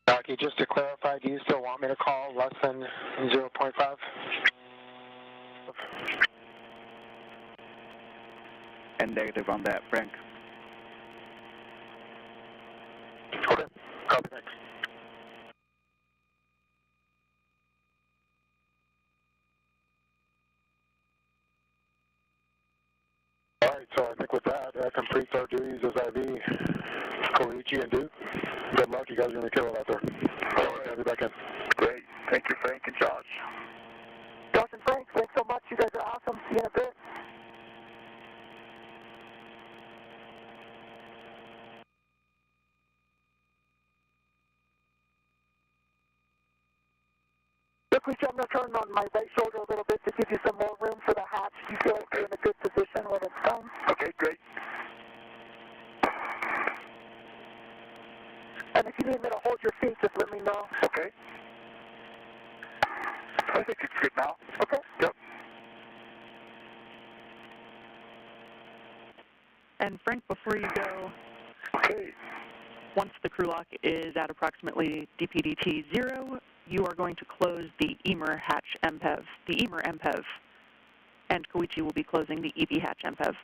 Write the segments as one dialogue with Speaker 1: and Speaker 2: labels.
Speaker 1: Okay, just to clarify, do you still want me to call less than 0.5?
Speaker 2: And negative on that, Frank.
Speaker 1: Okay, copy, thanks. All right, so I think with that completes our duties as IV, Koichi and Duke. Good luck, you guys are going to kill it out there. All right, I'll be back in.
Speaker 3: Great. Thank you, Frank and Josh.
Speaker 4: Josh and Frank, thanks so much. You guys are awesome. See you in a bit. Koichi, I'm going to turn on my right shoulder a little bit to give you some more room for the hatch. You feel like you're in a good position when it's done?
Speaker 3: Okay, great.
Speaker 4: And if you need me to hold your feet, just let me know.
Speaker 3: Okay. I think it's good now.
Speaker 4: Okay.
Speaker 3: Yep.
Speaker 5: And Frank, before you go,
Speaker 3: Okay.
Speaker 5: once the crew lock is at approximately DPDT 0, you are going to close the EMER hatch MPEV, the EMER MPEV, and Koichi will be closing the EV hatch MPEV.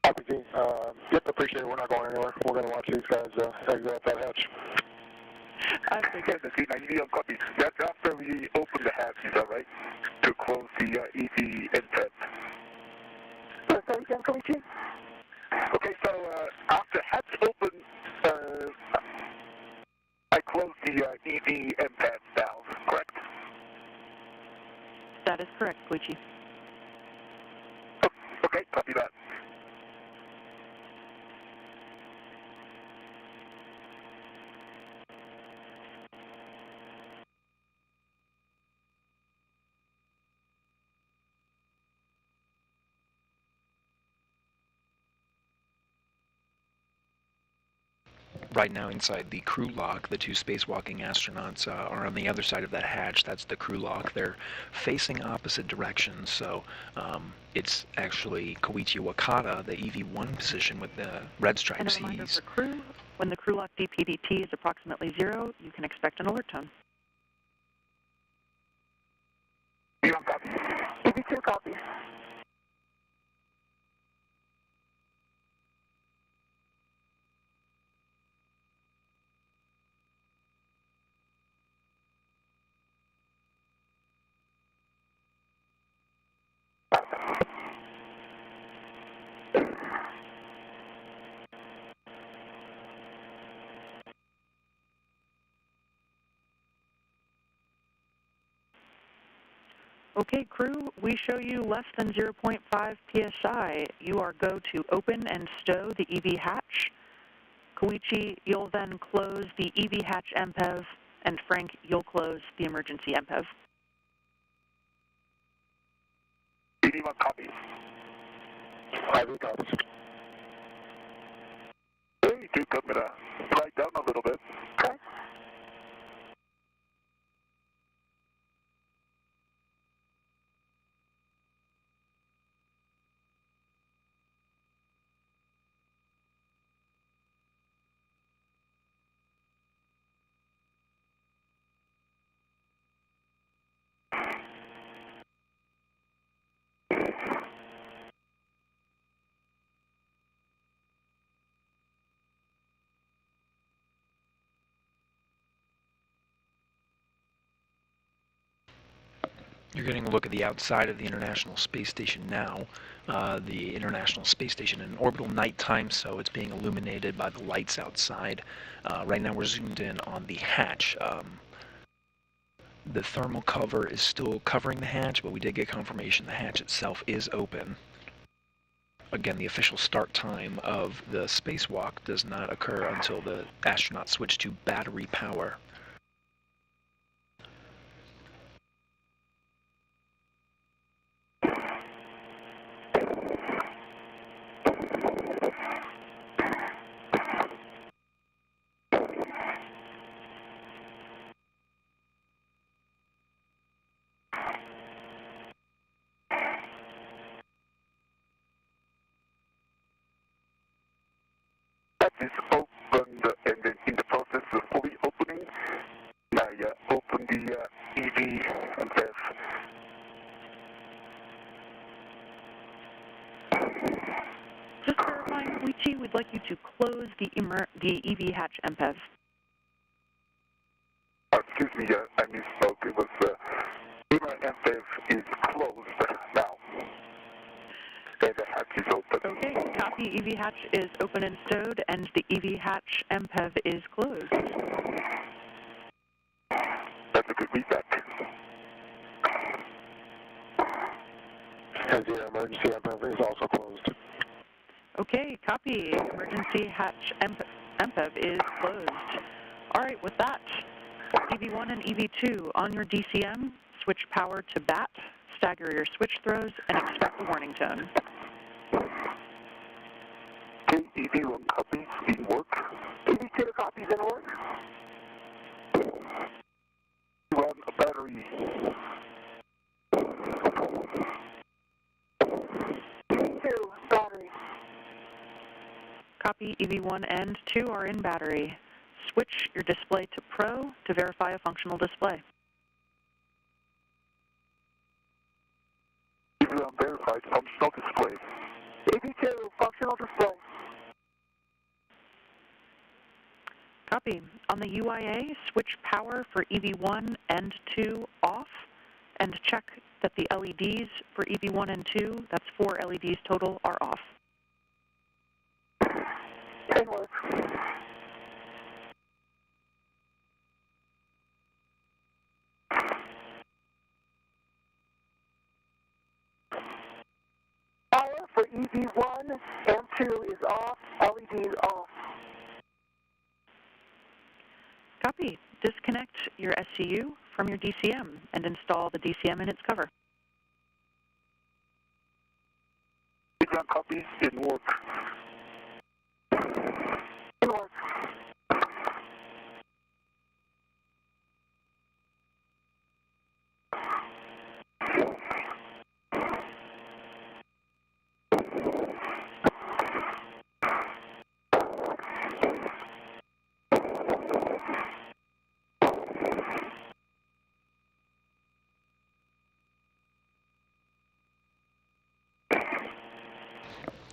Speaker 1: Copy, G. Yep, appreciate it. We're not going anywhere. We're going to watch these guys exit out that hatch.
Speaker 5: I figured.
Speaker 3: Yeah, the C90 copy. That's after we open the hatch, is that right? To close the EV input.
Speaker 4: Say that again, Koichi?
Speaker 3: Okay, so after hatch open, I close the EV impact valve, correct?
Speaker 5: That is correct, Koichi.
Speaker 3: Okay, copy that.
Speaker 6: Right now inside the crew lock, the two spacewalking astronauts are on the other side of that hatch. That's the crew lock. They're facing opposite directions, so it's actually Koichi Wakata, the EV1 position with the red stripes.
Speaker 5: And a reminder for crew, when the crew lock DPDT is approximately 0, you can expect an alert tone.
Speaker 3: EV1 copy.
Speaker 4: EV2 copy.
Speaker 5: Okay, crew, we show you less than 0.5 psi. You are go to open and stow the EV hatch. Koichi, you'll then close the EV hatch MPEV, and Frank, you'll close the emergency MPEV.
Speaker 3: EV1 copy.
Speaker 1: IV copies.
Speaker 3: Hey, Duke, I'm going to slide down a little bit.
Speaker 4: Okay.
Speaker 6: You're getting a look at the outside of the International Space Station now. The International Space Station in orbital nighttime, so it's being illuminated by the lights outside. Right now we're zoomed in on the hatch. The thermal cover is still covering the hatch, but we did get confirmation the hatch itself is open. Again, the official start time of the spacewalk does not occur until the astronauts switch to battery power.
Speaker 5: Just verifying, Koichi, we'd like you to close the EV hatch MPEV.
Speaker 3: Excuse me, I misspoke. It was MPEV is closed now. And the hatch is open.
Speaker 5: Okay, copy. EV hatch is open and stowed, and the EV hatch MPEV is closed.
Speaker 3: That's a good feedback.
Speaker 1: And the emergency MPEV is also closed.
Speaker 5: Okay, copy. Emergency hatch MPEV is closed. All right, with that, EV1 and EV2 on your DCM, switch power to BAT, stagger your switch throws, and expect a warning tone.
Speaker 3: Okay, EV1 copies in work.
Speaker 4: EV2 copies in work.
Speaker 3: Run a battery.
Speaker 4: EV2 battery.
Speaker 5: Copy. EV1 and 2 are in battery. Switch your display to Pro to verify a functional display.
Speaker 3: EV1 verified functional display.
Speaker 4: EV2 functional display.
Speaker 5: Copy. On the UIA, switch power for EV1 and 2 off, and check that the LEDs for EV1 and 2, that's 4 LEDs total, are off.
Speaker 4: In work. Power for EV1 and 2 is off, LEDs off.
Speaker 5: Copy. Disconnect your SCU from your DCM and install the DCM in its cover.
Speaker 3: EV1 copies in work.
Speaker 4: In work.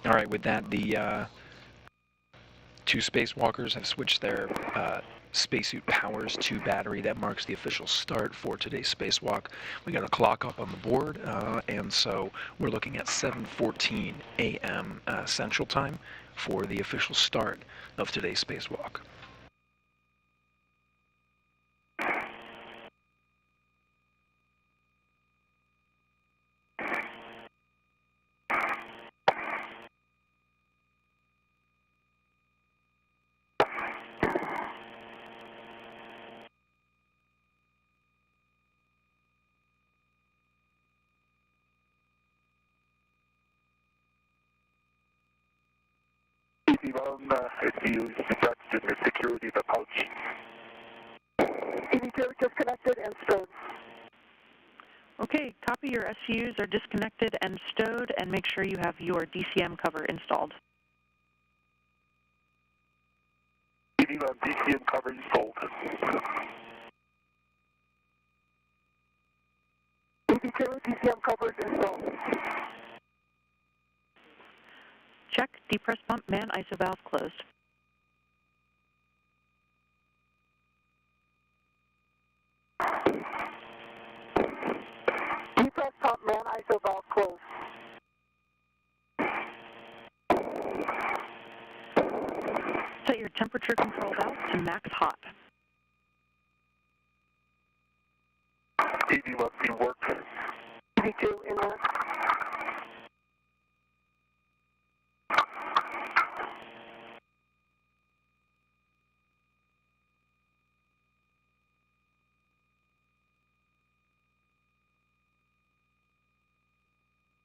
Speaker 6: All right, with that, the 2 spacewalkers have switched their spacesuit powers to battery. That marks the official start for today's spacewalk. We got a clock up on the board, and so we're looking at 7:14 a.m. Central Time for the official start of today's spacewalk.
Speaker 3: EV1 SCU is detached in the security of the pouch.
Speaker 4: EV2 disconnected and stowed.
Speaker 5: Okay, copy. Your SCUs are disconnected and stowed, and make sure you have your DCM cover installed.
Speaker 3: EV1 DCM cover installed.
Speaker 4: EV2 DCM covers installed.
Speaker 5: Check depress pump man ISO valve closed.
Speaker 4: Depress pump man ISO valve closed.
Speaker 5: Set your temperature control valve to max hot.
Speaker 3: EV1 in work.
Speaker 4: EV2 in work.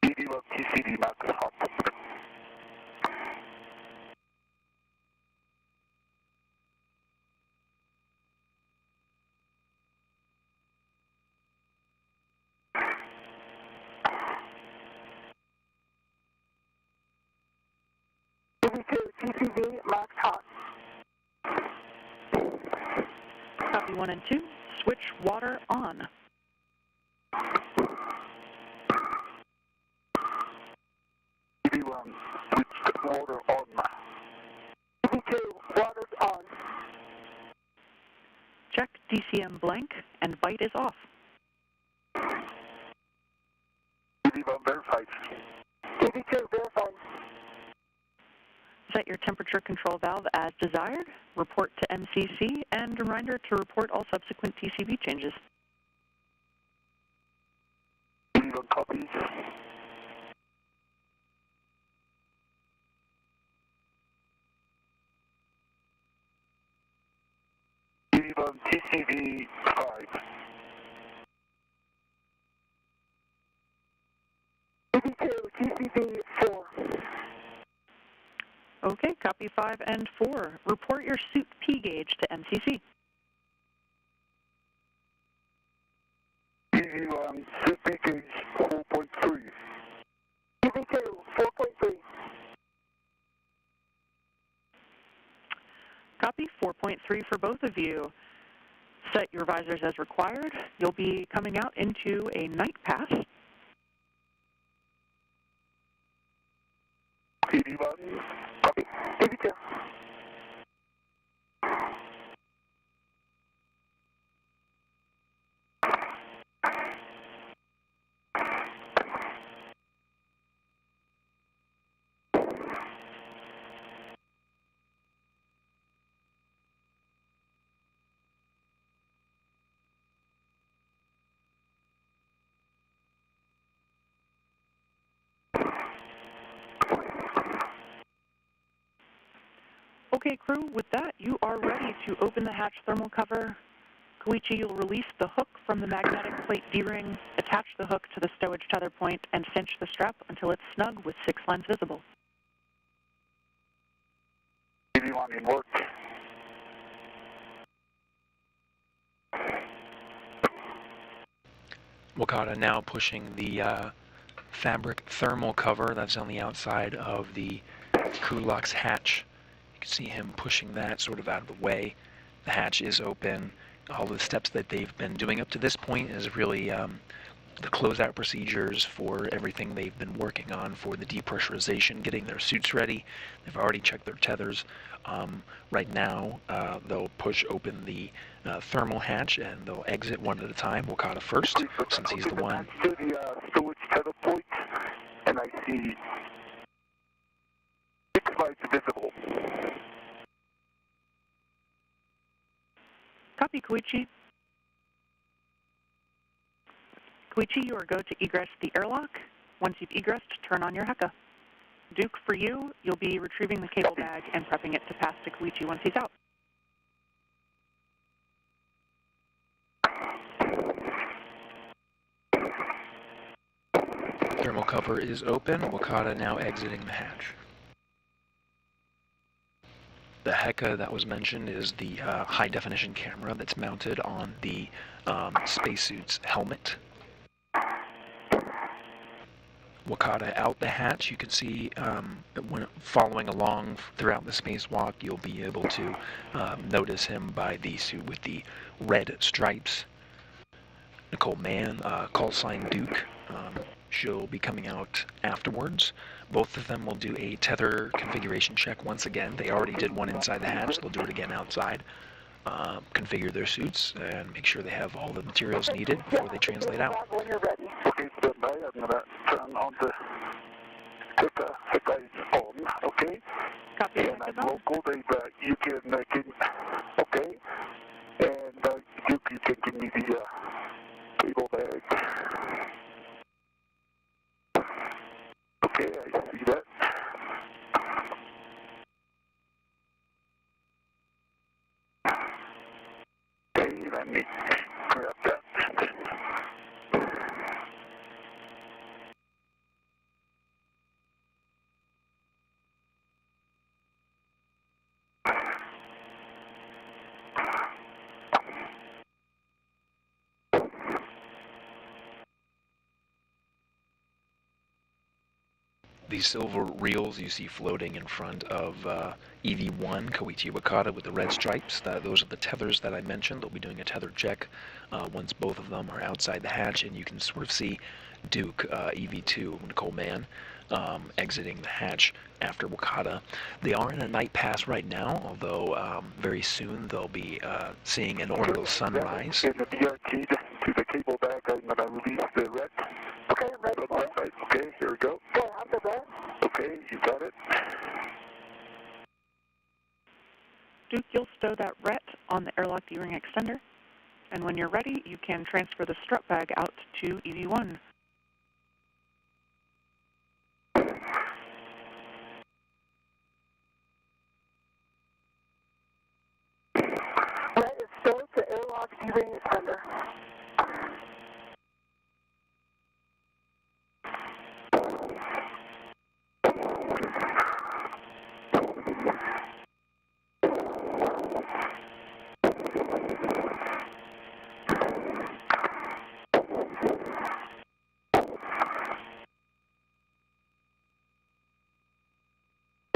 Speaker 3: EV1 TCD max hot.
Speaker 4: EV2 TCD max hot.
Speaker 5: Copy 1 and 2. Switch water on.
Speaker 3: EV1 switched water on.
Speaker 4: TV2, water's on.
Speaker 5: Check DCM blank and bite is off.
Speaker 3: TV1 verified.
Speaker 4: TV2, verified.
Speaker 5: Set your temperature control valve as desired, report to MCC, and reminder to report all subsequent TCV changes.
Speaker 3: TV1 copies. TV1 TCV 5.
Speaker 4: TV2, TCV 4.
Speaker 5: Okay, copy 5 and 4. Report your suit P gauge to MCC.
Speaker 3: TV1 CP gauge 4.3.
Speaker 4: TV2, 4.3.
Speaker 5: Copy 4.3 for both of you. Set your visors as required. You'll be coming out into a night pass.
Speaker 3: TV1, copy.
Speaker 4: TV2.
Speaker 5: Okay, crew, with that, you are ready to open the hatch thermal cover. Koichi, you'll release the hook from the magnetic plate D-ring, attach the hook to the stowage tether point, and cinch the strap until it's snug with 6 lines visible.
Speaker 3: TV1 in work.
Speaker 6: Wakata now pushing the fabric thermal cover that's on the outside of the Kulak's hatch. You can see him pushing that sort of out of the way. The hatch is open. All the steps that they've been doing up to this point is really the closeout procedures for everything they've been working on for the depressurization, getting their suits ready. They've already checked their tethers. Right now, they'll push open the thermal hatch and they'll exit one at a time. Wakata first, since he's the one.
Speaker 3: To the storage tether point, and I see 6 lights visible.
Speaker 5: Copy, Koichi. Koichi, you are go to egress the airlock. Once you've egressed, turn on your Heka. Duke, for you, you'll be retrieving the cable bag and prepping it to pass to Koichi once he's out.
Speaker 6: Thermal cover is open. Wakata now exiting the hatch. The Heka that was mentioned is the high-definition camera that's mounted on the spacesuit's helmet. Wakata out the hatch. You can see when following along throughout the spacewalk, you'll be able to notice him by the suit with the red stripes. Nicole Mann, call sign Duke. She'll be coming out afterwards. Both of them will do a tether configuration check once again. They already did one inside the hatch. They'll do it again outside. Configure their suits and make sure they have all the materials needed before they translate out.
Speaker 4: When you're ready.
Speaker 3: Okay, stand by. I'm going to turn on the Heka is on, okay?
Speaker 5: Copy,
Speaker 3: And I'm local, you can give, okay? And you can give me the cable bag. Okay, I see that. Okay, let me grab that.
Speaker 6: These silver reels you see floating in front of EV1, Koichi Wakata, with the red stripes. Those are the tethers that I mentioned. They'll be doing a tether check once both of them are outside the hatch, and you can sort of see Duke, EV2, Nicole Mann, exiting the hatch after Wakata. They are in a night pass right now, although very soon they'll be seeing an orbital sunrise.
Speaker 3: In the DRT to the cable bag, I'm going to release the red.
Speaker 4: Okay, I'm ready for it.
Speaker 3: Okay, here we go.
Speaker 4: Okay, after that.
Speaker 3: Okay, you got it.
Speaker 5: Duke, you'll stow that ret on the airlock D-ring extender, and when you're ready, you can transfer the strut bag out to EV1.
Speaker 4: Ret is stowed to airlock D-ring extender.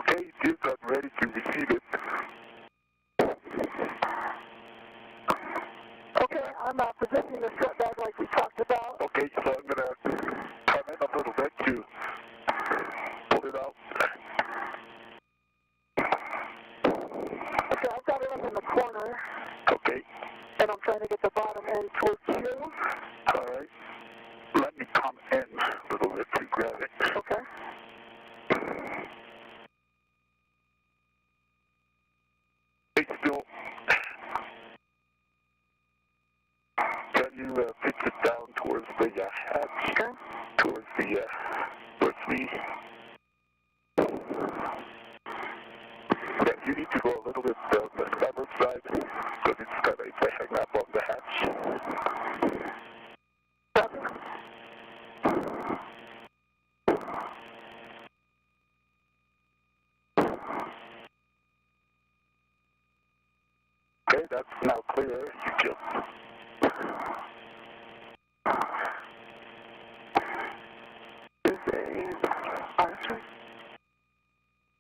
Speaker 3: Okay, Duke, I'm ready to receive it.
Speaker 4: Okay, I'm positioning the strut bag like we talked about.
Speaker 3: Okay, so I'm going to come in a little bit to pull it out.
Speaker 4: Okay, I've got it up in the corner,
Speaker 3: Okay,
Speaker 4: and I'm trying to get the bottom end towards you.
Speaker 3: all right. Let me come in a little bit to grab it.
Speaker 4: Okay.
Speaker 3: Hey, still. Can you pitch it down towards the hatch?
Speaker 4: Okay.
Speaker 3: Towards the, towards me. Yeah, you need to go a little bit on the starboard side, because it's hang up on the hatch. Okay, that's now clear. You just...
Speaker 4: Is a artery.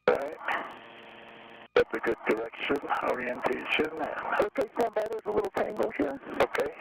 Speaker 3: Right. That's a good direction, orientation.
Speaker 4: Okay, stand by. There's a little tangle here.
Speaker 3: Okay.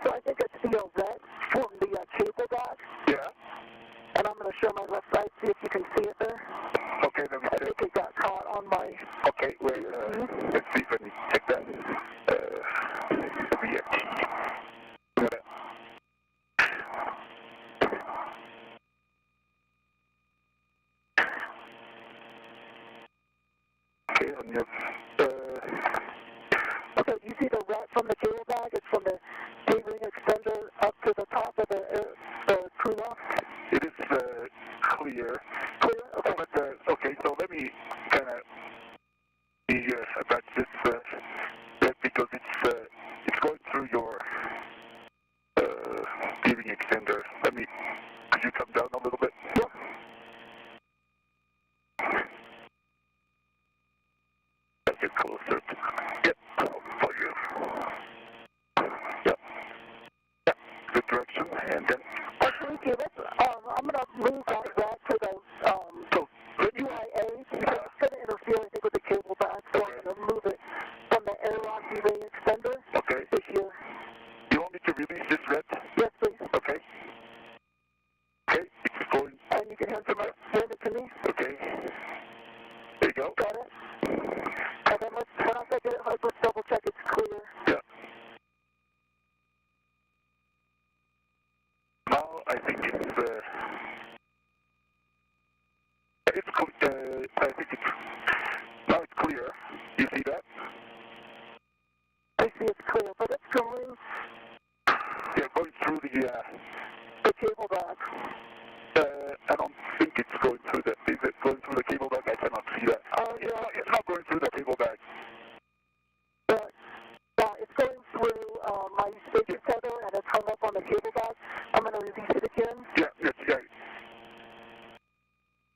Speaker 4: So I think I see a red from the cable back,
Speaker 3: Yeah.
Speaker 4: and I'm going to show my left side, see if you can see it there.
Speaker 3: Okay, let me
Speaker 4: I
Speaker 3: check.
Speaker 4: think it got caught on my...
Speaker 3: Okay, wait, let's see if I can check that. VFT. Got it. Okay, on your,
Speaker 4: Okay, you see the red from the cable bag? It's from the D-ring extender up to the top of the crew loft.
Speaker 3: it is clear.
Speaker 4: Clear? Okay.
Speaker 3: But, okay, so let me kind of be about this because it's going through your giving extender. Could you come down a little bit?
Speaker 4: Yeah.
Speaker 3: Get closer. Yep. For you. Yep. Yep. Good direction. And then.
Speaker 4: Okay, I'm going to move that to the
Speaker 3: So let me.
Speaker 4: UIA because it's going to interfere, I think, with the cable back. So I'm going to move it from the airlock D-ring extender
Speaker 3: Okay.
Speaker 4: to here.
Speaker 3: You want me to release this red?
Speaker 4: Yes, please.
Speaker 3: Okay. Okay. It's going.
Speaker 4: And you can hand it to me.
Speaker 3: Okay. There you go.
Speaker 4: Got it. And then when I get it, let's double check it's clear.
Speaker 3: Yeah. Now I think it's I think it's now it's clear. You see that? going through
Speaker 4: the cable bag.
Speaker 3: I don't think it's going through the, is it going through the cable bag? I cannot see that. It's not going through the cable bag.
Speaker 4: It's going through my station tether and it's hung up on the cable bag. I'm going to release it again.
Speaker 3: Yeah.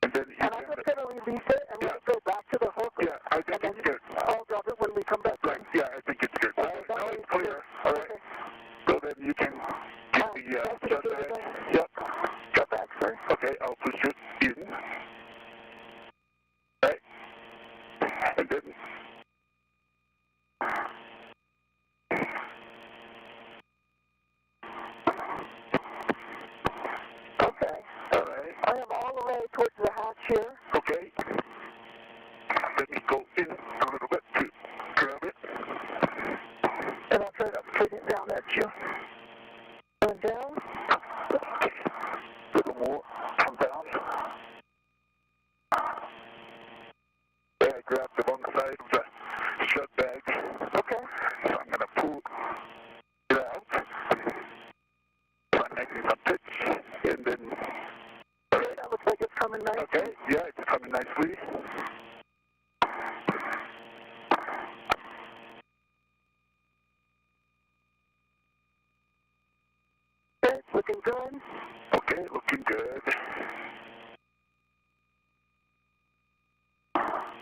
Speaker 3: And then
Speaker 4: I'm just going to release it and let it go back to the hook.
Speaker 3: Yeah, I think it's good.
Speaker 4: I'll drop it when we come back.
Speaker 3: Right, yeah, I think it's good. Now it's clear. All right. Okay. So then you can get the shut bag. Yep.
Speaker 4: Shut bag, sir.
Speaker 3: Okay, I'll push it in. Right. And then
Speaker 4: okay.
Speaker 3: All right.
Speaker 4: I am all the way towards the hatch here.
Speaker 3: Okay. Let me go in a little bit to grab it.
Speaker 4: And I'll try to put it down at you. Going down.
Speaker 3: A little more. Come down. Yeah, I grabbed the wrong side of the shut bag.
Speaker 4: Okay.
Speaker 3: So I'm going to pull it out. So I'm making some pitch. And then...
Speaker 4: Okay, that looks like it's coming nice.
Speaker 3: Okay, yeah, it's coming nicely.
Speaker 4: Okay, looking good.
Speaker 3: Okay, looking good.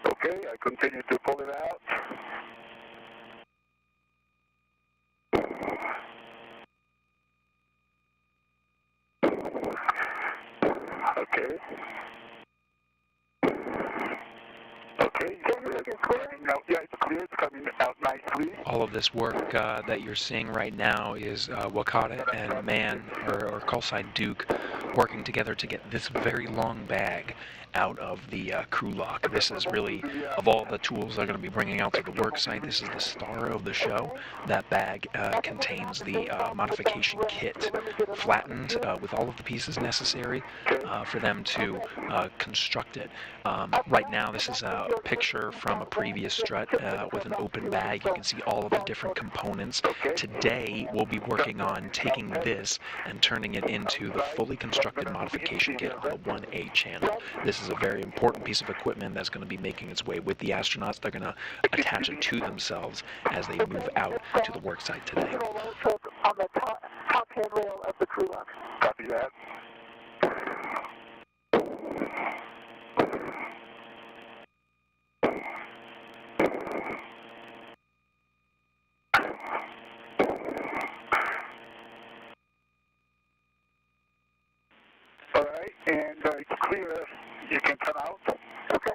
Speaker 3: Okay, I continue to pull it out. Okay. Okay,
Speaker 4: Looking clear.
Speaker 3: yeah, it's clear. It's coming out nicely.
Speaker 6: All of this work that you're seeing right now is Wakata and Mann, or call sign Duke, working together to get this very long bag out of the crew lock. This is really, of all the tools they're going to be bringing out to the work site, this is the star of the show. That bag contains the modification kit, flattened with all of the pieces necessary for them to construct it. Right now, this is a picture from a previous strut with an open bag. You can see all of the different components. Today, we'll be working on taking this and turning it into the fully constructed modification kit on the 1A channel. This is a very important piece of equipment that's going to be making its way with the astronauts. They're going to attach it to themselves as they move out to the work site today.
Speaker 4: On the top handrail of the crew lock.
Speaker 3: Copy that. All right, and it's clear. You can come out.
Speaker 4: Okay.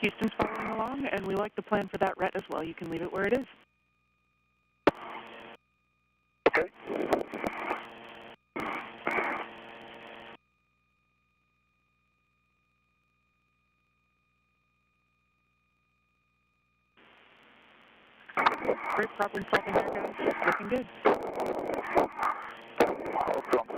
Speaker 5: Houston's following along, and we like the plan for that ret as well. You can leave it where it is.
Speaker 3: Okay.
Speaker 5: Great problem solving there, guys. Looking good.
Speaker 3: Awesome.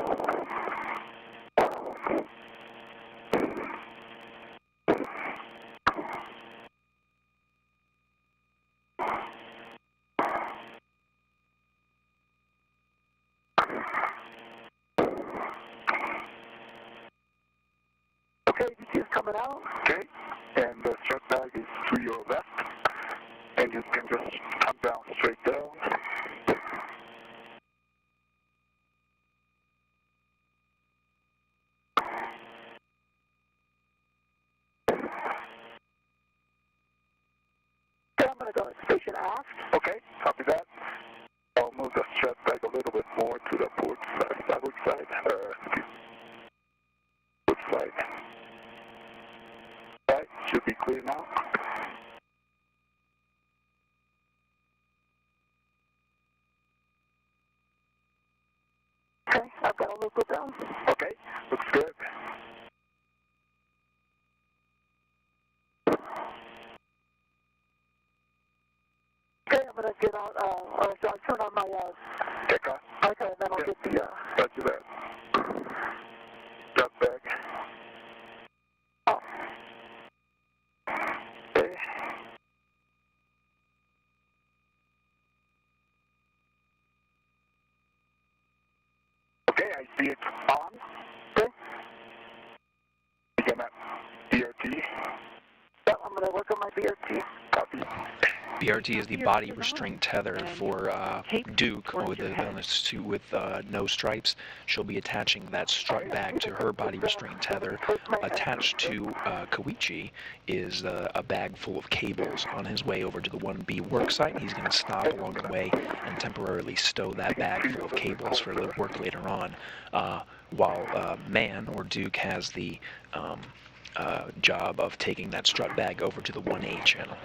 Speaker 4: Okay, this is coming out.
Speaker 3: Okay, and the strut bag is to your left, and you can just come down straight down.
Speaker 4: Okay, I'm going to go to station aft.
Speaker 3: Okay, copy that. I'll move the strut bag a little bit more to the port side, starboard side, port side. Right, should be clear now.
Speaker 4: Okay, I've got a loop down.
Speaker 3: Okay, looks good.
Speaker 4: Okay, I'm going to get out, or so I turn on my,
Speaker 3: Take off.
Speaker 4: okay, then I'll get the,
Speaker 3: Roger that. Strut bag.
Speaker 4: oh,
Speaker 3: Okay. VH on. Okay. Again, BRT.
Speaker 4: Yep, I'm going to work on my BRT.
Speaker 3: Copy.
Speaker 6: BRT is the body restraint tether for Duke with the suit with no stripes. She'll be attaching that strut bag to her body restraint tether. Attached to Koichi is a bag full of cables. On his way over to the 1B work site, he's going to stop along the way and temporarily stow that bag full of cables for the work later on, while Mann, or Duke, has the job of taking that strut bag over to the 1A channel.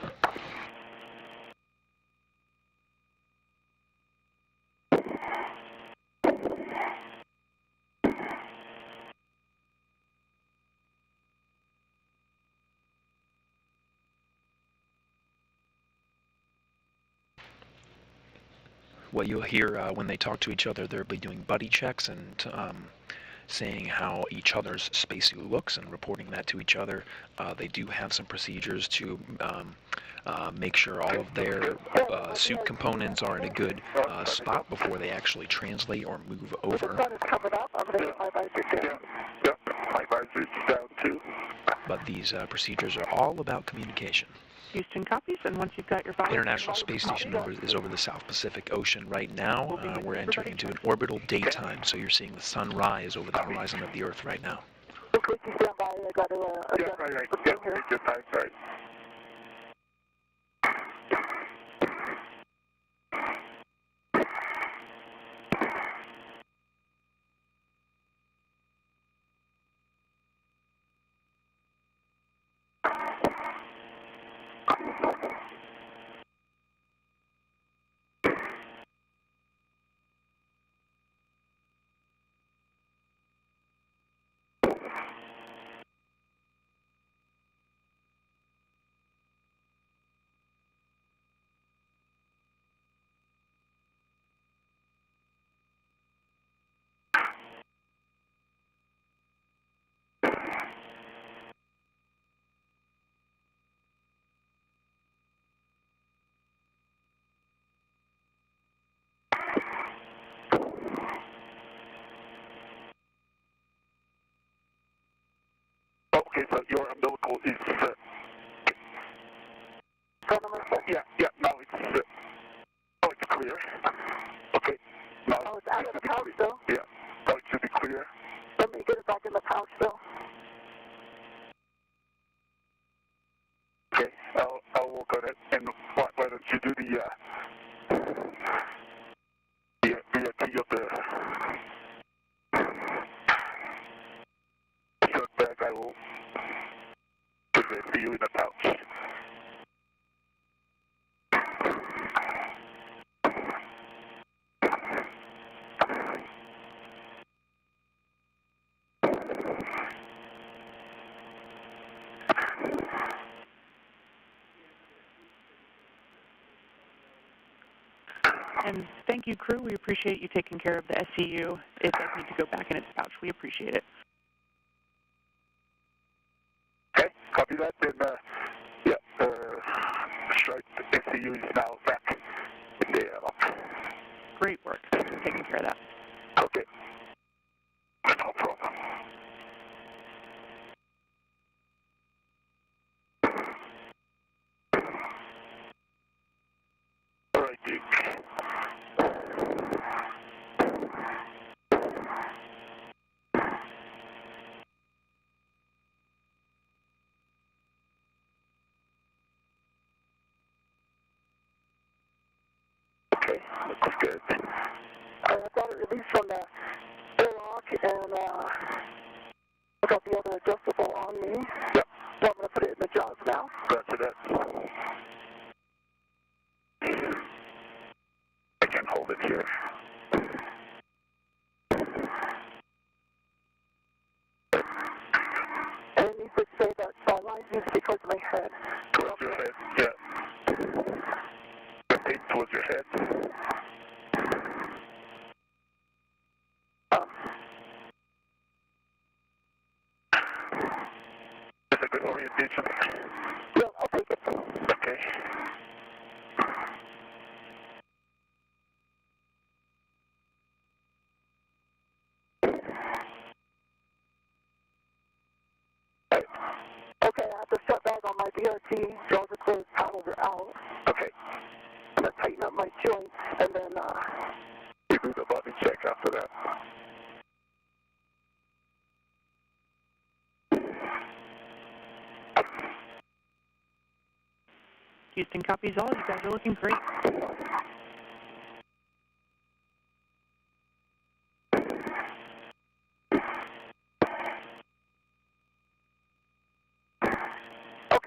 Speaker 6: What you'll hear when they talk to each other, they'll be doing buddy checks and saying how each other's spacesuit looks and reporting that to each other. They do have some procedures to make sure all of their suit components are in a good spot before they actually translate or move over.
Speaker 4: The sun is coming up. I'm going to get my visor down.
Speaker 3: Yep, my visor's down too.
Speaker 6: But these procedures are all about communication.
Speaker 5: Houston copies, and once you've got your visor...
Speaker 6: International Space Station is over the South Pacific Ocean right now. We're entering into an orbital daytime, so you're seeing the sun rise over the horizon of the Earth right now.
Speaker 4: Okay, you stand by. I got to adjust
Speaker 3: Right.
Speaker 4: the thing here.
Speaker 3: Take your time, right. Okay, so your umbilical is, yeah, now it's clear. Okay, now.
Speaker 4: Oh, it's out of the pouch, though?
Speaker 3: Yeah, now it should be clear.
Speaker 4: Let me get it back in the pouch, though.
Speaker 3: Okay, I'll work on it, and why don't you do the key of the strut bag. I will put it for you in the pouch.
Speaker 5: And thank you, crew. We appreciate you taking care of the SCU. It does need to go back in its pouch. We appreciate it.
Speaker 3: Okay, copy that. Then, strike SCU is now back in the airlock.
Speaker 5: Great work. Thanks for taking care of that.
Speaker 3: Okay, no problem. All right, Duke. Okay, looks good.
Speaker 4: I got it released from the airlock, and I got the other adjustable on me.
Speaker 3: Yep.
Speaker 4: So I'm going to put it in the jaws now.
Speaker 3: Roger that. I can hold it here.
Speaker 4: And it needs to say that line needs to be towards my head.
Speaker 3: Towards your head, yeah. Rotate towards your head. Is a good orientation?
Speaker 4: Yeah, I'll take it.
Speaker 3: Okay.
Speaker 4: Okay, I have to shut back on my DRT, jaws are closed, paddles are out.
Speaker 3: Okay.
Speaker 4: I'm going to tighten up my joints, and then,
Speaker 3: You do the body check after that.
Speaker 5: Houston copies all. You guys are looking great.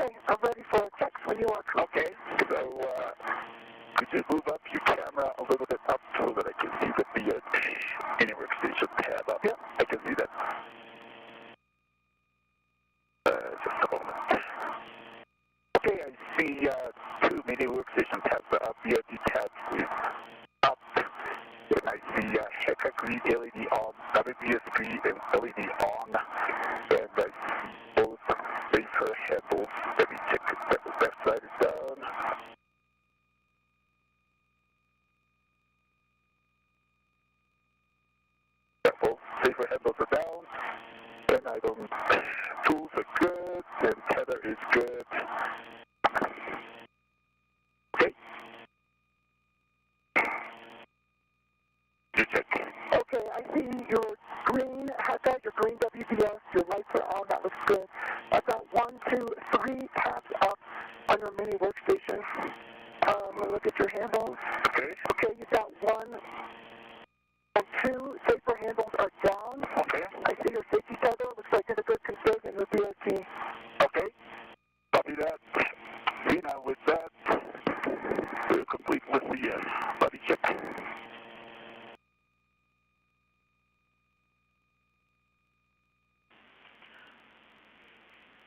Speaker 4: okay, I'm ready for checks when you are.
Speaker 3: Okay, so could you move up your camera a little bit up so that I can see the mini workstation tab up?
Speaker 4: Yep.
Speaker 3: I can see that. Just a moment. Okay, I see two mini workstation tabs are up. BRT tab is up. And I see HECA green LED on, WBS green and LED on. And I see both wafer handles. Let me check that the left side is down. Yeah, both wafer handles are down. And I don't, tools are good, and tether is good. Okay. You check.
Speaker 4: Okay, I see your green HECA, your green WBS, your lights are on, that looks good. I've got 1, 2, 3 tabs up on your mini workstation. Look at your handles.
Speaker 3: Okay.
Speaker 4: Okay, you've got 1 and 2 safer handles are down.
Speaker 3: Okay.
Speaker 4: I see your safety tether, looks like it's a good conservative with DRT.
Speaker 3: Okay. Copy that. See, now with that, we're complete with the body check.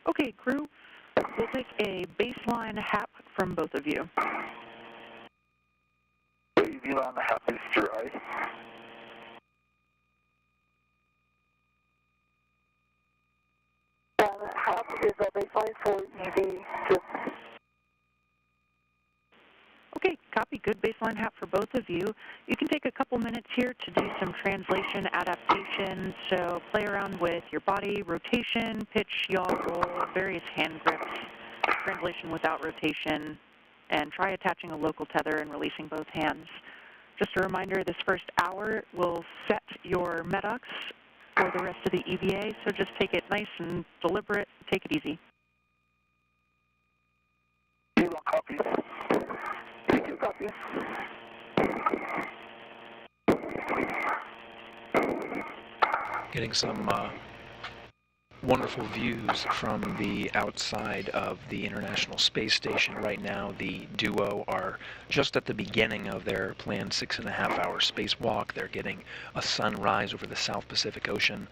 Speaker 5: Okay, crew, we'll take a baseline hap from both of you.
Speaker 3: Wavy on the half is dry.
Speaker 4: And HAP is a baseline for EV.
Speaker 5: Okay, copy. Good baseline hap for both of you. You can take a couple minutes here to do some translation adaptation. So play around with your body, rotation, pitch, yaw, roll, various hand grips, translation without rotation, and try attaching a local tether and releasing both hands. Just a reminder, this first hour will set your MEDOX for the rest of the EVA, so just take it nice and deliberate, take it easy.
Speaker 3: You want copies?
Speaker 4: You copy.
Speaker 6: Getting some wonderful views from the outside of the International Space Station right now. The duo are just at the beginning of their planned 6.5-hour spacewalk. They're getting a sunrise over the South Pacific Ocean,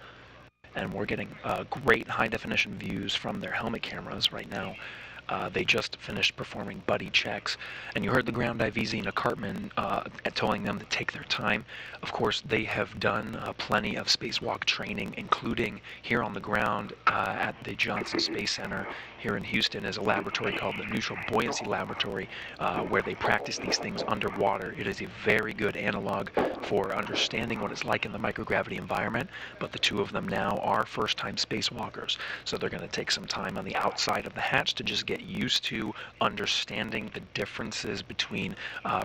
Speaker 6: and we're getting great high-definition views from their helmet cameras right now. They just finished performing buddy checks, and you heard the ground IVZ Zena Cartman telling them to take their time. Of course, they have done plenty of spacewalk training, including here on the ground at the Johnson Space Center here in Houston is a laboratory called the Neutral Buoyancy Laboratory, where they practice these things underwater. It is a very good analog for understanding what it's like in the microgravity environment, but the two of them now are first-time spacewalkers, so they're going to take some time on the outside of the hatch to just get used to understanding the differences between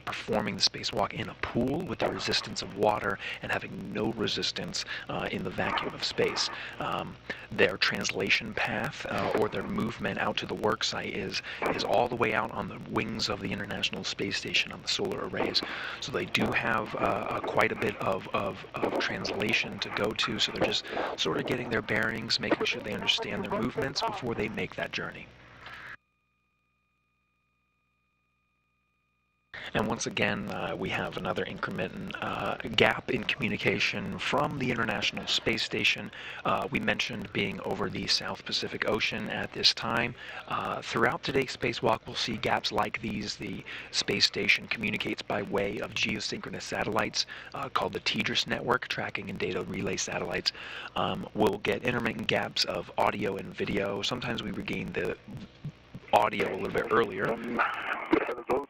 Speaker 6: performing the spacewalk in a pool with the resistance of water and having no resistance in the vacuum of space. Their translation path or their movement out to the work site is all the way out on the wings of the International Space Station on the solar arrays. So they do have quite a bit of translation to go to, so they're just sort of getting their bearings, making sure they understand their movements before they make that journey. And once again, we have another increment gap in communication from the International Space Station. We mentioned being over the South Pacific Ocean at this time. Throughout today's spacewalk, we'll see gaps like these. The space station communicates by way of geosynchronous satellites called the TDRS network, tracking and data relay satellites. We'll get intermittent gaps of audio and video. Sometimes we regain the audio a little bit earlier.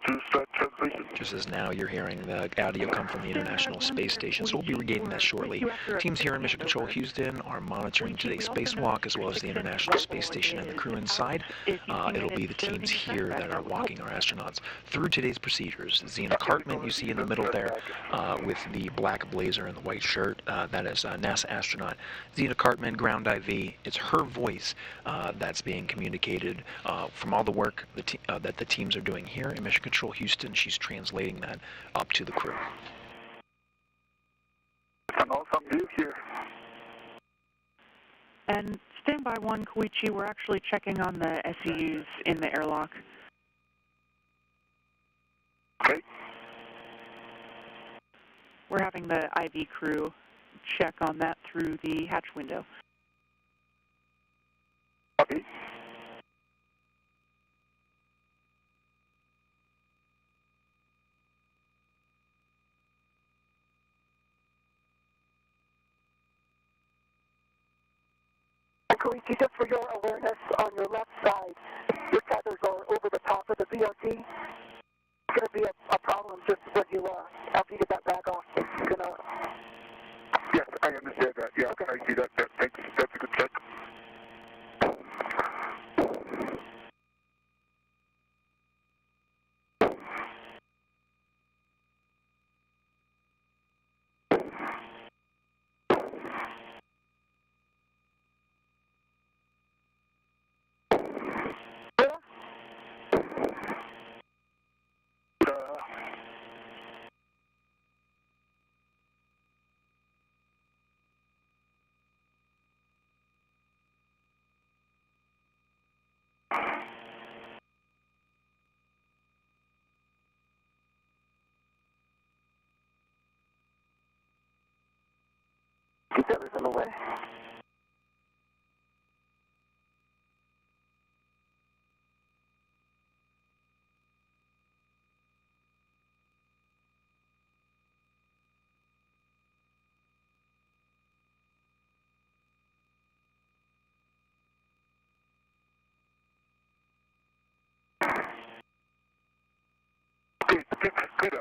Speaker 3: translation.
Speaker 6: Just as now you're hearing the audio come from the International Space Station, so we'll be regaining that shortly. Teams here in Mission Control Houston are monitoring today's spacewalk as well as the International Space Station and the crew inside. It'll be the teams here that are walking our astronauts through today's procedures. Zena Cartman, you see in the middle there with the black blazer and the white shirt, that is NASA astronaut Zena Cartman, ground IV. It's her voice that's being communicated from all the work that the teams are doing here in Mission Control Houston. She's translating that up to the crew.
Speaker 3: It's an awesome view here.
Speaker 5: And standby 1, Koichi, we're actually checking on the SEUs in the airlock.
Speaker 3: Okay.
Speaker 5: We're having the IV crew check on that through the hatch window.
Speaker 3: Okay.
Speaker 4: Koichi, just for your awareness, on your left side, your tethers are over the top of the VRT. It's going to be a problem just when you, after you get that bag off. It's going to...
Speaker 3: Yes, I understand that. Yeah, okay. I see that. Thanks. That's a good check.
Speaker 4: Keep tethers in the way.
Speaker 3: Good.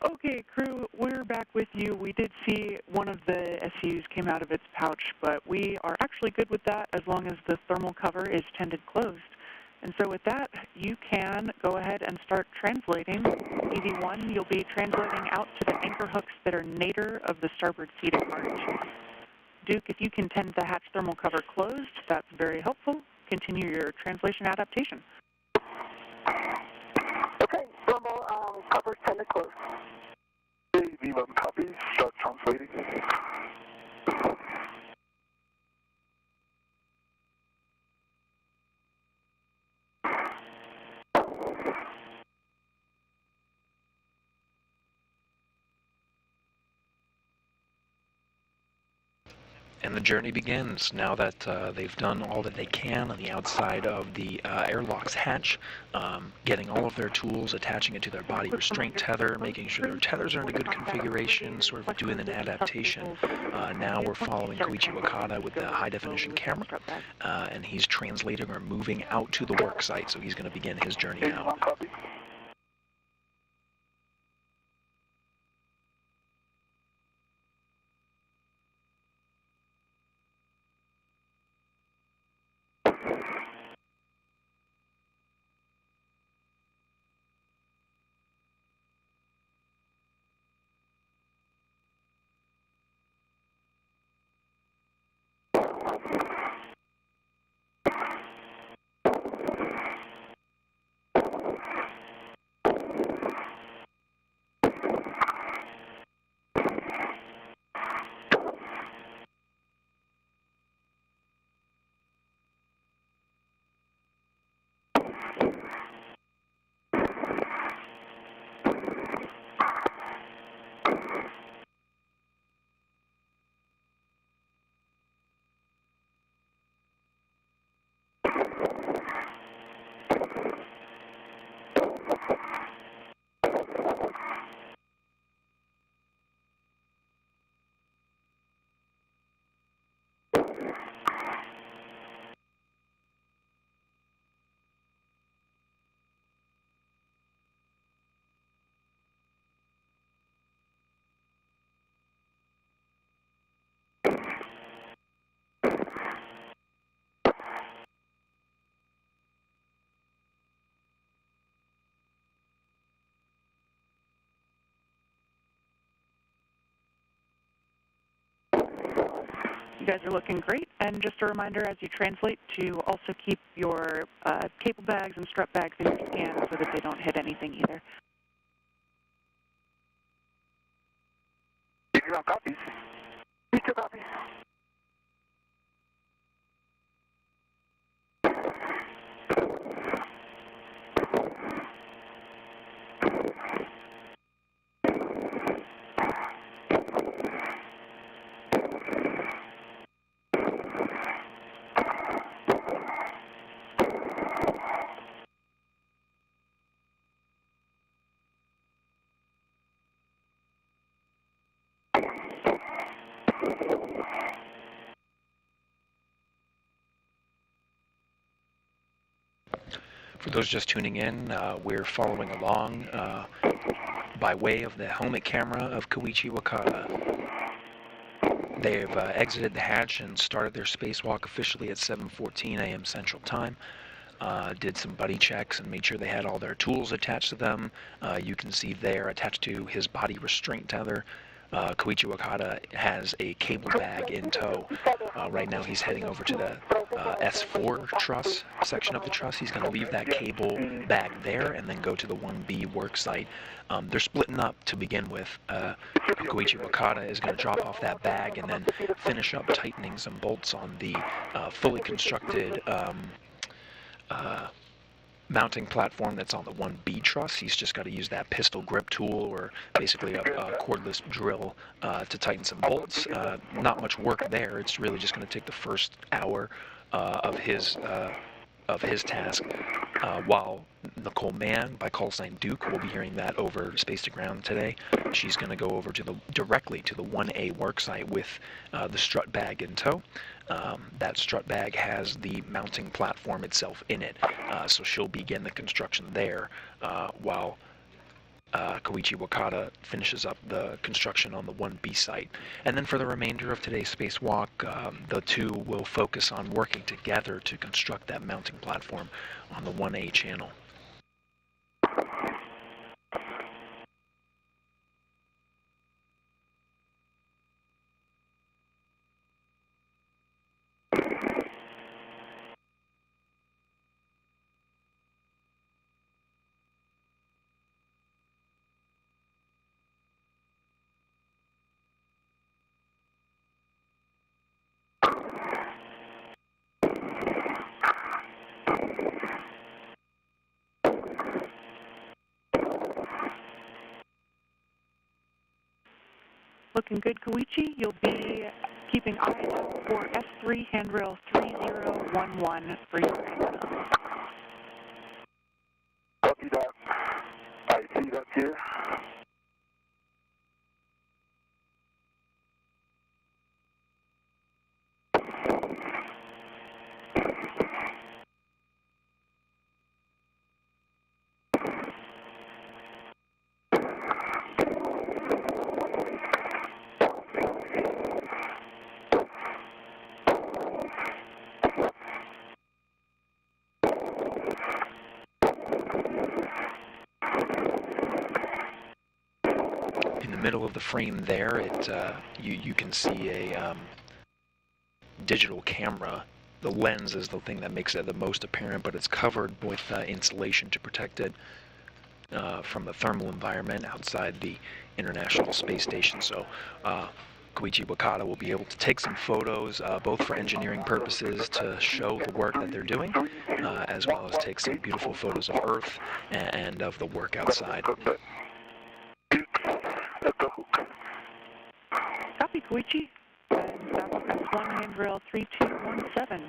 Speaker 5: Okay, crew, we're back with you. We did see one of the SUs came out of its pouch, but we are actually good with that as long as the thermal cover is tended closed. And so with that, you can go ahead and start translating. EV1, you'll be translating out to the anchor hooks that are nadir of the starboard seat apart. Duke, if you can tend the hatch thermal cover closed, that's very helpful. Continue your translation adaptation.
Speaker 4: Okay, thermal covers tended closed.
Speaker 3: AV1 copy. Start translating.
Speaker 6: And the journey begins now that they've done all that they can on the outside of the airlock's hatch, getting all of their tools, attaching it to their body restraint tether, making sure their tethers are in a good configuration, sort of doing an adaptation. Now we're following Koichi Wakata with the high-definition camera, and he's translating or moving out to the work site, so he's going to begin his journey now.
Speaker 3: AV1 copy.
Speaker 5: You guys are looking great. And just a reminder as you translate to also keep your cable bags and strut bags in your scan so that they don't hit anything either.
Speaker 3: If you want copies, you two copies.
Speaker 6: For those just tuning in, we're following along by way of the helmet camera of Koichi Wakata. They've exited the hatch and started their spacewalk officially at 7:14 a.m. Central Time. Did some buddy checks and made sure they had all their tools attached to them. You can see there, attached to his body restraint tether, Koichi Wakata has a cable bag in tow. Right now he's heading over to the S4 truss section of the truss. He's going to leave that cable bag there and then go to the 1B work site. They're splitting up to begin with. Koichi Wakata is going to drop off that bag and then finish up tightening some bolts on the fully constructed mounting platform that's on the 1B truss. He's just got to use that pistol grip tool or basically a cordless drill to tighten some bolts. Not much work there. It's really just going to take the first hour of his task, while Nicole Mann, by call sign Duke, we'll be hearing that over Space to Ground today. She's going to go over to directly to the 1A worksite with the strut bag in tow. That strut bag has the mounting platform itself in it, so she'll begin the construction there while Koichi Wakata finishes up the construction on the 1B site. And then for the remainder of today's spacewalk, the two will focus on working together to construct that mounting platform on the 1A channel.
Speaker 5: Looking good, Koichi. You'll be keeping eyes out for S3 handrail 3011 for your antenna.
Speaker 3: Copy that. I see that here.
Speaker 6: In the middle of the frame there, you can see a digital camera. The lens is the thing that makes it the most apparent, but it's covered with insulation to protect it from the thermal environment outside the International Space Station. So Koichi Wakata will be able to take some photos, both for engineering purposes to show the work that they're doing, as well as take some beautiful photos of Earth and of the work outside.
Speaker 5: Copy, Koichi. And that's S1 handrail 3217.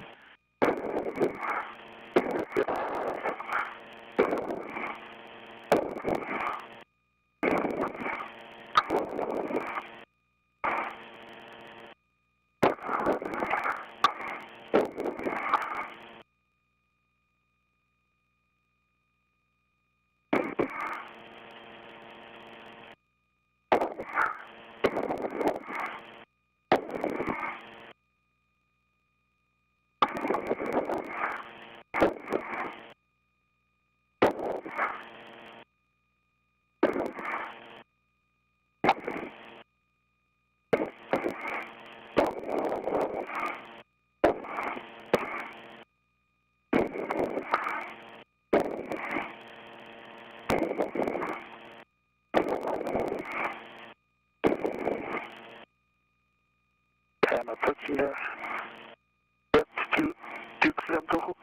Speaker 3: touching that's Duke Center hook.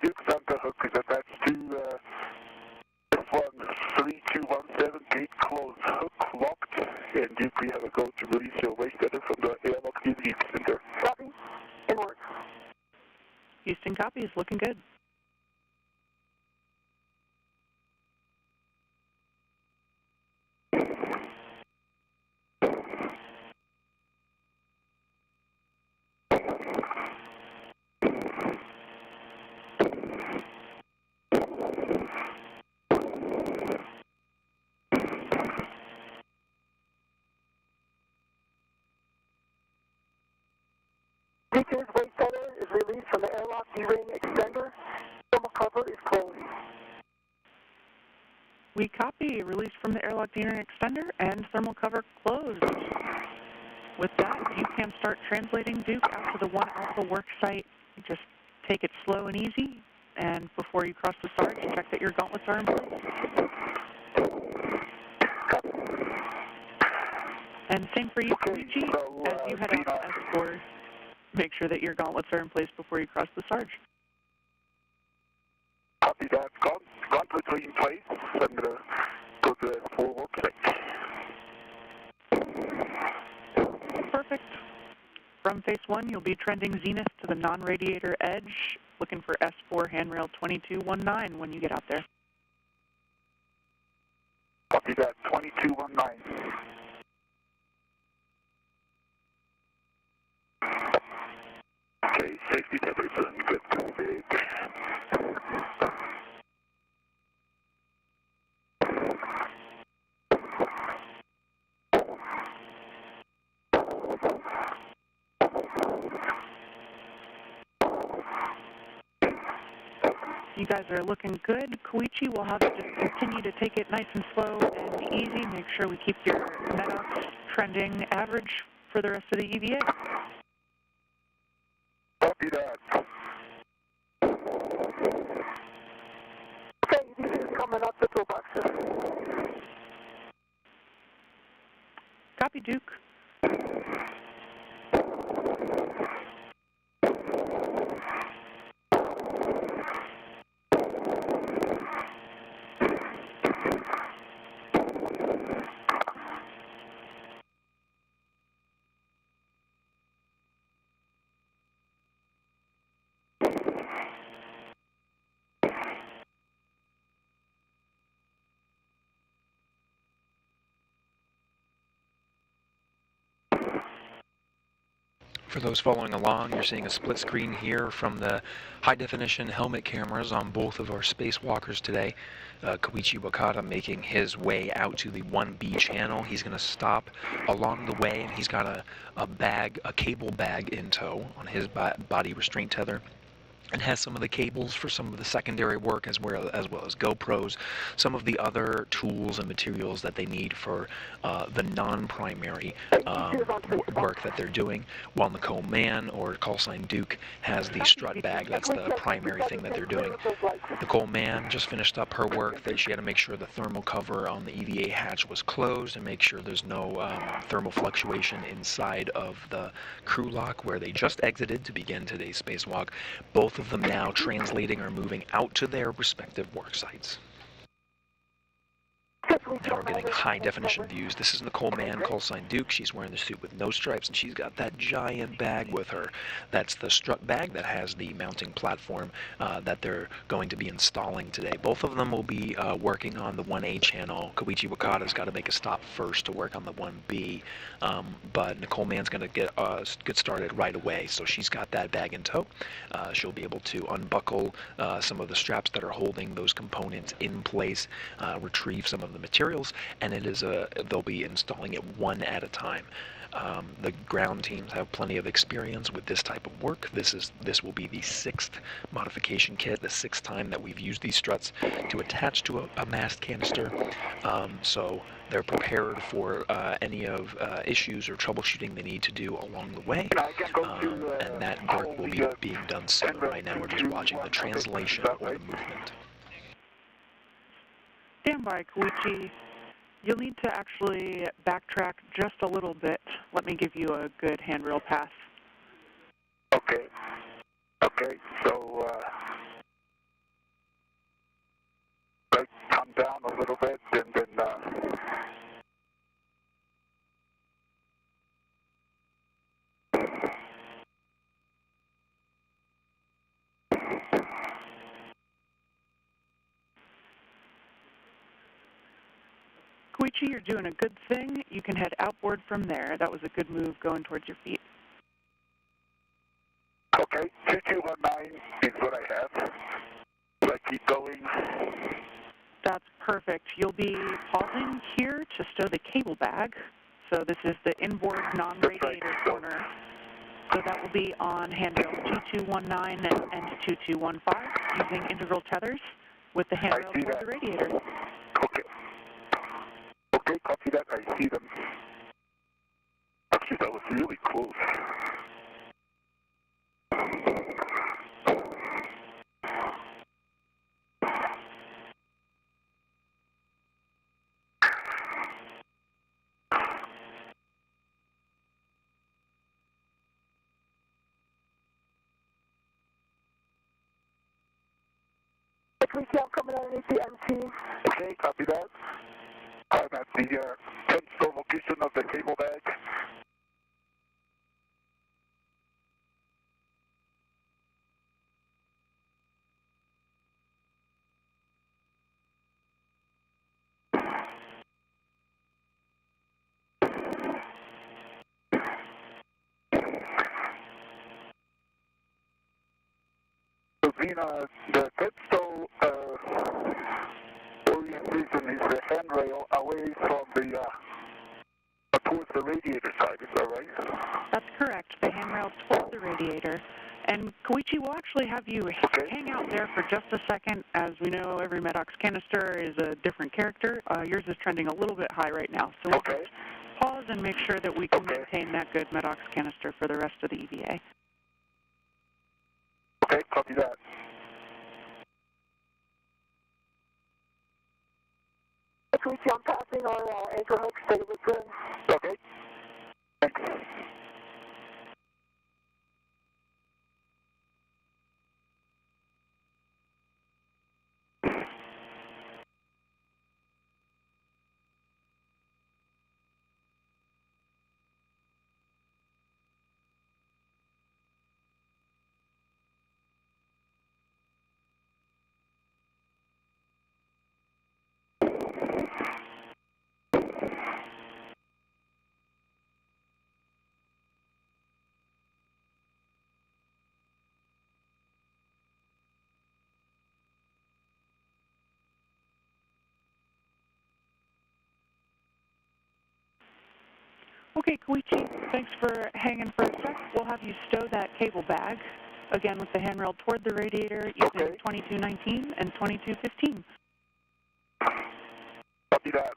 Speaker 3: Duke Center hook is attached to F1-3217, gate closed, hook locked, and Duke, we have a go to release your waste tether from the airlock EV center.
Speaker 4: Copy. In work.
Speaker 5: Houston copy is looking good.
Speaker 4: Details waste tether is released from the airlock D-ring extender. Thermal cover is closed.
Speaker 5: We copy. Release from the airlock D-ring extender and thermal cover closed. With that, you can start translating Duke out to the 1 Alpha work site. Just take it slow and easy, and before you cross the Sarge, check that your gauntlets are in place. And same for you, Koichi, as you head out to S4. Make sure that your gauntlets are in place before you cross the Sarge.
Speaker 3: Copy that. Gauntlets are in place. I'm going to go to S4 work site.
Speaker 5: Perfect. From phase 1, you'll be trending zenith to the non-radiator edge, looking for S4 handrail 2219 when you get out there.
Speaker 3: Copy that. 2219. Okay, safety tether is in good config.
Speaker 5: You guys are looking good. Koichi will have you just continue to take it nice and slow and easy. Make sure we keep your MEDOX trending average for the rest of the EVA.
Speaker 3: Copy that.
Speaker 4: Okay, this is coming up the toolboxes.
Speaker 5: Copy, Duke.
Speaker 6: For those following along, you're seeing a split screen here from the high-definition helmet cameras on both of our spacewalkers today. Koichi Wakata making his way out to the 1B channel. He's going to stop along the way, and he's got a cable bag in tow on his body restraint tether, and has some of the cables for some of the secondary work as well as GoPros, some of the other tools and materials that they need for the non-primary work that they're doing, while Nicole Mann, or call sign Duke, has the strut bag. That's the primary thing that they're doing. Nicole Mann just finished up her work. That she had to make sure the thermal cover on the EVA hatch was closed and make sure there's no thermal fluctuation inside of the crew lock where they just exited to begin today's spacewalk. Both of them now translating or moving out to their respective work sites.
Speaker 4: Schedule
Speaker 6: Now we're getting high definition views. This is Nicole Mann, callsign Duke. She's wearing the suit with no stripes, and she's got that giant bag with her. That's the strut bag that has the mounting platform that they're going to be installing today. Both of them will be working on the 1A channel. Koichi Wakata's got to make a stop first to work on the 1B, but Nicole Mann's going to get started right away. So she's got that bag in tow. She'll be able to unbuckle some of the straps that are holding those components in place, retrieve some of the materials, and they'll be installing it one at a time. The ground teams have plenty of experience with this type of work. This will be the 6th modification kit, the 6th time that we've used these struts to attach to a mast canister. So they're prepared for any of issues or troubleshooting they need to do along the way. And that work will be being done soon. Right now we're just watching the translation or the movement.
Speaker 5: Stand by, Koichi. You'll need to actually backtrack just a little bit. Let me give you a good handrail pass.
Speaker 3: Okay. Okay, so I come down a little bit and then
Speaker 5: Koichi, you're doing a good thing. You can head outward from there. That was a good move going towards your feet.
Speaker 3: okay, 2219 is what I have. Do I keep going?
Speaker 5: That's perfect. You'll be pausing here to stow the cable bag. So this is the inboard non-radiator corner. So that will be on handrails 2219 and 2215 using integral tethers with the handrail toward the radiator.
Speaker 3: Okay. Okay, copy that. I see them. Actually, that was really close.
Speaker 4: I'm coming underneath the MT.
Speaker 3: Okay, copy that. I'm at the 10th store location of the cable bag. So, Zena, the 10th store orientation is the handrail away from the towards the radiator side, is that right?
Speaker 5: That's correct. The handrail toward the radiator. And Koichi, we'll actually have you hang out there for just a second. As we know, every Medox canister is a different character. Yours is trending a little bit high right now. So we'll just pause and make sure that we can maintain that good Medox canister for the rest of the EVA.
Speaker 3: Okay, copy that.
Speaker 4: I'm passing our anchor hook. Stay with them.
Speaker 3: Okay. Thanks.
Speaker 5: Okay, Koichi, thanks for hanging for a sec. We'll have you stow that cable bag, again with the handrail toward the radiator using 2219 and 2215.
Speaker 3: Copy that.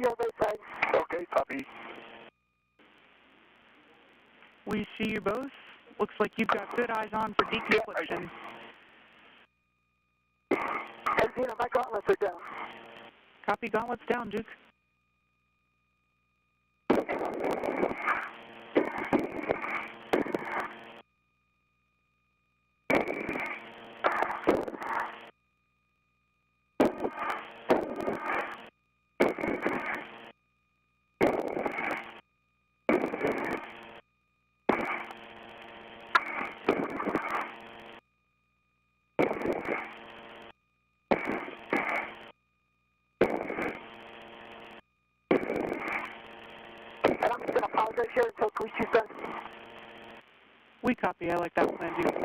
Speaker 4: your right side.
Speaker 3: Okay, copy.
Speaker 5: We see you both. Looks like you've got good eyes on for deconfliction.
Speaker 4: Hey, Zena, my gauntlets are down.
Speaker 5: Copy, gauntlets down, Duke.
Speaker 4: Right here until Koichi's done.
Speaker 5: We copy. I like that plan, Duke.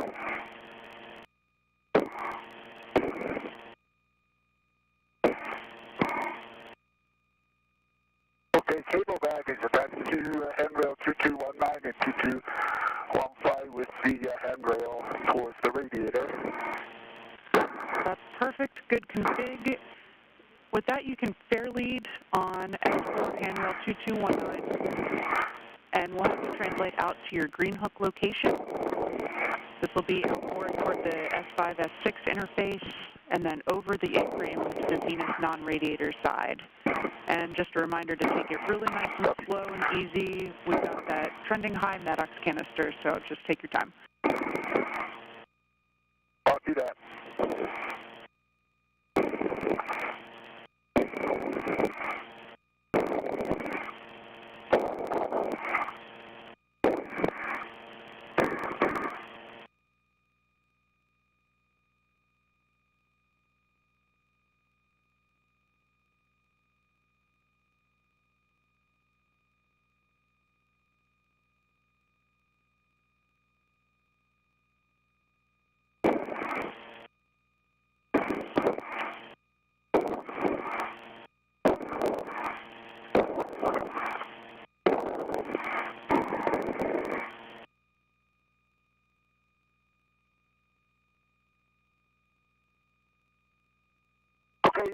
Speaker 3: Okay, cable bag is attached to handrail 2219 and 2215 with the handrail towards the radiator.
Speaker 5: That's perfect. Good config. With that, you can fair lead on export handrail 2219, and we'll have to translate out to your green hook location. This will be outboard toward the S5, S6 interface, and then over the A-frame to the Venus non-radiator side. And just a reminder to take it really nice and slow and easy. We've got that trending high Maddox canister, so just take your time.
Speaker 3: I'll do that. Okay,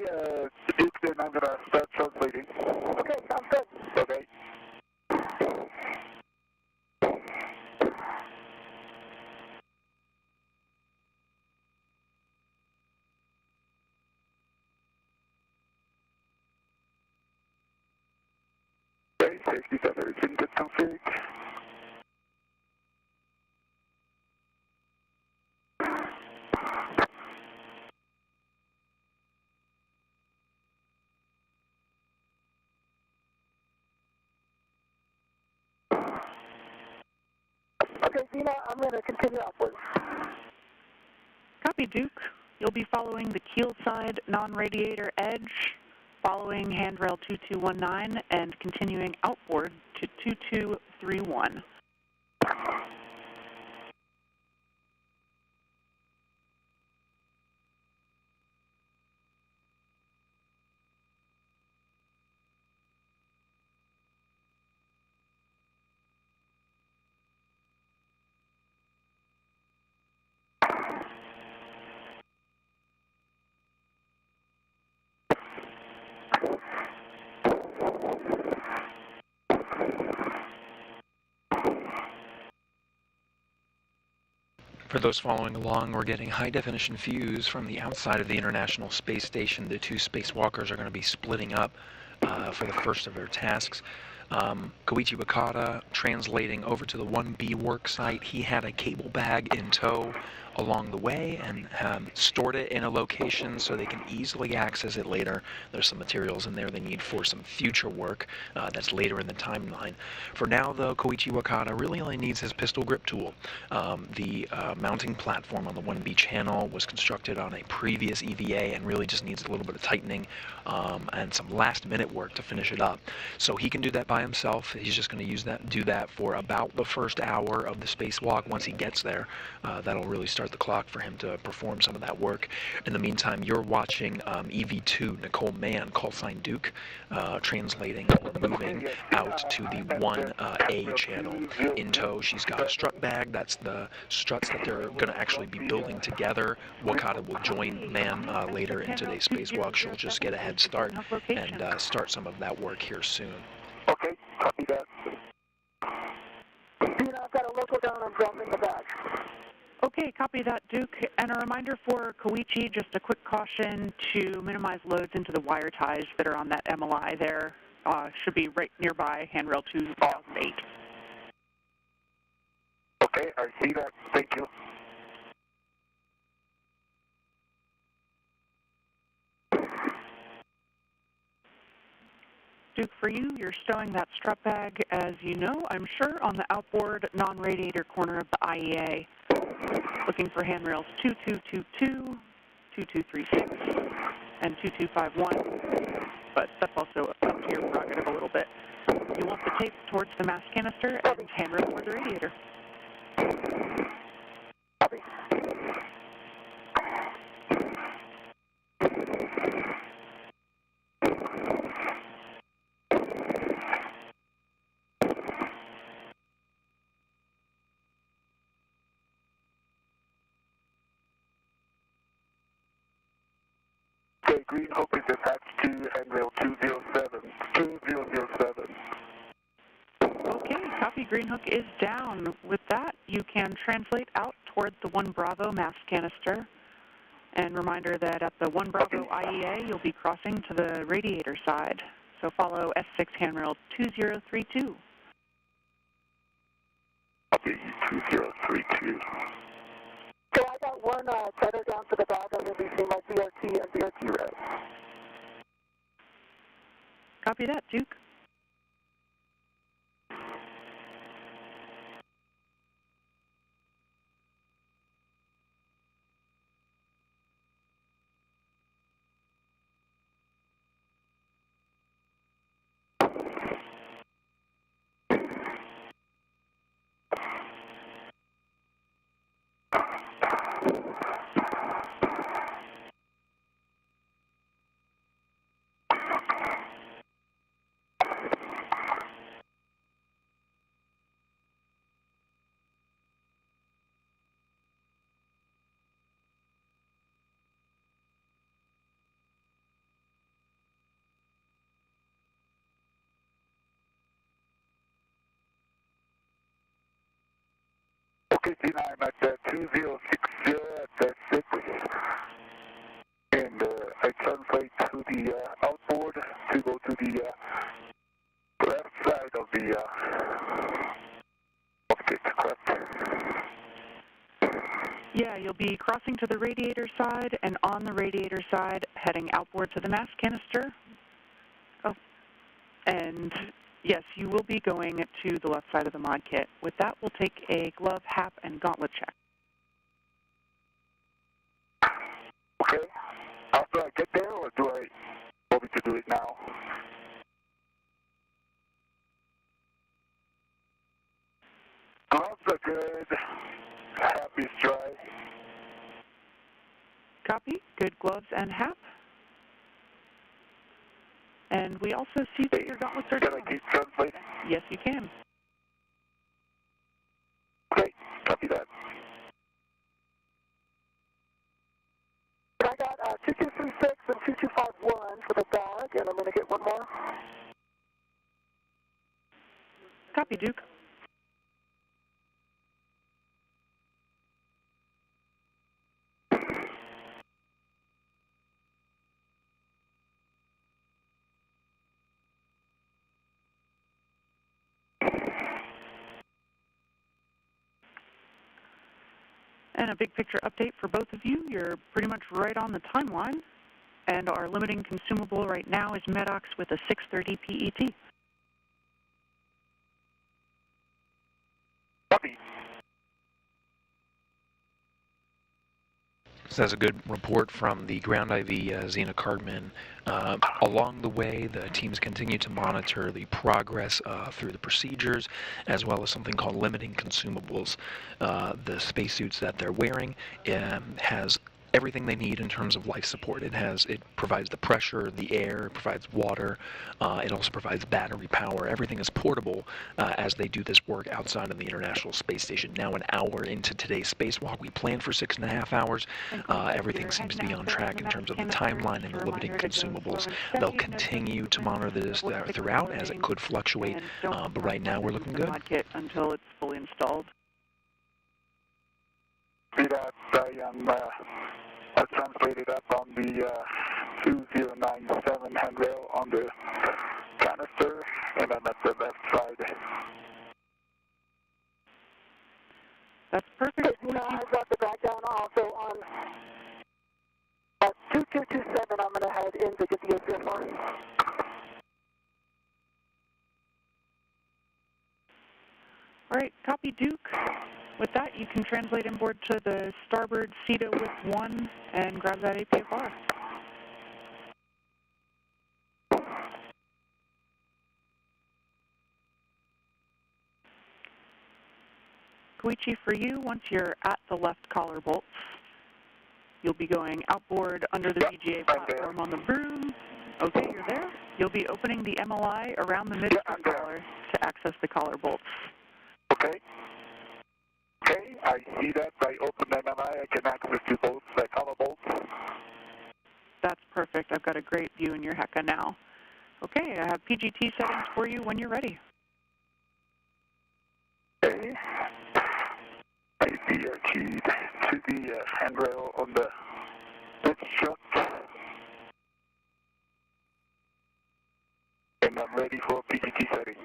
Speaker 3: Duke, then I'm going to start translating.
Speaker 4: Okay, sounds good.
Speaker 3: Okay. Okay, safety feather is in good config.
Speaker 4: Okay, Zena, I'm going to continue upwards.
Speaker 5: Copy, Duke. You'll be following the keel side non-radiator edge, following handrail 2219, and continuing outboard to 2231.
Speaker 6: For those following along, we're getting high-definition views from the outside of the International Space Station. The two spacewalkers are going to be splitting up for the first of their tasks. Koichi Wakata translating over to the 1B work site. He had a cable bag in tow along the way and stored it in a location so they can easily access it later. There's some materials in there they need for some future work that's later in the timeline. For now, though, Koichi Wakata really only needs his pistol grip tool. The mounting platform on the 1B channel was constructed on a previous EVA and really just needs a little bit of tightening and some last-minute work to finish it up. So he can do that by by himself. He's just going to do that for about the first hour of the spacewalk. Once he gets there, that'll really start the clock for him to perform some of that work. In the meantime, you're watching EV2 Nicole Mann, callsign Duke, translating or moving out to the 1A channel. In tow, she's got a strut bag. That's the struts that they're going to actually be building together. Wakata will join Mann later in today's spacewalk. She'll just get a head start and start some of that work here soon.
Speaker 3: Okay, copy that.
Speaker 4: I've got a local down. I'm dropping the bag.
Speaker 5: Okay, copy that, Duke. And a reminder for Koichi, just a quick caution to minimize loads into the wire ties that are on that MLI there. Should be right nearby handrail 2008.
Speaker 3: Okay, I see that. Thank you.
Speaker 5: Duke, for you, you're stowing that strut bag, as you know, I'm sure, on the outboard non-radiator corner of the IEA, looking for handrails 2222, 2236, and 2251, but that's also up to your prerogative a little bit. You want the tape towards the mass canister and handrail toward the radiator.
Speaker 4: Copy.
Speaker 3: Okay, Green Hope is attached to handrail 2007.
Speaker 5: Okay, copy. Green Hook is down. With that, you can translate out toward the 1 Bravo mass canister. And reminder that at the 1 Bravo IEA, you'll be crossing to the radiator side. So follow S6 handrail 2032.
Speaker 3: Copy 2032.
Speaker 4: So I got one tether down to the bag. I'm releasing my BRT and BRT route.
Speaker 5: Copy that, Duke.
Speaker 3: Okay, Tina, I'm at 2060 at 6, and I translate to the outboard to go to the left side of the correct?
Speaker 5: Yeah, you'll be crossing to the radiator side, and on the radiator side, heading outboard to the mass canister. Oh, and yes, you will be going to the left side of the mod kit. With that, we'll take a glove, hap, and gauntlet check.
Speaker 3: Okay. After I get there, or do I want me to do it now? Gloves are good. Hap is dry.
Speaker 5: Copy. Good gloves and hap. And we also see that your gauntlets are
Speaker 3: Can
Speaker 5: down.
Speaker 3: I keep translating?
Speaker 5: Yes, you can.
Speaker 3: Okay, copy that.
Speaker 4: I got 2236 and 2251 for the bag, and I'm going to get one more.
Speaker 5: Copy, Duke. And a big picture update for both of you. You're pretty much right on the timeline. And our limiting consumable right now is Medox with a 630 PET.
Speaker 3: Copy.
Speaker 6: So that's a good report from the ground IV, Zena Cardman. Along the way, the teams continue to monitor the progress through the procedures, as well as something called limiting consumables. The spacesuits that they're wearing has everything they need in terms of life support. It provides the pressure, the air, it provides water, it also provides battery power. Everything is portable as they do this work outside of the International Space Station. Now an hour into today's spacewalk, we planned for 6.5 hours. Everything seems to be on track in terms of the timeline and the limiting consumables. They'll continue to monitor this throughout as it could fluctuate, but right now we're looking good.
Speaker 5: Until it's fully installed.
Speaker 3: I translated up on the 2097 handrail on the canister, and I'm at the left side.
Speaker 5: That's perfect.
Speaker 4: I've got the back down also on 2227. I'm going to head in to get the ACSR.
Speaker 5: All right, copy, Duke. With that, you can translate inboard to the starboard CETA with 1 and grab that APFR. Koichi, for you, once you're at the left collar bolts, you'll be going outboard under the VGA platform on the broom. Okay, you're there. You'll be opening the MLI around the mid-strut collar to access the collar bolts.
Speaker 3: Okay. Okay, I see that. I open the MLI. I can access to both the collar bolts.
Speaker 5: That's perfect. I've got a great view in your HECA now. Okay, I have PGT settings for you when you're ready.
Speaker 3: Okay. I BRT'd to the handrail on the mid-strut. And I'm ready for PGT setting.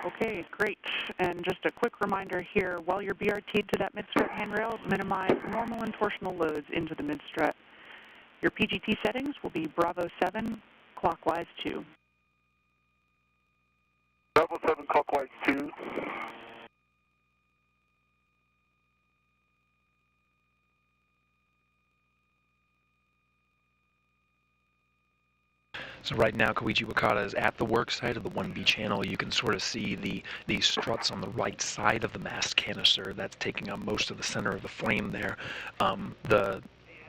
Speaker 5: Okay, great. And just a quick reminder here, while you're BRT'd to that mid-strut handrail, minimize normal and torsional loads into the mid-strut. Your PGT settings will be Bravo 7, clockwise 2.
Speaker 3: Bravo 7, clockwise 2.
Speaker 6: So right now, Koichi Wakata is at the work site of the 1B channel. You can sort of see these struts on the right side of the mast canister. That's taking up most of the center of the frame there. The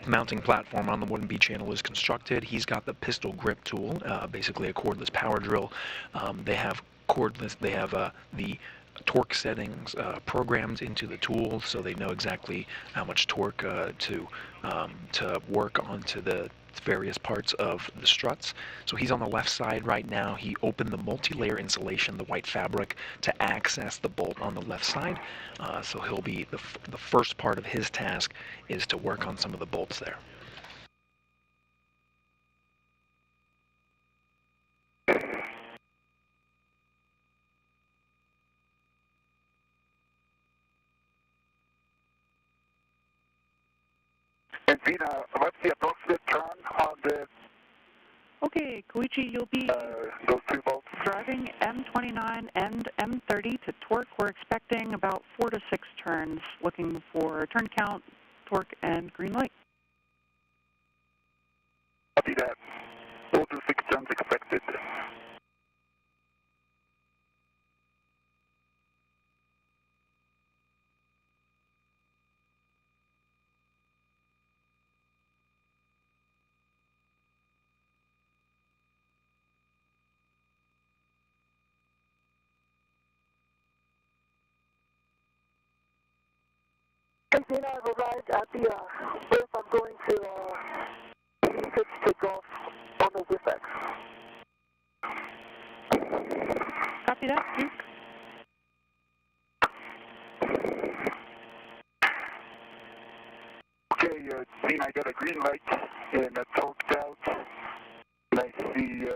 Speaker 6: mounting platform on the 1B channel is constructed. He's got the pistol grip tool, basically a cordless power drill. They have cordless. They have the torque settings programmed into the tool, so they know exactly how much torque to work onto the various parts of the struts. So he's on the left side right now. He opened the multi-layer insulation, the white fabric, to access the bolt on the left side. So he'll be the first part of his task is to work on some of the bolts there.
Speaker 3: And Vina, what's the approximate turn on the
Speaker 5: Okay, Koichi, you'll be
Speaker 3: those 2 bolts?
Speaker 5: driving M29 and M30 to torque. We're expecting about 4 to 6 turns, looking for turn count, torque, and green light.
Speaker 3: Copy that. 4 to 6 turns expected.
Speaker 4: Hey, Dana, I've arrived at the berth. I'm going to fix takeoff on the WIFX.
Speaker 5: Copy that, Duke.
Speaker 3: Okay, Vina, I got a green light and a torqued out. And I see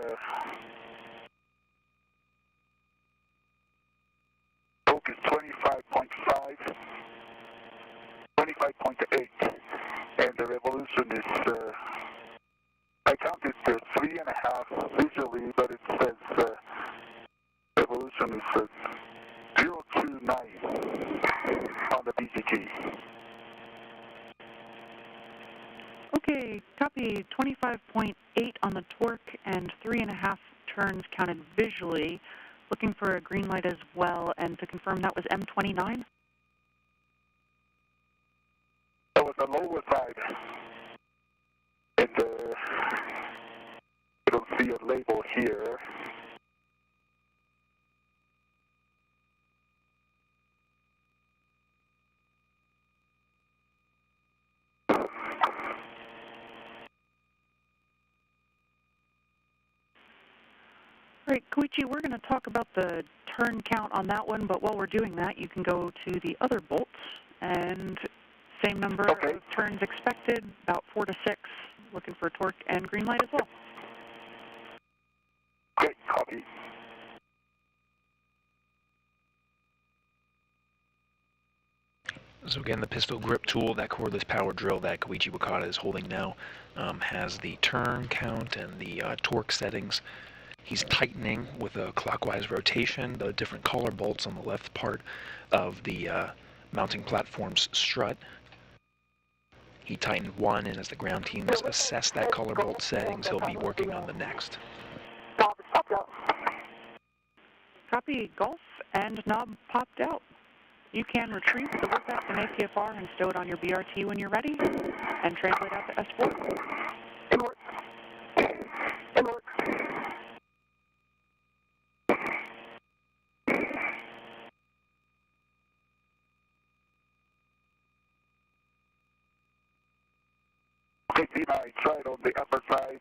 Speaker 3: torque is 25.5. 25.8, and the revolution is, I counted 3.5 visually, but it says revolution is 029 on the BGT.
Speaker 5: Okay, copy 25.8 on the torque and 3.5 turns counted visually. Looking for a green light as well, and to confirm that was M29?
Speaker 3: That was the lower side. And I don't see a label here.
Speaker 5: All right, Koichi, we're going to talk about the turn count on that one, but while we're doing that, you can go to the other bolts, and same number of turns expected, about 4 to 6, looking for torque and green light as well.
Speaker 3: Okay, copy.
Speaker 6: So again, the pistol grip tool, that cordless power drill that Koichi Wakata is holding now, has the turn count and the torque settings. He's tightening with a clockwise rotation the different collar bolts on the left part of the mounting platform's strut. He tightened one, and as the ground teams assess that collar bolt settings, he'll be working on the next.
Speaker 5: Copy, golf, and knob popped out. You can retrieve the WIPX and APFR and stow it on your BRT when you're ready, and translate out to S4.
Speaker 3: Okay, I tried on the upper side,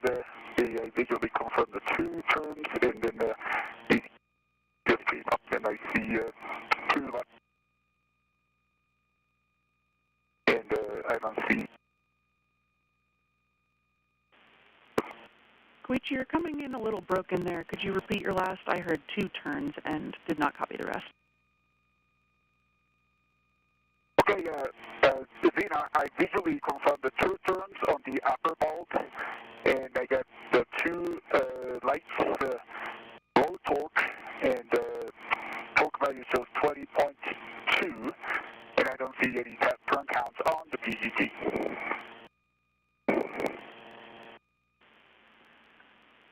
Speaker 3: they visually confirm the 2 turns, and then it just came up, and I see 2 left, and I don't see.
Speaker 5: Koichi, you're coming in a little broken there. Could you repeat your last? I heard 2 turns and did not copy the rest.
Speaker 3: Okay, Zena, I visually confirmed the 2 turns on the upper bolt, and I got the 2 lights, low torque, and torque value shows 20.2, and I don't see any turn counts on the PGT.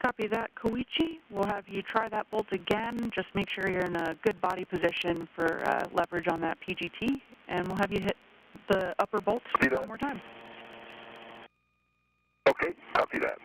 Speaker 5: Copy that, Koichi. We'll have you try that bolt again. Just make sure you're in a good body position for leverage on that PGT, and we'll have you hit the upper bolts one more time.
Speaker 3: Okay, copy that.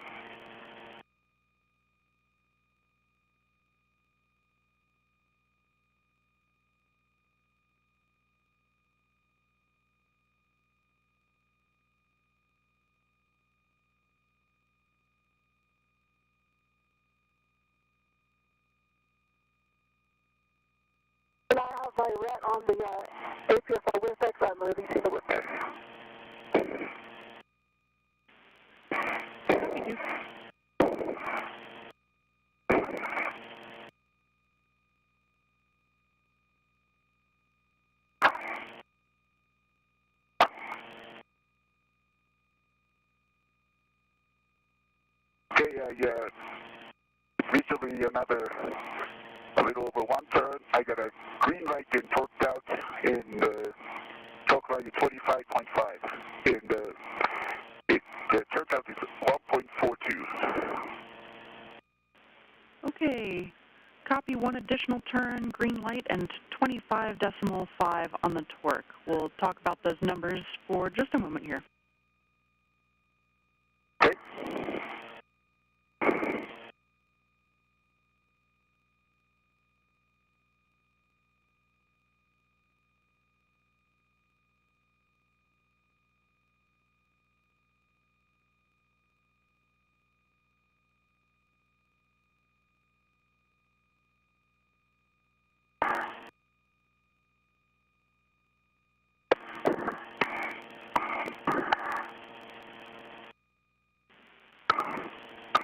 Speaker 4: And I have my ret on the APFR WIPX. I'm releasing the WIPX.
Speaker 5: Copy, Duke.
Speaker 3: Okay, visually another a little over 1 turn. I got a green light and torqued out in the torque value 25.5, and the turn count is 1.42.
Speaker 5: Okay. Copy 1 additional turn, green light, and 25.5 on the torque. We'll talk about those numbers for just a moment here.
Speaker 3: Okay.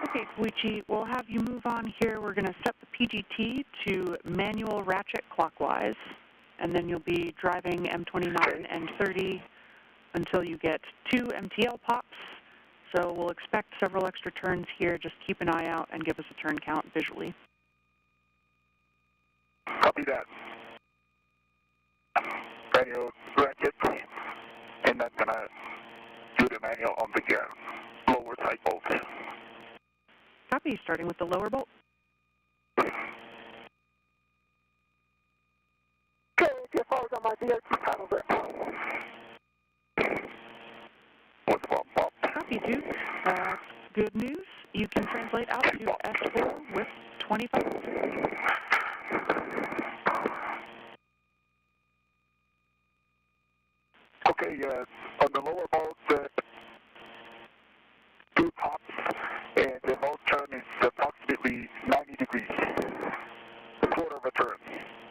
Speaker 5: Okay, Koichi, we'll have you move on here. We're going to set the PGT to manual ratchet clockwise, and then you'll be driving M29 and 30 until you get 2 MTL pops. So we'll expect several extra turns here. Just keep an eye out and give us a turn count visually.
Speaker 3: Copy that. Manual ratchet, and I'm going to do the manual on the lower side bolt.
Speaker 5: Copy, starting with the lower bolt.
Speaker 4: Okay, get forward on my DRT panel there.
Speaker 3: What's one pop?
Speaker 5: Copy, Duke. Good news. You can translate out to S4 with 25.
Speaker 3: Okay, on the lower bolt, 2 pops, and the bolt turn is approximately 90 degrees. A quarter of a turn.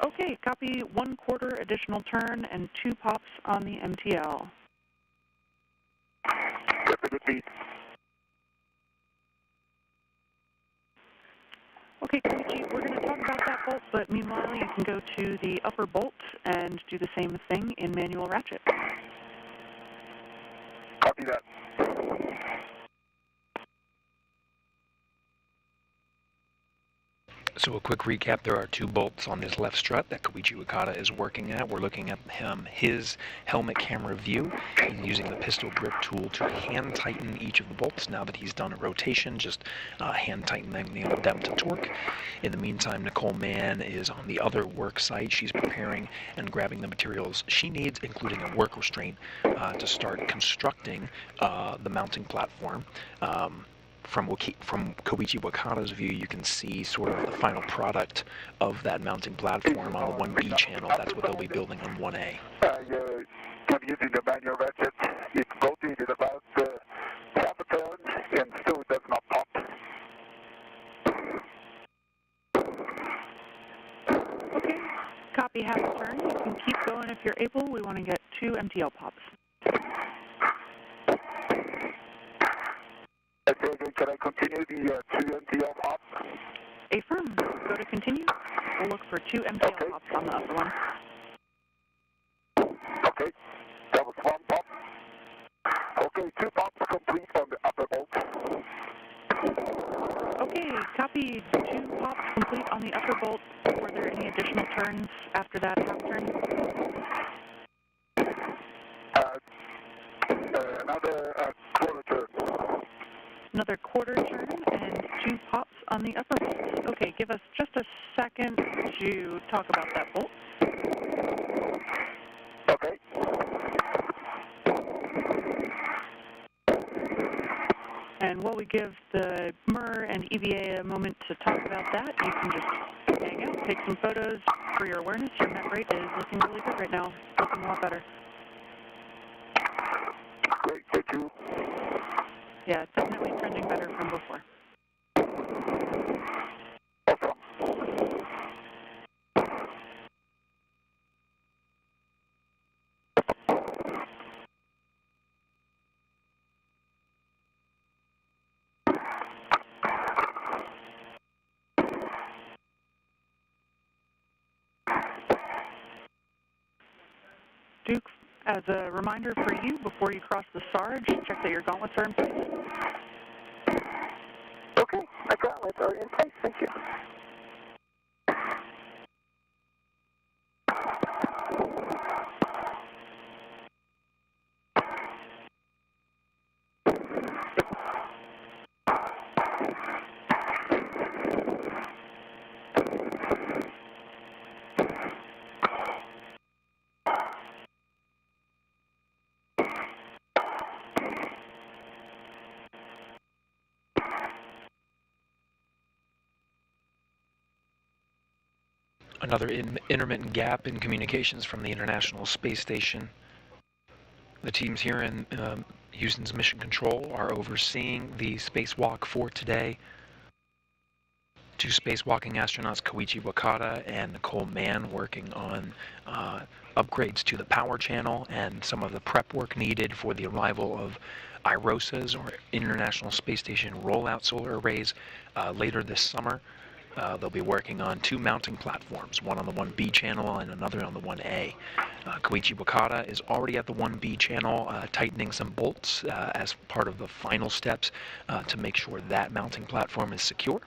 Speaker 5: Okay, copy 1/4 additional turn and 2 pops on the MTL.
Speaker 3: That's a good beat.
Speaker 5: Okay, Koichi, we're going to talk about that bolt, but meanwhile you can go to the upper bolt and do the same thing in manual ratchet.
Speaker 3: Copy that.
Speaker 6: So a quick recap, there are 2 bolts on this left strut that Koichi Wakata is working at. We're looking at his helmet camera view. He's using the pistol grip tool to hand tighten each of the bolts. Now that he's done a rotation, just hand tightening them to torque. In the meantime, Nicole Mann is on the other work site. She's preparing and grabbing the materials she needs, including a work restraint, to start constructing the mounting platform. From Koichi Wakata's view, you can see sort of the final product of that mounting platform on the 1B channel. That's what they'll be building on 1A.
Speaker 3: I'm using the manual ratchet. It's rotated about half a turn, and still it does not pop.
Speaker 5: Okay, copy half a turn. You can keep going if you're able. We want to get 2 MTL pops.
Speaker 3: Can I continue the 2 MTL pops?
Speaker 5: Affirm. Go to continue. We'll look for 2 MTL pops on the upper one.
Speaker 3: Okay, that was 1 pop. Okay, 2 pops complete on the upper bolt.
Speaker 5: Okay, copy 2 pops complete on the upper bolt. Were there any additional turns after that half turn?
Speaker 3: Another quarter turn.
Speaker 5: Another quarter turn and 2 pops on the upper bolt. Okay, give us just a second to talk about that bolt.
Speaker 3: Okay.
Speaker 5: And while we give the MER and EVA a moment to talk about that, you can just hang out, take some photos for your awareness. Your net rate is looking really good right now, looking a lot better.
Speaker 3: Great, thank you.
Speaker 5: Yeah, definitely trending better from before.
Speaker 3: Awesome.
Speaker 5: Duke, as a reminder for you, before you cross the Sarge, check that your gauntlets are in place.
Speaker 4: Okay, my gauntlets are in place, thank you.
Speaker 6: Another intermittent gap in communications from the International Space Station. The teams here in Houston's Mission Control are overseeing the spacewalk for today. 2 spacewalking astronauts, Koichi Wakata and Nicole Mann, working on upgrades to the power channel and some of the prep work needed for the arrival of IROSAs, or International Space Station Rollout Solar Arrays, later this summer. they'll be working on 2 mounting platforms, one on the 1B channel and another on the 1A. Koichi Wakata is already at the 1B channel, tightening some bolts as part of the final steps to make sure that mounting platform is secure.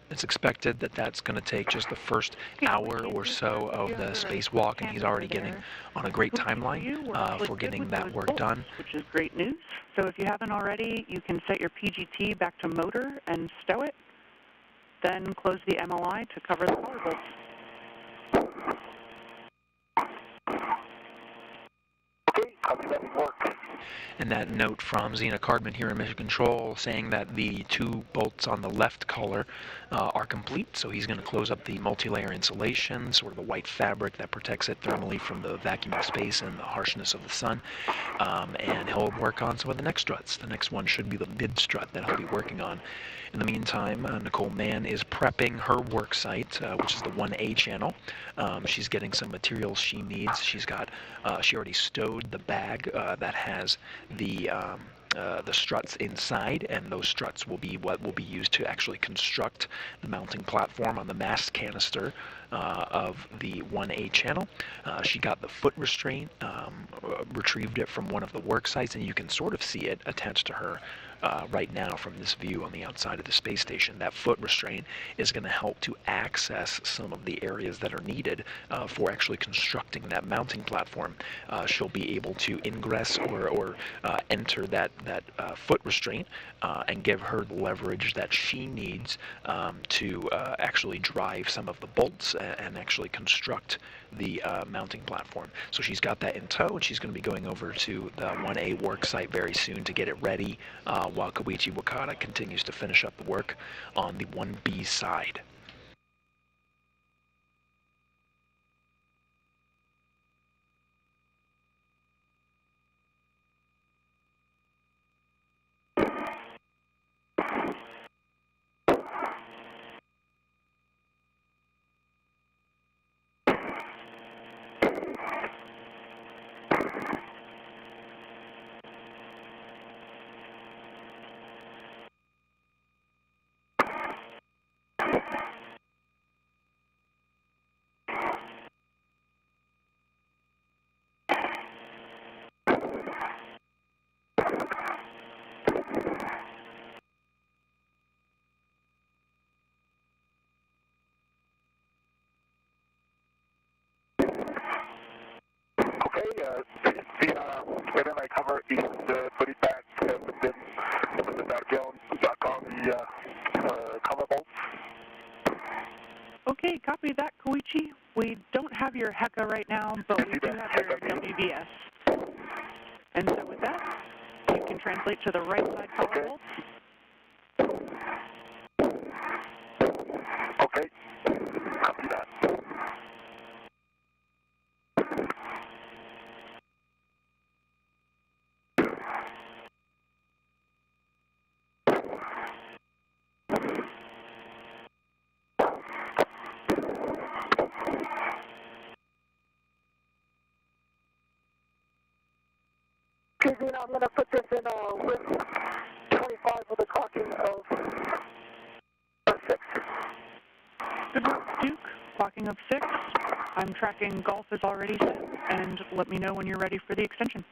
Speaker 6: It's expected that that's going to take just the first hour or so of the spacewalk, and he's already getting on a great timeline for getting that work done.
Speaker 5: Which is great news. So if you haven't already, you can set your PGT back to motor and stow it. Then close the MLI to cover the power bolts.
Speaker 3: Okay, copy that work.
Speaker 6: And that note from Zena Cardman here in Mission Control saying that the 2 bolts on the left collar are complete, so he's going to close up the multi-layer insulation, sort of the white fabric that protects it thermally from the vacuum of space and the harshness of the sun, and he'll work on some of the next struts. The next one should be the mid strut that he'll be working on. In the meantime, Nicole Mann is prepping her work site, which is the 1A channel. She's getting some materials she needs. She already stowed the bag that has the struts inside, and those struts will be what will be used to actually construct the mounting platform on the mast canister of the 1A channel. She got the foot restraint, retrieved it from one of the work sites, and you can sort of see it attached to her right now from this view on the outside of the space station. That foot restraint is going to help to access some of the areas that are needed for actually constructing that mounting platform. She'll be able to ingress or enter that foot restraint and give her the leverage that she needs to actually drive some of the bolts and actually construct the mounting platform. So she's got that in tow, and she's going to be going over to the 1A work site very soon to get it ready while Koichi Wakata continues to finish up the work on the 1B side.
Speaker 3: Within my cover is put it back with the back on the cover bolts.
Speaker 5: Okay, copy that, Koichi. We don't have your HECA right now, but we do have your WBS. And so with that, you can translate to the right side cover bolts.
Speaker 3: Okay, copy that.
Speaker 4: Okay, Zena, I'm going to put this in with 25 with a clocking of 6.
Speaker 5: Good work, Duke. Clocking of 6. I'm tracking golf is already set, and let me know when you're ready for the extension.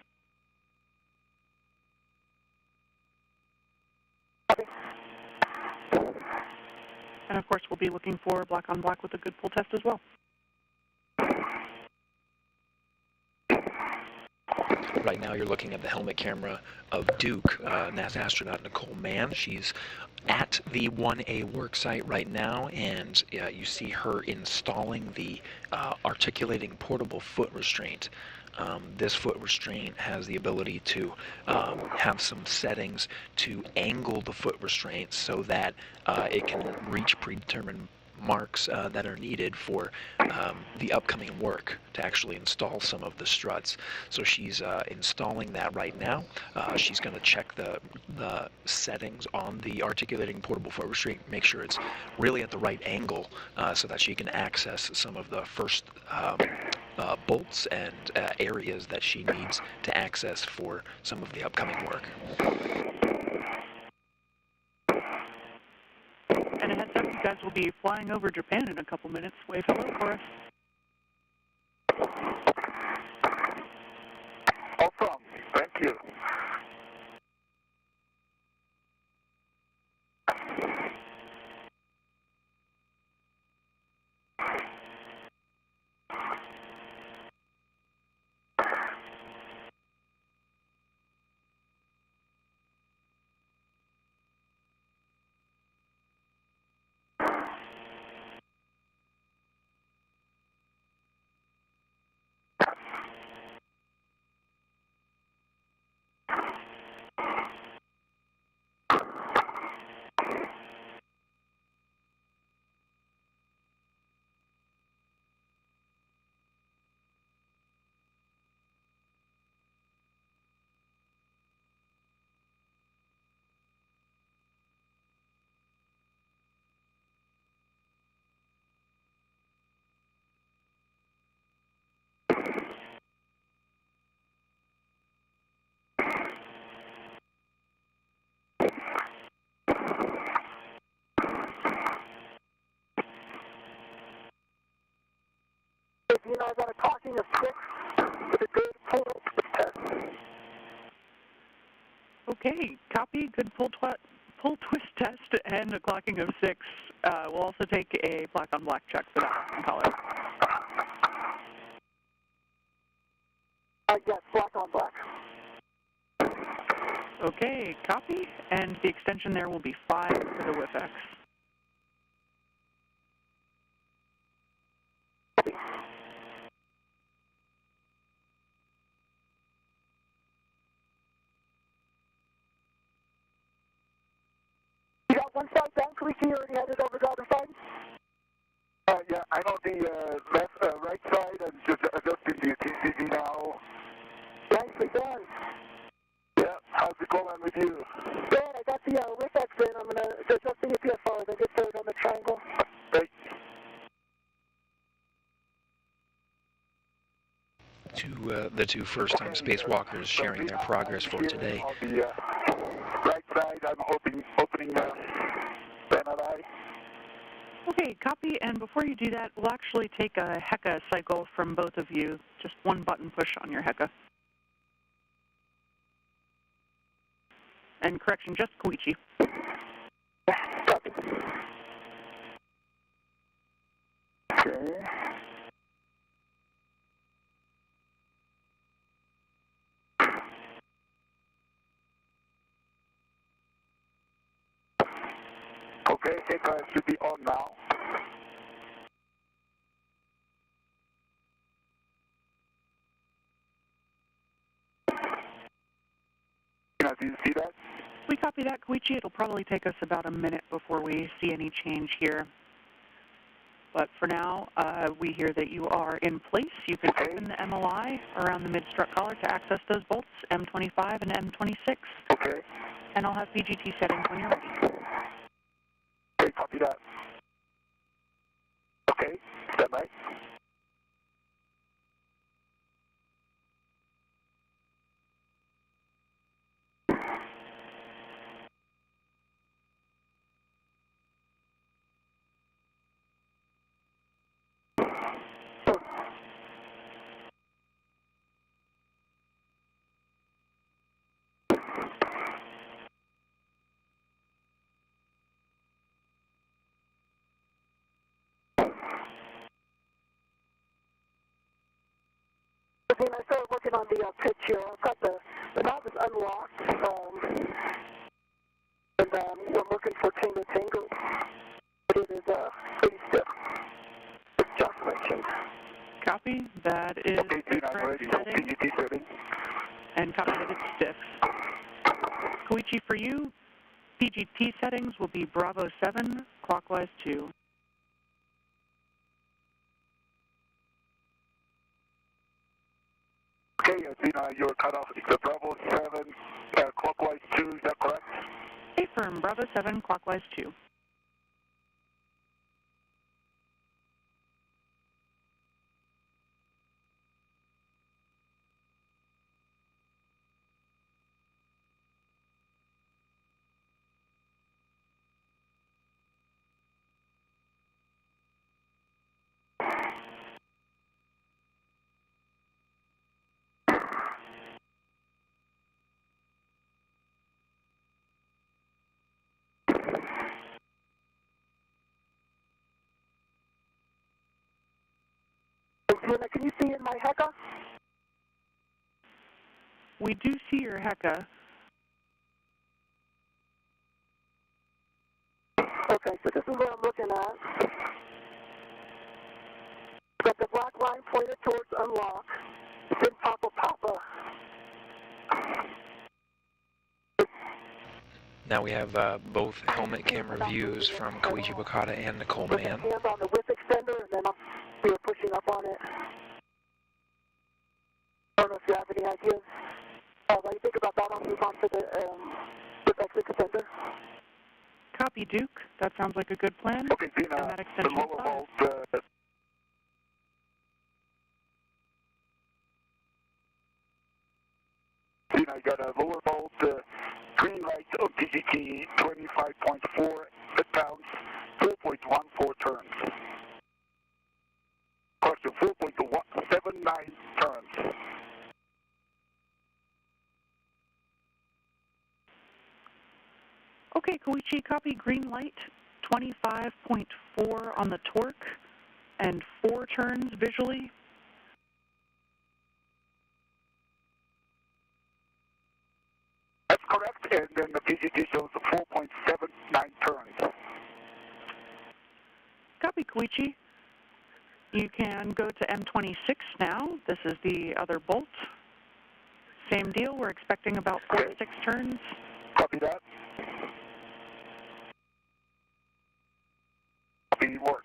Speaker 4: Okay.
Speaker 5: And of course, we'll be looking for black on black with a good pull test as well.
Speaker 6: Right now you're looking at the helmet camera of Duke, NASA astronaut Nicole Mann. She's at the 1A work site right now, and you see her installing the articulating portable foot restraint. This foot restraint has the ability to have some settings to angle the foot restraint so that it can reach predetermined marks that are needed for the upcoming work to actually install some of the struts. So she's installing that right now. She's going to check the settings on the articulating portable foot restraint, make sure it's really at the right angle so that she can access some of the first bolts and areas that she needs to access for some of the upcoming work.
Speaker 5: And a heads up, you guys guys will be flying over Japan in a couple minutes. Wave hello for us.
Speaker 3: Awesome. Thank you.
Speaker 4: You know, I got a clocking of 6 with a good pull twist test.
Speaker 5: Okay, copy. Good pull twist test and a clocking of 6. We'll also take a black-on-black check for that color.
Speaker 4: Yes, black on black.
Speaker 5: Okay, copy. And the extension there will be 5 for the WIFX.
Speaker 4: You got one side down, Kaliki, you already headed over to the other side?
Speaker 3: Yeah, I'm on the right side. I'm just adjusting the TCD now.
Speaker 4: Nicely done.
Speaker 3: Yeah, how's it going with you?
Speaker 4: Good, I got the WIFX in. I'm going to adjust the EPSR, then get started on the triangle.
Speaker 3: Great.
Speaker 6: The two first-time spacewalkers sharing their progress for today.
Speaker 3: On the right side, I'm opening NLI.
Speaker 5: Okay, copy. And before you do that, we'll actually take a HECA cycle from both of you. Just one button push on your HECA. And correction, just Koichi.
Speaker 4: Copy.
Speaker 3: Okay. Okay, HECA should be on now. Do you see that?
Speaker 5: We copy that, Koichi. It'll probably take us about a minute before we see any change here. But for now, we hear that you are in place. You can open the MLI around the mid-strut collar to access those bolts, M25 and M26.
Speaker 3: Okay.
Speaker 5: And I'll have PGT settings when you're ready.
Speaker 3: Okay, copy that. Okay, stand by.
Speaker 4: When I started working on the pitch here, I've got the knob is unlocked, and we're looking for tango tango, but it is pretty stiff, as Josh mentioned.
Speaker 5: Copy. That is
Speaker 3: Okay,
Speaker 5: the
Speaker 3: I'm
Speaker 5: correct
Speaker 3: ready.
Speaker 5: setting.
Speaker 3: PGT setting.
Speaker 5: And copy that it's stiff. Koichi, for you, PGT settings will be Bravo 7, clockwise 2.
Speaker 3: Okay, you're cut off. It's the Bravo 7, clockwise 2, is that correct?
Speaker 5: Stay firm, Bravo 7, clockwise 2.
Speaker 4: Zena, can you see in my HECA?
Speaker 5: We do see your HECA.
Speaker 4: Okay, so this is what I'm looking at. Got the black line pointed towards unlock. It's in Papa.
Speaker 6: Now we have both helmet camera views from Koichi Wakata and Nicole
Speaker 4: With
Speaker 6: Mann.
Speaker 4: the hand on the whip extender, and then we were pushing up on it. I don't know if you have any ideas. What do you think about that? I'll move on to the whip extender.
Speaker 5: Copy, Duke. That sounds like a good plan.
Speaker 3: Okay, Zena,
Speaker 5: And that
Speaker 3: the
Speaker 5: extension
Speaker 3: lower
Speaker 5: size.
Speaker 3: bolt, Zena, you got a lower bolt, green light of DGT 25.4, it pounds, 4.14 turns. Question, 4.79 turns.
Speaker 5: Okay, Koichi, copy green light, 25.4 on the torque, and 4 turns visually.
Speaker 3: That's correct, and then the PGT shows 4.79 turns.
Speaker 5: Copy, Koichi. You can go to M26 now. This is the other bolt. Same deal. We're expecting about 4 to 6 turns.
Speaker 3: Copy that. Copy work.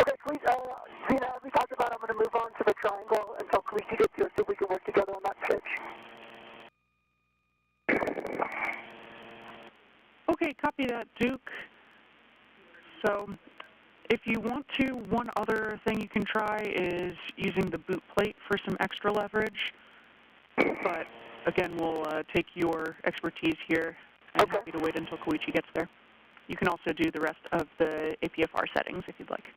Speaker 4: Okay, please, Zena, as we talked about, I'm going to move on to the triangle until Koichi gets here so we can work together on that pitch.
Speaker 5: Okay, copy that, Duke. So if you want to, one other thing you can try is using the boot plate for some extra leverage. But again, we'll take your expertise here and
Speaker 4: Okay.
Speaker 5: happy to wait until Koichi gets there. You can also do the rest of the APFR settings if you'd like.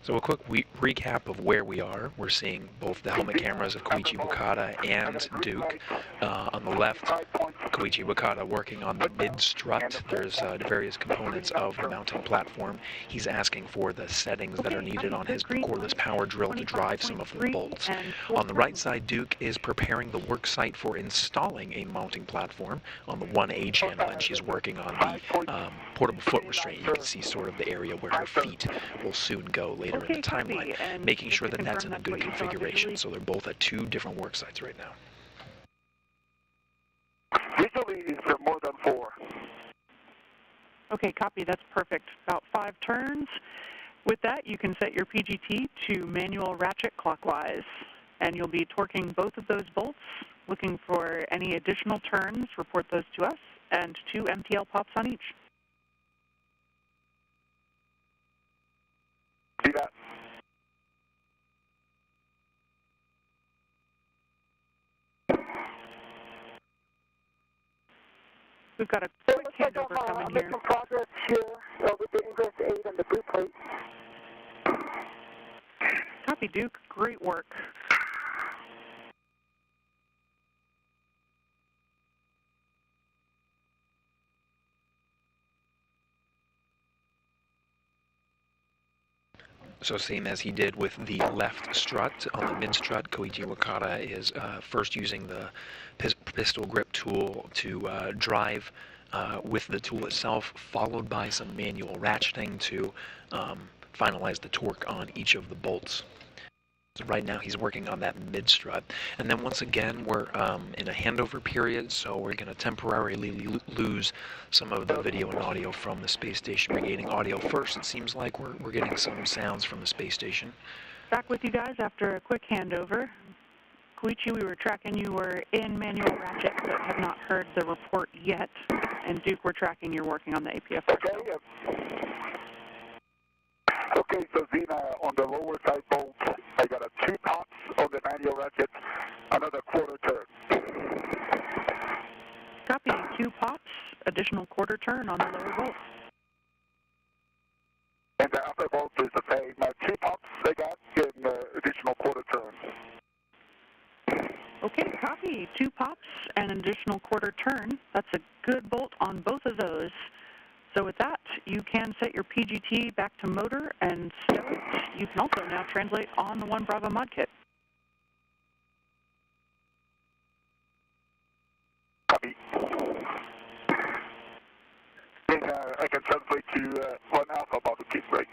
Speaker 6: So a quick recap of where we are. We're seeing both the helmet cameras of Koichi Wakata and Duke. On the left, Koichi Wakata working on the mid-strut. There's various components of the mounting platform. He's asking for the settings that are needed on his cordless power drill to drive some of the bolts. On the right side, Duke is preparing the work site for installing a mounting platform on the 1A channel, and she's working on the portable foot restraint. You can see sort of the area where her feet will soon go later in the timeline, making sure that that's in a good configuration. So they're both at 2 different work sites right now.
Speaker 3: Visually, is there more than 4?
Speaker 5: Okay, copy. That's perfect. About 5 turns. With that, you can set your PGT to manual ratchet clockwise, and you'll be torquing both of those bolts. Looking for any additional turns, report those to us, and 2 MTL pops on each.
Speaker 3: See that?
Speaker 5: We've got a
Speaker 4: So it
Speaker 5: quick
Speaker 4: looks like
Speaker 5: handover
Speaker 4: I'm
Speaker 5: coming
Speaker 4: making
Speaker 5: here.
Speaker 4: progress here with the ingress aid and the boot plate.
Speaker 5: Copy, Duke. Great work.
Speaker 6: So same as he did with the left strut, on the mid strut, Koichi Wakata is first using the pistol grip tool to drive with the tool itself, followed by some manual ratcheting to finalize the torque on each of the bolts. So right now he's working on that mid strut, and then once again we're in a handover period, so we're going to temporarily lose some of the video and audio from the space station. Regaining audio first. It seems like we're getting some sounds from the space station.
Speaker 5: Back with you guys after a quick handover. Koichi, we were tracking you were in manual ratchet, but have not heard the report yet. And Duke, we're tracking you're working on the APF.
Speaker 3: Okay. Okay, so Zena, on the lower side bolt, I got 2 pops on the manual ratchet, another quarter turn.
Speaker 5: Copy. 2 pops, additional quarter turn on the lower bolt.
Speaker 3: And the upper bolt is the same. 2 pops I got and additional quarter turn.
Speaker 5: Okay, copy. 2 pops and an additional quarter turn. That's a good bolt on both of those. So with that, you can set your PGT back to motor and stow it. You can also now translate on the 1 Bravo mod kit.
Speaker 3: Copy. And I can translate to 1 Alpha model kit, right?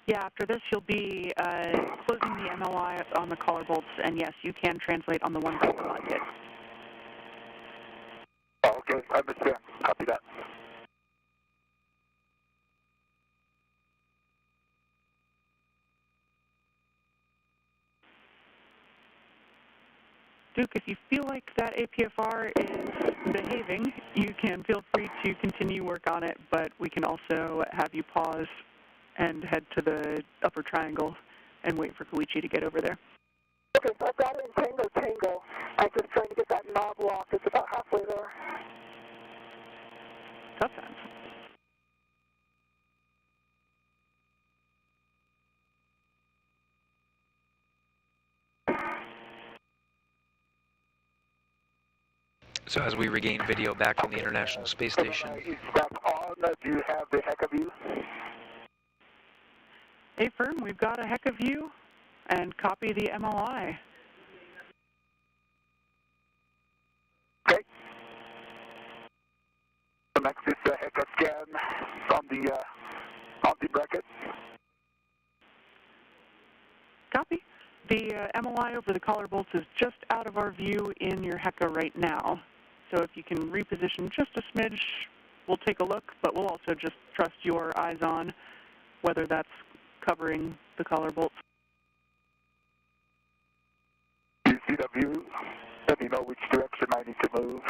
Speaker 5: Yeah, after this, you'll be closing the MLI on the collar bolts, and yes, you can translate on the 1 Bravo mod kit.
Speaker 3: Oh, okay, I understand. Copy that.
Speaker 5: Duke, if you feel like that APFR is behaving, you can feel free to continue work on it, but we can also have you pause and head to the upper triangle and wait for Koichi to get over there.
Speaker 4: Okay, so I've got it in Tango Tango. I'm just trying to get that knob locked. It's about halfway there.
Speaker 5: Tough times.
Speaker 6: So as we regain video back from the International Space Station.
Speaker 3: Is that on? Do you have the heck of you?
Speaker 5: Affirm, we've got a heck of you, and copy the MLI.
Speaker 3: Okay. So next is the heck of scan on the bracket.
Speaker 5: Copy. The MLI over the collar bolts is just out of our view in your HECA right now. So if you can reposition just a smidge, we'll take a look, but we'll also just trust your eyes on whether that's covering the collar bolts.
Speaker 3: Do you see the view? Let me know which direction I need to move.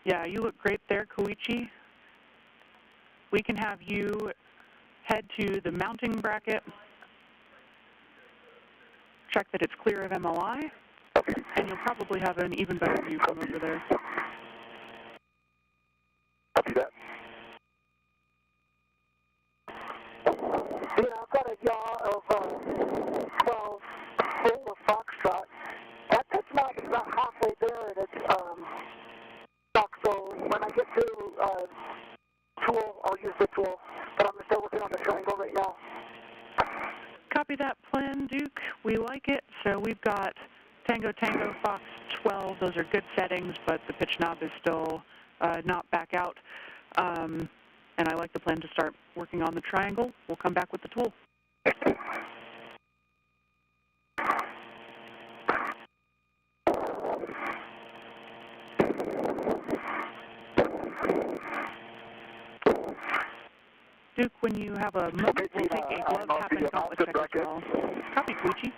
Speaker 5: Yeah, you look great there, Koichi. We can have you head to the mounting bracket, check that it's clear of MLI, and you'll probably have an even better view from over there.
Speaker 3: Copy that.
Speaker 4: Yeah, I've got a yaw of 12 full of Foxtrot. That pitch knob is about halfway there, and it's stuck. So when I get to tool, I'll use the tool. But I'm still working on the triangle right now.
Speaker 5: Copy that plan, Duke. We like it. So we've got Tango Tango Fox 12. Those are good settings, but the pitch knob is still not back out. And I like the plan to start working on the triangle. We'll come back with the tool. Duke, when you have a moment, we'll take a glove, tap, and gauntlet check as well. Copy, Koichi.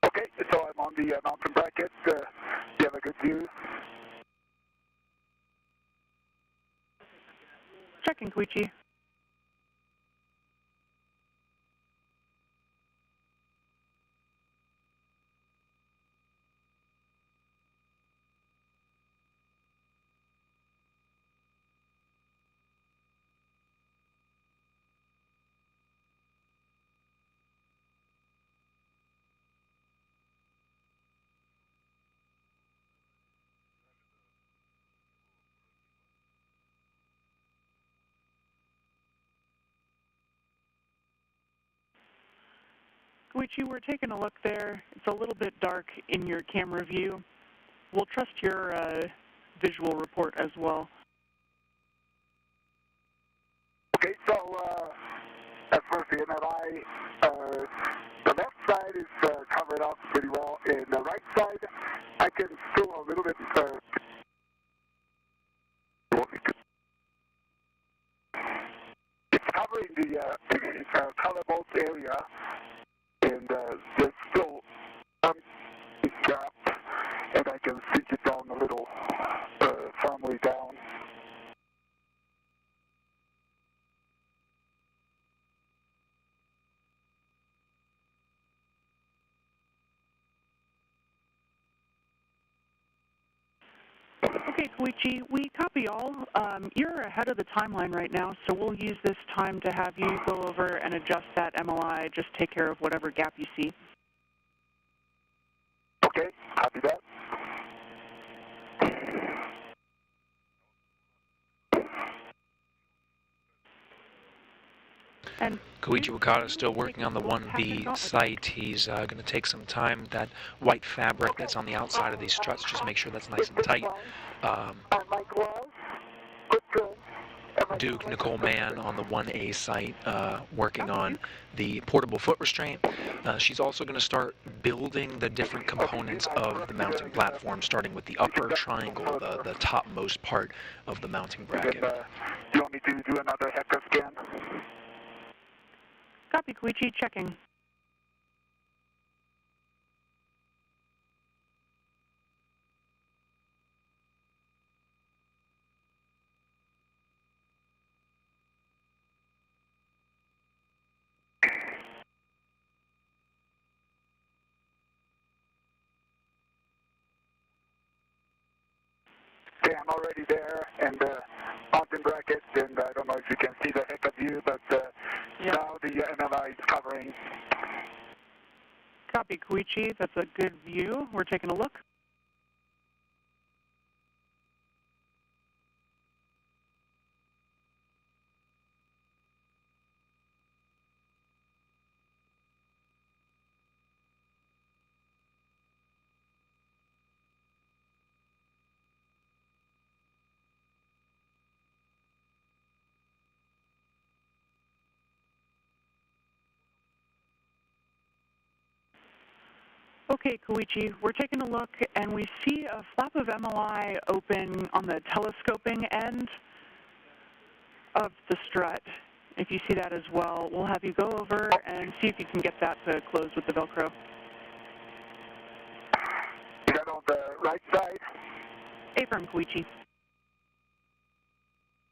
Speaker 3: Okay, so I'm on the mountain bracket. You have a good view.
Speaker 5: Checking, Koichi. Koichi, we're taking a look there. It's a little bit dark in your camera view. We'll trust your visual report as well.
Speaker 3: Okay, so as far as the MLI, the left side is covered up pretty well, and the right side, I can still a little bit. It's covering the color bolts area, and there's still some gap, and I can cinch it down a little firmly down.
Speaker 5: Okay, Okay, Koichi, we copy all. You're ahead of the timeline right now, so we'll use this time to have you go over and adjust that MLI, just take care of whatever gap you see.
Speaker 3: Okay, copy that.
Speaker 5: And
Speaker 6: Koichi Wakata is still working on the 1B site. He's going to take some time. That white fabric that's on the outside of these struts, just make sure that's nice and tight.
Speaker 4: My gloves, good, good.
Speaker 6: Duke Nicole Mann on the 1A site working on the portable foot restraint. She's also going to start building the different components of the mounting platform, starting with the upper triangle, the topmost part of the mounting bracket.
Speaker 3: Do you want me to do another hacker scan?
Speaker 5: Copy, Koichi, checking.
Speaker 3: Okay, I'm already there, and mounting bracket, and I don't know if you can see the hacker view, but now the MLI is covering.
Speaker 5: Copy, Koichi. That's a good view. We're taking a look. Okay, Koichi, we're taking a look, and we see a flap of MLI open on the telescoping end of the strut. If you see that as well, we'll have you go over and see if you can get that to close with the Velcro.
Speaker 3: Is that on the right side?
Speaker 5: Affirm, Koichi.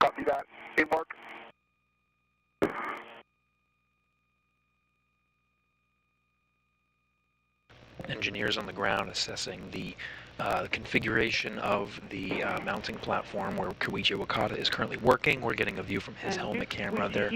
Speaker 3: Copy that. In work.
Speaker 6: Engineers on the ground assessing the configuration of the mounting platform where Koichi Wakata is currently working. We're getting a view from his helmet camera. They're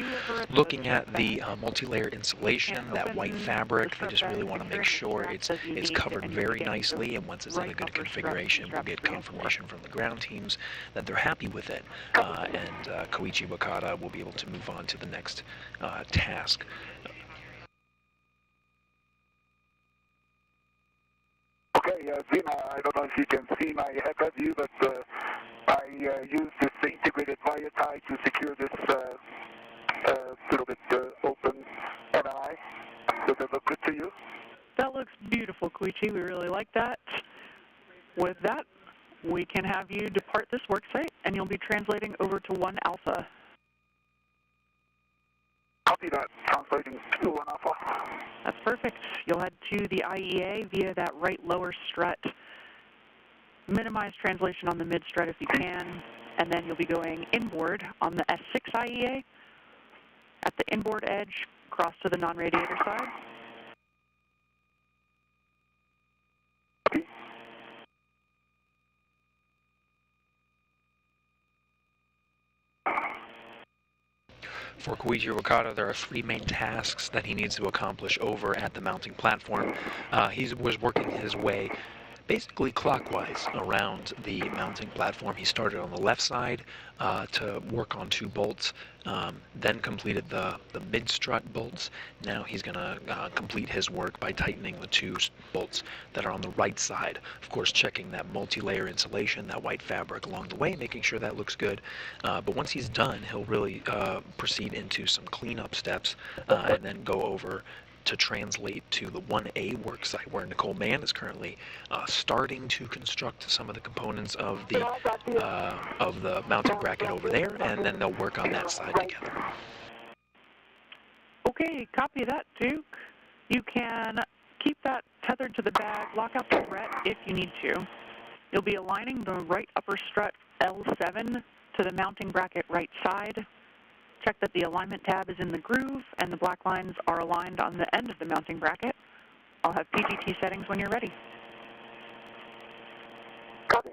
Speaker 6: looking at the multi-layer insulation, that white fabric. They just really want to make sure it's covered very nicely, and once it's in a good configuration, we'll get confirmation from the ground teams that they're happy with it, and Koichi Wakata will be able to move on to the next task.
Speaker 3: Okay, Zima, I don't know if you can see my hacker view, but I used this integrated wire tie to secure this little bit open MLI. Does that look good to you?
Speaker 5: That looks beautiful, Koichi. We really like that. With that, we can have you depart this worksite, and you'll be translating over to 1 Alpha.
Speaker 3: Copy that. Translating to 1 Alpha.
Speaker 5: That's perfect. You'll head to the IEA via that right lower strut. Minimize translation on the mid strut if you can, and then you'll be going inboard on the S6 IEA. At the inboard edge, cross to the non-radiator side.
Speaker 6: For Koichi Wakata, there are 3 main tasks that he needs to accomplish over at the mounting platform. He was working his way basically clockwise around the mounting platform. He started on the left side to work on 2 bolts, then completed the mid-strut bolts. Now he's going to complete his work by tightening the 2 bolts that are on the right side. Of course, checking that multi-layer insulation, that white fabric along the way, making sure that looks good. But once he's done, he'll really proceed into some cleanup steps and then go over to translate to the 1A worksite where Nicole Mann is currently starting to construct some of the components of the mounting bracket over there, and then they'll work on that side together.
Speaker 5: Okay, copy that, Duke. You can keep that tethered to the bag, lock out the thread if you need to. You'll be aligning the right upper strut L7 to the mounting bracket right side. Check that the alignment tab is in the groove and the black lines are aligned on the end of the mounting bracket. I'll have PGT settings when you're ready.
Speaker 4: Copy.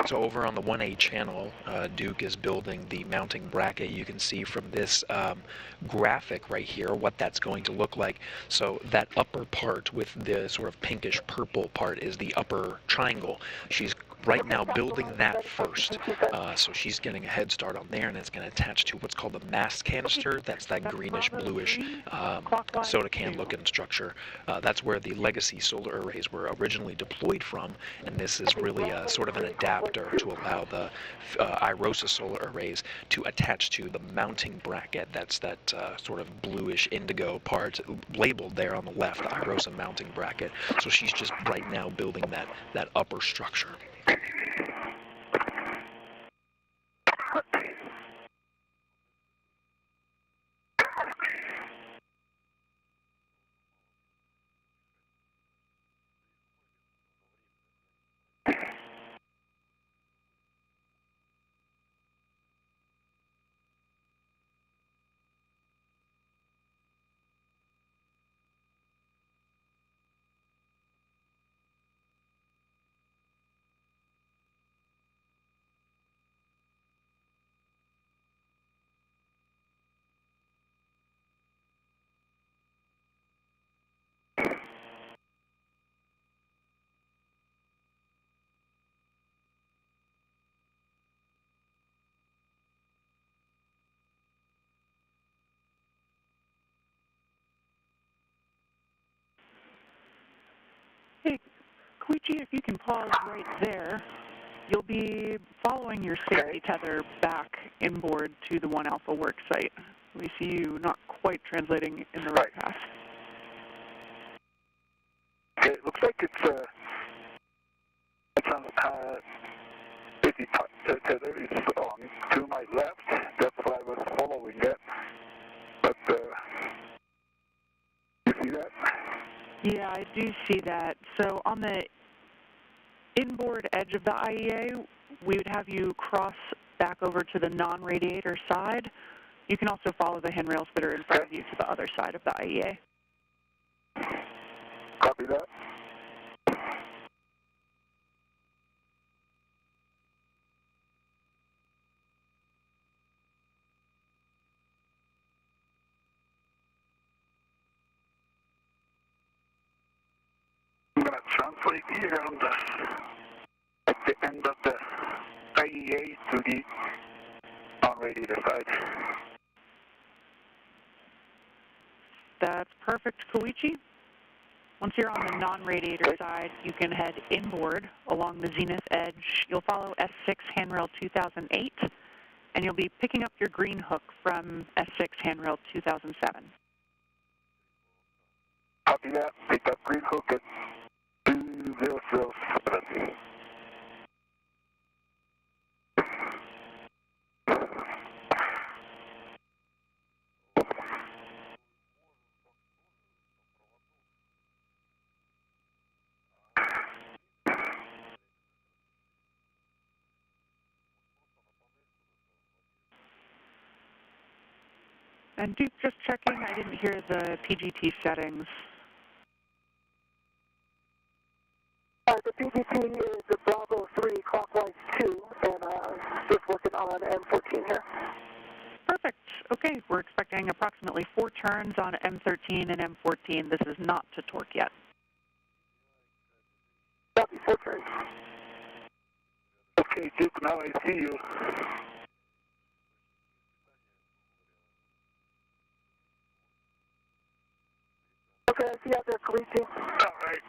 Speaker 6: So over on the 1A channel, Duke is building the mounting bracket. You can see from this graphic right here what that's going to look like. So that upper part with the sort of pinkish purple part is the upper triangle. She's right now building that first. So she's getting a head start on there, and it's going to attach to what's called the mast canister. That's that greenish bluish soda can looking structure. That's where the legacy solar arrays were originally deployed from, and this is really sort of an adapter to allow the IROSA solar arrays to attach to the mounting bracket. That's that sort of bluish indigo part labeled there on the left, the IROSA mounting bracket. So she's just right now building that upper structure.
Speaker 5: Hey, Koichi, if you can pause right there, you'll be following your safety tether back inboard to the 1 Alpha work site. We see you not quite translating in the right path.
Speaker 3: Okay, it looks like it's on safety tether is on to my left. That's why I was following it. But you see that?
Speaker 5: Yeah, I do see that. So on the inboard edge of the IEA, we would have you cross back over to the non-radiator side. You can also follow the handrails that are in front of you to the other side of the IEA.
Speaker 3: Copy that. I'm going to translate here on at the end of the IEA to the non-radiator side.
Speaker 5: That's perfect, Koichi. Once you're on the non-radiator side, you can head inboard along the zenith edge. You'll follow S6 handrail 2008, and you'll be picking up your green hook from S6 handrail 2007.
Speaker 3: Copy that. Pick up green hook at 2007.
Speaker 5: And Duke, just checking, I didn't hear the PGT settings.
Speaker 4: The PGT is the Bravo 3 clockwise 2, and just working on M14 here.
Speaker 5: Perfect. Okay, we're expecting approximately 4 turns on M13 and M14. This is not to torque yet.
Speaker 4: Copy, 4 turns.
Speaker 3: Okay, Duke, now I see you.
Speaker 4: Okay, I see you out there, Koichi.
Speaker 3: All right.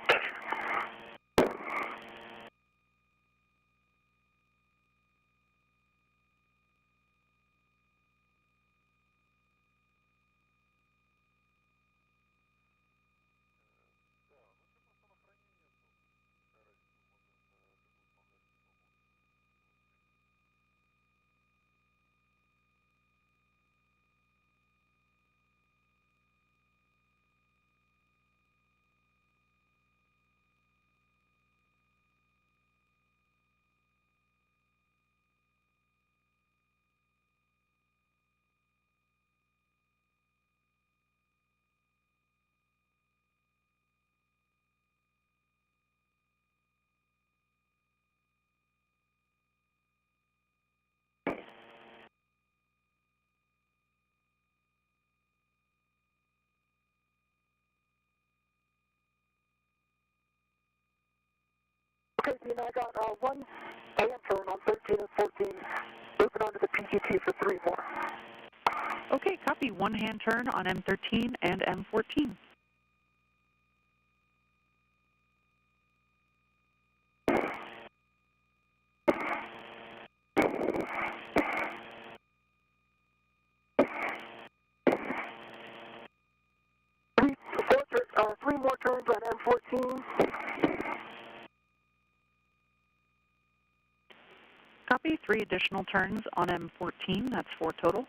Speaker 4: Okay, Dean, I got one hand turn on 13 and 14, moving on to the PGT for 3 more.
Speaker 5: Okay, copy. One hand turn on M13 and M14.
Speaker 4: Three more turns on M14.
Speaker 5: Copy. 3 additional turns on M14. That's 4 total.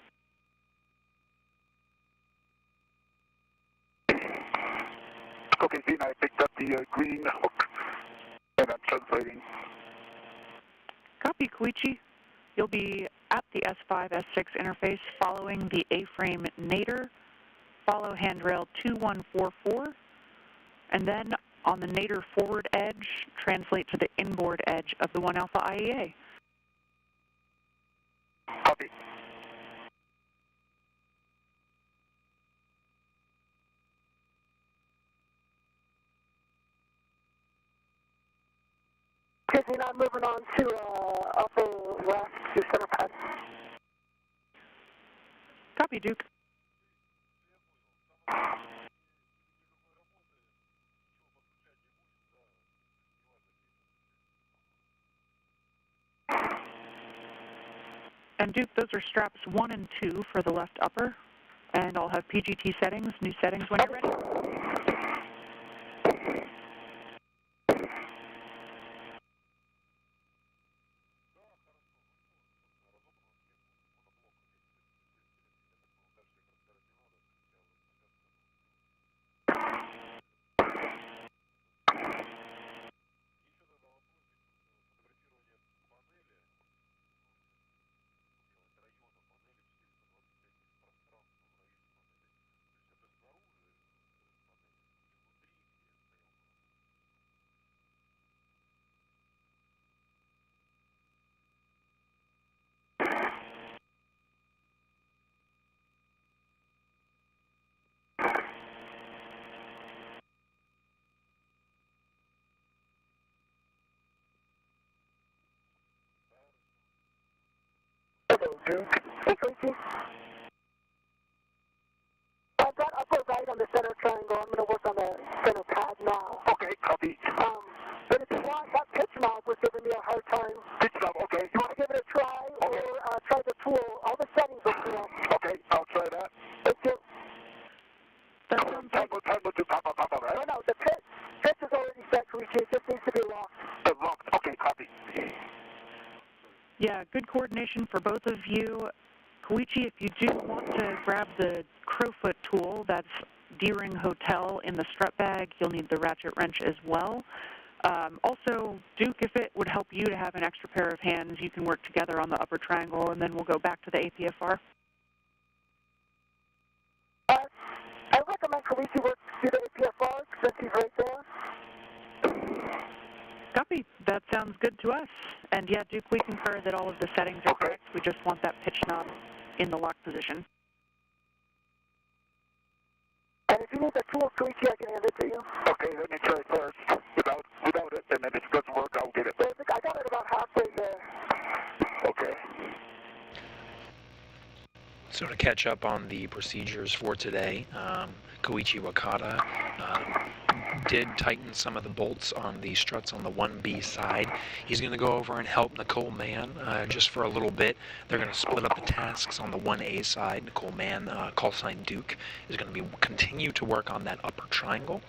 Speaker 3: Okay, Dean, I picked up the green hook, and I'm translating.
Speaker 5: Copy, Koichi. You'll be at the S5, S6 interface following the A-frame nadir. Follow handrail 2144, and then on the nadir forward edge, translate to the inboard edge of the 1 Alpha IEA.
Speaker 3: Copy.
Speaker 4: Okay, Dean, I'm moving on to upper left to center pad.
Speaker 5: Copy, Duke. And Duke, those are straps 1 and 2 for the left upper. And I'll have PGT settings, new settings when you're ready.
Speaker 4: Hello, Duke. Hey, Tracy. I've got upper right on the center triangle. I'm going to work on the center pad now.
Speaker 3: Okay, copy.
Speaker 4: But if you want, that pitch knob was giving me a hard time.
Speaker 3: Pitch knob, okay.
Speaker 4: You want to give it a try, or try the tool? All the settings are cool.
Speaker 3: Okay, I'll try that.
Speaker 4: Thank you.
Speaker 5: That sounds like...
Speaker 3: Tango to Papa, right?
Speaker 4: No, the pitch is already set, Koichi. It just needs to be locked.
Speaker 3: Locked. Okay, copy.
Speaker 5: Yeah, good coordination for both of you. Koichi, if you do want to grab the crowfoot tool, that's D-ring hotel in the strut bag. You'll need the ratchet wrench as well. Also, Duke, if it would help you to have an extra pair of hands, you can work together on the upper triangle, and then we'll go back to the APFR.
Speaker 4: I recommend Koichi work through the APFR since he's right there.
Speaker 5: Copy. That sounds good to us. And yeah, Duke, we concur that all of the settings are correct. We just want that pitch knob in the lock position.
Speaker 4: And if you need the tool, Koichi, I can hand it to you.
Speaker 3: Okay, let me try first. Without it, and then if it doesn't work, I'll get it.
Speaker 4: I got it about halfway there.
Speaker 3: Okay.
Speaker 6: So to catch up on the procedures for today, Koichi Wakata did tighten some of the bolts on the struts on the 1B side. He's going to go over and help Nicole Mann just for a little bit. They're going to split up the tasks on the 1A side. Nicole Mann, call sign Duke, is going to continue to work on that upper triangle,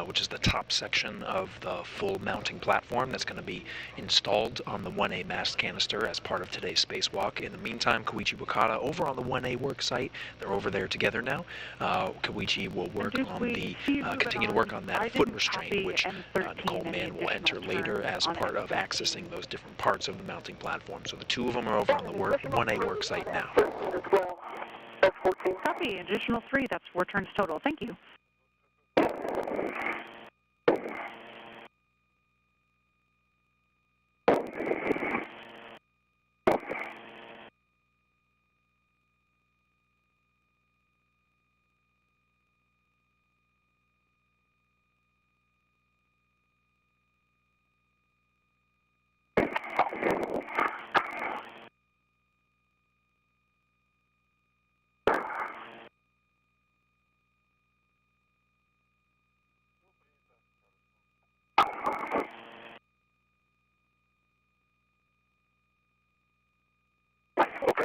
Speaker 6: which is the top section of the full mounting platform that's going to be installed on the 1A mast canister as part of today's spacewalk. In the meantime, Koichi Wakata over on the 1A work site. They're over there together now. Koichi will work on the continue to work on that foot restraint, which Nicole Mann will enter later as part of accessing those different parts of the mounting platform. So the two of them are over on the 1A work site now.
Speaker 5: Copy. Additional 3. That's 4 turns total. Thank you.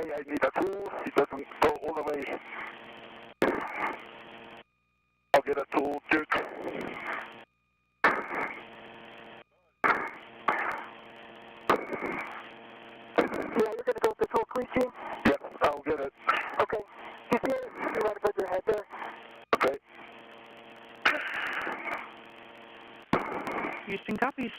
Speaker 3: Okay, I need a tool. It doesn't go all the way. I'll get a tool, Duke.
Speaker 4: Yeah, you're going to go with the tool, Koichi?
Speaker 3: Yep, I'll get it.
Speaker 4: Okay. You see it? You're right above your head there.
Speaker 3: Okay.
Speaker 5: Houston copies.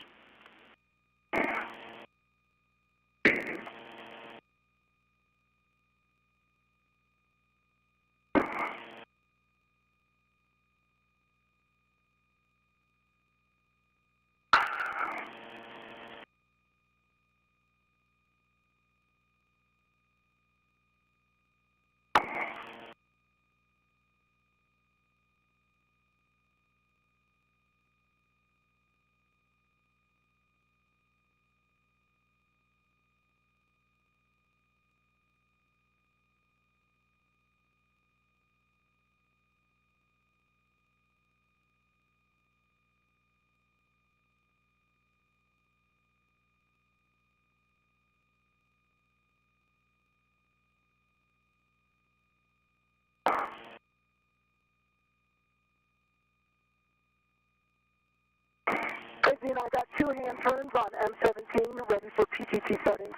Speaker 4: Crazy, and I got 2 hand turns on M17 ready for PGT settings.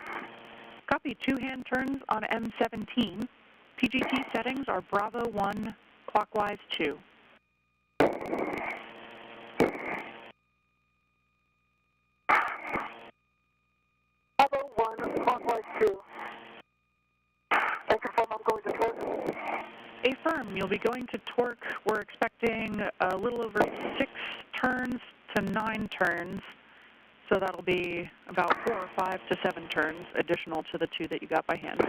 Speaker 5: Copy 2 hand turns on M17. PGT settings are Bravo 1, clockwise 2.
Speaker 4: Bravo 1, clockwise 2. And confirm I'm going to torque.
Speaker 5: Affirm, you'll be going to torque. We're expecting a little over 6 turns to 9 turns. So that'll be about 4 or 5 to 7 turns additional to the 2 that you got by hand.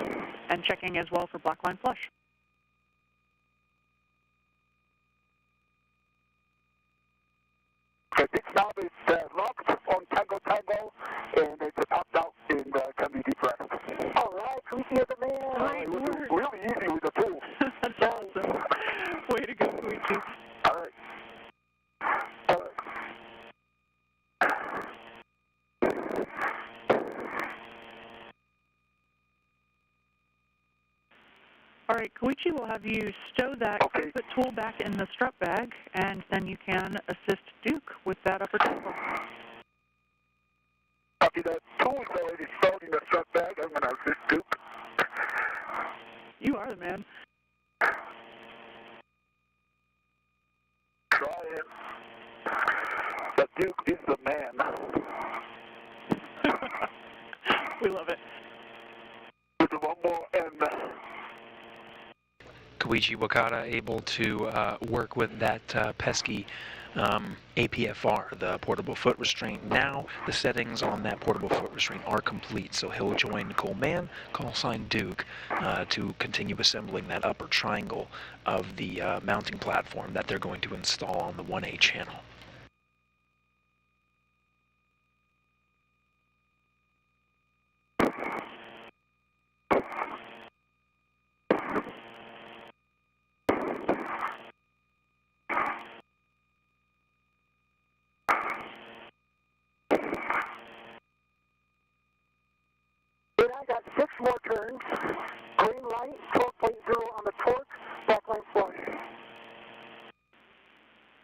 Speaker 5: And checking as well for black line flush.
Speaker 3: Okay, this knob is locked on Tango, and it's popped out and can be depressed.
Speaker 4: All right, Koichi is a man.
Speaker 5: Great
Speaker 3: It was
Speaker 5: work.
Speaker 3: really easy with the tool.
Speaker 5: That's awesome. Way to go, Koichi.
Speaker 3: All right. All right.
Speaker 5: All right, Koichi will have you stow that
Speaker 3: Okay.
Speaker 5: carpet tool back in the strut bag, and then you can assist Duke with that upper table.
Speaker 3: Copy that. Tool is already stowed in the strut bag. I'm going to assist Duke.
Speaker 5: You are the man.
Speaker 3: Try it. The Duke is the man.
Speaker 5: We love it.
Speaker 3: With one more and
Speaker 6: Koichi Wakata able to work with that pesky APFR, the portable foot restraint. Now the settings on that portable foot restraint are complete, so he'll join Coleman, call sign Duke, to continue assembling that upper triangle of the mounting platform that they're going to install on the 1A channel.
Speaker 4: Then I got 6 more turns. Green light, 12.0 on the torque, black line flush.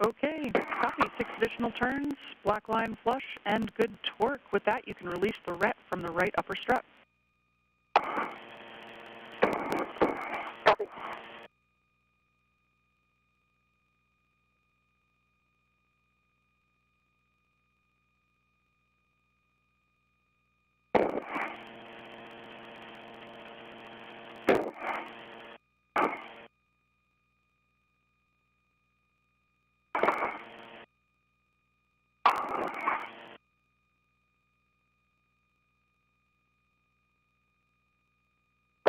Speaker 5: Okay, copy. 6 additional turns, black line flush, and good torque. With that, you can release the ret from the right upper strut.
Speaker 4: Copy.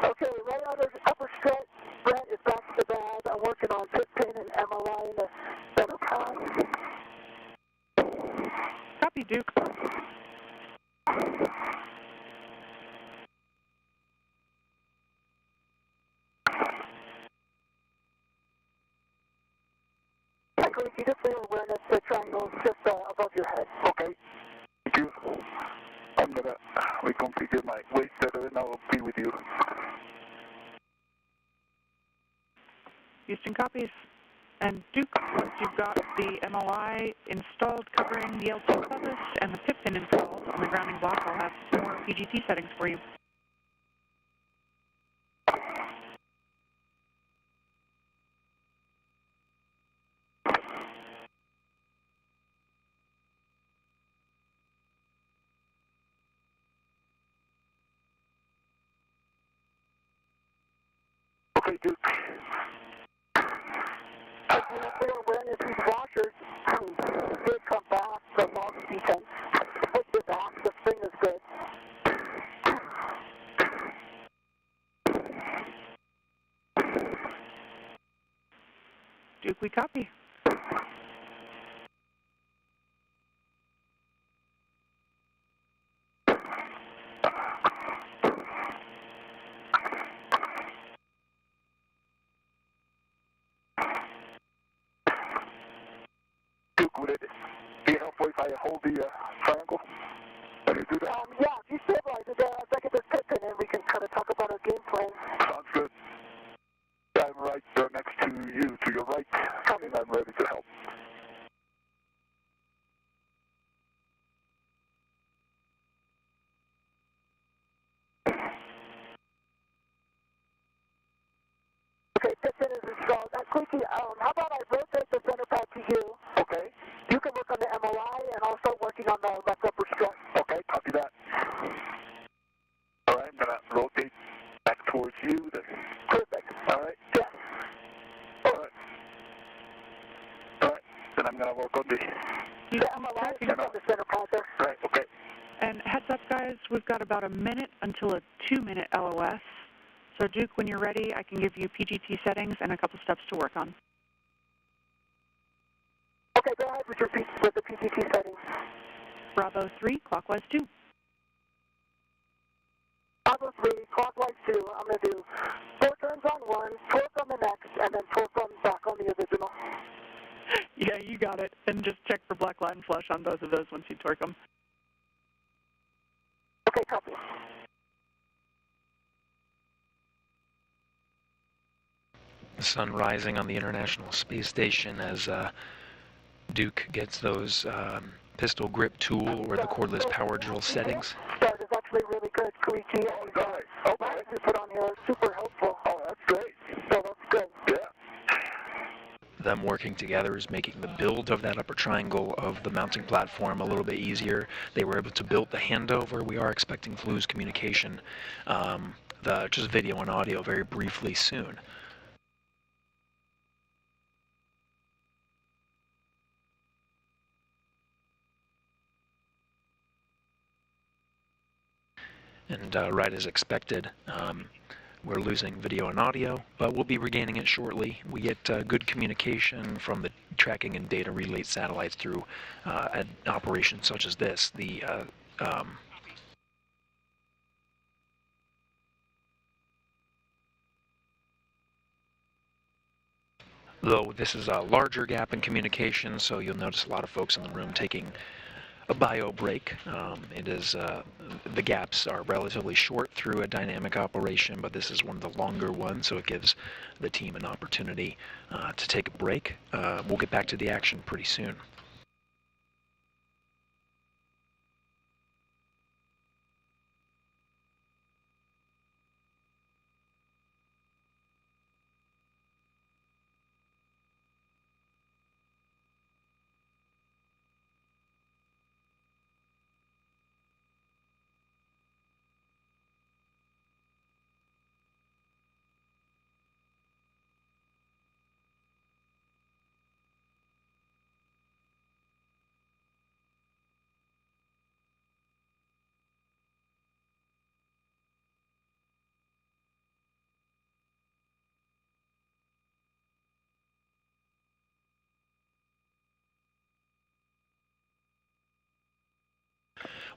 Speaker 4: Okay, right outer upper strut, Brett is back to the bag. I'm working on pit pin and MLI in the center pass.
Speaker 5: Copy, Duke.
Speaker 4: Actually, if you just for your awareness, the triangle is just above your head.
Speaker 3: okay. Thank you. I'm going to reconfigure my waist setter and I will be with you.
Speaker 5: MLI installed covering the L2 clevis and the pip pin installed on the grounding block. I'll have more PGT settings for you.
Speaker 3: Okay, Duke.
Speaker 4: We were wearing these washers. Did come back from long weekend. Put this off. The spring is good.
Speaker 5: Duke, we copy.
Speaker 3: Duke, would it be helpful if I hold the triangle? How do you do that?
Speaker 4: Yeah, if you stabilize it there, I'll take this pip in and we can kind of talk about our game plan.
Speaker 3: Sounds good. I'm right next to you, to your right, and I'm ready to help.
Speaker 4: Okay, pip in is installed. Quickly, how about I rotate the center pad to you?
Speaker 3: Okay.
Speaker 4: You can work on the MOI and also working on the left upper strut.
Speaker 3: Okay, copy that. All right, I'm going to rotate back towards you then.
Speaker 4: Perfect.
Speaker 3: All right.
Speaker 4: Yeah.
Speaker 3: All right. All right. Then I'm going to work on the...
Speaker 4: The MOI is on the center pad there.
Speaker 3: Right, okay.
Speaker 5: And heads up, guys, we've got about a minute until a 2-minute LOS. So, Duke, when you're ready, I can give you PGT settings and a couple steps to work on.
Speaker 4: Okay, go ahead with the PGT settings.
Speaker 5: Bravo 3, clockwise 2.
Speaker 4: Bravo 3, clockwise 2. I'm going to do 4 turns on one, torque on the next, and then torque on back on the original.
Speaker 5: Yeah, you got it. And just check for black line flush on both of those once you torque them.
Speaker 4: Okay, copy.
Speaker 6: The sun rising on the International Space Station as Duke gets those pistol grip tool or the cordless power drill settings.
Speaker 4: Start is actually really good. Koichi, oh, that you put on here is super helpful.
Speaker 3: Oh, that's great.
Speaker 4: So that's good.
Speaker 3: Yeah.
Speaker 6: Them working together is making the build of that upper triangle of the mounting platform a little bit easier. They were able to build the handover. We are expecting Flu's communication, just video and audio very briefly soon. And right as expected, we're losing video and audio, but we'll be regaining it shortly. We get good communication from the tracking and data relay satellites through an operation such as this. Though this is a larger gap in communication, so you'll notice a lot of folks in the room taking a bio break. The gaps are relatively short through a dynamic operation, but this is one of the longer ones, so it gives the team an opportunity to take a break. We'll get back to the action pretty soon.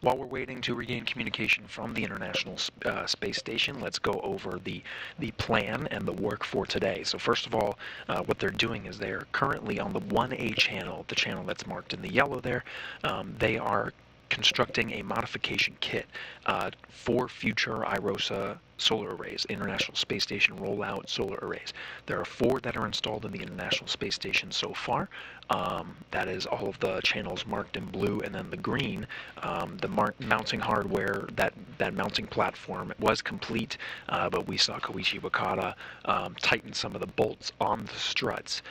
Speaker 6: While we're waiting to regain communication from the International Space Station, let's go over the plan and the work for today. So first of all, what they're doing is they're currently on the 1A channel, the channel that's marked in the yellow there. They are constructing a modification kit for future IROSA solar arrays, International Space Station rollout solar arrays. There are 4 that are installed in the International Space Station so far. That is all of the channels marked in blue, and then the green, the mounting hardware, that mounting platform was complete, but we saw Koichi Wakata tighten some of the bolts on the struts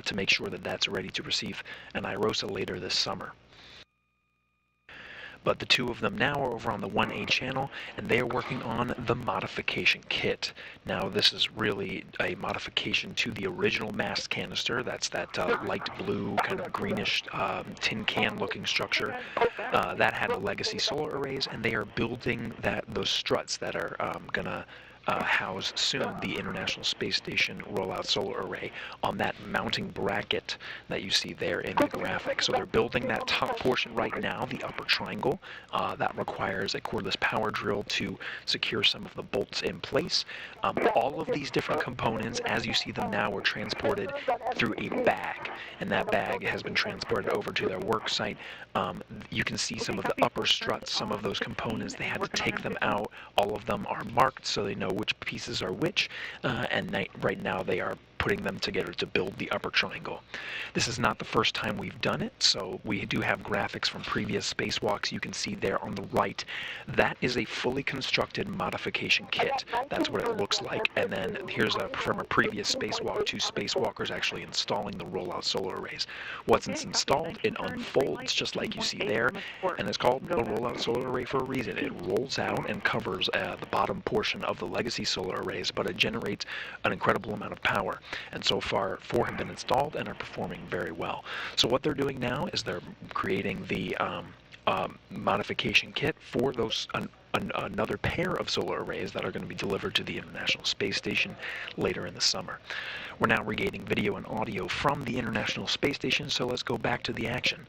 Speaker 6: to make sure that that's ready to receive an IROSA later this summer. But the 2 of them now are over on the 1A channel, and they are working on the modification kit. Now, this is really a modification to the original mast canister. That's that light blue, kind of greenish tin can looking structure. That had the legacy solar arrays, and they are building those struts that are going to house soon the International Space Station rollout solar array on that mounting bracket that you see there in the graphic. So they're building that top portion right now, the upper triangle. That requires a cordless power drill to secure some of the bolts in place. All of these different components, as you see them now, were transported through a bag, and that bag has been transported over to their work site. You can see some of the upper struts, some of those components, they had to take them out. All of them are marked so they know which pieces are which, and right now they are putting them together to build the upper triangle. This is not the first time we've done it, so we do have graphics from previous spacewalks. You can see there on the right, that is a fully constructed modification kit. That's what it looks like. And then here's from a previous spacewalk, 2 spacewalkers actually installing the rollout solar arrays. Once it's installed, it unfolds just like you see there, and it's called a rollout solar array for a reason. It rolls out and covers the bottom portion of the legacy solar arrays, but it generates an incredible amount of power. And so far, 4 have been installed and are performing very well. So what they're doing now is they're creating the modification kit for those another pair of solar arrays that are going to be delivered to the International Space Station later in the summer. We're now regaining video and audio from the International Space Station, so let's go back to the action,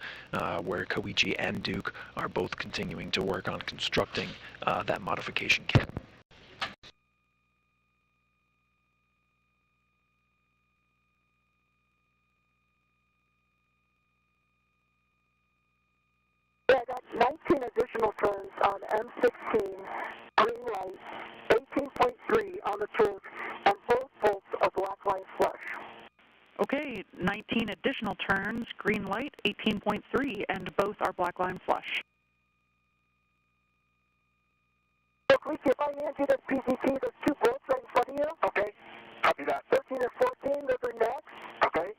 Speaker 6: where Koichi and Duke are both continuing to work on constructing that modification kit.
Speaker 4: Yeah, I got 19 additional turns on M16, green light, 18.3 on the torque, and both bolts are black line flush.
Speaker 5: Okay, 19 additional turns, green light, 18.3, and both are black line flush.
Speaker 4: So, Koichi, if I hand you this PCT, there's 2 bolts right in front of you.
Speaker 3: Okay, copy that.
Speaker 4: 13 and 14, those are next.
Speaker 3: Okay.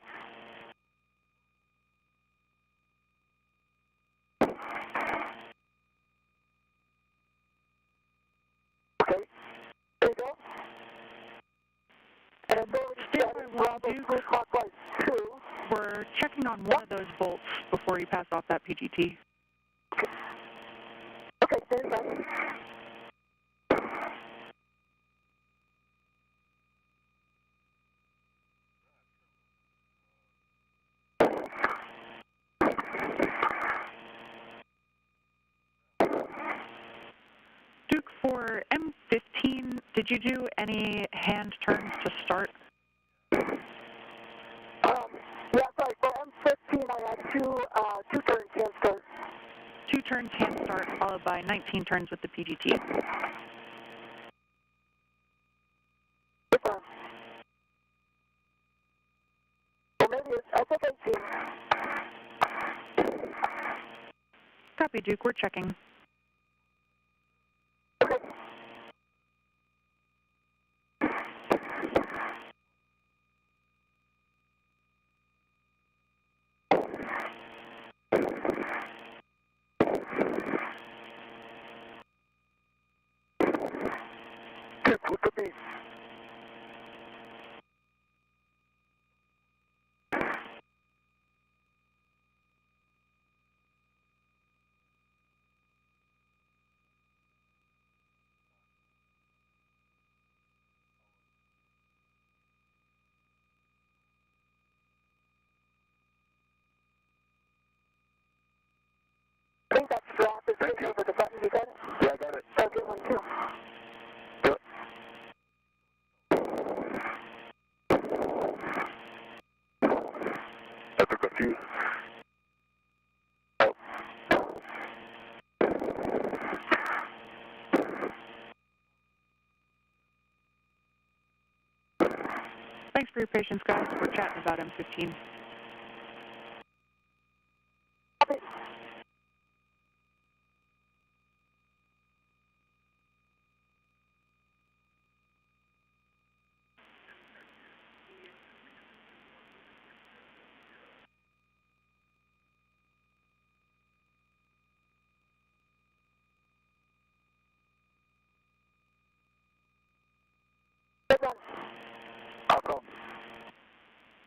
Speaker 4: Okay, there you go. And it's already
Speaker 5: Stand
Speaker 4: set
Speaker 5: by
Speaker 4: Bravo 3 clockwise 2.
Speaker 5: We're checking on one of those bolts before you pass off that PGT.
Speaker 4: Okay, stand by.
Speaker 5: Duke, for M15, did you do any hand turns to start?
Speaker 4: Yeah, sorry, for M15 I had 2 turns hand start.
Speaker 5: 2 turns hand start, followed by 19 turns with the PGT.
Speaker 4: Or maybe I think 18.
Speaker 5: Copy, Duke, we're checking.
Speaker 4: Look at me. I think that strap is right over the button. You got it?
Speaker 3: Yeah, I got it.
Speaker 4: I'll get one too.
Speaker 3: Do it. I took a few. Oh.
Speaker 5: Thanks for your patience, guys. We're chatting about M15.
Speaker 4: Copy. Good run.
Speaker 3: Awesome.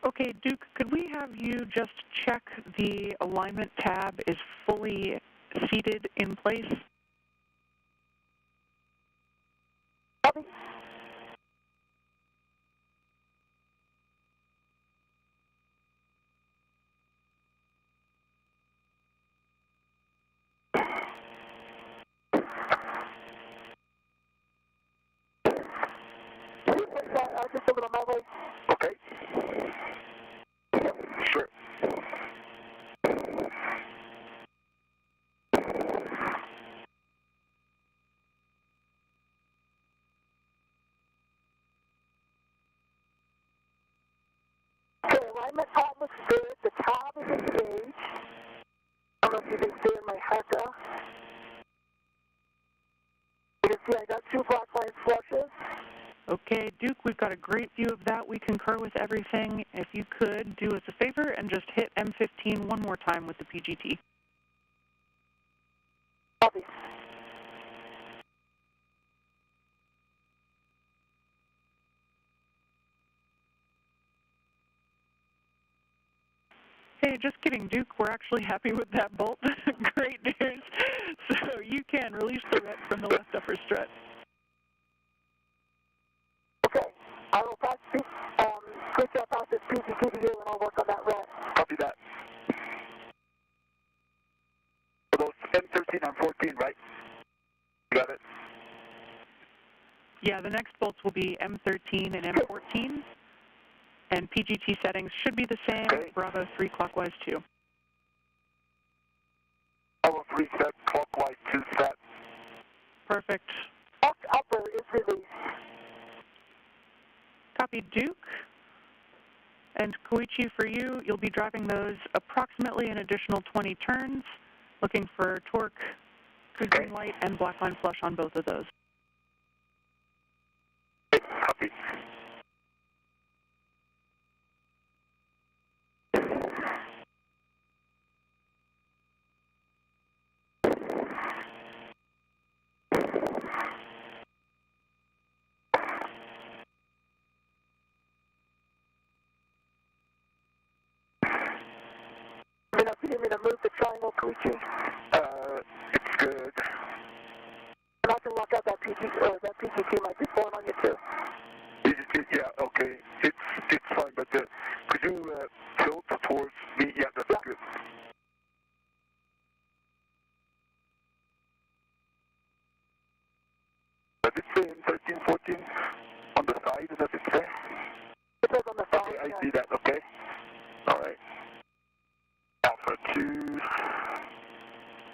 Speaker 5: Okay, Duke, could we have you just check the alignment tab is fully seated in place?
Speaker 4: Copy. I'll just open on my way.
Speaker 3: Okay. Sure.
Speaker 4: Okay, alignment tab looks good. The tab is engaged. I don't know if you can see in my Heka. You can see I got 2 black line flushes.
Speaker 5: Okay, Duke, we've got a great view of that. We concur with everything. If you could do us a favor and just hit M15 one more time with the PGT.
Speaker 4: Copy.
Speaker 5: Hey, just kidding, Duke. We're actually happy with that bolt. Great news. So you can release the ret from the left upper strut.
Speaker 4: Okay. I will pass this, quick I'll pass this PGT to you and I'll work on that red.
Speaker 3: Copy that. Those M13 and 14, right? Got it.
Speaker 5: Yeah, the next bolts will be M13 and M14. And PGT settings should be the same.
Speaker 3: Okay.
Speaker 5: Bravo 3 clockwise 2.
Speaker 3: Bravo 3 set, clockwise 2 set.
Speaker 5: Perfect.
Speaker 4: Upper is released.
Speaker 5: Copy, Duke. And Koichi, for you, you'll be driving those approximately an additional 20 turns, looking for torque, good green light, and black line flush on both of those.
Speaker 3: Copy.
Speaker 4: Let me know if you need me to move the triangle, Koichi.
Speaker 3: It's good.
Speaker 4: And I can lock out that PGT might be form on you too.
Speaker 3: Yeah, okay. It's fine, but could you tilt towards me? Yeah, that's good. Does it say in 13, 14 on the side? Does it say?
Speaker 4: It says on the side.
Speaker 3: Okay, I see that. Okay. All right. Alpha 2.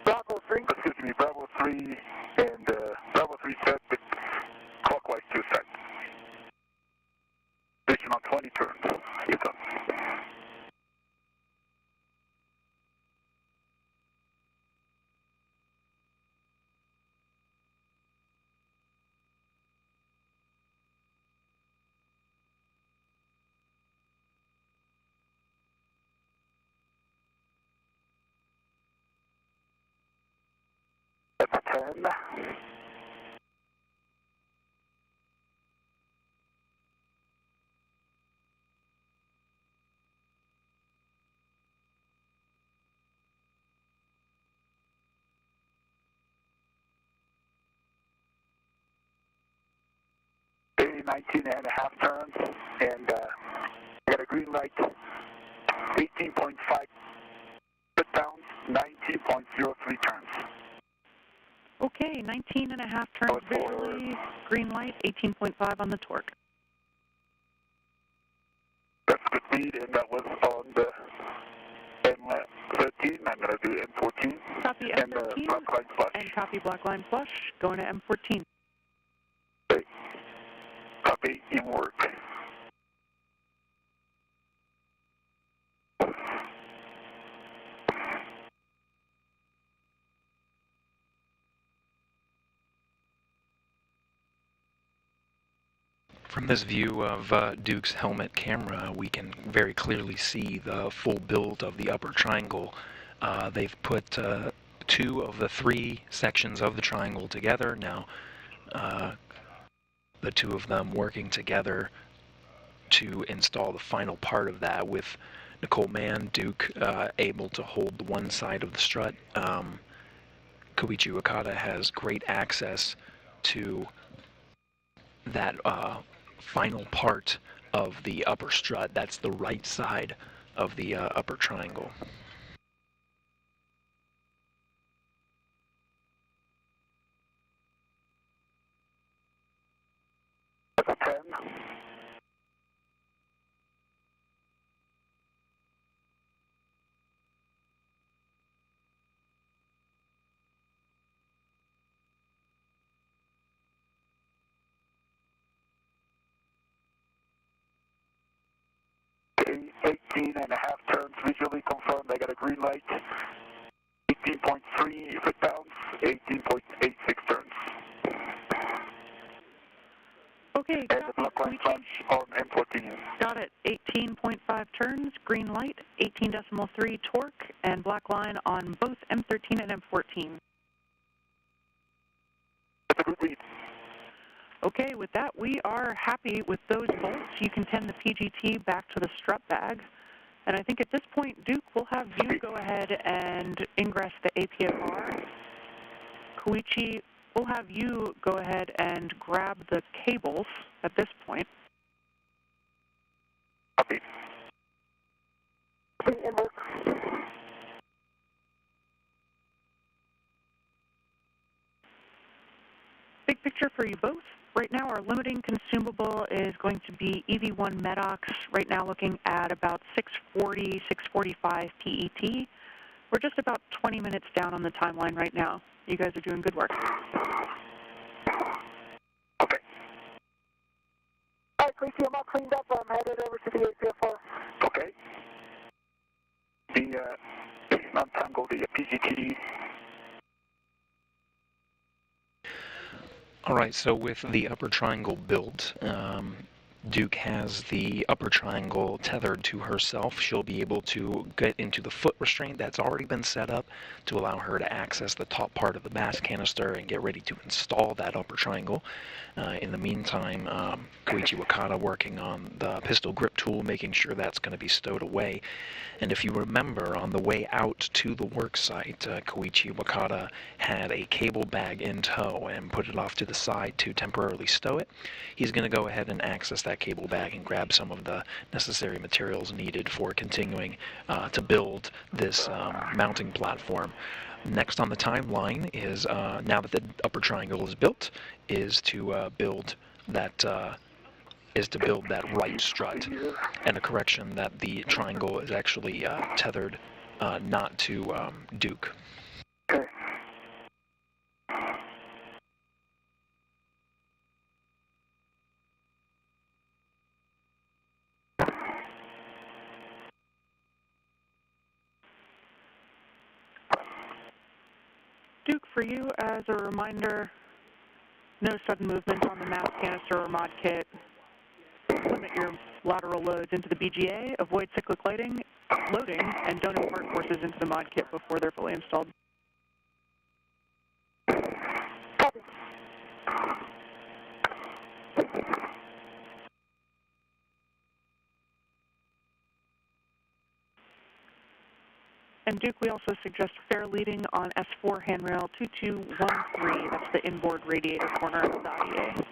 Speaker 4: Bravo 3.
Speaker 3: Excuse me, Bravo 3 and Bravo 3 set with clockwise 2 set. Additional 20 turns. Here comes. That's 10. Maybe 19 and a half turns, and I got a green light, 18.5 put down, 19.03 turns.
Speaker 5: Okay, 19 and a half turns visually, green light, 18.5 on the torque.
Speaker 3: That's good speed, and that was on the M13. I'm going to do M14.
Speaker 5: Copy
Speaker 3: and
Speaker 5: M13
Speaker 3: black line flush.
Speaker 5: and copy black line flush, going to M14.
Speaker 3: Okay. Copy in work.
Speaker 6: From this view of Duke's helmet camera, we can very clearly see the full build of the upper triangle. They've put two of the three sections of the triangle together. Now, the two of them working together to install the final part of that, with Nicole Mann, Duke, able to hold one side of the strut. Koichi Wakata has great access to that final part of the upper strut. That's the right side of the upper triangle.
Speaker 3: Okay, 18.5 turns visually confirmed. I got a green light. 18.3 foot pounds, 18.86 turns.
Speaker 5: Okay,
Speaker 3: And the black line flash on M14.
Speaker 5: got it. 18.5 turns, green light, 18.3 torque, and black line on both M13 and M14.
Speaker 3: That's a good read.
Speaker 5: Okay, with that, we are happy with those bolts. You can tend the PGT back to the strut bag. And I think at this point, Duke, we'll have you go ahead and ingress the APFR. Koichi, we'll have you go ahead and grab the cables at this point.
Speaker 3: Copy.
Speaker 5: Big picture for you both. Right now, our limiting consumable is going to be EV1 Medox, right now looking at about 640, 645 PET. We're just about 20 minutes down on the timeline right now. You guys are doing good work.
Speaker 3: Okay.
Speaker 4: All right, Gracie, I'm all cleaned up. I'm headed over to the APFR.
Speaker 3: Okay. The untangle the PGT.
Speaker 6: Alright, so with the upper triangle built, Duke has the upper triangle tethered to herself. She'll be able to get into the foot restraint that's already been set up to allow her to access the top part of the mass canister and get ready to install that upper triangle. In the meantime, Koichi Wakata working on the pistol grip tool, making sure that's going to be stowed away. And if you remember, on the way out to the work site, Koichi Wakata had a cable bag in tow and put it off to the side to temporarily stow it. He's going to go ahead and access that cable bag and grab some of the necessary materials needed for continuing to build this mounting platform. Next on the timeline is, now that the upper triangle is built, is to build that right strut. And a correction that the triangle is actually tethered not to Duke.
Speaker 3: Okay.
Speaker 5: Duke, for you, as a reminder, no sudden movement on the mass canister or mod kit. Limit your lateral loads into the BGA, avoid cyclic loading, and don't impart forces into the mod kit before they're fully installed. And Duke, we also suggest fair leading on S4 handrail 2213. That's the inboard radiator corner of the IEA.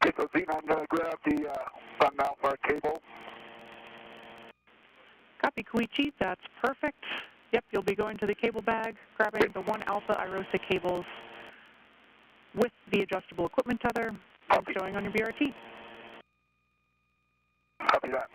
Speaker 3: Okay, so Zena, I'm going to grab the sun mount bar cable.
Speaker 5: Copy, Koichi. That's perfect. Yep, you'll be going to the cable bag, grabbing the 1 alpha IROSA cables with the adjustable equipment tether and showing on your BRT.
Speaker 3: Copy that.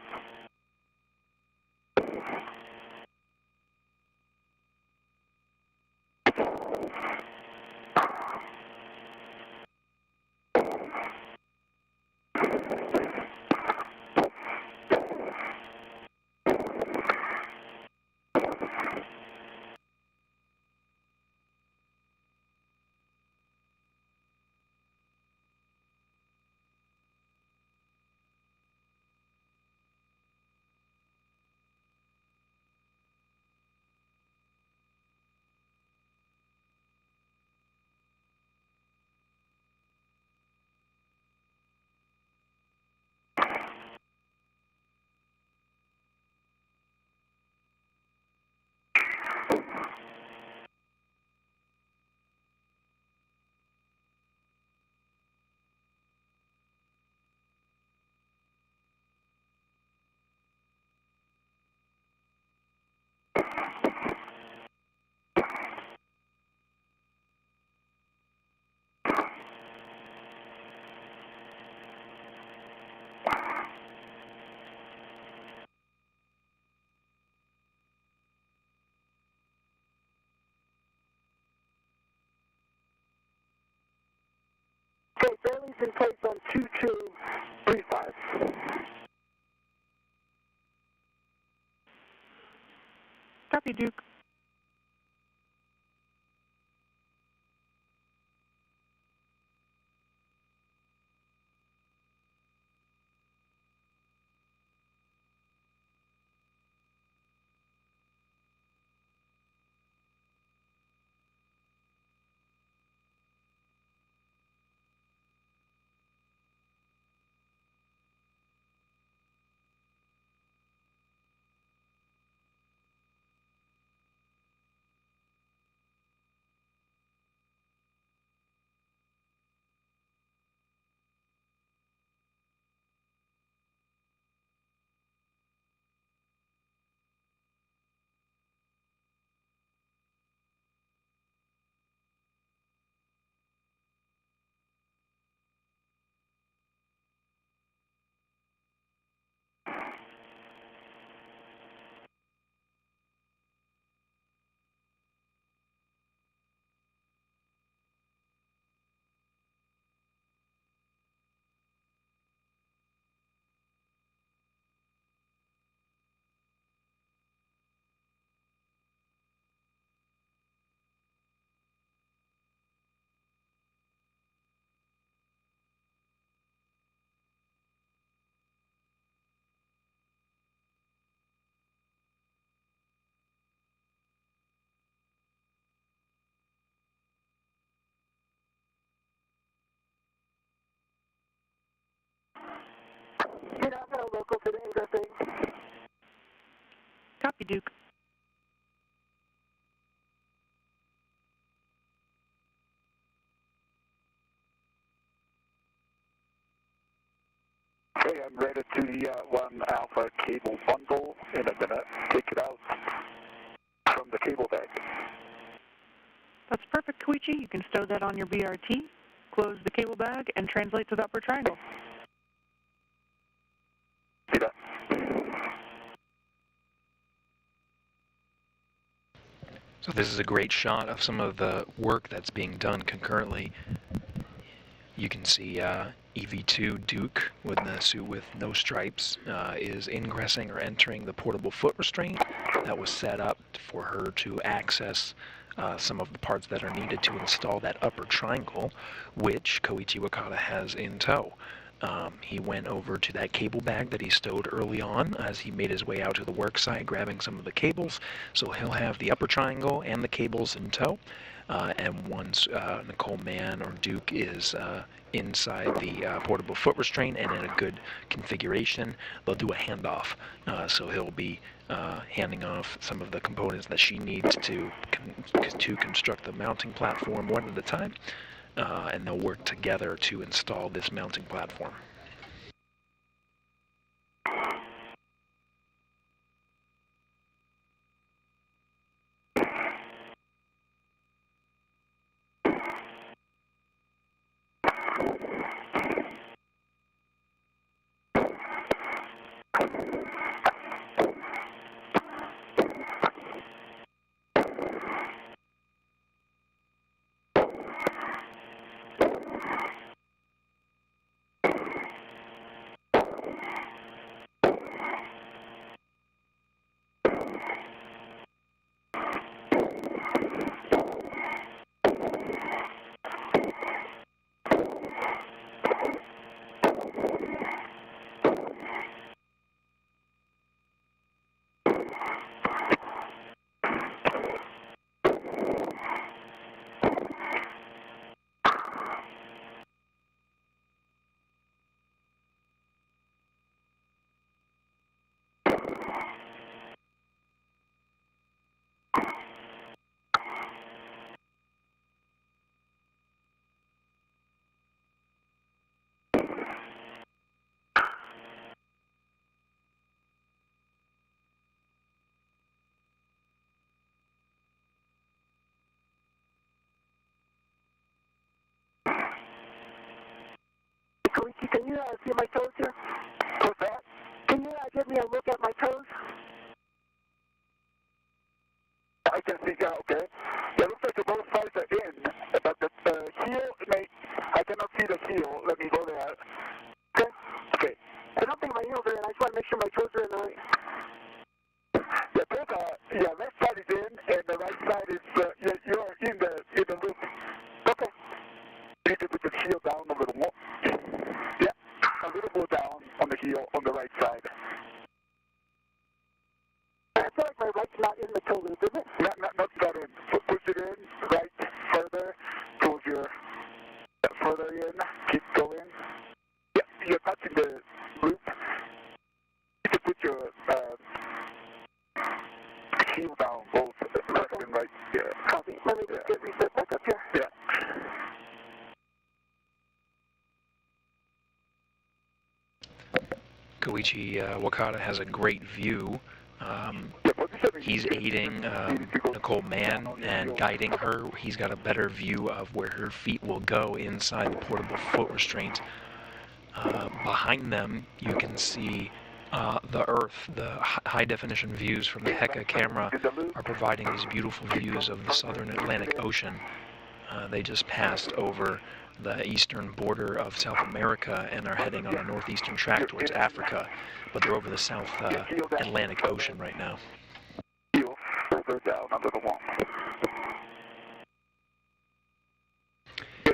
Speaker 4: in place on 2235.
Speaker 5: Copy, Duke.
Speaker 4: Get out now, local to the interface.
Speaker 5: Copy, Duke.
Speaker 3: Okay, I'm ready to the 1 Alpha cable bundle, and I'm going to take it out from the cable bag.
Speaker 5: That's perfect, Koichi. You can stow that on your BRT, close the cable bag, and translate to the upper triangle.
Speaker 3: See that?
Speaker 6: So this is a great shot of some of the work that's being done concurrently. You can see EV2 Duke with the suit with no stripes is ingressing or entering the portable foot restraint that was set up for her to access some of the parts that are needed to install that upper triangle, which Koichi Wakata has in tow. He went over to that cable bag that he stowed early on as he made his way out to the work site, grabbing some of the cables. So he'll have the upper triangle and the cables in tow. And once Nicole Mann or Duke is inside the portable foot restraint and in a good configuration, they'll do a handoff. So he'll be handing off some of the components that she needs to construct the mounting platform one at a time. And they'll work together to install this mounting platform.
Speaker 4: Koichi, can you see my toes here?
Speaker 3: What's that?
Speaker 4: Can you give me a look at my toes?
Speaker 3: I can see, yeah, okay. It looks like both sides are in, but the heel, I cannot see the heel. Let me go
Speaker 4: I don't think my heels are in. I just want to make sure my toes are in the right.
Speaker 3: Yeah, left side is in, and the right side is, you're in the loop.
Speaker 4: Okay.
Speaker 3: You need to put the heel down a little more. Yeah, a little more down on the heel on the right side.
Speaker 4: I feel like my right's not in the toe loop, is it?
Speaker 3: Not in. Push it in, right, further, towards your, further in, keep going. Yeah, you're touching the loop. You can put your, heel down, both left and right. Yeah.
Speaker 4: Copy. Let me just get reset back up here.
Speaker 3: Yeah.
Speaker 6: Koichi Wakata has a great view. He's aiding Nicole Mann and guiding her. He's got a better view of where her feet will go inside the portable foot restraint. Behind them, you can see the Earth. The high-definition views from the Heka camera are providing these beautiful views of the southern Atlantic Ocean. They just passed over the eastern border of South America and are heading on a northeastern track towards Africa, but they're over the South Atlantic Ocean right now.
Speaker 3: Heel further down a little more.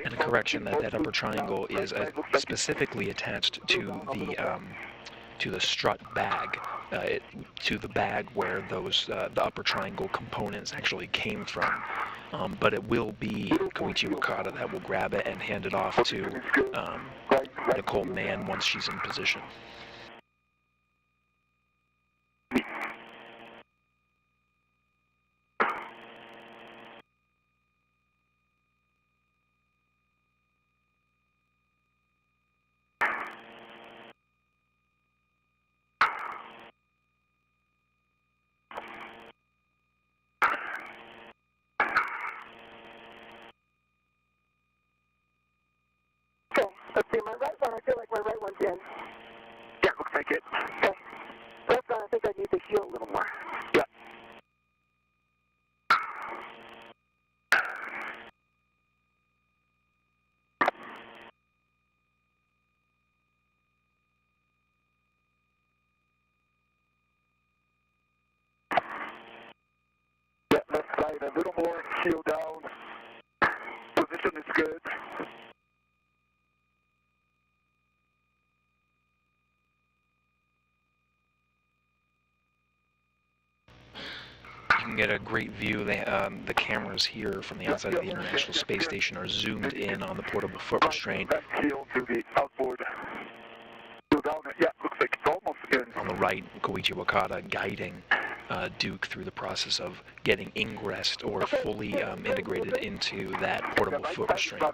Speaker 6: And a correction, that upper triangle is specifically attached to the strut bag, to the bag where those the upper triangle components actually came from. But it will be Koichi Wakata that will grab it and hand it off to Nicole Mann once she's in position.
Speaker 4: Let's see, my right one, I feel like my right one's in.
Speaker 3: Yeah, looks like it.
Speaker 4: Okay. Left one, I think I need to heel a little more.
Speaker 3: Yeah. Yeah, left side a little more, heel down. Position is good.
Speaker 6: You can get a great view. The cameras here from the outside of the International Space Station are zoomed in on the portable foot restraint.
Speaker 3: Left heel to the outboard. Go down. Yeah, looks like it's almost in.
Speaker 6: On the right, Koichi Wakata guiding Duke through the process of getting ingressed or fully integrated into that portable foot restraint.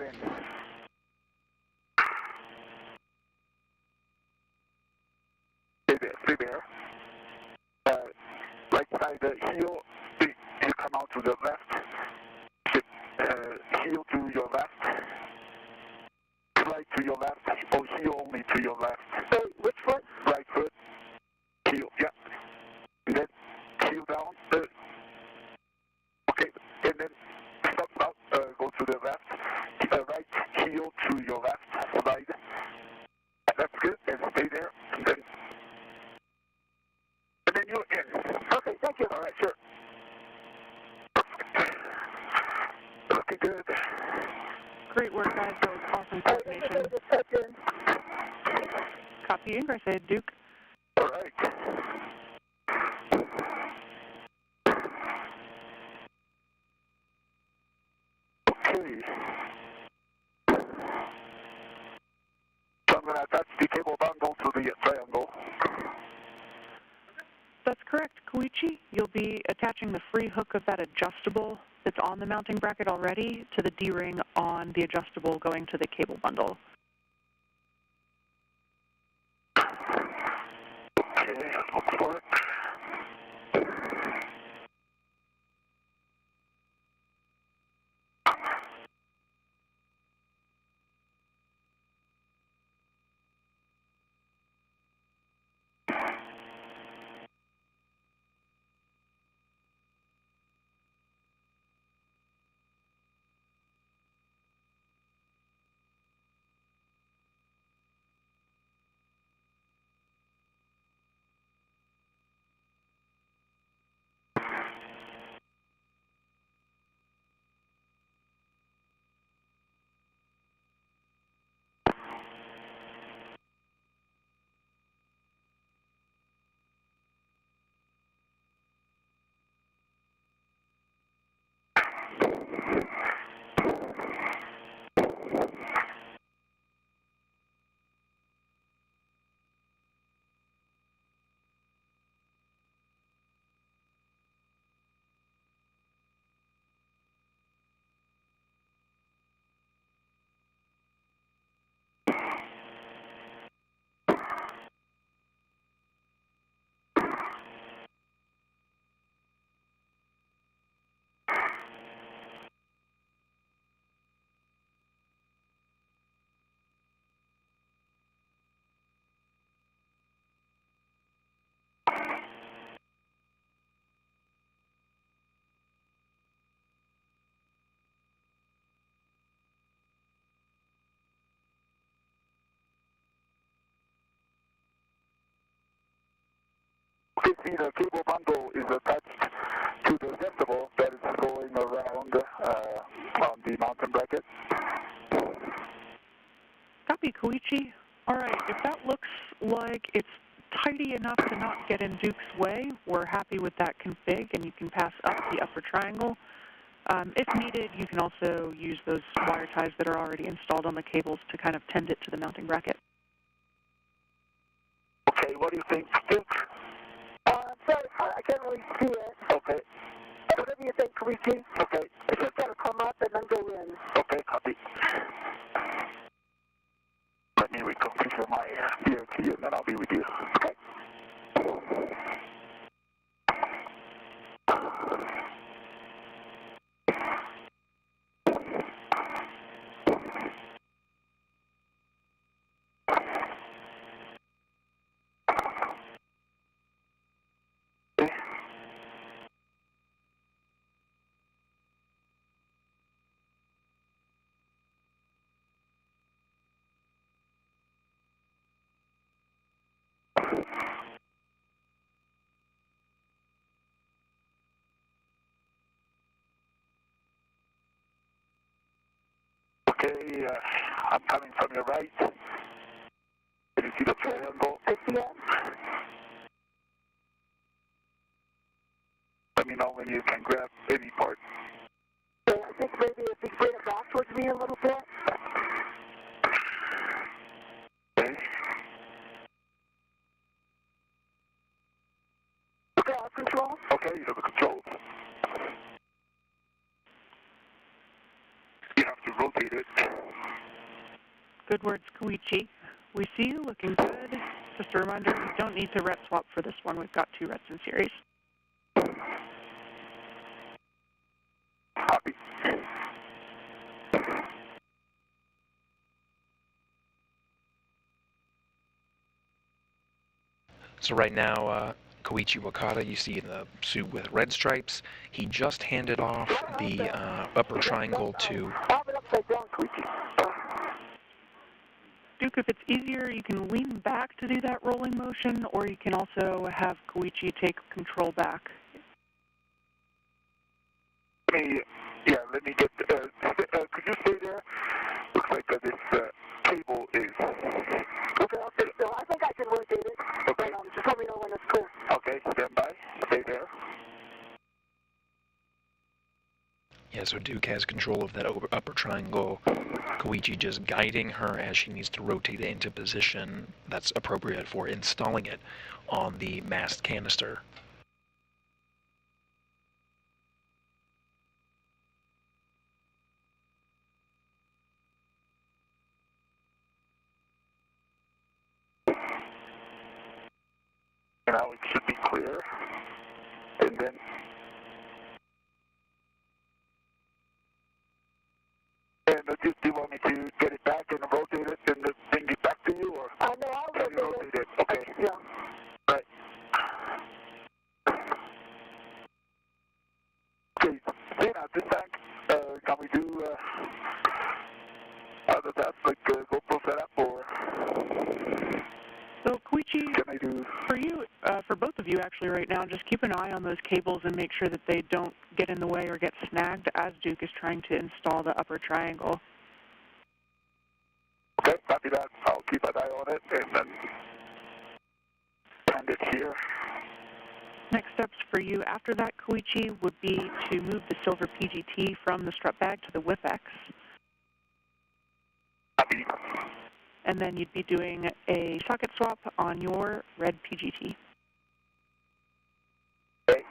Speaker 3: Stay there. Right side heel, you come out to the left. Heel to your left. Right to your left, or heel only to your left.
Speaker 4: Which foot?
Speaker 3: Right foot. Heel, yeah. And then heel down. Okay, and then stop out, go to the left. Right heel to your left side. That's good, and stay there. And then you're in.
Speaker 4: Okay, thank you.
Speaker 3: All right, sure. Looking good.
Speaker 5: Great work, guys. That was awesome coordination. Copy ingress ahead, Duke.
Speaker 3: All right. Okay. So I'm going to attach the cable bundle to the triangle.
Speaker 5: That's correct, Koichi. You'll be attaching the free hook of that adjustable that's on the mounting bracket already to the D-ring on the adjustable going to the cable bundle.
Speaker 3: Okay, look for it. copy. The cable bundle is attached to the vestibule that is going around on the mountain bracket.
Speaker 5: Copy, Koichi. All right, if that looks like it's tidy enough to not get in Duke's way, we're happy with that config, and you can pass up the upper triangle. If needed, you can also use those wire ties that are already installed on the cables to kind of tend it to the mounting bracket.
Speaker 3: Okay, what do you think, Duke?
Speaker 4: Sorry, I can't really see it.
Speaker 3: Okay.
Speaker 4: Whatever you think, Koichi.
Speaker 3: Okay.
Speaker 4: It's just got to come up and then go in.
Speaker 3: Okay, copy. Let me reconfigure my DRT and then I'll be with you.
Speaker 4: Okay.
Speaker 3: Okay, I'm coming from your right. Can you see the triangle?
Speaker 4: I see it.
Speaker 3: Let me know when you can grab any part.
Speaker 4: So I think maybe if you bring it back towards me a little bit.
Speaker 3: Okay.
Speaker 4: Okay, I'll control.
Speaker 3: Okay, you have the controls. You have to rotate it.
Speaker 5: Good words, Koichi. We see you looking good. Just a reminder, we don't need to ret swap for this one. We've got 2 rets in series.
Speaker 3: Copy.
Speaker 6: So right now, Koichi Wakata, you see in the suit with red stripes, he just handed off the upper triangle to...
Speaker 4: I'll have it upside down, Koichi.
Speaker 5: Duke, if it's easier, you can lean back to do that rolling motion, or you can also have Koichi take control back.
Speaker 3: Let me get, could you stay there? Looks like this cable is...
Speaker 4: Okay, I'll stay still. I think I can rotate it.
Speaker 3: Okay.
Speaker 4: But, just let me know when it's clear.
Speaker 3: Okay, stand by. Stay there.
Speaker 6: Yeah, so Duke has control of that upper triangle. Koichi just guiding her as she needs to rotate it into position that's appropriate for installing it on the mast canister.
Speaker 3: Now it should be clear. And then... And do you want me to get it back and rotate it and then bring it back to you, or?
Speaker 4: No, I'll
Speaker 3: Can you rotate it? Okay.
Speaker 4: Yeah.
Speaker 3: Right. Okay, then at this time, can we do other tasks like GoPro setup, or
Speaker 5: So, Koichi,
Speaker 3: can I do...
Speaker 5: for you, for both of you actually right now, just keep an eye on those cables and make sure that they don't get in the way or get snagged as Duke is trying to install the upper triangle.
Speaker 3: Okay, copy that. I'll keep an eye on it and then send it here.
Speaker 5: Next steps for you after that, Koichi, would be to move the silver PGT from the strut bag to the WIP-X.
Speaker 3: Copy.
Speaker 5: And then you'd be doing a socket swap on your red PGT.
Speaker 3: Okay.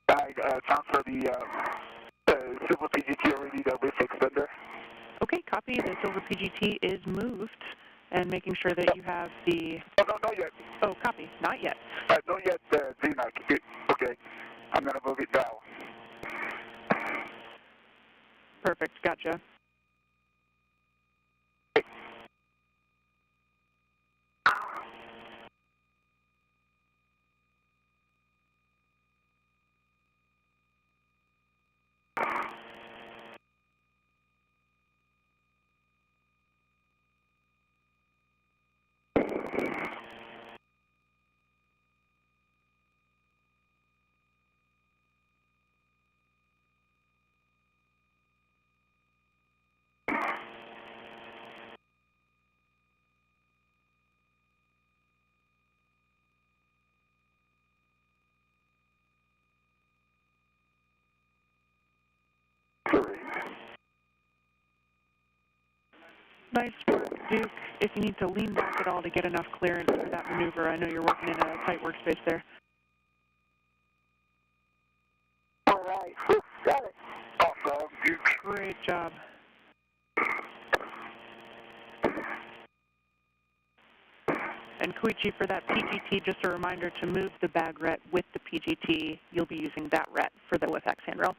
Speaker 3: I transfer the silver PGT already, the WIF extender.
Speaker 5: Okay, copy. The silver PGT is moved, and making sure that you have the...
Speaker 3: Oh, no, not yet.
Speaker 5: Oh, copy. Not yet.
Speaker 3: Not yet, Dina. Okay. I'm going to move it down.
Speaker 5: Perfect. Gotcha. Nice work, Duke. If you need to lean back at all to get enough clearance for that maneuver, I know you're working in a tight workspace there.
Speaker 4: All right. Whew, got it.
Speaker 3: Awesome, Duke.
Speaker 5: Great job. And Koichi, for that PGT, just a reminder to move the bag ret with the PGT. You'll be using that ret for the WFX handrail.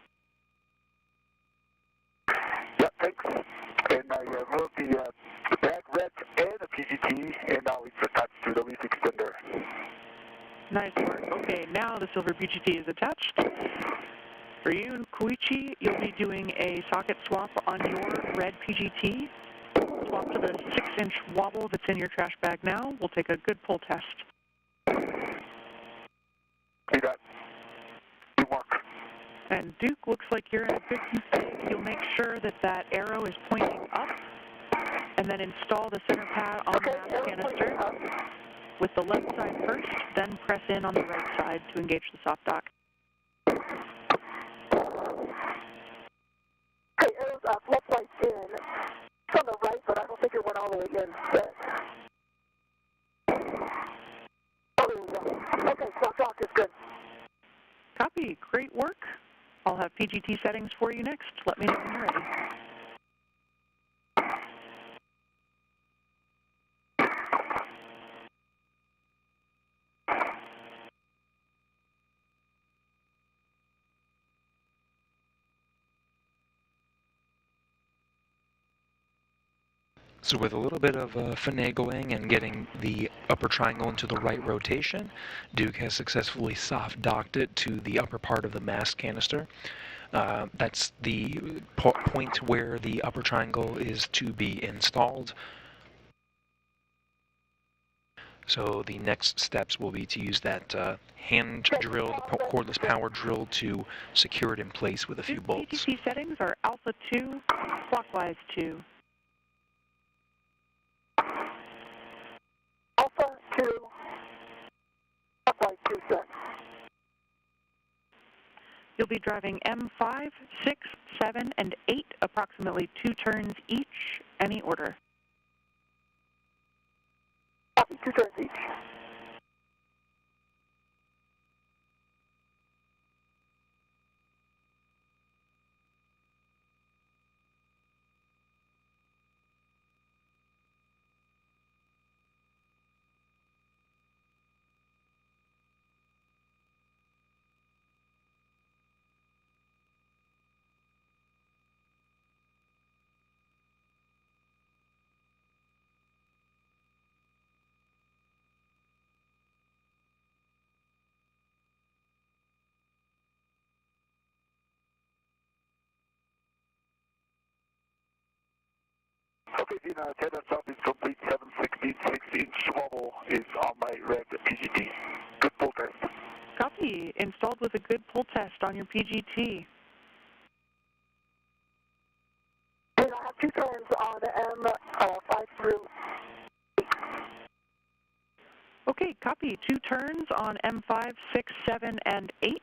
Speaker 3: Yeah, thanks. And I moved the bag ret and the PGT, and now it's attached to the leaf extender.
Speaker 5: Nice work. Okay, now the silver PGT is attached. For you, Koichi, you'll be doing a socket swap on your red PGT. Swap to the 6-inch wobble that's in your trash bag now. We'll take a good pull test.
Speaker 3: See that? Good work.
Speaker 5: And Duke, looks like you're in a good config. You'll make sure that that arrow is pointing up, and then install the center pad on the mass canister with the left side first, then press in on the right side to engage the soft dock.
Speaker 4: Okay, arrow's up, left side in. It's on the right, but I don't think it went all the way in. But... oh, there we go. Okay, soft dock is good.
Speaker 5: Copy. Great work. I'll have PGT settings for you next. Let me know when you're ready.
Speaker 6: So with a little bit of finagling and getting the upper triangle into the right rotation, Duke has successfully soft docked it to the upper part of the mast canister. That's the point where the upper triangle is to be installed. So the next steps will be to use that hand drill, the cordless power drill, to secure it in place with a few bolts.
Speaker 5: PGT settings are alpha 2, clockwise 2.
Speaker 4: Alpha 2, clockwise 2 set.
Speaker 5: You'll be driving M5, 6, 7, and 8, approximately 2 turns each, any order.
Speaker 4: Copy, 2 turns each.
Speaker 3: Okay, the tether stop is complete. 7/16, 6-inch wobble is on my red PGT. Good pull test.
Speaker 5: Copy. Installed with a good pull test on your PGT.
Speaker 4: And I have 2 turns on M5 through 8.
Speaker 5: Okay, copy. 2 turns on M5, 6, 7, and 8.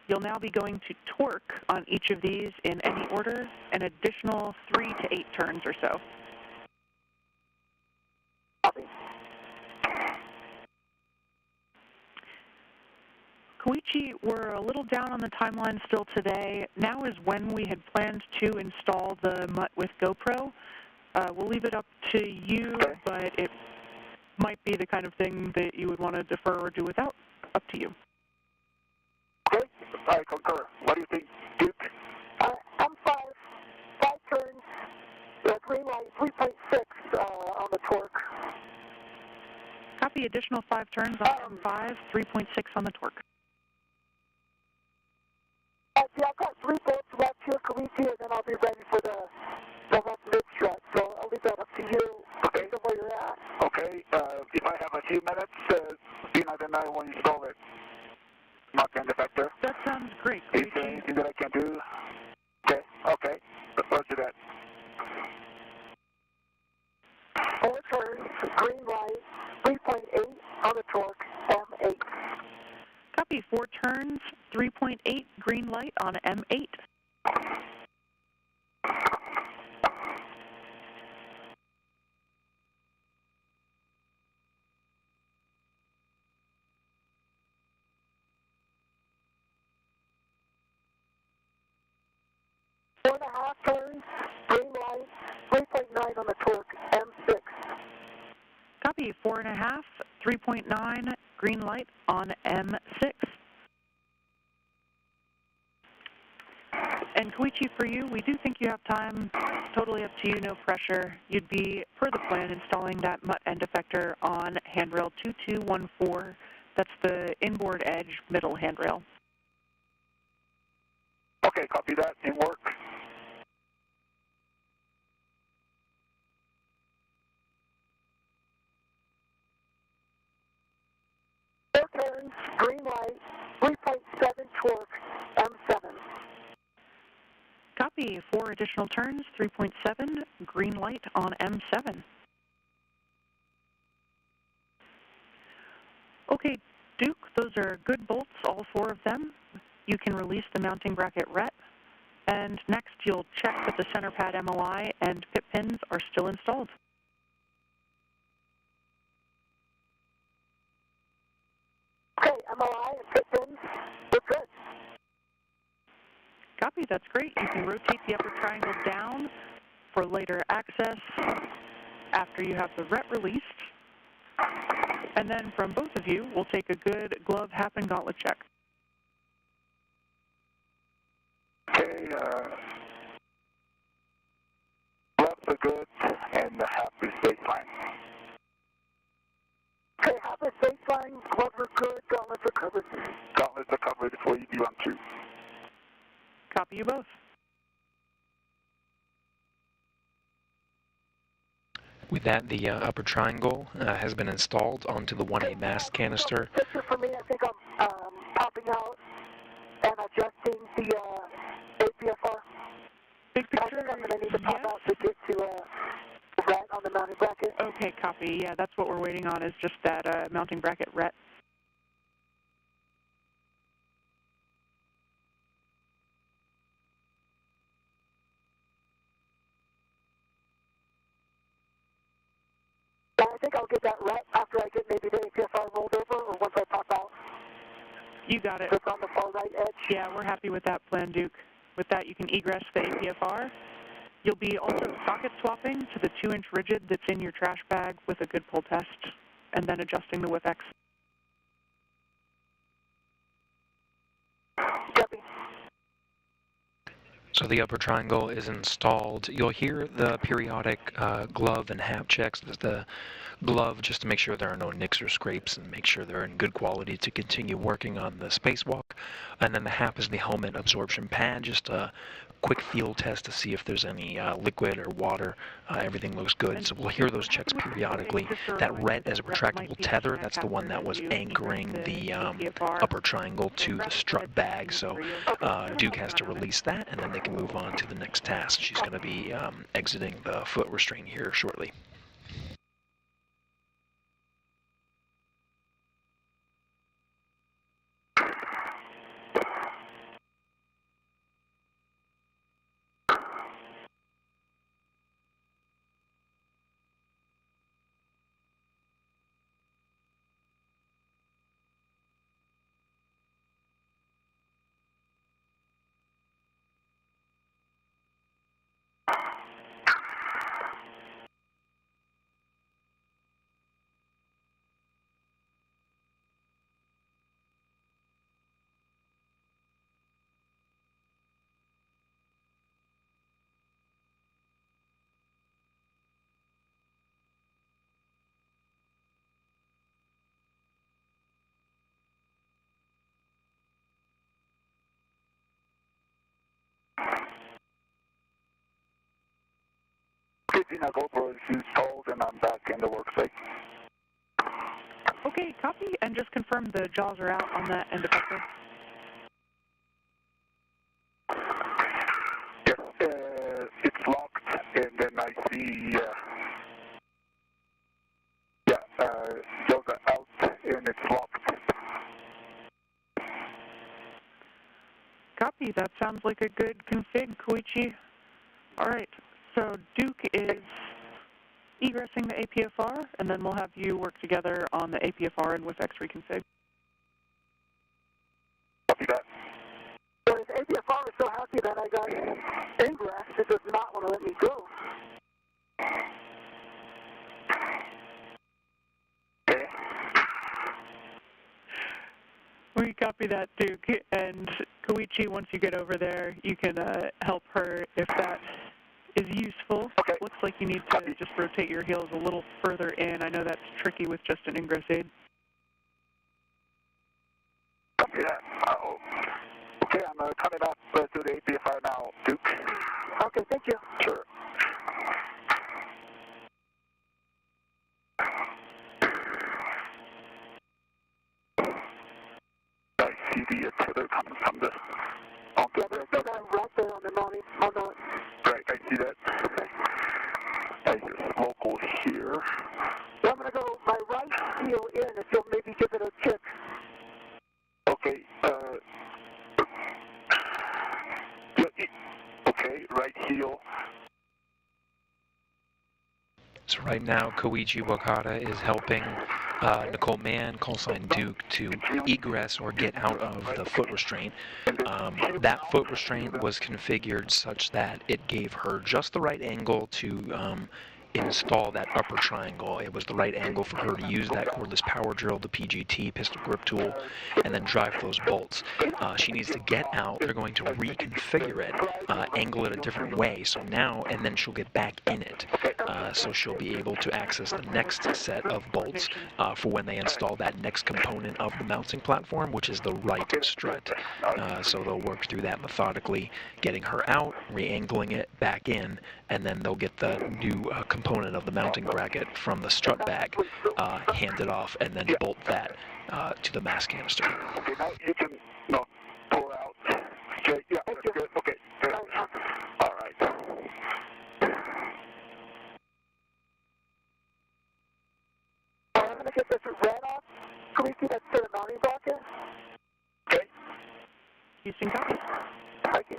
Speaker 5: You'll now be going to torque on each of these in any order, an additional 3 to 8 turns or so.
Speaker 4: Copy.
Speaker 5: Koichi, we're a little down on the timeline still today. Now is when we had planned to install the MUT with GoPro. We'll leave it up to you, but it might be the kind of thing that you would want to defer or do without. Up to you.
Speaker 3: Okay, I concur. What do you think, Duke?
Speaker 4: M5, 5 turns, green light, 3.6 on the torque.
Speaker 5: Copy. Additional 5 turns on M5, 3.6 on the torque.
Speaker 4: Yeah, I've got 3 bolts left here, Koichi, and then I'll be ready for the left mid-strut. So I'll leave that up to you, based on where you're at.
Speaker 3: Okay, if I have a few minutes, then I will install it. Marca and defector.
Speaker 5: That sounds great,
Speaker 3: Is there
Speaker 5: Koichi.
Speaker 3: anything that I can do? Okay, let's do that.
Speaker 4: 4 turns, green light, 3.8 on the torque, M8.
Speaker 5: Copy. 4 turns, 3.8, green light on M8.
Speaker 4: 4.5 turns, green light, 3.9 on the torque, M6.
Speaker 5: Copy, 4.5, 3.9, green light on M6. And Koichi, for you, we do think you have time, totally up to you, no pressure. You'd be, per the plan, installing that MUT end effector on handrail 2214. That's the inboard edge middle handrail.
Speaker 3: Okay, copy that. In work.
Speaker 4: Four turns, green light, 3.7 torque, M7.
Speaker 5: Copy, 4 additional turns, 3.7, green light on M7. Okay, Duke, those are good bolts, all 4 of them. You can release the mounting bracket RET. And next, you'll check that the center pad MOI and pip pins are still installed.
Speaker 4: Okay, MOI and pit pins, we're good.
Speaker 5: Copy, that's great. You can rotate the upper triangle down for later access after you have the RET released. And then from both of you, we'll take a good glove, hap, and gauntlet check.
Speaker 3: Okay, gloves are good, and the hap is baseline.
Speaker 4: Okay, hap is baseline, gloves are good, gauntlets are covered.
Speaker 3: Gauntlets are covered for EB on 2.
Speaker 5: Copy you both.
Speaker 6: With that, the upper triangle has been installed onto the 1A mast canister.
Speaker 4: Picture for me, I think I'm popping out and adjusting the APFR.
Speaker 5: Big
Speaker 4: I
Speaker 5: picture,
Speaker 4: think I'm going to need to pop
Speaker 5: yes.
Speaker 4: out to get to RET on the mounting bracket.
Speaker 5: Okay, copy. Yeah, that's what we're waiting on, is just that mounting bracket RET.
Speaker 4: I think I'll get that RET after I get maybe the APFR rolled over or once I pop out.
Speaker 5: You got it.
Speaker 4: Just on the far right edge.
Speaker 5: Yeah, we're happy with that plan, Duke. With that, you can egress the APFR. You'll be also socket swapping to the 2-inch rigid that's in your trash bag with a good pull test, and then adjusting the WIFX.
Speaker 4: Copy.
Speaker 6: So the upper triangle is installed. You'll hear the periodic glove and hap checks. There's the glove just to make sure there are no nicks or scrapes and make sure they're in good quality to continue working on the spacewalk. And then the hap is the helmet absorption pad, just a quick field test to see if there's any liquid or water. Everything looks good, so we'll hear those checks periodically. That RET is a retractable tether. That's the one that was anchoring the upper triangle to the strut bag, so Duke has to release that, and then they can move on to the next task. She's going to be exiting the foot restraint here shortly.
Speaker 3: Now GoPro is installed and I'm back in the workspace.
Speaker 5: Okay, copy, and just confirm the jaws are out on that end effector.
Speaker 3: Yes, it's locked, and then I see, jaws are out and it's locked.
Speaker 5: Copy, that sounds like a good config, Koichi. All right, so Duke is egressing the APFR, and then we'll have you work together on the APFR and WIFX reconfig.
Speaker 3: Copy that.
Speaker 4: So if APFR still has copy that. I got ingress. It does not want to let me go.
Speaker 5: We copy that, Duke. And Koichi, once you get over there, you can help her if that is useful.
Speaker 3: Okay.
Speaker 5: Looks like you need to just rotate your heels a little further in. I know that's tricky with just an ingress aid.
Speaker 3: Copy that. Okay, I'm coming up to the APFR now, Duke.
Speaker 4: Okay, thank you.
Speaker 3: Sure. I see the tether coming from the...
Speaker 4: Yeah, there's no guy right there on the mounting. Oh, no.
Speaker 3: Right, I see that. Okay. I just local here.
Speaker 4: So I'm going to go my right heel in if you'll maybe give it a kick.
Speaker 3: Okay, okay, right heel.
Speaker 6: So right now, Koichi Wakata is helping Nicole Mann, callsign Duke, to egress or get out of the foot restraint. That foot restraint was configured such that it gave her just the right angle to install that upper triangle. It was the right angle for her to use that cordless power drill, the PGT, pistol grip tool, and then drive those bolts. She needs to get out. They're going to reconfigure it, angle it a different way. So now, and then she'll get back in it. So she'll be able to access the next set of bolts for when they install that next component of the mounting platform, which is the right strut. So they'll work through that methodically, getting her out, re-angling it back in, and then they'll get the new component of the mounting bracket from the strut bag handed off, and then bolt that to the mass canister.
Speaker 3: Okay, now you can pull out. Okay, yeah, that's good. Okay, good. All right.
Speaker 4: I'm going to get this red off. Can we see that to the mounting bracket?
Speaker 3: Okay.
Speaker 5: Houston, copy.
Speaker 4: Thank you.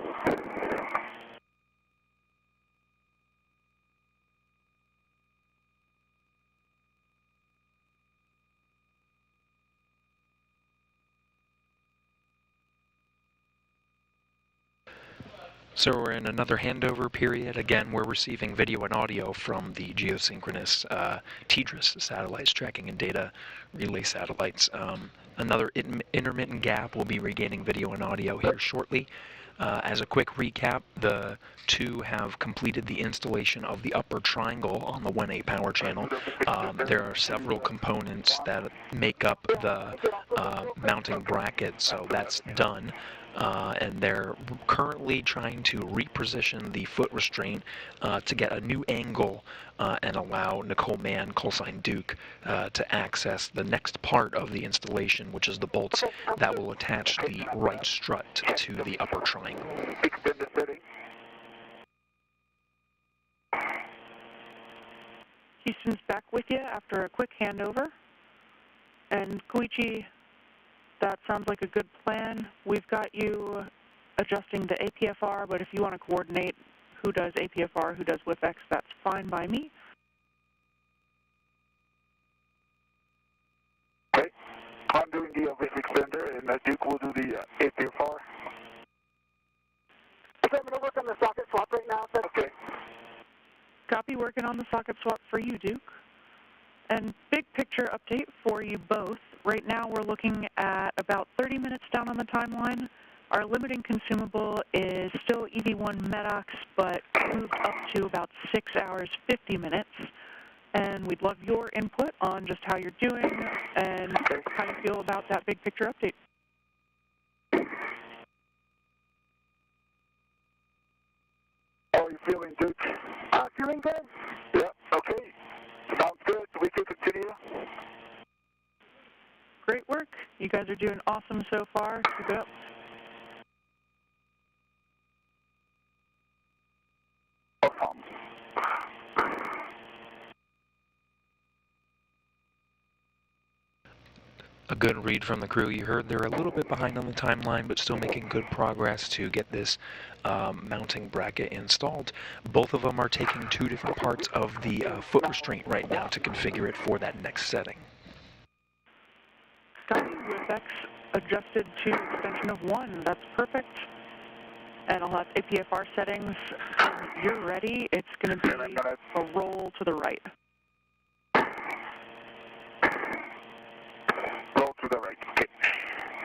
Speaker 6: So we're in another handover period. Again, we're receiving video and audio from the geosynchronous TDRS satellites, tracking and data relay satellites. Another intermittent gap. We'll be regaining video and audio here shortly. As a quick recap, the two have completed the installation of the upper triangle on the 1A power channel. There are several components that make up the mounting bracket, so that's done. And they're currently trying to reposition the foot restraint to get a new angle and allow Nicole Mann, callsign Duke, to access the next part of the installation, which is the bolts that will attach the right strut to the upper triangle.
Speaker 3: Extend the setting.
Speaker 5: Houston's back with you after a quick handover. And Koichi, that sounds like a good plan. We've got you adjusting the APFR, but if you want to coordinate who does APFR, who does WIFX, that's fine by me.
Speaker 3: Okay. I'm doing the WIF extender, and Duke will do the APFR.
Speaker 4: Okay, I'm going to work on the socket swap right now. So
Speaker 3: okay.
Speaker 5: Copy, working on the socket swap for you, Duke. And big picture update for you both. Right now we're looking at about 30 minutes down on the timeline. Our limiting consumable is still EV1 MEDOX, but moved up to about 6 hours, 50 minutes. And we'd love your input on just how you're doing and how you feel about that big picture update.
Speaker 3: How are you feeling, Duke?
Speaker 4: feeling good?
Speaker 3: Yeah, okay. Sounds good. We can continue.
Speaker 5: Great work. You guys are doing awesome so far. Keep it up.
Speaker 3: Awesome.
Speaker 6: A good read from the crew. You heard they're a little bit behind on the timeline, but still making good progress to get this mounting bracket installed. Both of them are taking two different parts of the foot restraint right now to configure it for that next setting.
Speaker 5: Copy. WIFX adjusted to extension of 1. That's perfect. and I'll have APFR settings. When you're ready, it's going to be a roll to the right.
Speaker 3: Roll to the right. Okay.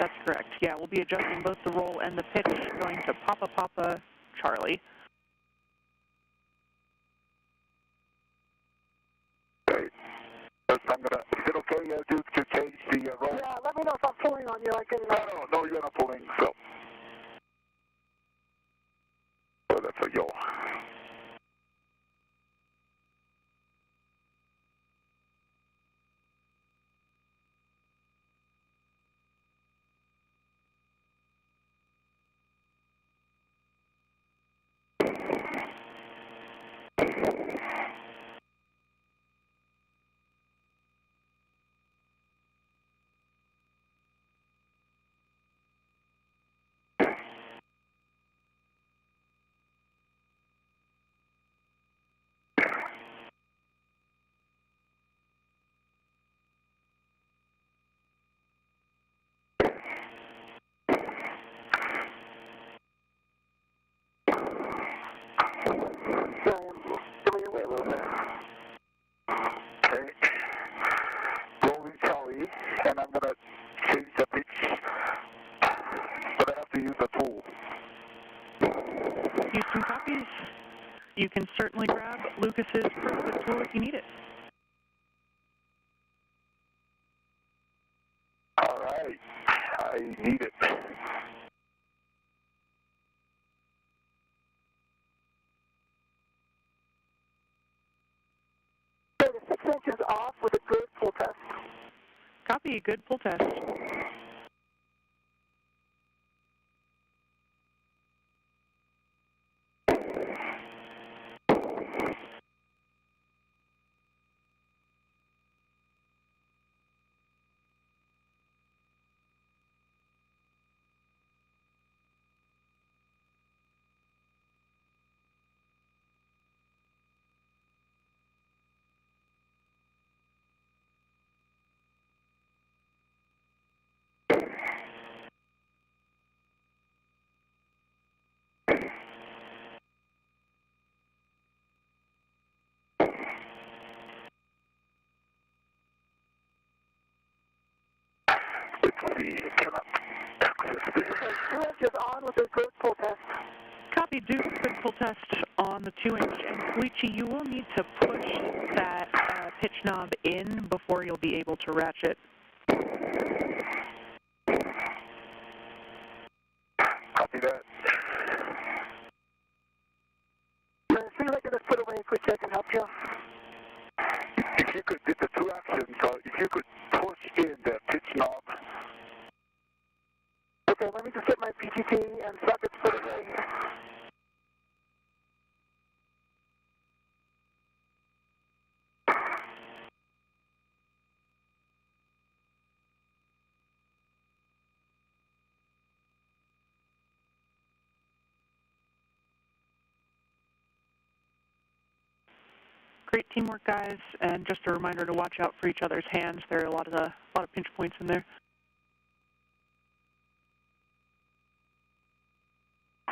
Speaker 5: That's correct. Yeah, we'll be adjusting both the roll and the pitch, going to Papa Papa Charlie.
Speaker 3: Okay. Is it okay, Duke, to change the roll?
Speaker 4: Yeah, let me know if I'm pulling on you. I can.
Speaker 3: No, you're not pulling, so. So that's a yo. And I'm going to change the pitch, but I have to use a tool.
Speaker 5: Houston copies. You can certainly grab Lucas's perfect tool if you need it.
Speaker 3: All right, I need it.
Speaker 4: So the 6 inches off with a good pull test.
Speaker 5: Copy, good pull test.
Speaker 4: On with a good pull test.
Speaker 5: Copy, Duke, good pull test on the 2-inch. And Koichi, you will need to push that pitch knob in before you'll be able to ratchet.
Speaker 3: Copy that.
Speaker 4: As soon as I can just put away a quick check and help you.
Speaker 3: If you could, did the 2 actions, if you could push in the pitch knob.
Speaker 4: Okay, let me just get my PTT and sockets put away here.
Speaker 5: Great teamwork, guys, and just a reminder to watch out for each other's hands. There are a lot of pinch points in there.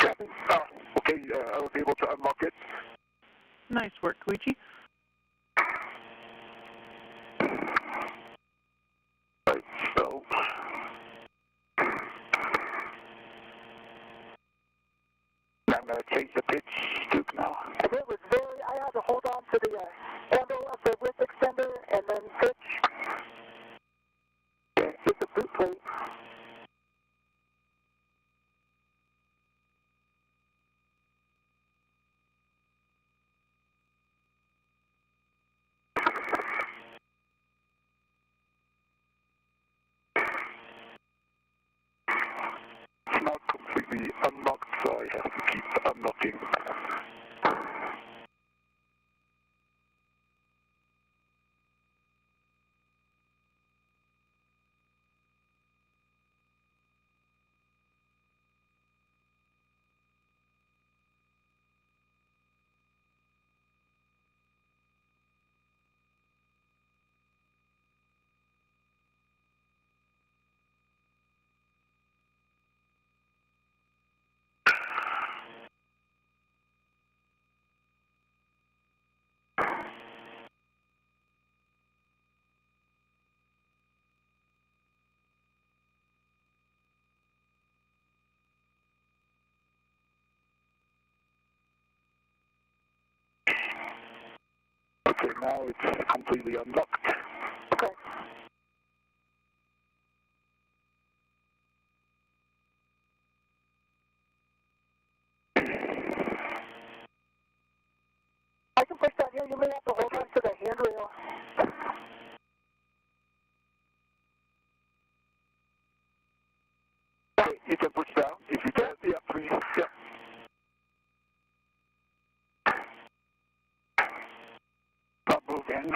Speaker 3: Okay, I was able to unlock it.
Speaker 5: Nice work, Koichi.
Speaker 3: Right, so. I'm going to change the pitch, Duke, now.
Speaker 4: It was I had to hold on to the handle of the wrist extender and then pitch. With the boot plate.
Speaker 3: It's not completely unlocked, so I have to keep unlocking. Okay, now it's completely unlocked.
Speaker 4: Okay. I can push that here. You may have to hold on to the handrail.
Speaker 3: Okay, you can push down if you can. Yeah, please. Yeah. Not moving.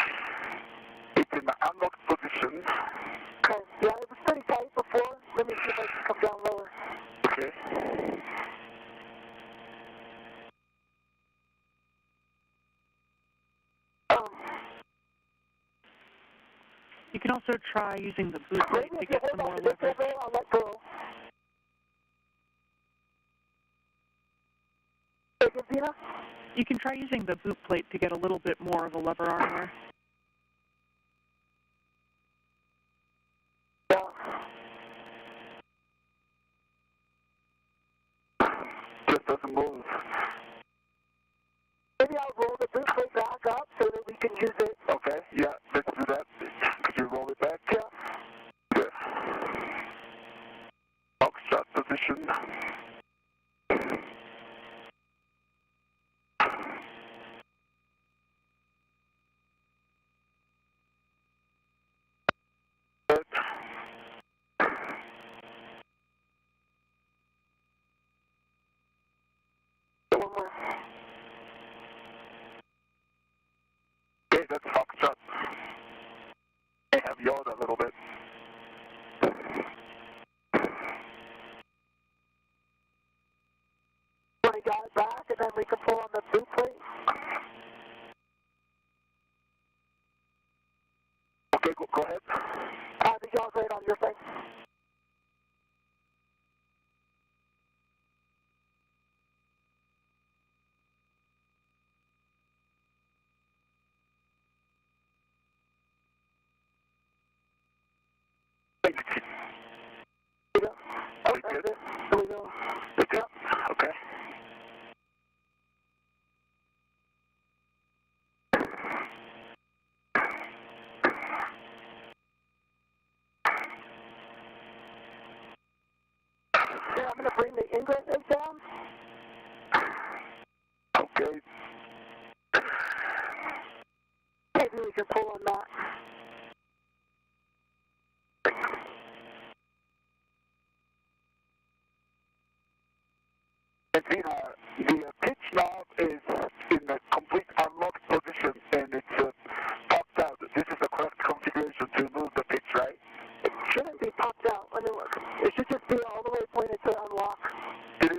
Speaker 3: It's in the unlocked position.
Speaker 4: Okay. Yeah, it was pretty tight before. Let me see if I can come down lower.
Speaker 3: Okay.
Speaker 5: You can also try using the boot plate
Speaker 4: Maybe
Speaker 5: to
Speaker 4: if you
Speaker 5: get some
Speaker 4: hold
Speaker 5: more
Speaker 4: on to this
Speaker 5: leverage.
Speaker 4: handrail, I'll let go. Hey, Gavina?
Speaker 5: You can try using the boot plate to get a little bit more of a lever arm there.
Speaker 4: Yeah.
Speaker 3: Just doesn't move.
Speaker 4: Maybe I'll roll the boot plate back up so that we can use it.
Speaker 3: Okay, yeah, let's do that. Could you roll it back?
Speaker 4: Yeah.
Speaker 3: Yes. Box shot position. Good.
Speaker 4: One more.
Speaker 3: Okay, that's box shot. They have yawed a little bit.
Speaker 4: Want to dial it back and then we can pull on the boot plate?
Speaker 3: Okay, go ahead.
Speaker 4: The yaw's right on your thing. Here we go. Oh,
Speaker 3: Very
Speaker 4: that's
Speaker 3: good.
Speaker 4: it. Here we go.
Speaker 3: Good. Okay.
Speaker 4: Yeah, I'm going to bring the inlet leg down.
Speaker 3: Okay.
Speaker 4: Maybe we can pull on that.
Speaker 3: And the pitch knob is in the complete unlocked position, and it's popped out. This is the correct configuration to move the pitch, right?
Speaker 4: It shouldn't be popped out. Let me look. It should just be all the way pointed to unlock.
Speaker 3: It is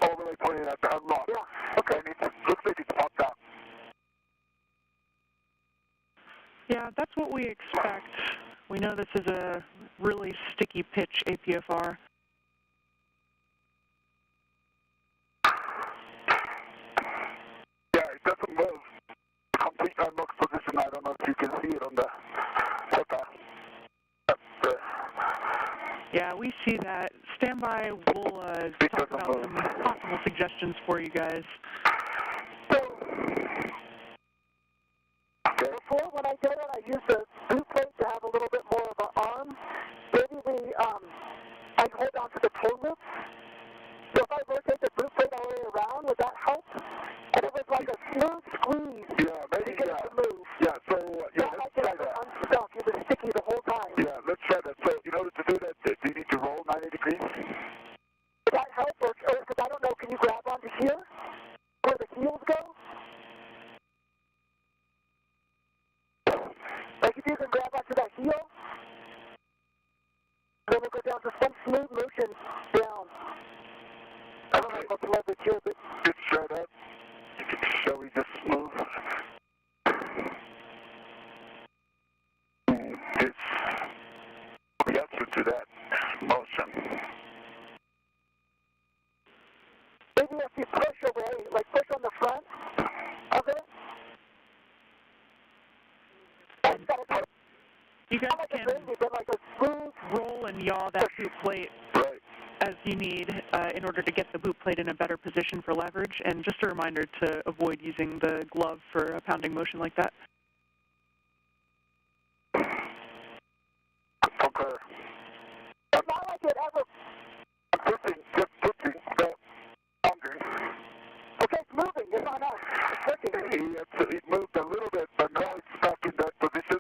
Speaker 3: all the way pointed at the unlock.
Speaker 4: Yeah.
Speaker 3: Okay. And it looks like it's popped out.
Speaker 5: Yeah, that's what we expect. We know this is a really sticky pitch APFR.
Speaker 3: Yeah, it doesn't move. Complete unlocked position. I don't know if you can see it on the photo.
Speaker 5: Yeah, we see that. Stand by. We'll talk about some possible suggestions for you guys.
Speaker 4: So, before when I did it, I used the boot plate to have a little bit more of an arm. Maybe I'd hold on to the toe loop. So if I rotate the boot plate all the way around, would that help? And it was like a smooth squeeze
Speaker 3: Yeah, maybe,
Speaker 4: to get it to move.
Speaker 3: Yeah, so, yeah,
Speaker 4: Not like
Speaker 3: let's
Speaker 4: it
Speaker 3: try
Speaker 4: ever
Speaker 3: that.
Speaker 4: unstuck. It was sticky the whole time.
Speaker 3: Yeah, let's try that. So, in order to do that, do you need to roll 90 degrees?
Speaker 4: Would that help? Or because I don't know, can you grab onto here? Where the heels go? Like if you can grab onto that heel, then we'll go down to some smooth motion down. I don't have much leverage here, but
Speaker 3: Just try that. Shall we just move? This reaction to that motion.
Speaker 4: maybe if you push away, like push on the front of it. That's got to
Speaker 5: You guys
Speaker 4: not like a
Speaker 5: can
Speaker 4: gravy, but like a smooth.
Speaker 5: roll and yaw that boot plate
Speaker 3: Right.
Speaker 5: as you need in order to get the boot plate in a better position for leverage. And just a reminder to avoid using the glove for a pounding motion like that.
Speaker 3: occur?
Speaker 4: It's not like it ever.
Speaker 3: Just pushing the boundary.
Speaker 4: Okay, it's moving. It's on us. It's working.
Speaker 3: It moved a little bit, but now it's back in that position.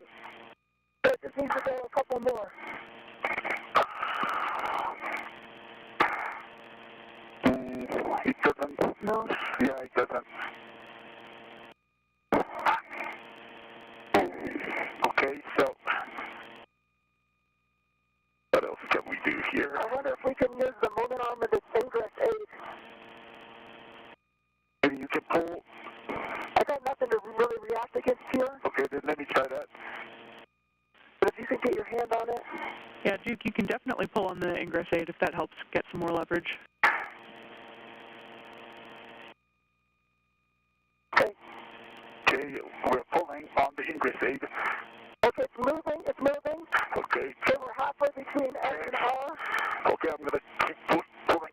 Speaker 4: It just needs to go a couple more.
Speaker 3: It doesn't.
Speaker 4: No.
Speaker 3: Yeah, it doesn't. Okay, so what else can we do here?
Speaker 4: I wonder if we can use the moment arm of this ingress aid.
Speaker 3: Maybe you can pull.
Speaker 4: I got nothing to really react against here,
Speaker 3: Okay, then let me try that.
Speaker 4: but if you can get your hand on it.
Speaker 5: Yeah, Duke, you can definitely pull on the ingress aid if that helps get some more leverage.
Speaker 4: Okay.
Speaker 3: Okay, we're pulling on the ingress aid.
Speaker 4: Okay, it's moving. It's moving.
Speaker 3: Okay.
Speaker 4: Okay, we're halfway between S and R.
Speaker 3: Okay, I'm gonna keep pulling.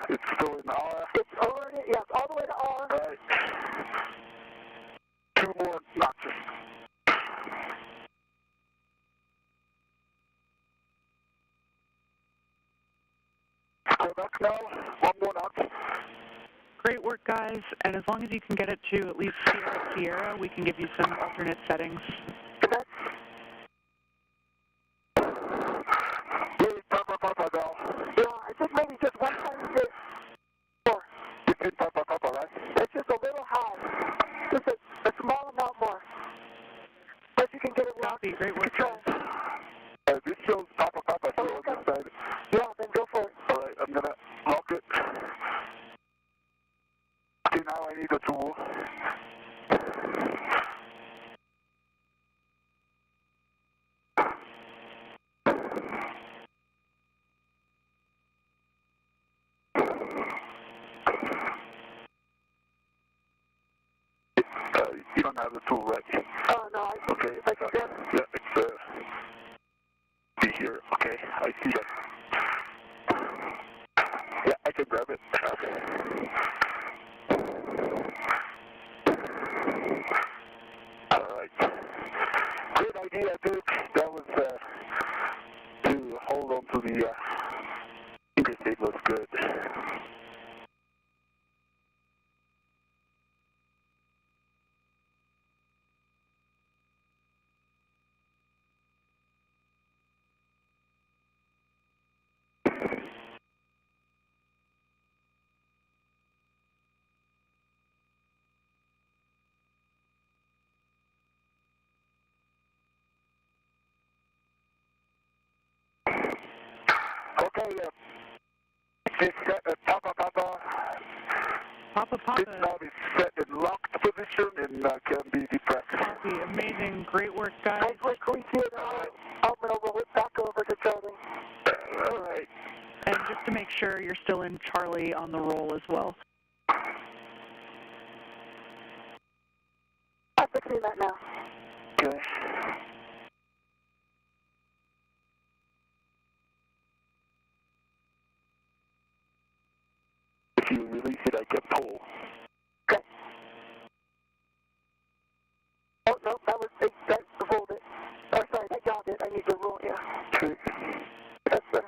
Speaker 3: It's still in R.
Speaker 4: It's already, yeah, it's all the way to R.
Speaker 3: Alright. 2 more notches. Go back now. 1 more notch.
Speaker 5: Great work, guys, and as long as you can get it to at least Sierra Sierra, we can give you some alternate settings.
Speaker 4: Okay.
Speaker 3: Really, Papa now.
Speaker 4: Yeah, I think maybe just one tiny bit more.
Speaker 3: It's in Papa, right?
Speaker 4: It's just a little high. Just a small amount more. But you can get it wrong.
Speaker 5: Copy, great
Speaker 4: You
Speaker 5: work,
Speaker 4: can
Speaker 5: guys.
Speaker 3: This shows Papa here on this side.
Speaker 4: Yeah, then go for it.
Speaker 3: Alright, I'm gonna lock it. Okay, now I need a tool. You don't have the tool, right?
Speaker 4: Oh, no, I
Speaker 3: Okay.
Speaker 4: if I can get it.
Speaker 3: Yeah, it's be here. Okay, I see that. Yeah, I can grab it. Alright. Great idea, Duke. That was to hold on to the ingress aid looks good. Okay, this Papa this knob is set in locked position and can be depressed.
Speaker 5: Copy, amazing, great work, guys.
Speaker 4: Nice work, Queen. I'm going to roll it back over to Charlie.
Speaker 3: Alright.
Speaker 5: And just to make sure you're still in Charlie on the roll as well.
Speaker 4: I'm fixing that now.
Speaker 3: Okay. If you release it, I can pull.
Speaker 4: Okay. Oh, no, that rolled it. Oh, sorry, that got it. I need to roll, yeah.
Speaker 3: Okay.
Speaker 4: That's better.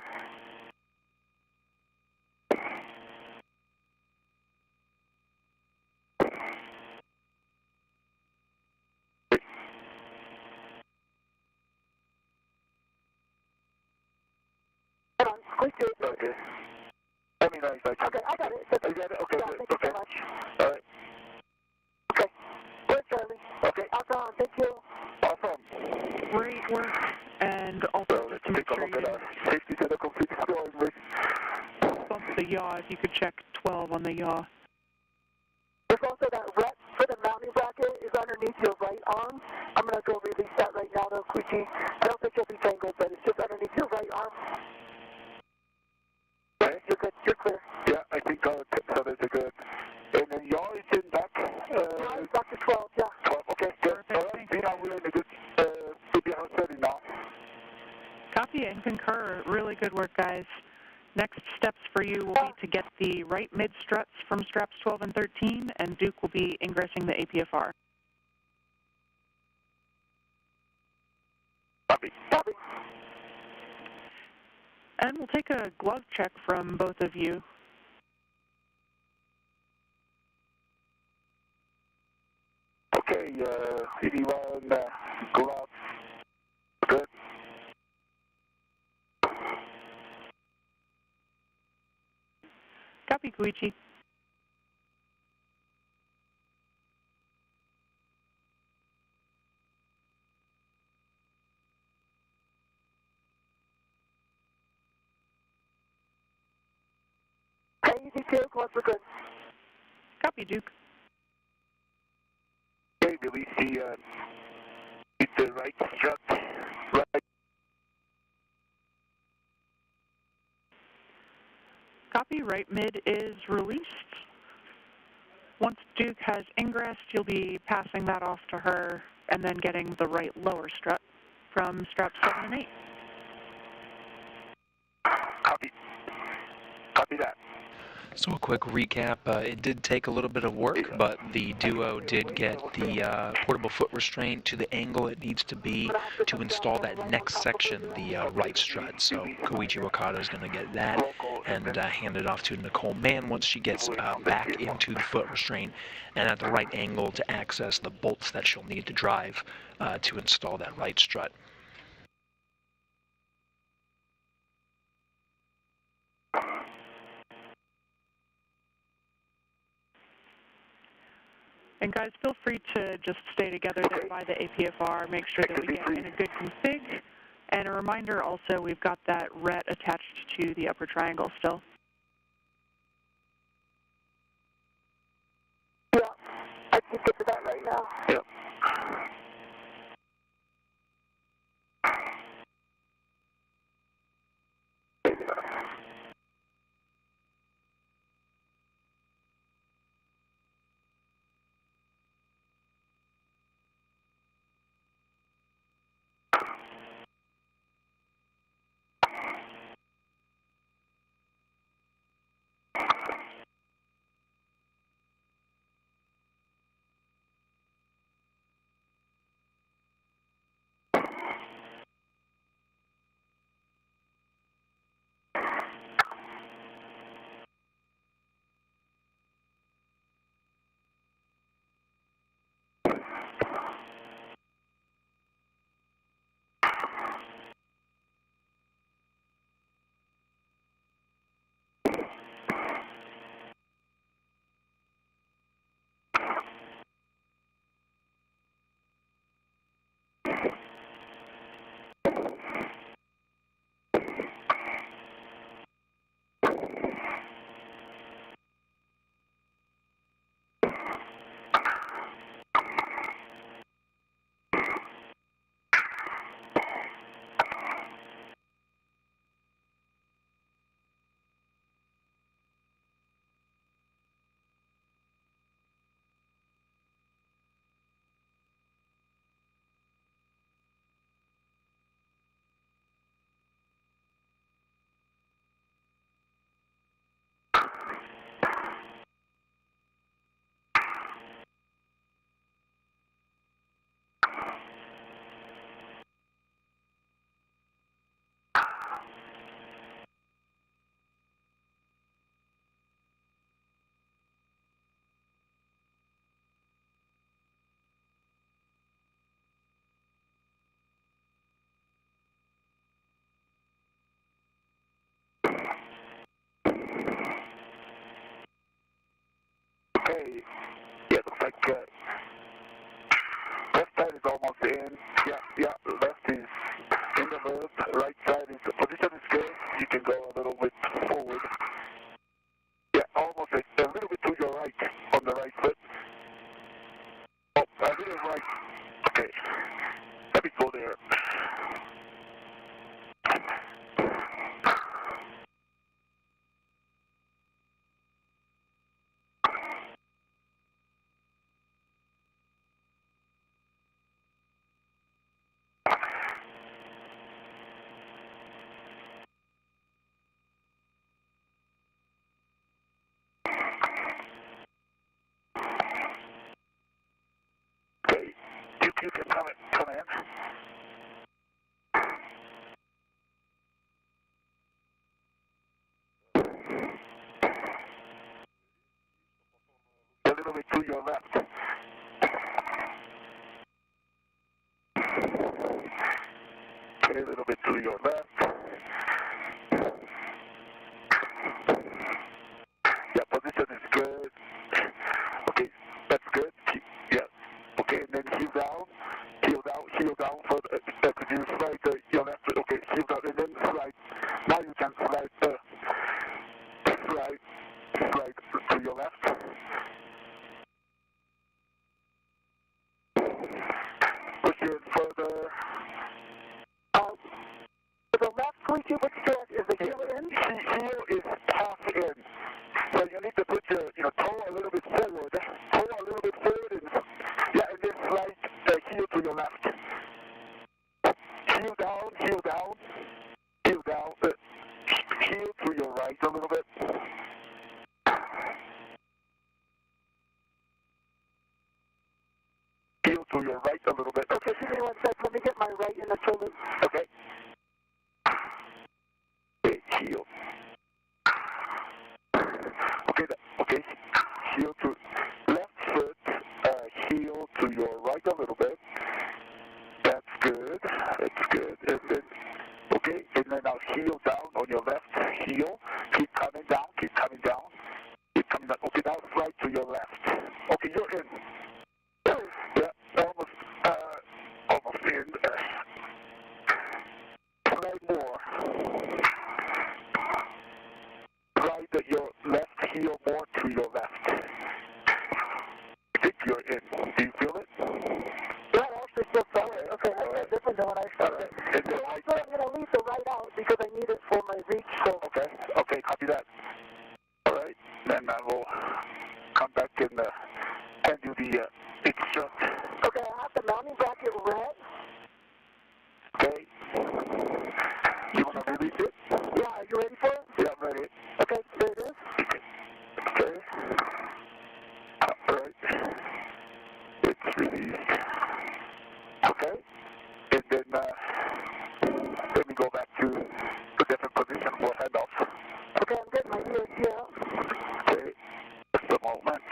Speaker 4: Hold on, squeeze it.
Speaker 3: Okay. I mean, I can.
Speaker 4: Okay, I got it. That's
Speaker 3: You got it? Okay,
Speaker 4: yeah,
Speaker 3: good.
Speaker 4: thank you
Speaker 3: Okay.
Speaker 4: so much.
Speaker 3: Alright.
Speaker 4: Okay. Where's Charlie?
Speaker 3: Okay.
Speaker 4: Awesome, thank you.
Speaker 3: Awesome.
Speaker 5: Great work, and also
Speaker 3: So
Speaker 5: just
Speaker 3: let's
Speaker 5: to make
Speaker 3: take a
Speaker 5: sure
Speaker 3: look
Speaker 5: you
Speaker 3: at our safety center complete scoring rate.
Speaker 5: bump the yaw, if you could check 12 on the yaw.
Speaker 4: There's also that rep for the mounting bracket is underneath your right arm. I'm going to go release that right now, though, Quickie. I don't think you'll be tangled, but it's just underneath your right arm.
Speaker 3: Okay.
Speaker 4: You're good. You're clear.
Speaker 3: Yeah, I think our centers are good. And then yaw is in back.
Speaker 4: Now it's back to 12, yeah.
Speaker 3: 12. Okay, good.
Speaker 5: Perfect,
Speaker 3: Alright,
Speaker 5: thank
Speaker 3: see
Speaker 5: you.
Speaker 3: now we're in a good, maybe 30 now.
Speaker 5: Copy and concur. Really good work, guys. Next steps for you will be to get the right mid struts from straps 12 and 13, and Duke will be ingressing the APFR. And we'll take a glove check from both of you.
Speaker 3: Okay, CD1, gloves, good.
Speaker 5: Copy, Koichi.
Speaker 4: Hey, EV2, gloves are good.
Speaker 5: Copy, Duke.
Speaker 3: Okay, release the right strut, right.
Speaker 5: Copy, right mid is released. Once Duke has ingressed, you'll be passing that off to her and then getting the right lower strut from straps 7 and 8.
Speaker 3: Copy. Copy that.
Speaker 6: So a quick recap, it did take a little bit of work, but the duo did get the portable foot restraint to the angle it needs to be to install that next section, the right strut. So Koichi Wakata is going to get that and hand it off to Nicole Mann once she gets back into the foot restraint and at the right angle to access the bolts that she'll need to drive to install that right strut.
Speaker 5: And guys, feel free to just stay together there by the APFR, make sure that we get in a good config. And a reminder also, we've got that RET attached to the upper triangle still.
Speaker 4: Yeah, I can get to that right now.
Speaker 3: Yep. Okay. Yeah, looks like left side is almost in. Yeah, left is in the loop. Right side is, the position is good. You can go a little bit forward. Yeah, almost a little bit to your right on the right foot. Oh, a little right. Okay. Let me go there. Okay. You can come in. a little bit to your left. Yeah, position is good. Okay, that's good. Yeah. Okay, and then heel down for could you slide your left? Okay, heel down and then slide. Now you can slide to your left. Push in further.
Speaker 4: To the left, Koichi, which direction? Is the heel in?
Speaker 3: Heel is half in. So you need to put your toe a little bit forward. Toe a little bit forward and then slide the heel to your left. Heel down. Heel to your right a little bit. Heel to your right a little bit.
Speaker 4: Okay, give me 1 sec. Let me get my right in the toe loop.
Speaker 3: Okay. Okay, heel. Okay, heel to left foot, heel to your right a little bit. That's good. And then, okay, and then now heel down on your left heel. Keep coming down. Okay, now slide to your left. Okay, you're in. Yeah, almost in. Slide more. Slide your left heel more to your left. I think you're in. Do you feel it?
Speaker 4: Yeah, I actually still felt it. Okay, that's different than what I expected.
Speaker 3: And then
Speaker 4: So I'm going to leave the right out because I need it for my reach. So
Speaker 3: Okay, copy that. All right, then I will come back and hand you the instruct.
Speaker 4: okay, I have the mounting bracket red.
Speaker 3: Okay. You want to release it?
Speaker 4: Yeah, are you ready for it?
Speaker 3: Yeah, I'm ready.
Speaker 4: Okay, there it is.
Speaker 3: Okay. All right. It's released. Okay. And then let me go back to a different position for handoff.
Speaker 4: Okay, I'm getting my ESC out.
Speaker 3: Okay. Just a moment.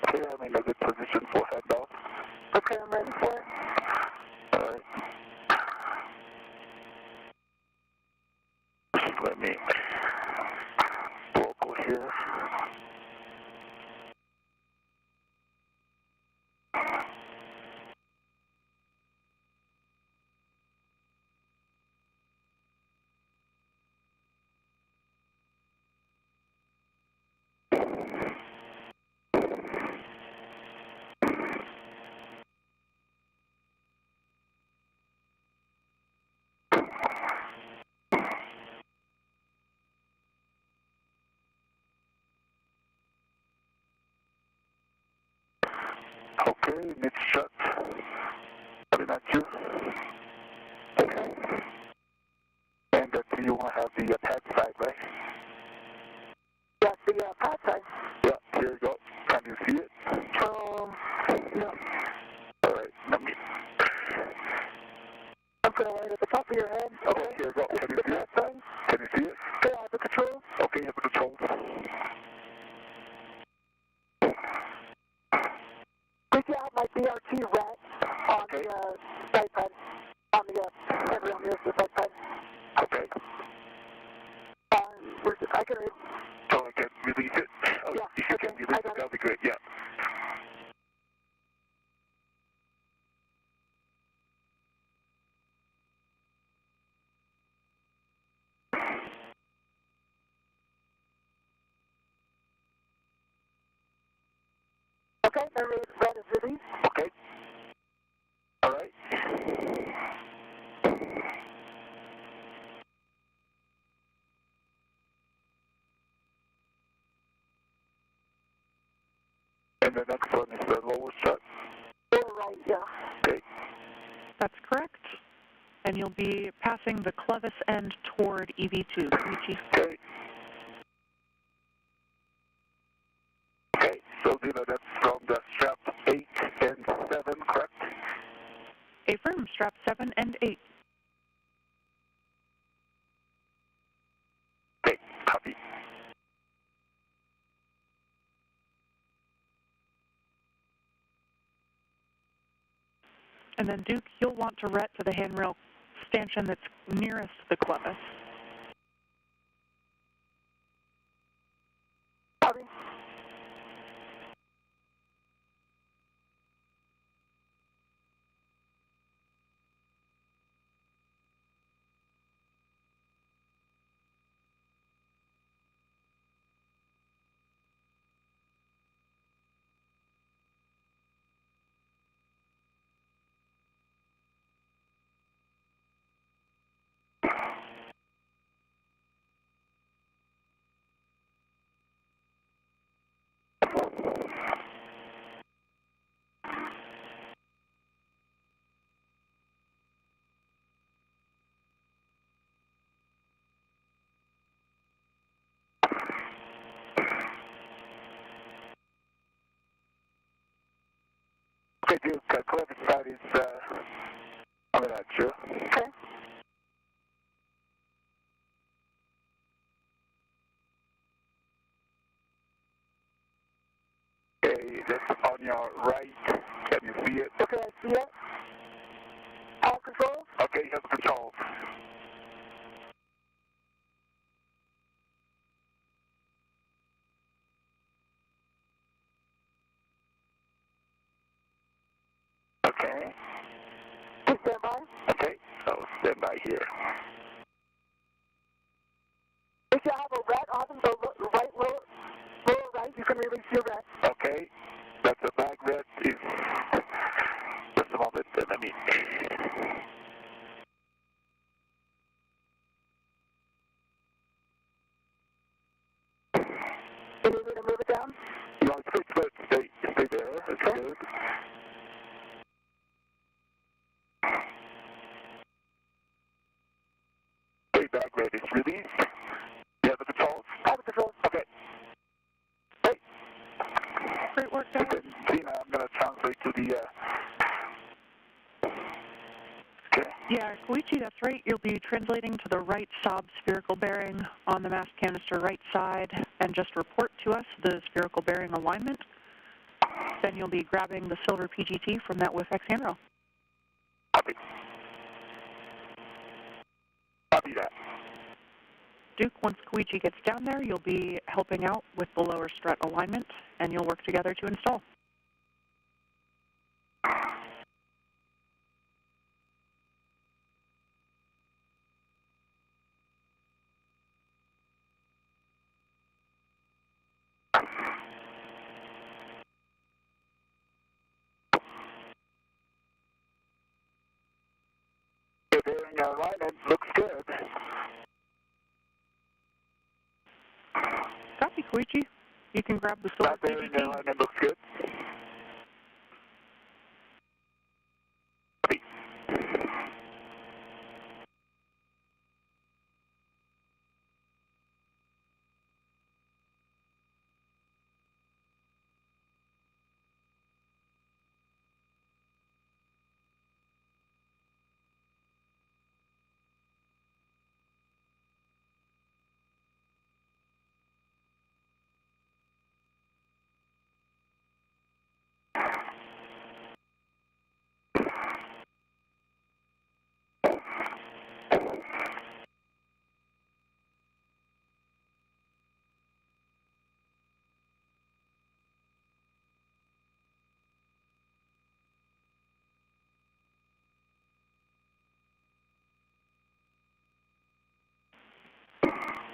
Speaker 3: Okay, I'm in a good position for handoff.
Speaker 4: Okay, I'm ready for it.
Speaker 3: All right. Let me local here. Okay, and it's shut. Coming at you. Okay. And you want to have the pad side, right?
Speaker 4: Yes, the pad side.
Speaker 3: Yeah, here you go. Can you see it?
Speaker 4: No.
Speaker 3: All right, let me.
Speaker 4: I'm going to right at the top of your head.
Speaker 3: Okay, here you go. Can you see it? Can you see it?
Speaker 4: Okay, I have the controls.
Speaker 3: Okay, you have the controls.
Speaker 4: We can have my BRT red on the side pad. On the everyone here's the side pad.
Speaker 3: Okay.
Speaker 4: I can read.
Speaker 3: So I can release it? Oh,
Speaker 4: Yeah,
Speaker 3: if you can release it, that'll be great, yeah.
Speaker 4: Okay, the red is released.
Speaker 3: Okay. All right. And the next one is the lower strut.
Speaker 4: Lower right, yeah.
Speaker 3: Okay.
Speaker 5: That's correct. And you'll be passing the clevis end toward EV2, Koichi.
Speaker 3: Okay. Okay, so that's from the strap 8 and 7, correct?
Speaker 5: Affirm, strap 7 and 8.
Speaker 3: Okay, copy.
Speaker 5: And then Duke, you'll want to ret to the handrail stanchion that's nearest the clevis.
Speaker 4: Copy.
Speaker 3: Okay, Duke, clevis side is on the sure.
Speaker 4: Okay.
Speaker 3: Okay, that's on your right. Can you see it?
Speaker 4: Okay, I see it. All controls?
Speaker 3: Okay, you have the controls. Okay.
Speaker 4: Please stand by.
Speaker 3: Okay, so stand by here.
Speaker 4: If you have a red on the right, lower right, you can release your red.
Speaker 3: Okay, that's a bag red is just a moment, let me.
Speaker 4: You need me to move it down?
Speaker 3: No, it's good. Stay there. It's
Speaker 4: Okay.
Speaker 3: good. Okay, bag red is released. You have the controls?
Speaker 4: All the controls.
Speaker 3: Okay. Hey,
Speaker 5: Great work, guys.
Speaker 3: okay, Tina, I'm going to translate to the, okay.
Speaker 5: Yeah, Koichi, that's right. You'll be translating to the right sob spherical bearing on the mass canister right side and just report to us the spherical bearing alignment. Then you'll be grabbing the silver PGT from that WIFX handrail.
Speaker 3: Copy. Copy that.
Speaker 5: Duke, once Koichi gets down there, you'll be helping out with the lower strut alignment, and you'll work together to install.
Speaker 3: The bearing alignment looks good.
Speaker 5: Copy, Koichi. You can grab the silver
Speaker 3: That bearing
Speaker 5: PGT.
Speaker 3: alignment looks good. Copy.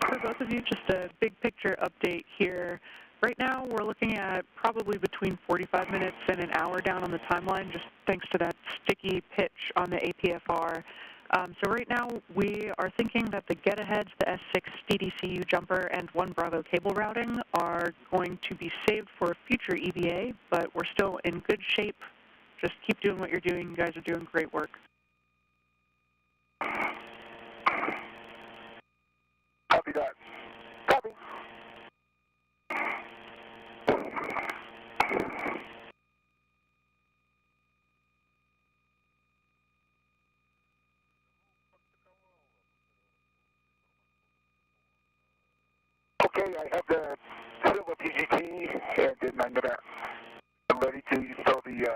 Speaker 5: For both of you, just a big picture update here. Right now, we're looking at probably between 45 minutes and an hour down on the timeline, just thanks to that sticky pitch on the APFR. So right now, we are thinking that the get-aheads, the S6 DDCU jumper, and 1 Bravo cable routing are going to be saved for a future EVA, but we're still in good shape. Just keep doing what you're doing. You guys are doing great work.
Speaker 3: Copy that. Copy. Okay, I have the silver PGT, and then I'm ready to install the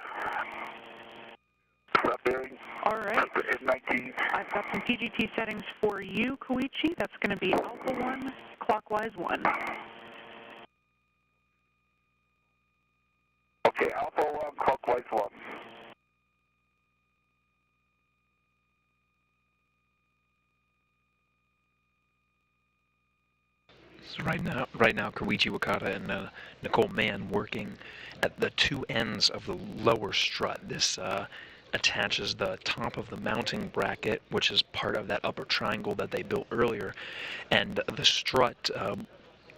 Speaker 3: bearing.
Speaker 5: All right.
Speaker 3: N19.
Speaker 5: I've got some PGT settings for you, Koichi. That's going to be Alpha 1, clockwise 1.
Speaker 3: Okay, Alpha 1, clockwise 1.
Speaker 6: So right now, Koichi Wakata and Nicole Mann working at the two ends of the lower strut. This attaches the top of the mounting bracket, which is part of that upper triangle that they built earlier, and the strut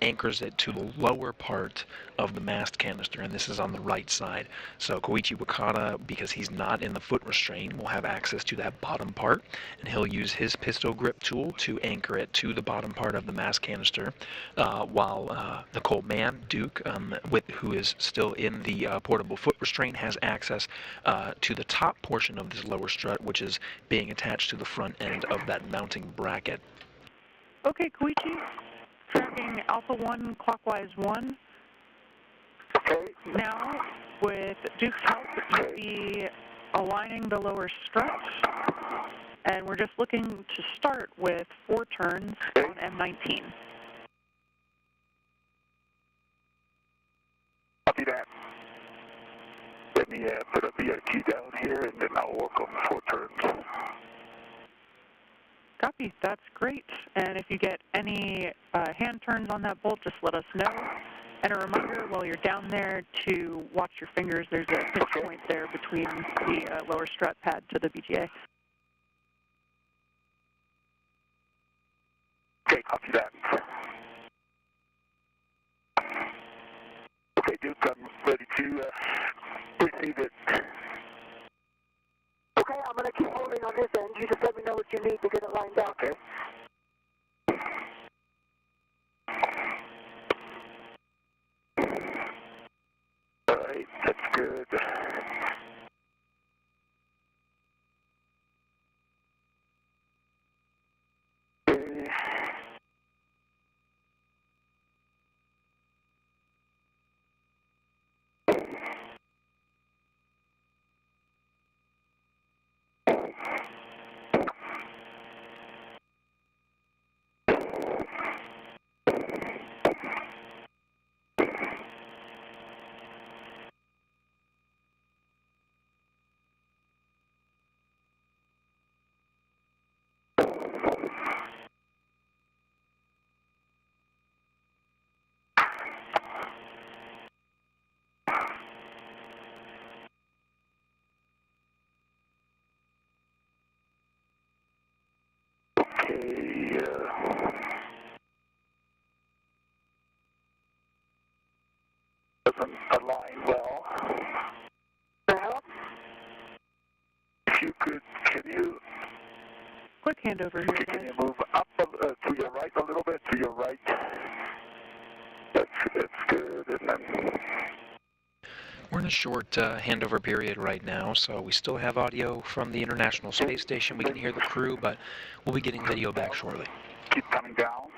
Speaker 6: anchors it to the lower part of the mast canister, and this is on the right side. So Koichi Wakata, because he's not in the foot restraint, will have access to that bottom part, and he'll use his pistol grip tool to anchor it to the bottom part of the mast canister, while Nicole Mann, Duke, who is still in the portable foot restraint, has access to the top portion of this lower strut, which is being attached to the front end of that mounting bracket.
Speaker 5: Okay, Koichi. Tracking Alpha 1, clockwise 1.
Speaker 3: Okay.
Speaker 5: Now, with Duke's help, you'll be aligning the lower struts, and we're just looking to start with 4 turns on M19.
Speaker 3: Copy that. Let me put a VIT down here, and then I'll work on the 4 turns.
Speaker 5: Copy. That's great. And if you get any hand turns on that bolt, just let us know. And a reminder, while you're down there, to watch your fingers. There's a pinch point there between the lower strut pad to the BGA.
Speaker 3: Okay, copy that. Okay, Duke, I'm ready to receive it.
Speaker 4: Okay, I'm going to keep holding on this end. You just let me know what you need to get it lined up.
Speaker 3: Okay. All right, that's good. Okay. Doesn't align well. If you could, can you
Speaker 5: Quick handover here,
Speaker 3: can
Speaker 5: guys.
Speaker 3: you move up to your right a little bit? To your right. That's good. And then
Speaker 6: We're in a short handover period right now, so we still have audio from the International Space Station. We can hear the crew, but we'll be getting video back shortly.
Speaker 3: keep coming down.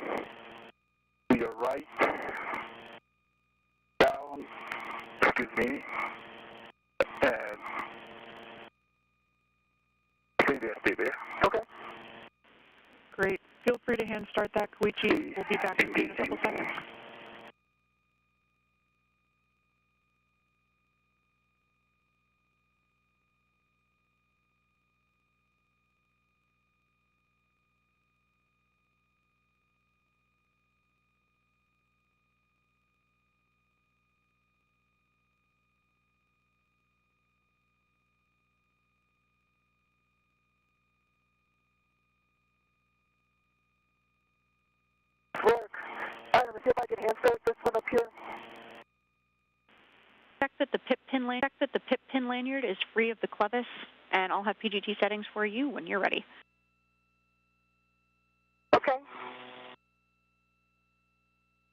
Speaker 3: To your right. Down. Excuse me. And stay there, stay there. Okay.
Speaker 5: Great. Feel free to hand start that, Koichi. We'll be back in a couple seconds.
Speaker 4: see if I can hand start this one up here.
Speaker 5: Check that the pip pin lanyard is free of the clevis, and I'll have PGT settings for you when you're ready.
Speaker 4: Okay.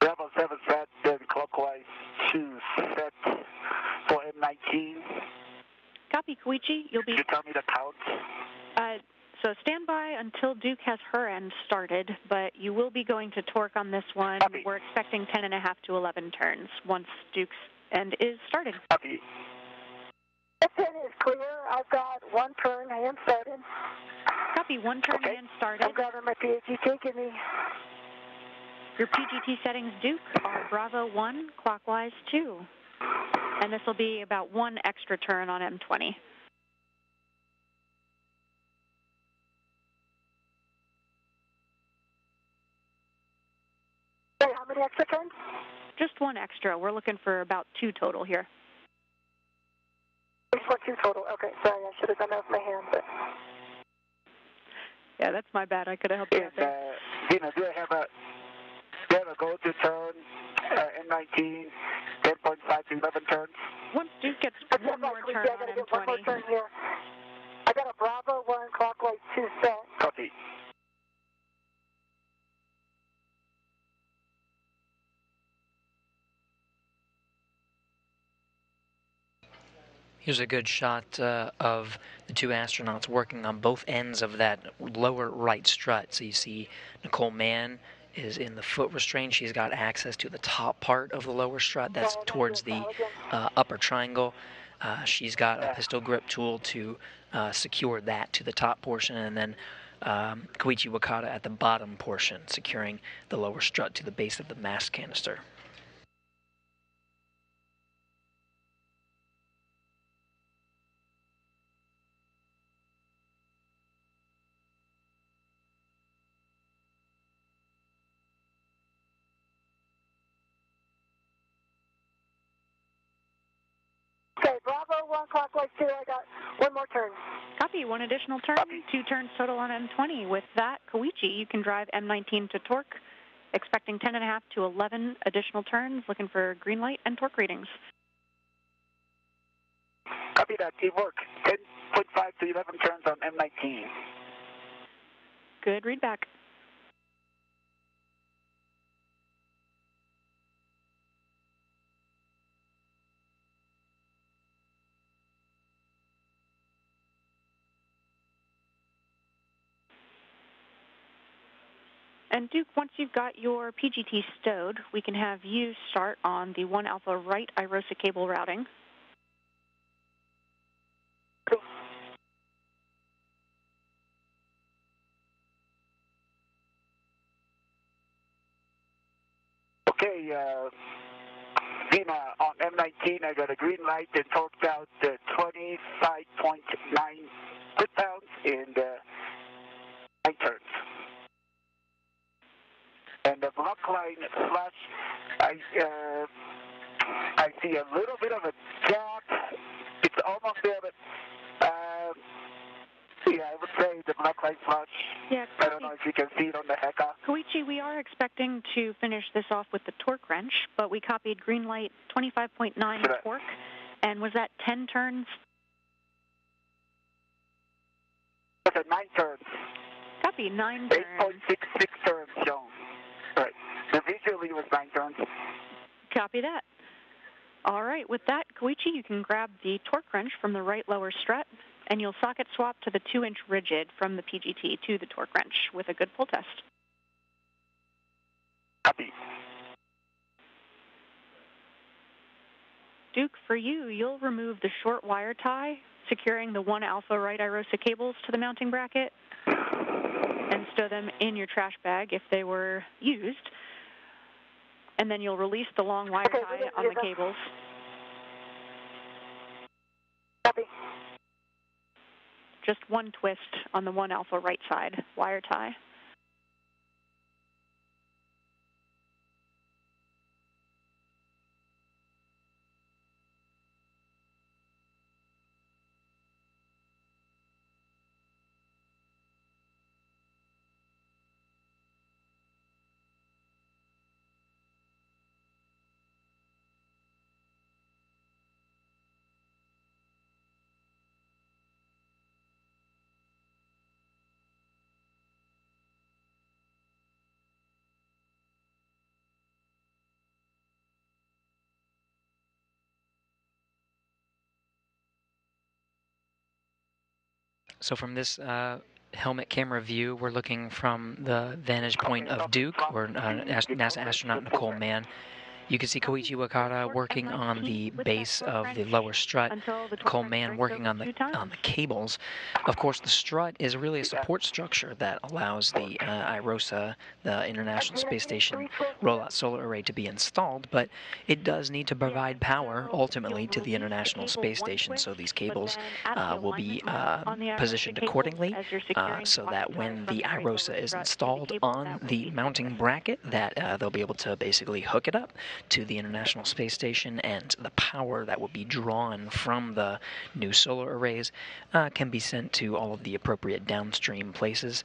Speaker 3: Bravo 7 set, then clockwise 2 set for M19.
Speaker 5: Copy, Koichi. You'll be...
Speaker 3: Could you tell me the count?
Speaker 5: So stand by until Duke has her end started, but you will be going to torque on this one.
Speaker 3: Copy.
Speaker 5: We're expecting 10.5 to 11 turns once Duke's end is started.
Speaker 3: Copy.
Speaker 4: This end is clear. I've got one turn hand started.
Speaker 5: Copy, one turn
Speaker 3: Okay.
Speaker 5: hand started.
Speaker 4: I'm grabbing my PhD taking me.
Speaker 5: Your PGT settings, Duke, are Bravo 1, clockwise 2. And this will be about one extra turn on M20.
Speaker 4: Wait, how many extra turns?
Speaker 5: Just one extra. We're looking for about 2 total here.
Speaker 4: Just one, 2 total. Okay, sorry, I should have done that with my hand, but...
Speaker 5: Yeah, that's my bad. I could have helped you out there.
Speaker 3: Dina, do you have a go-to turn, M19, 10.5 to 11 turns?
Speaker 5: Once Duke gets one more turn
Speaker 4: I gotta
Speaker 5: on
Speaker 4: get one more
Speaker 5: M20.
Speaker 4: turn here. I got a Bravo 1 clockwise 2 set.
Speaker 3: Copy.
Speaker 7: Here's a good shot of the 2 astronauts working on both ends of that lower right strut. So you see Nicole Mann is in the foot restraint. She's got access to the top part of the lower strut. That's towards the upper triangle. She's got a pistol grip tool to secure that to the top portion, and then Koichi Wakata at the bottom portion, securing the lower strut to the base of the mast canister.
Speaker 4: Okay, Bravo 1 clockwise 2. I got one more turn.
Speaker 5: Copy, one additional turn, 2 turns total on M20. With that, Koichi, you can drive M19 to torque, expecting 10.5 to 11 additional turns, looking for green light and torque readings.
Speaker 3: Copy that. Teamwork. 10.5 to 11 turns on M19.
Speaker 5: Good readback. And Duke, once you've got your PGT stowed, we can have you start on the 1 Alpha right IROSA cable routing.
Speaker 3: Okay, Dina, on M19, I got a green light and torqued out 25.9 foot-pounds in 9 turns. And the block line flash, I see a little bit of a gap. It's almost there, but yeah, I would say the black line flash.
Speaker 5: Yeah,
Speaker 3: I don't know if you can see it on the HECA.
Speaker 5: Koichi, we are expecting to finish this off with the torque wrench, but we copied green light 25.9 torque. And was that 10 turns?
Speaker 3: It's a 9 turns.
Speaker 5: Copy, 9 turns.
Speaker 3: 8.66 turns shown. Right. The visually was 9 turns.
Speaker 5: Copy that. All right, with that, Koichi, you can grab the torque wrench from the right lower strut, and you'll socket swap to the 2-inch rigid from the PGT to the torque wrench with a good pull test.
Speaker 3: Copy.
Speaker 5: Duke, for you, you'll remove the short wire tie, securing the 1 Alpha right IROSA cables to the mounting bracket, and stow them in your trash bag if they were used. And then you'll release the long wire tie on the cables.
Speaker 4: Copy.
Speaker 5: Just one twist on the 1 Alpha right side wire tie.
Speaker 7: So from this helmet camera view, we're looking from the vantage point of Duke, or NASA astronaut Nicole Mann. You can see Koichi Wakata working on the base of the lower strut, Nicole Mann working on the cables. Of course, the strut is really a support structure that allows the IROSA, the International Space Station Rollout Solar Array, to be installed, but it does need to provide power ultimately to the International Space Station, so these cables will be positioned accordingly so that when the IROSA is installed on the mounting bracket, that they'll be able to basically hook it up to the International Space Station, and the power that will be drawn from the new solar arrays can be sent to all of the appropriate downstream places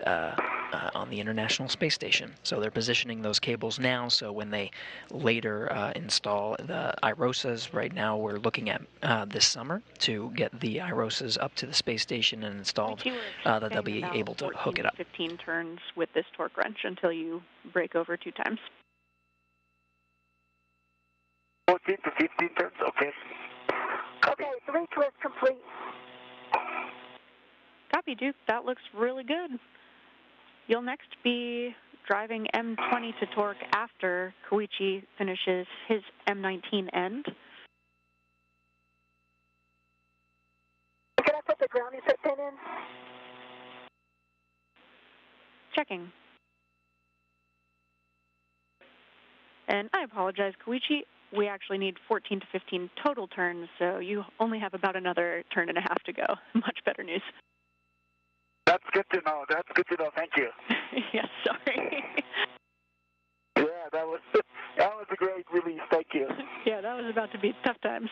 Speaker 7: on the International Space Station. So they're positioning those cables now, so when they later install the IROSAs, right now we're looking at this summer to get the IROSAs up to the space station and installed, that they'll be able to hook it up.
Speaker 5: 15 turns with this torque wrench until you break over 2 times.
Speaker 3: 14 to 15 turns, okay.
Speaker 4: Okay, 3 twists complete.
Speaker 5: Copy, Duke. That looks really good. You'll next be driving M20 to torque after Koichi finishes his M19 end.
Speaker 4: Can I put the grounding set pin in?
Speaker 5: Checking. And I apologize, Koichi. We actually need 14 to 15 total turns, so you only have about another turn and a half to go. Much better news.
Speaker 3: That's good to know. That's good to know. Thank you.
Speaker 5: Yes, sorry.
Speaker 3: Yeah, that was a great release. Thank you.
Speaker 5: Yeah, that was about to be tough times.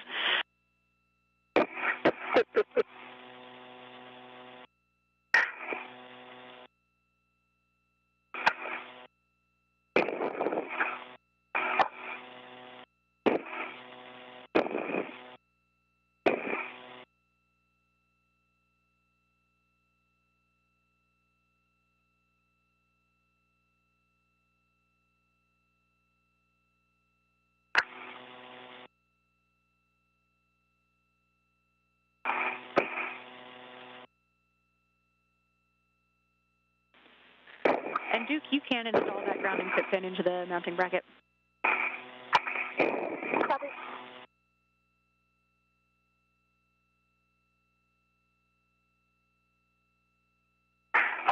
Speaker 5: And Duke, you can install that grounding pit pin into the mounting bracket.
Speaker 4: Copy.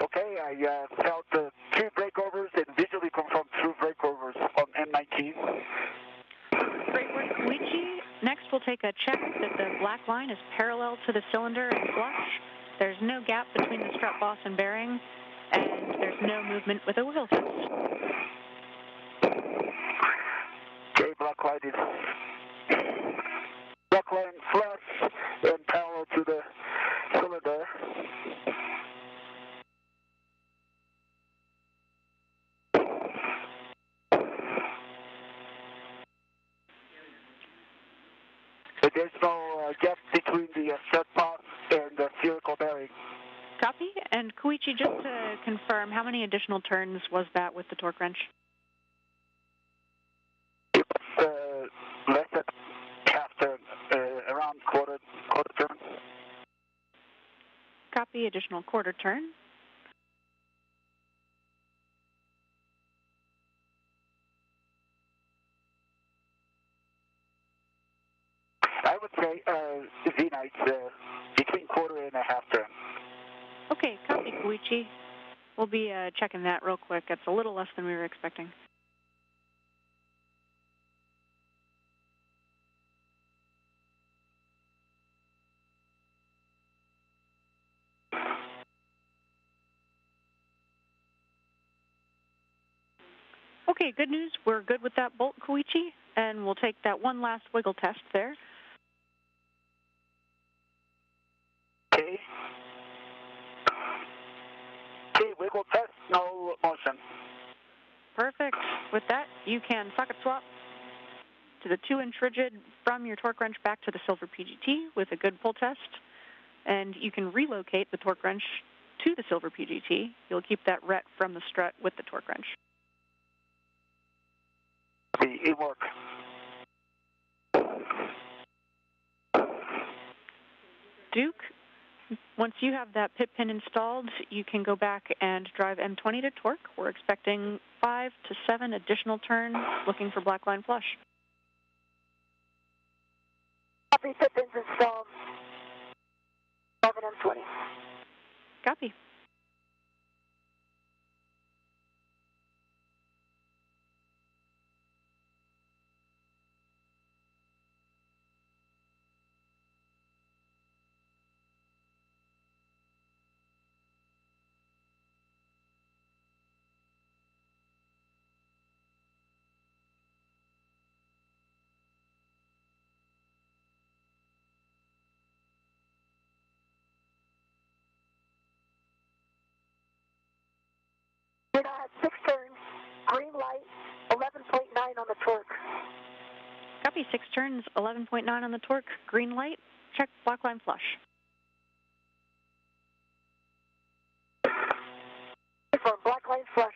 Speaker 3: Okay, I felt the 2 breakovers and visually confirmed 2 breakovers on M19.
Speaker 5: Great work, Koichi. Next, we'll take a check that the black line is parallel to the cylinder and flush. There's no gap between the strut boss and bearing, and there's no movement with a wheel test.
Speaker 3: Okay, black line flush and parallel to the cylinder. There's no gap between the strut boss and the spherical bearing.
Speaker 5: Copy. And Koichi, just to confirm, how many additional turns was that with the torque wrench?
Speaker 3: It was less than half turn, around quarter turn.
Speaker 5: Copy. Additional quarter turn.
Speaker 3: I would say V-nights between quarter and a half turn.
Speaker 5: Okay, copy, Koichi. We'll be checking that real quick. It's a little less than we were expecting. Okay, good news. We're good with that bolt, Koichi, and we'll take that one last wiggle test there.
Speaker 3: Okay. Okay, wiggle test, no motion.
Speaker 5: Perfect. With that, you can socket swap to the 2-inch rigid from your torque wrench back to the silver PGT with a good pull test, and you can relocate the torque wrench to the silver PGT. You'll keep that ret from the strut with the torque wrench.
Speaker 3: It worked.
Speaker 5: Duke, Once you have that pit pin installed, you can go back and drive M20 to torque. We're expecting 5 to 7 additional turns, looking for black line flush.
Speaker 4: Copy, pit pins installed. 11 M20.
Speaker 5: Copy.
Speaker 4: You're now at 6 turns, green light, 11.9 on the torque.
Speaker 5: Copy, 6 turns, 11.9 on the torque, green light, check black line flush.
Speaker 4: For black line flush.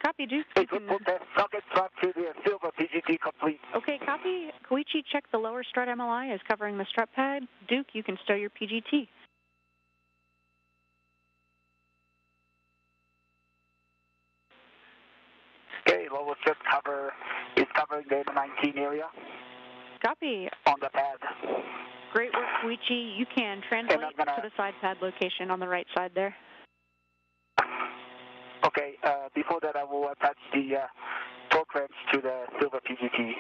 Speaker 5: Copy, Duke.
Speaker 3: Hey, good protest. Socket drop to the silver PGT complete.
Speaker 5: Okay, copy. Koichi, check the lower strut MLI is covering the strut pad. Duke, you can stow your PGT.
Speaker 3: Okay, lower strip cover is covering the 19 area
Speaker 5: Copy.
Speaker 3: on the pad.
Speaker 5: Great work, Koichi. You can translate to the side pad location on the right side there.
Speaker 3: Okay, before that I will attach the torque wrench to the silver PGT.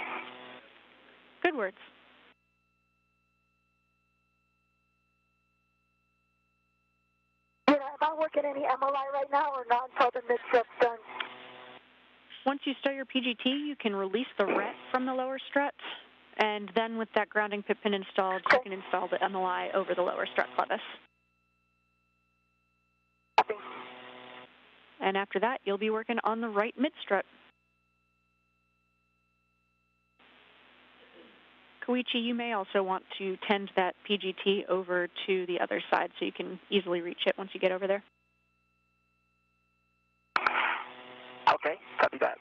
Speaker 5: Good words.
Speaker 4: Am I working any MLI right now or not until the mid-strip's done?
Speaker 5: Once you stow your PGT, you can release the ret from the lower strut, and then with that grounding pit pin installed, you can install the MLI over the lower strut clevis. And after that, you'll be working on the right mid-strut. Koichi, you may also want to tend that PGT over to the other side so you can easily reach it once you get over there.
Speaker 3: Okay, copy that.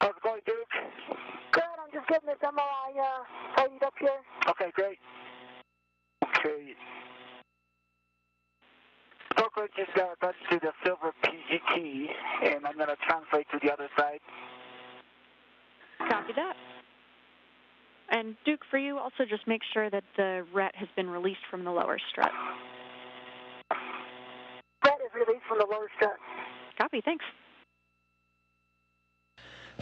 Speaker 3: How's it going, Duke?
Speaker 4: Good, I'm just getting this MLI tidied up here.
Speaker 3: Okay, great. Okay. Torque wrench is attached to the silver PGT, and I'm going to translate to the other side.
Speaker 5: Copy that. And Duke, for you, also just make sure that the ret has been released from the lower strut.
Speaker 4: Ret is released from the lower strut.
Speaker 5: Copy, thanks.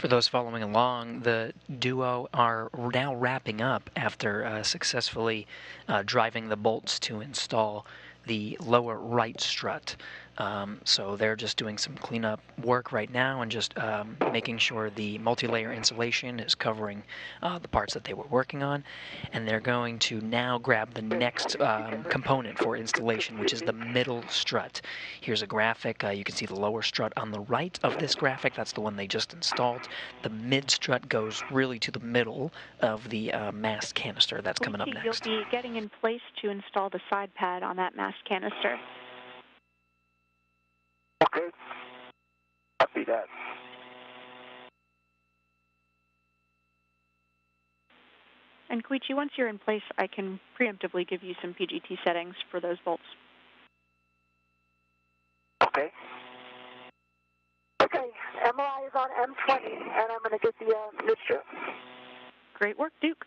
Speaker 7: For those following along, the duo are now wrapping up after successfully driving the bolts to install the lower right strut. So they're just doing some cleanup work right now and just making sure the multi-layer insulation is covering the parts that they were working on. And they're going to now grab the next component for installation, which is the middle strut. Here's a graphic. You can see the lower strut on the right of this graphic. That's the one they just installed. The mid strut goes really to the middle of the mast canister. That's coming up next.
Speaker 5: You'll be getting in place to install the side pad on that mast canister.
Speaker 3: Okay. Copy that.
Speaker 5: And Koichi, once you're in place, I can preemptively give you some PGT settings for those bolts.
Speaker 3: Okay.
Speaker 4: Okay, MLI is on M20, and I'm going to get the mixture.
Speaker 5: Great work, Duke.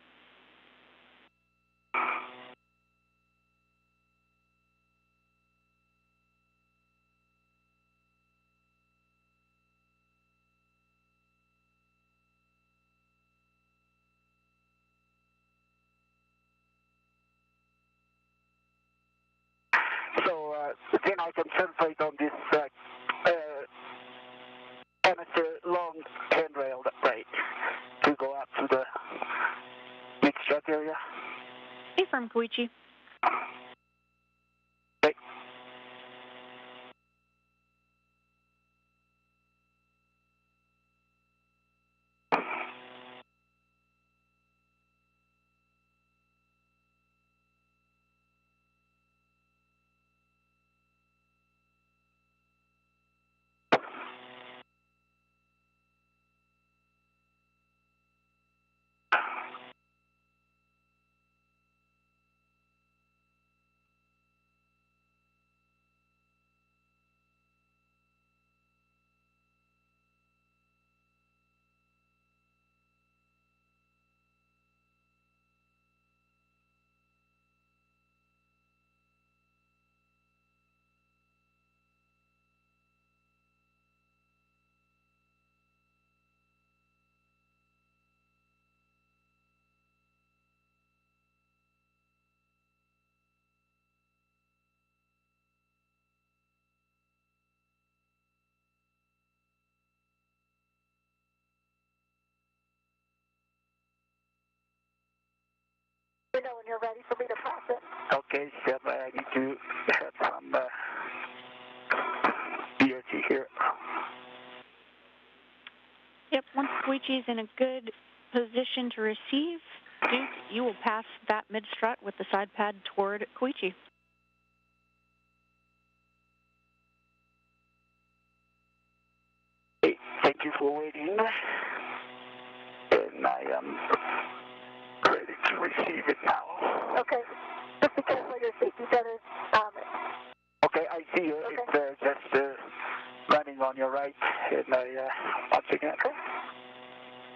Speaker 3: So then I can translate on this canister long handrail, right, to go up to the next strut area.
Speaker 5: Affirm, Koichi.
Speaker 3: Okay.
Speaker 4: You know when you're ready for me to pass it.
Speaker 3: Okay, Chef, I need to have some BRT here.
Speaker 5: Yep, once Koichi's in a good position to receive, Duke, you will pass that mid-strut with the side pad toward Koichi.
Speaker 3: Okay, thank you for waiting. And I am ready to receive it now.
Speaker 4: Okay. Just be careful of your safety settings.
Speaker 3: Okay, I see you.
Speaker 4: Okay.
Speaker 3: It's just running on your right. And once again.
Speaker 4: Okay.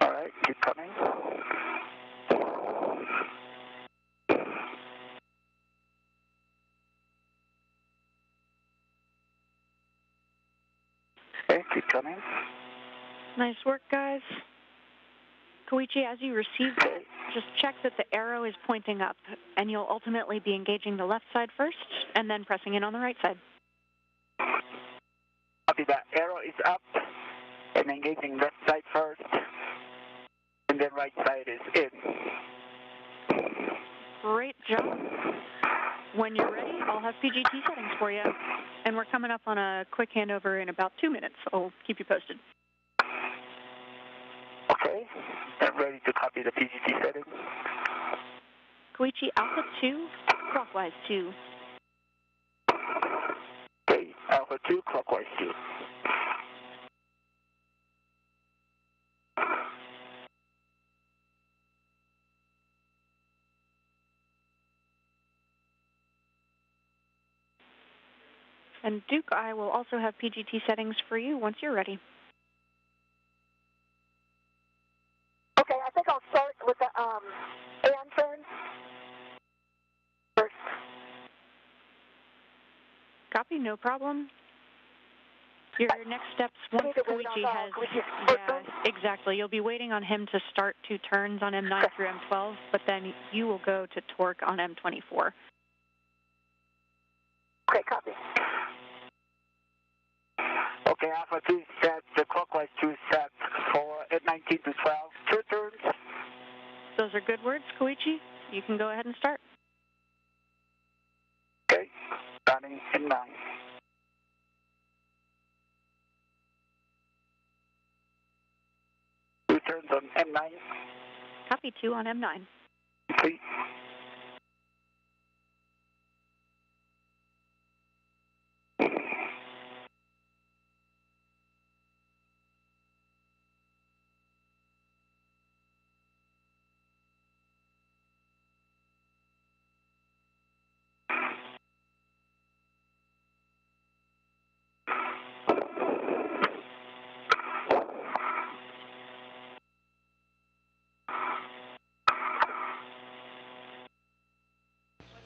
Speaker 3: All right, keep coming. Okay, keep coming.
Speaker 5: Nice work, guys. Koichi, as you receive that, just check that the arrow is pointing up, and you'll ultimately be engaging the left side first, and then pressing in on the right side.
Speaker 3: Copy that. Arrow is up, and engaging left side first, and then right side is in.
Speaker 5: Great job. When you're ready, I'll have PGT settings for you, and we're coming up on a quick handover in about 2 minutes. I'll keep you posted.
Speaker 3: Okay, I'm ready to copy the PGT settings.
Speaker 5: Koichi, Alpha 2, clockwise 2.
Speaker 3: Okay, Alpha 2, clockwise 2.
Speaker 5: And Duke, I will also have PGT settings for you once you're ready.
Speaker 4: Okay, I think I'll start with the and turn first.
Speaker 5: Copy, no problem. Your next steps, once Koichi has... Yeah, exactly. You'll be waiting on him to start 2 turns on M9 through M12, but then you will go to torque on M24.
Speaker 4: Okay, copy.
Speaker 3: Okay, Alpha 2 is set, the clockwise 2 is set for at 19 to 12, 2 turns.
Speaker 5: Those are good words, Koichi. You can go ahead and start.
Speaker 3: Okay, starting in 9. Two turns on M9.
Speaker 5: Copy 2 on M9.
Speaker 3: Complete.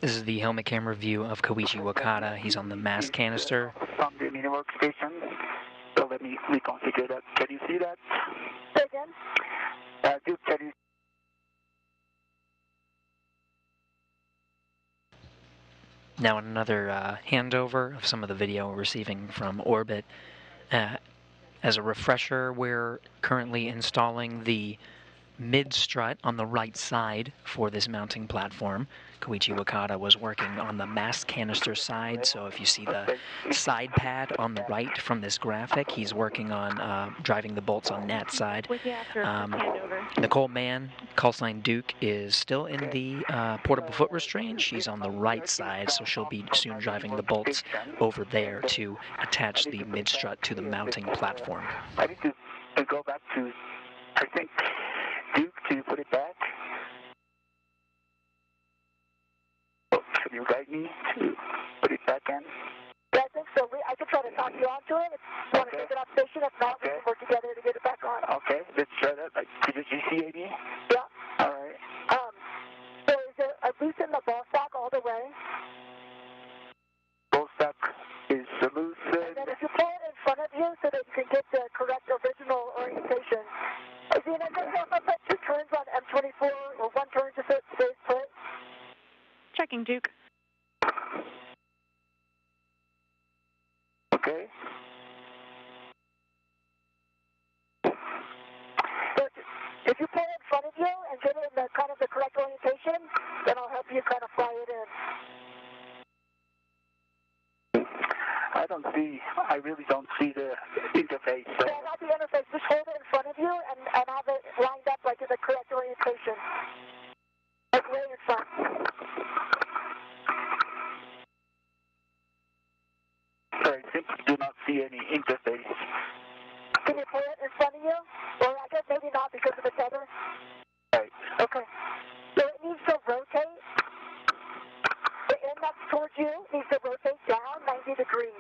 Speaker 7: This is the helmet camera view of Koichi Wakata. He's on the mass canister.
Speaker 3: From the mini workstation. So let me reconfigure that. Can you see that?
Speaker 4: Say again?
Speaker 3: Duke, can you
Speaker 7: Now another handover of some of the video we're receiving from orbit. As a refresher, we're currently installing the mid-strut on the right side for this mounting platform. Koichi Wakata was working on the mast canister side, so if you see the side pad on the right from this graphic, he's working on driving the bolts on that side. Nicole Mann, callsign Duke, is still in the portable foot restraint. She's on the right side, so she'll be soon driving the bolts over there to attach the mid-strut to the mounting platform.
Speaker 3: I need to go back to, I think, Duke to put it back. Oh, can you guide me to put it back in?
Speaker 4: Yeah, I think so. I can try to talk you onto it if you want to take it off station. If not, we can work together to get it back on.
Speaker 3: Okay, let's try that. Could you GCAD?
Speaker 4: Yeah.
Speaker 3: All right.
Speaker 4: So is it loosen the ball stock all the way?
Speaker 3: Ball stock is loose.
Speaker 4: And then if you pull it in front of you so that you can get the correct original orientation. Is the initial also put 2 turns on M24 or 1 turn just so it stays put?
Speaker 5: Checking, Duke.
Speaker 3: Okay.
Speaker 4: So if you pull it in front of you and get it in the kind of the correct orientation, then I'll help you kind of fly it in.
Speaker 3: I really don't see the interface. So.
Speaker 4: Yeah, not the interface. Just hold it in front of you and have it lined up like in the correct orientation. Like way in front.
Speaker 3: I simply do not see any interface.
Speaker 4: Can you pull it in front of you? Or I guess maybe not because of the tether.
Speaker 3: Right.
Speaker 4: Okay. So it needs to rotate. The end that's towards you needs to rotate down 90 degrees.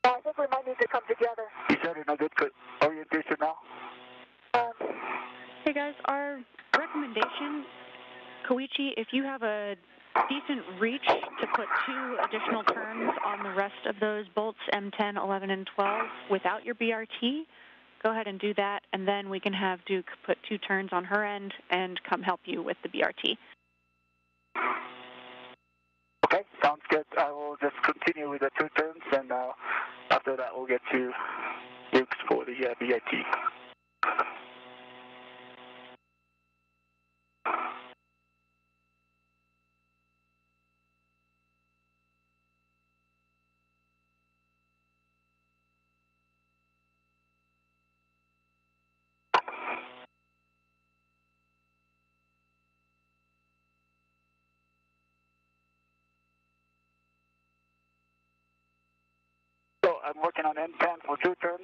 Speaker 4: I think we might need to come together.
Speaker 3: Is that in a good orientation now?
Speaker 5: Hey guys, our recommendation, Koichi, if you have a decent reach to put 2 additional turns on the rest of those bolts, M10, 11, and 12, without your BRT, go ahead and do that, and then we can have Duke put 2 turns on her end and come help you with the BRT.
Speaker 3: Okay, sounds good. I will just continue with the 2 turns, and after that we'll get to Duke's for the BIT. So I'm working on M10 for 2 turns.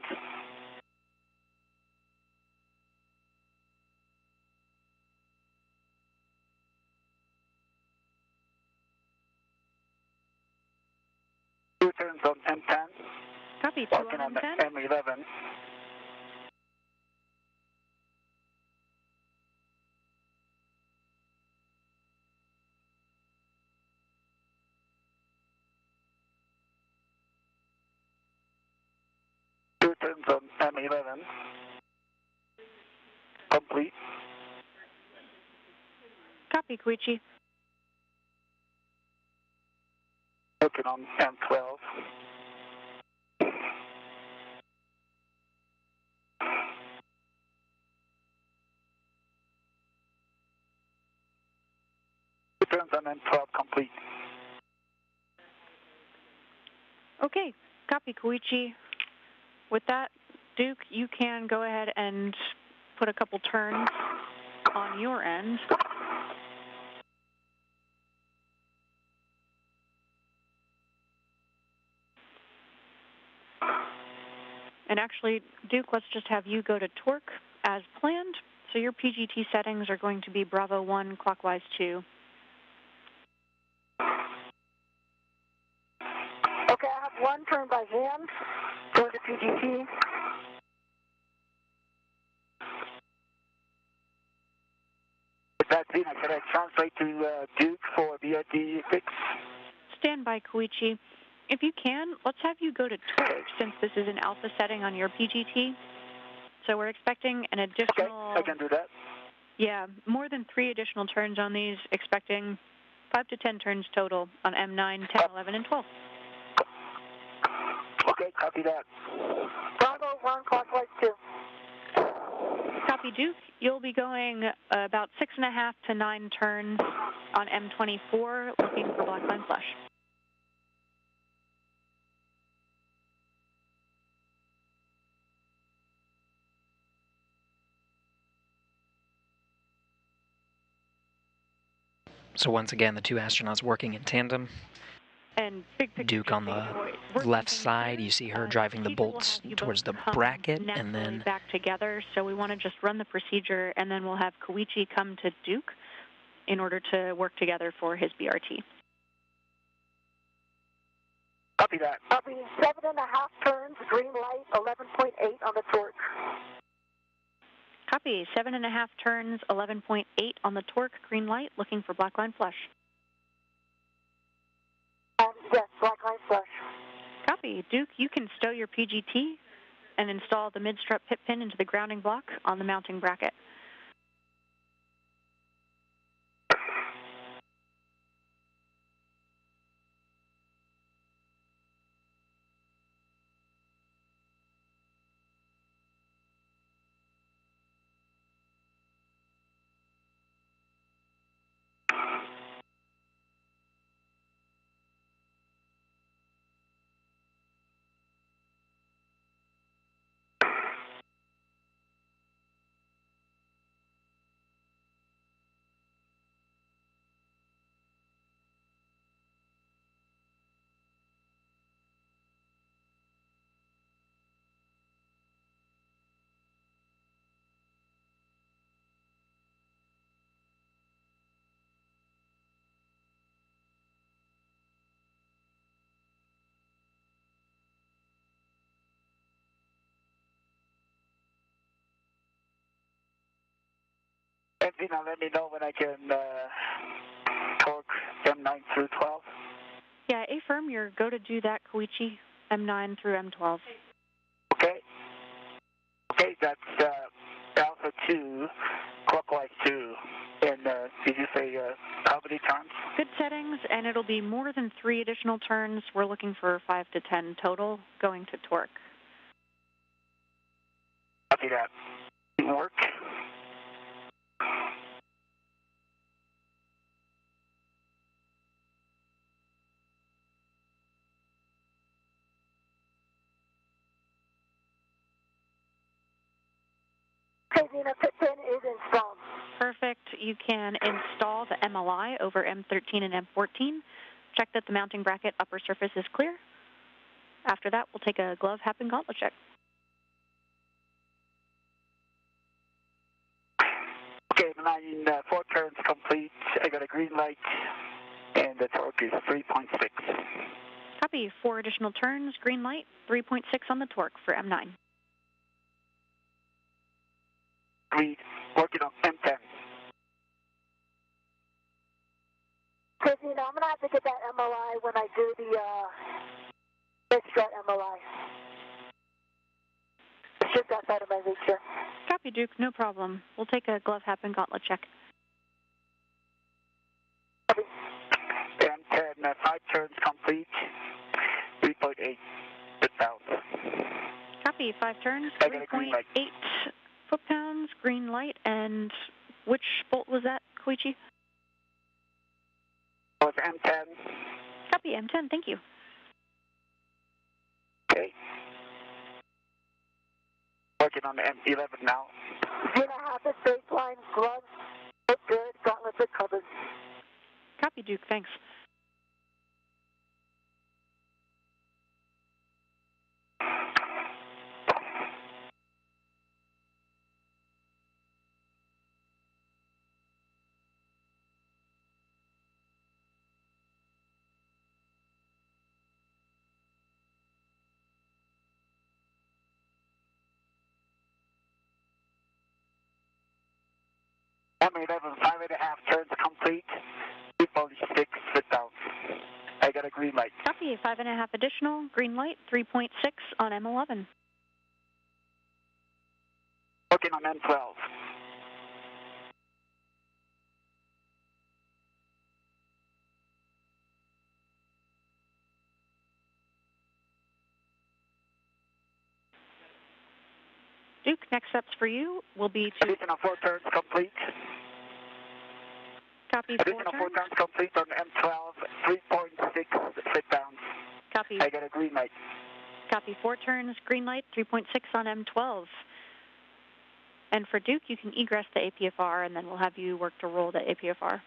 Speaker 3: Two turns on M10.
Speaker 5: Copy, 2
Speaker 3: Working
Speaker 5: on
Speaker 3: on
Speaker 5: M10.
Speaker 3: the M11. Two turns on M11. Complete.
Speaker 5: Copy, Koichi.
Speaker 3: Working on M12. Two turns on M12 complete.
Speaker 5: Okay, copy, Koichi. With that, Duke, you can go ahead and put a couple turns on your end. And actually, Duke, let's just have you go to torque as planned. So your PGT settings are going to be Bravo 1, clockwise 2.
Speaker 4: Okay, I have 1 turn by hand. Going to PGT.
Speaker 3: With that, Zena, can I translate to Duke for BRT fix?
Speaker 5: Stand by, Koichi. If you can, let's have you go to torque since this is an alpha setting on your PGT. So we're expecting an additional...
Speaker 3: Okay, I can do that.
Speaker 5: Yeah, more than 3 additional turns on these, expecting 5 to 10 turns total on M9, 10, 11, and 12.
Speaker 3: Okay, copy that.
Speaker 4: Bravo 1, clockwise 2.
Speaker 5: Copy, Duke. You'll be going about 6.5 to 9 turns on M24, looking for black line flush.
Speaker 7: So once again, the 2 astronauts working in tandem.
Speaker 5: And big picture,
Speaker 7: Duke on the left side, you see her driving the bolts towards the bracket, and then
Speaker 5: back together. So we want to just run the procedure, and then we'll have Koichi come to Duke in order to work together for his BRT.
Speaker 3: Copy that.
Speaker 4: Copy 7.5 turns, green light, 11.8 on the torque.
Speaker 5: Copy 7.5 turns, 11.8 on the torque, green light, looking for black line flush.
Speaker 4: Yes, black line flush.
Speaker 5: Copy. Duke, you can stow your PGT and install the mid-strut pit pin into the grounding block on the mounting bracket.
Speaker 3: Now let me know when I can torque M9 through 12.
Speaker 5: Yeah, affirm your go to do that, Koichi, M9 through M12.
Speaker 3: Okay. Okay, that's Alpha 2, clockwise 2. And did you say how many turns?
Speaker 5: Good settings, and it'll be more than 3 additional turns. We're looking for 5 to 10 total, going to torque.
Speaker 3: Copy that. Work.
Speaker 4: Okay, Zena, pit pin is installed.
Speaker 5: Perfect. You can install the MLI over M13 and M14. Check that the mounting bracket upper surface is clear. After that, we'll take a glove, hat, and gauntlet check.
Speaker 3: Okay, 4 turns complete. I got a green light, and the torque is 3.6.
Speaker 5: Copy. 4 additional turns, green light, 3.6 on the torque for M9.
Speaker 3: We working on M10.
Speaker 4: Okay, Zena, I'm going to have to get that MLI when I do the mid-strut MLI. It's just outside of my reach here.
Speaker 5: Copy, Duke. No problem. We'll take a glove, hat, and gauntlet check.
Speaker 3: M10, 5 turns complete. 3.8 foot-pounds.
Speaker 5: Copy. 5 turns, 3.8 foot-pounds, green light, and which bolt was that, Koichi?
Speaker 3: Oh, it's M10.
Speaker 5: Copy, M10. Thank you.
Speaker 3: Okay. Working on the M11 now.
Speaker 4: Zena, half his baseline, gloves, look good, gauntlets are covered.
Speaker 5: Copy, Duke. Thanks.
Speaker 3: M11, 5.5 turns complete. 3.6 foot-pounds. I got got a green light.
Speaker 5: Copy, 5.5 additional, green light, 3.6 on M11.
Speaker 3: Working on M12.
Speaker 5: Duke, next steps for you will be to...
Speaker 3: Additional 4 turns complete.
Speaker 5: Copy, 4
Speaker 3: Additional 4
Speaker 5: turns.
Speaker 3: turns complete on M12, 3.6 sit down.
Speaker 5: Copy.
Speaker 3: I got a green light.
Speaker 5: Copy, 4 turns, green light, 3.6 on M12. And for Duke, you can egress the APFR, and then we'll have you work to roll the APFR.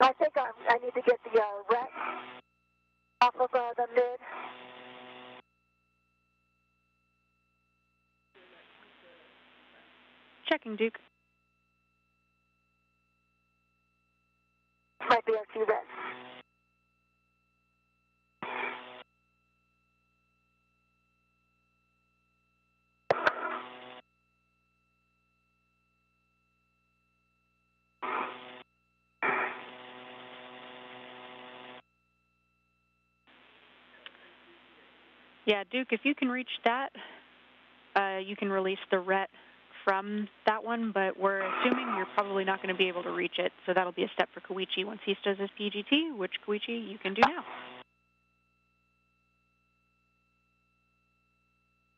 Speaker 4: I think I need to get the ret off of the mid.
Speaker 5: Checking, Duke.
Speaker 4: Might be our cue ret.
Speaker 5: Yeah, Duke, if you can reach that, you can release the ret from that one, but we're assuming you're probably not going to be able to reach it, so that'll be a step for Koichi once he stows his PGT, which, Koichi, you can do now.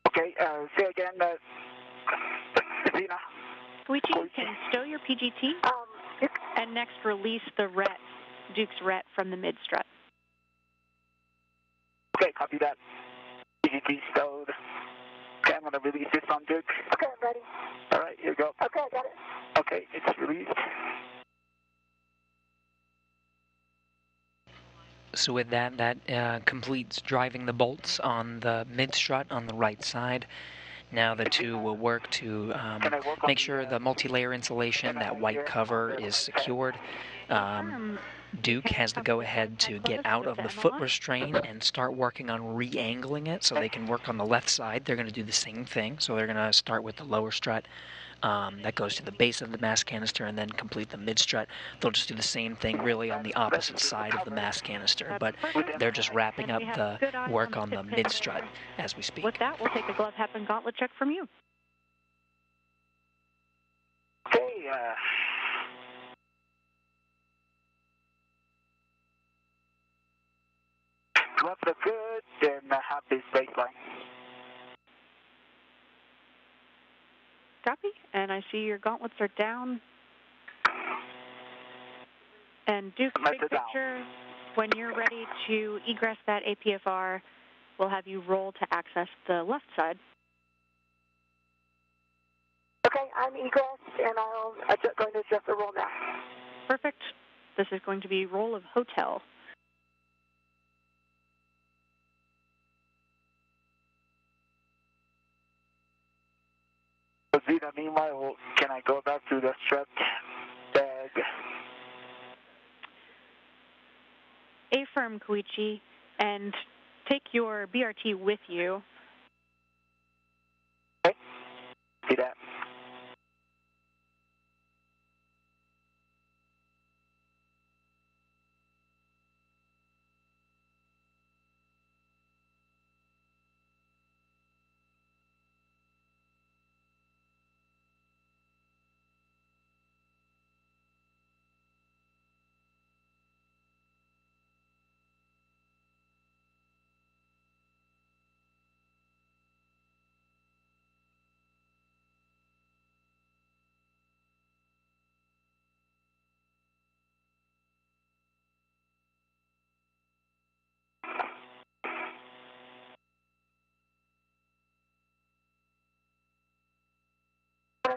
Speaker 3: Okay, say again, Zena.
Speaker 5: Koichi, you can stow your PGT, and next release the ret, Duke's ret, from the mid-strut.
Speaker 3: Okay, copy that. PGT stowed. Okay, I'm going to release this on Duke.
Speaker 4: Okay, I'm ready.
Speaker 3: All right, here we go.
Speaker 4: Okay, I got it.
Speaker 3: Okay, it's released.
Speaker 7: So with that completes driving the bolts on the mid-strut on the right side. Now the two will work to make sure the multi-layer insulation, that white cover, is secured. Duke has to go ahead to get out of the foot restraint and start working on re-angling it so they can work on the left side. They're going to do the same thing. So they're going to start with the lower strut that goes to the base of the mass canister and then complete the mid-strut. They'll just do the same thing really on the opposite side of the mass canister, but they're just wrapping up the work on the mid-strut as we speak.
Speaker 5: With that, we'll take a glove, hat, and gauntlet check from you.
Speaker 3: Okay, gloves are good, and half base baseline.
Speaker 5: Copy, and I see your gauntlets are down. And Duke, big picture, when you're ready to egress that APFR, we'll have you roll to access the left side.
Speaker 4: Okay, I'm egressed, and I'm going to adjust the roll now.
Speaker 5: Perfect. This is going to be roll of hotel.
Speaker 3: Zena, meanwhile, can I go back to the strut bag?
Speaker 5: Affirm, Koichi, and take your BRT with you.
Speaker 3: Okay, see that.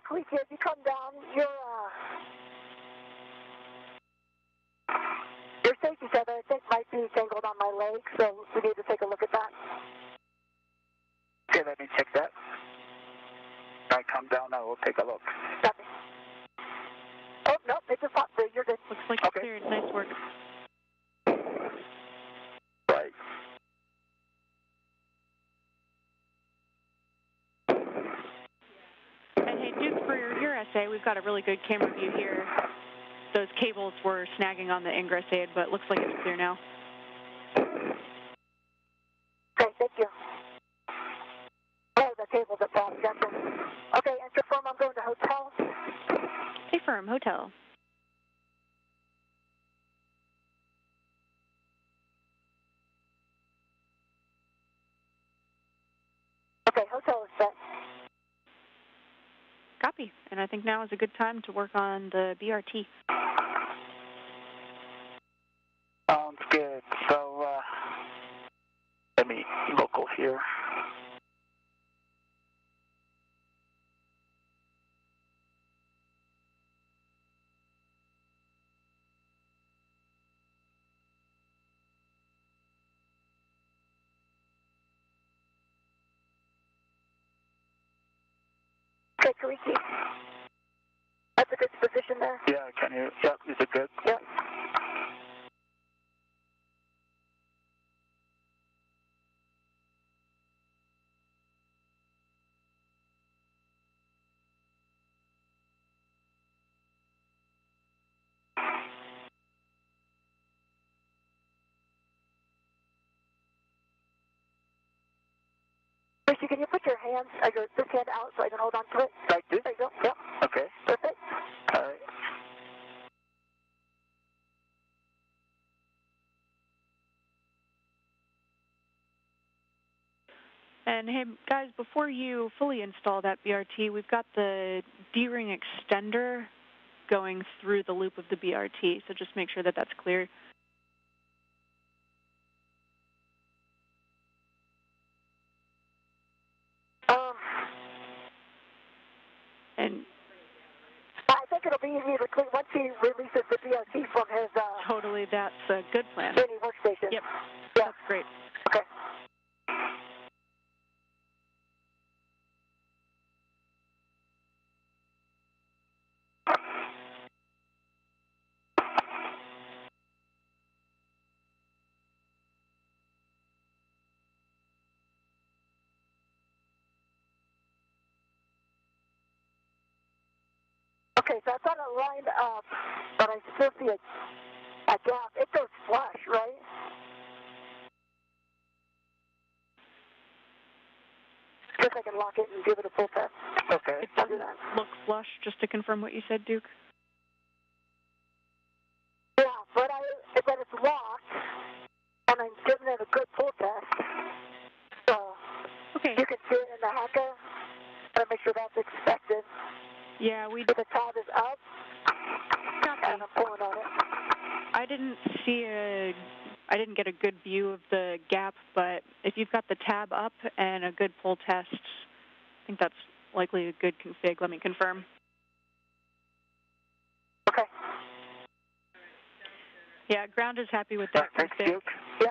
Speaker 4: Koichi, as you come down, your safety tether, I think, might be tangled on my leg, so we need to take a look at that.
Speaker 3: Okay, let me check that. When I come down, I will take a look.
Speaker 4: Copy. Oh, no, it's just hot free. You're good.
Speaker 5: Looks like it's cleared. Nice work.
Speaker 3: Right.
Speaker 5: And hey, Duke, for your SA, say, we've got a really good camera view here. Those cables were snagging on the ingress aid, but it looks like it's clear now.
Speaker 4: Okay, thank you. Oh, the cables at Bob, gotcha. Okay, and confirm I'm going to hotel.
Speaker 5: Affirm, hotel.
Speaker 4: Okay, hotel is set.
Speaker 5: Copy. And I think now is a good time to work on the BRT.
Speaker 3: Sounds good. So, let me local here.
Speaker 4: Okay, Koichi. That's a good position there.
Speaker 3: Yeah, can you? Yeah, is it good?
Speaker 4: Yeah. Koichi, can you put your hands, this hand out so I can hold on to it?
Speaker 3: Like this?
Speaker 4: There you go. Yep.
Speaker 3: Okay.
Speaker 4: Perfect.
Speaker 3: All right.
Speaker 5: And hey, guys, before you fully install that BRT, we've got the D-ring extender going through the loop of the BRT, so just make sure that that's clear. And
Speaker 4: I think it'll be easy to clean once he releases the BRT from his
Speaker 5: totally, that's a good plan.
Speaker 4: mini workstation.
Speaker 5: Yep,
Speaker 4: Yeah.
Speaker 5: that's great.
Speaker 4: Okay. Okay, so I've got it lined up, but I still see a gap. It goes flush, right? Just I can lock it and give it a full test.
Speaker 3: Okay.
Speaker 5: It
Speaker 4: I'll do
Speaker 5: doesn't
Speaker 4: that.
Speaker 5: look flush, just to confirm what you said, Duke.
Speaker 4: Yeah, but it's locked, and I'm giving it a good pull test. So
Speaker 5: Okay.
Speaker 4: you can see it in the hacker. Gotta make sure that's expected.
Speaker 5: Yeah, we.
Speaker 4: If the tab is up,
Speaker 5: Copy.
Speaker 4: and I'm pulling on it.
Speaker 5: I didn't get a good view of the gap, but if you've got the tab up and a good pull test, I think that's likely a good config. Let me confirm.
Speaker 4: Okay.
Speaker 5: Yeah, ground is happy with that
Speaker 3: Thanks,
Speaker 5: config.
Speaker 3: Duke.
Speaker 4: Yeah.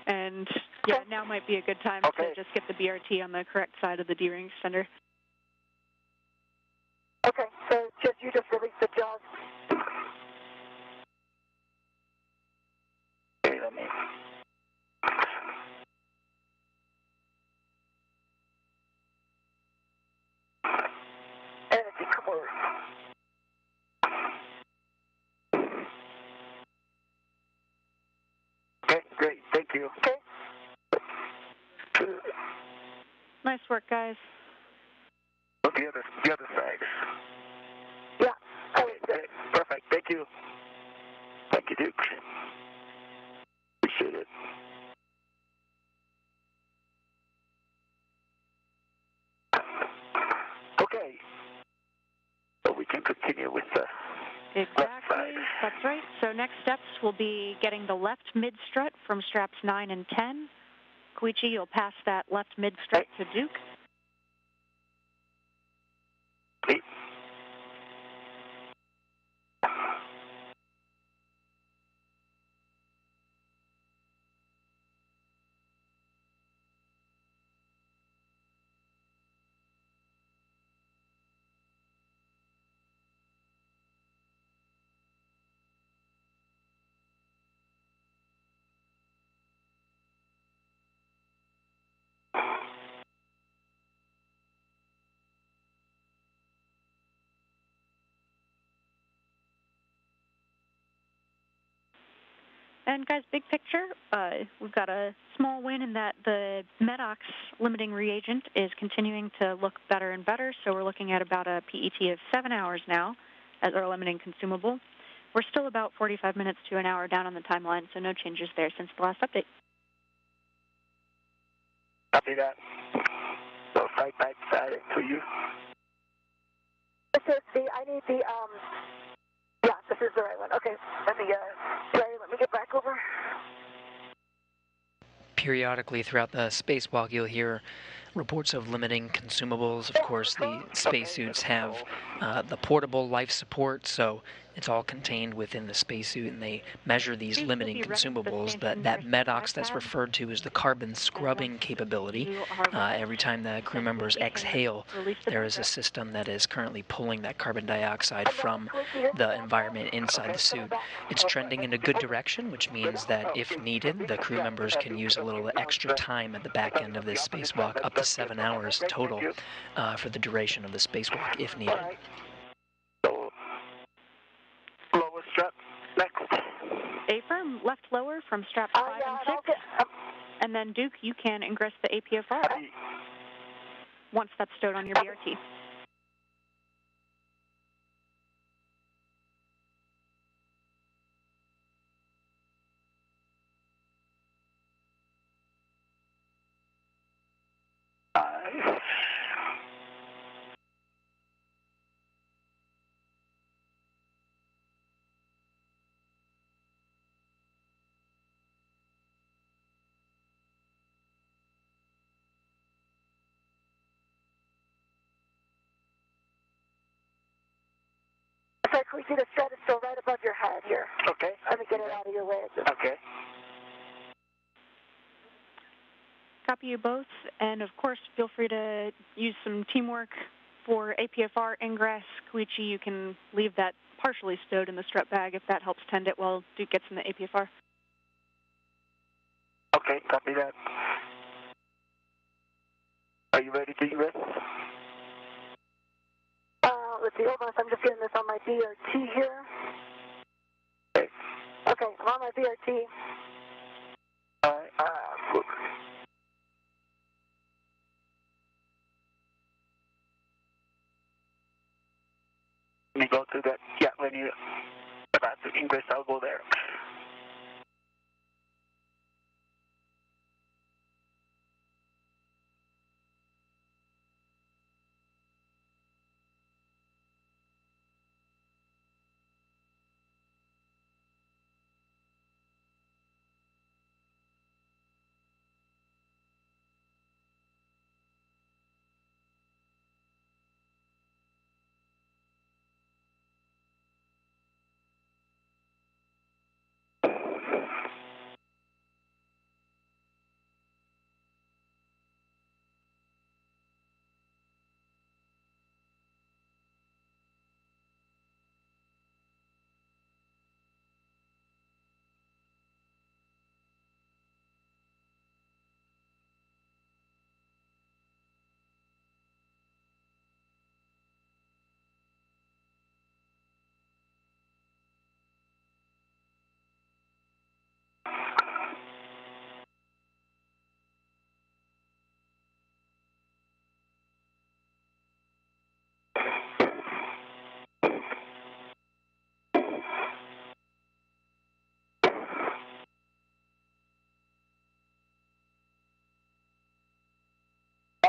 Speaker 5: And yeah, now might be a good time
Speaker 3: Okay.
Speaker 5: to just get the BRT on the correct side of the D-ring extender.
Speaker 4: Okay, so you just release the jaws.
Speaker 3: Okay, let me.
Speaker 4: And if you come over.
Speaker 3: Okay, great. Thank you.
Speaker 4: Okay.
Speaker 5: Nice work, guys.
Speaker 3: Oh, the other side.
Speaker 4: Yeah.
Speaker 3: Okay, great. Perfect. Thank you. Thank you, Duke. Appreciate it. Okay. So we can continue with the left
Speaker 5: Exactly.
Speaker 3: side.
Speaker 5: That's right. So next steps will be getting the left mid strut from straps 9 and 10. Koichi, you'll pass that left mid strut to Duke.
Speaker 3: Eight.
Speaker 5: And guys, big picture, we've got a small win in that the MEDOX limiting reagent is continuing to look better and better, so we're looking at about a PET of 7 hours now as our limiting consumable. We're still about 45 minutes to an hour down on the timeline, so no changes there since the last update.
Speaker 3: Copy that. So right back to you.
Speaker 4: This is I need the, yeah, this is the right one. Okay, let me get back over.
Speaker 7: Periodically throughout the spacewalk, you'll hear reports of limiting consumables. Of course, the spacesuits have the portable life support, so it's all contained within the spacesuit, and they measure these limiting consumables. That MEDOX that's referred to as the carbon scrubbing capability. Every time the crew members exhale, there is a system that is currently pulling that carbon dioxide from the environment inside the suit. It's trending in a good direction, which means that if needed, the crew members can use a little extra time at the back end of this spacewalk, up to 7 hours total for the duration of the spacewalk if needed.
Speaker 3: Lower strap, next.
Speaker 5: A-firm, left lower from straps 5 and 6. And then, Duke, you can ingress the APFR once that's stowed on your BRT.
Speaker 4: Sorry, can we see the strut is still right above your head here?
Speaker 3: Okay.
Speaker 4: Let me get it out of your way.
Speaker 3: Okay.
Speaker 5: Copy you both, and of course, feel free to use some teamwork for APFR ingress. Koichi, you can leave that partially stowed in the strut bag if that helps tend it while Duke gets in the APFR.
Speaker 3: Okay, copy that. Are you ready to ingress?
Speaker 4: Let's see, hold on, I'm just getting this on my BRT here.
Speaker 3: Okay.
Speaker 4: Okay, I'm on my BRT.
Speaker 3: All right, let me go to that. Yeah, when you're about to ingress, I'll go there.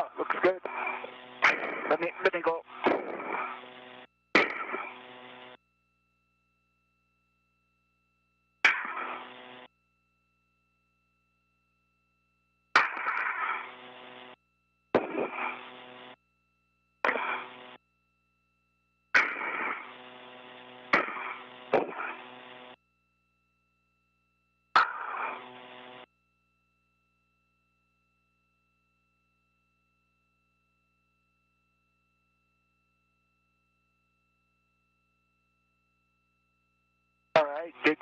Speaker 3: Oh, looks good. Let me go. All right, Dick.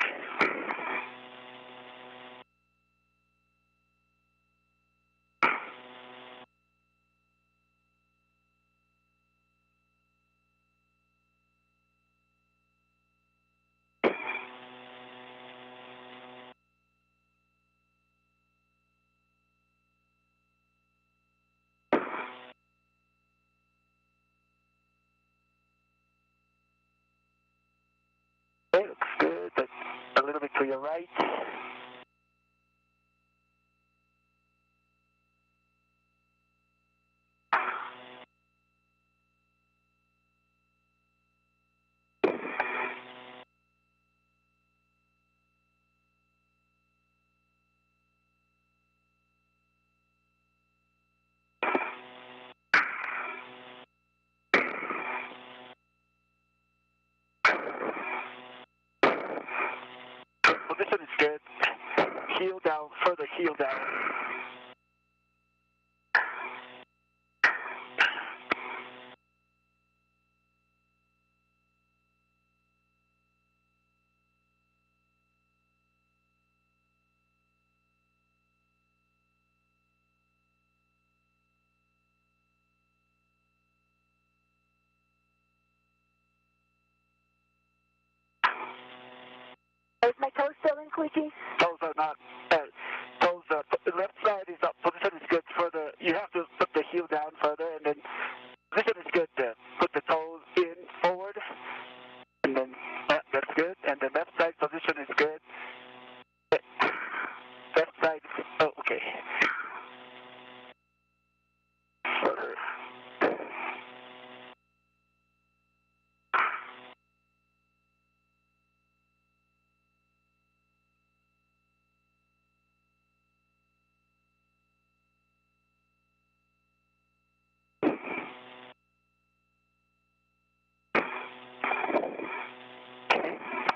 Speaker 3: little bit to your right. Position is good. Heel down, further heel down.
Speaker 4: Is my toe still in, Queechy?
Speaker 3: Toes are not. Toes. Left side is up. Position is good. Further, you have to put the heel down further, and then position is good. Put the toes in forward, and then that's good. And the left side position is good. Left side. Oh, okay. Further.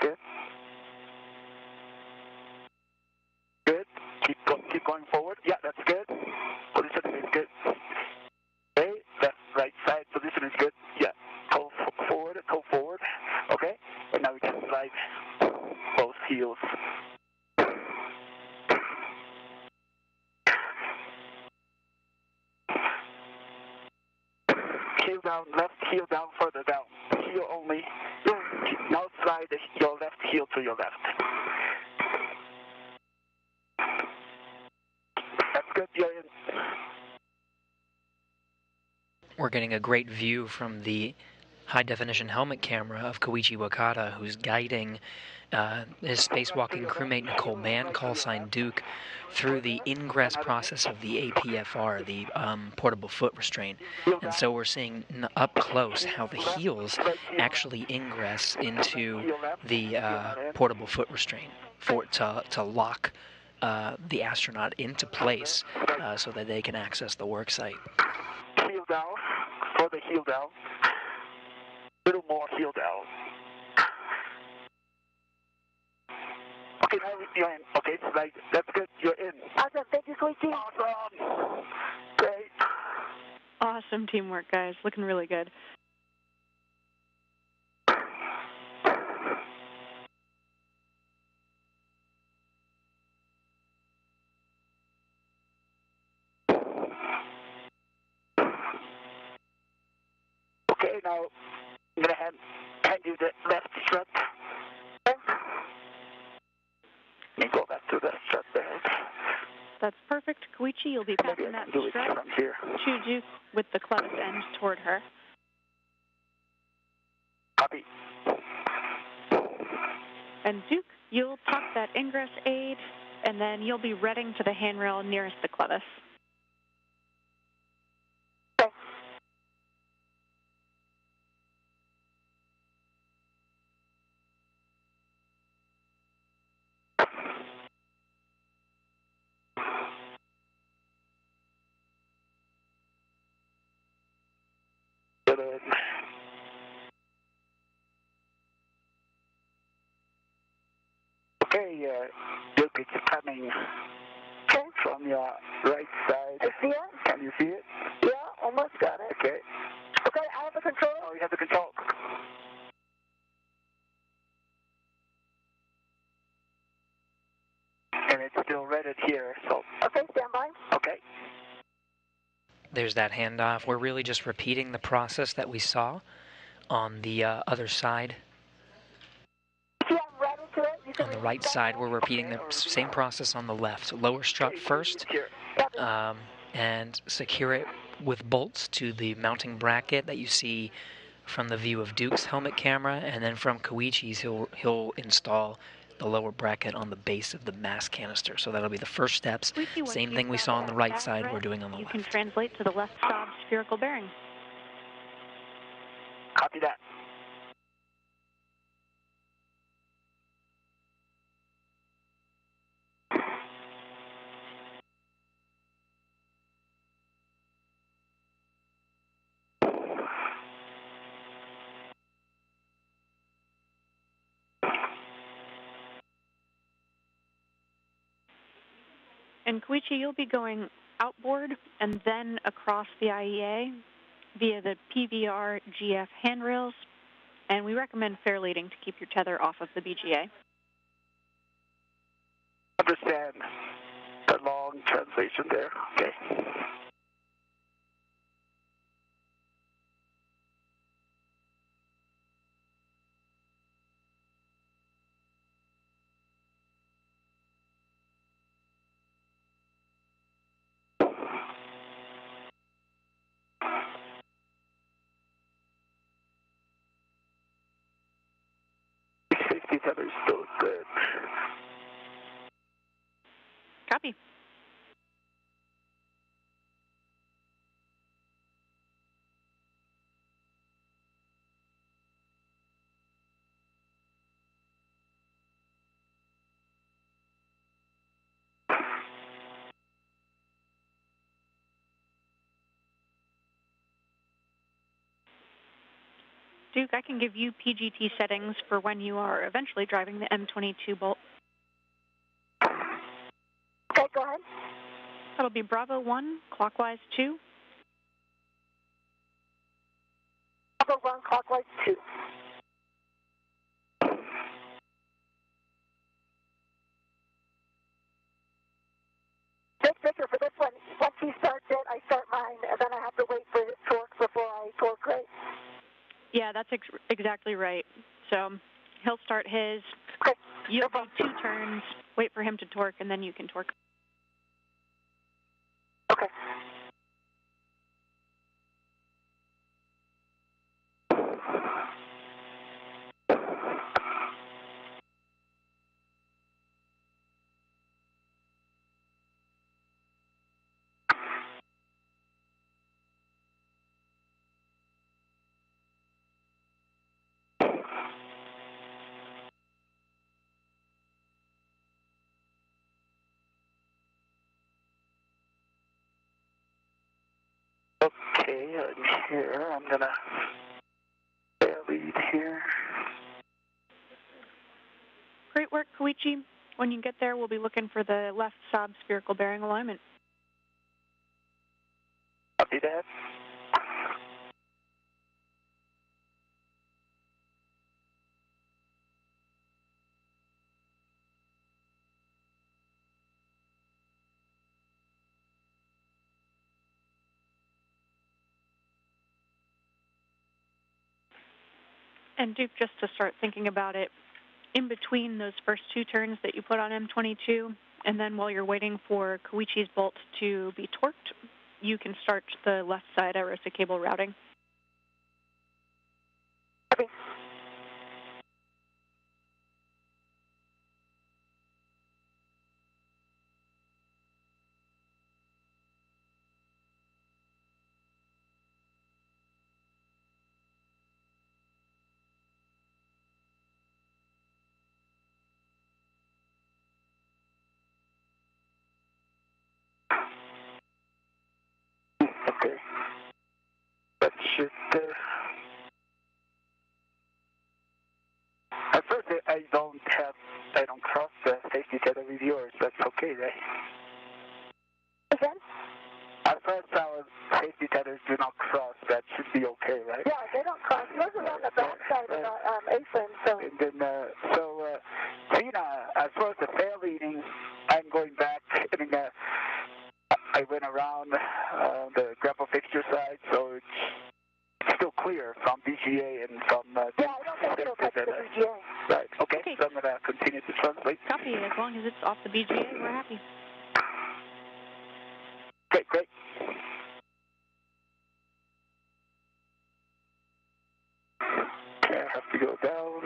Speaker 3: Good. Good. Keep going forward. Yeah, that's good. Position is good. Okay. Left, right side position is good. Yeah. Toe forward. Toe forward. Okay. And now we can slide both heels. Heel down. Left heel down. Further down. Heel only. Now slide your left heel to your left. That's good. You're in.
Speaker 7: We're getting a great view from the high-definition helmet camera of Koichi Wakata, who's guiding his spacewalking crewmate Nicole Mann, call sign Duke, through the ingress process of the APFR, the portable foot restraint. And so we're seeing up close how the heels actually ingress into the portable foot restraint for it to lock the astronaut into place so that they can access the work site.
Speaker 3: Heel down. Further heel down. Little more heel down. Okay, now you're in. Okay, slide. That's good. You're in.
Speaker 4: Awesome. Thank you, Queechy.
Speaker 3: Awesome. Great.
Speaker 5: Awesome teamwork, guys. Looking really good.
Speaker 3: Okay, now I'm gonna hand you the left strut. Let me go back to the strut there.
Speaker 5: That's perfect. Koichi, you'll be
Speaker 3: Maybe
Speaker 5: passing
Speaker 3: I
Speaker 5: that
Speaker 3: can do it
Speaker 5: strut
Speaker 3: from here.
Speaker 5: to Duke with the clevis end toward her.
Speaker 3: Copy.
Speaker 5: And Duke, you'll tuck that ingress aid, and then you'll be reading to the handrail nearest the clevis.
Speaker 3: Okay, Duke, it's coming from your right side.
Speaker 4: I see it.
Speaker 3: Can you see it?
Speaker 4: Yeah, almost got it.
Speaker 3: Okay.
Speaker 4: Okay, I have the control.
Speaker 3: Oh, you have the control. And it's still redded here, so.
Speaker 4: Okay, stand by.
Speaker 3: Okay.
Speaker 7: There's that handoff. We're really just repeating the process that we saw on the other side.
Speaker 4: See, I'm right into it. You can
Speaker 7: On the right side, we're repeating the same process on the left. Lower strut first, and secure it with bolts to the mounting bracket that you see from the view of Duke's helmet camera, and then from Koichi's, he'll install the lower bracket on the base of the mass canister. So that'll be the first steps.
Speaker 5: Squeaky, once
Speaker 7: Same
Speaker 5: you
Speaker 7: thing we
Speaker 5: got
Speaker 7: saw on the right
Speaker 5: that
Speaker 7: side,
Speaker 5: red,
Speaker 7: we're doing on the
Speaker 5: you
Speaker 7: left.
Speaker 5: can translate to the left sub spherical bearing.
Speaker 3: Copy that.
Speaker 5: And Koichi, you'll be going outboard and then across the IEA via the PVR GF handrails, and we recommend fair leading to keep your tether off of the BGA.
Speaker 3: Understand the long translation there. Okay. Safety tether is still good.
Speaker 5: Copy. Duke, I can give you PGT settings for when you are eventually driving the M22 Bolt.
Speaker 4: Okay, go ahead.
Speaker 5: That'll be Bravo 1, clockwise 2.
Speaker 4: Bravo 1, clockwise 2. Big picture for this one. Once he starts it, I start mine, and then I have to wait for his torque before I torque, right?
Speaker 5: Yeah, that's exactly right. So he'll start his.
Speaker 4: Okay.
Speaker 5: You'll do 2 turns, wait for him to torque, and then you can torque.
Speaker 4: Okay.
Speaker 3: Okay, here, I'm gonna lead here.
Speaker 5: Great work, Koichi. When you get there, we'll be looking for the left sub spherical bearing alignment.
Speaker 3: Copy that.
Speaker 5: And Duke, just to start thinking about it, in between those first 2 turns that you put on M22, and then while you're waiting for Koichi's bolt to be torqued, you can start the left side aerostat cable routing.
Speaker 4: Okay.
Speaker 3: Okay. That should. At first, I don't cross the safety tether with yours. That's okay, right?
Speaker 4: Again?
Speaker 3: At first, our safety tethers do not cross. That should be okay, right?
Speaker 4: Yeah, they don't cross. Yours is on the back side of the A-frame, so...
Speaker 3: And then, Tina, as far as the fair leading, I'm going back. I mean, I went around the grapple fixture side, so it's still clear from BGA and from...
Speaker 4: yeah, I don't think it'll touch the BGA.
Speaker 3: Right, okay, so I'm going to continue to translate.
Speaker 5: Copy. As long as it's off the BGA, we're happy.
Speaker 3: Okay, great. Okay, I have to go down.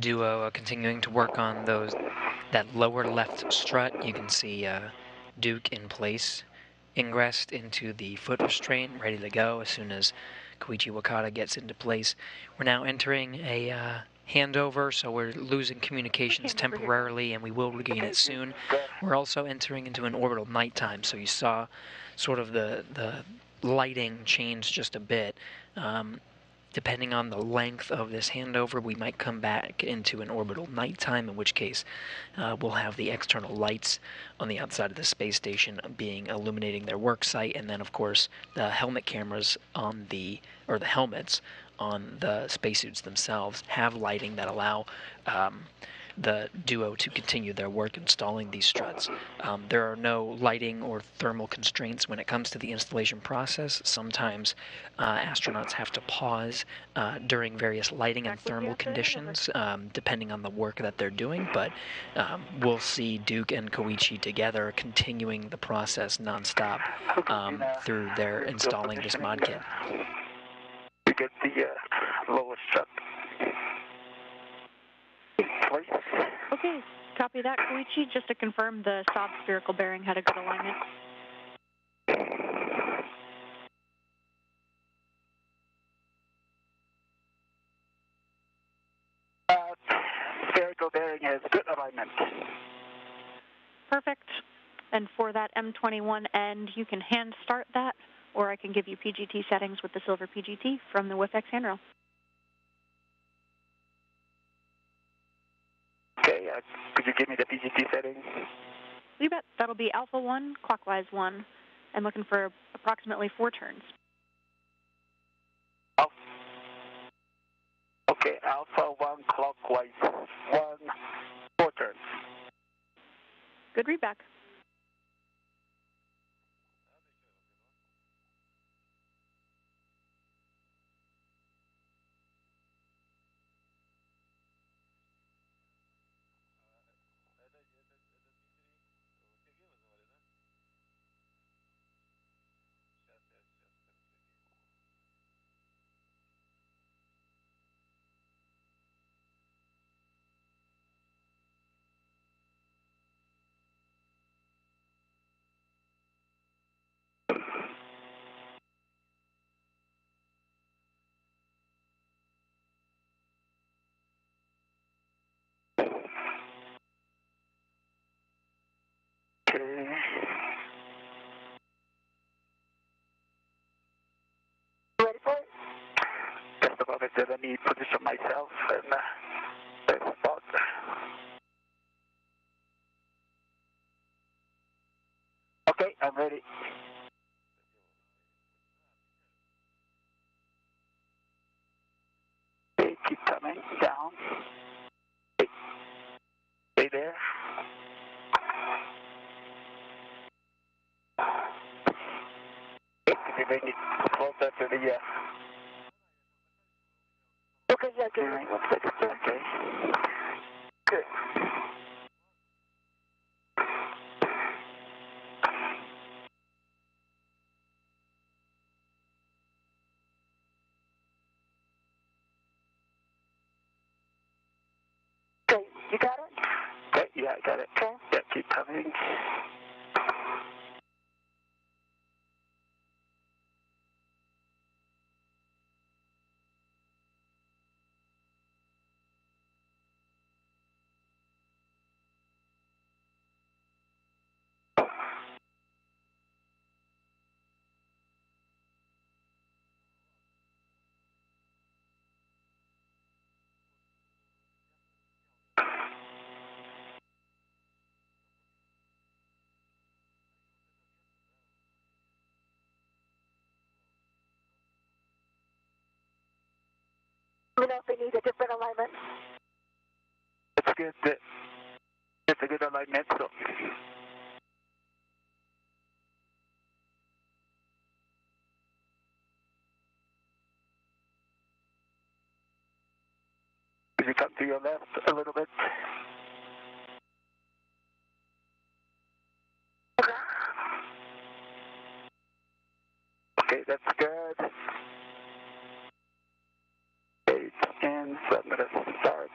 Speaker 7: duo continuing to work on that lower left strut. You can see Duke in place, ingressed into the foot restraint, ready to go as soon as Koichi Wakata gets into place. We're now entering a handover, so we're losing communications temporarily, and we will regain it soon. We're also entering into an orbital nighttime, so you saw sort of the lighting change just a bit. Depending on the length of this handover, we might come back into an orbital nighttime, in which case we'll have the external lights on the outside of the space station illuminating their work site, and then of course the helmet cameras on the helmets on the spacesuits themselves have lighting that allow the duo to continue their work installing these struts. There are no lighting or thermal constraints when it comes to the installation process. Sometimes astronauts have to pause during various lighting and thermal conditions, depending on the work that they're doing, but we'll see Duke and Koichi together continuing the process nonstop through their installing this mod kit.
Speaker 3: To get the lower strut.
Speaker 5: Okay, copy that, Koichi. Just to confirm, the sob spherical bearing had a good alignment.
Speaker 3: Spherical bearing has good alignment.
Speaker 5: Perfect. And for that M21 end, you can hand start that, or I can give you PGT settings with the silver PGT from the WIFX handrail.
Speaker 3: Okay, could you give me the PGT settings?
Speaker 5: You bet. That'll be alpha 1, clockwise 1, and looking for approximately 4 turns.
Speaker 3: Oh. Okay, alpha 1, clockwise 1, 4 turns.
Speaker 5: Good readback.
Speaker 4: Ready for it?
Speaker 3: Just above it, let me position myself and spot. Okay, I'm ready. Okay, keep coming down. Stay there. Okay, you bring it closer to the
Speaker 4: Okay, yeah, give me 1 second, sir.
Speaker 3: okay.
Speaker 4: Good. Okay, you got it?
Speaker 3: Okay, yeah, I got it.
Speaker 4: Okay.
Speaker 3: Yeah, keep coming.
Speaker 4: Let me know if they need a different alignment.
Speaker 3: It's good. It's a good alignment, so. Could you come to your left a little bit? Okay, that's good. Okay, and so I'm going to start.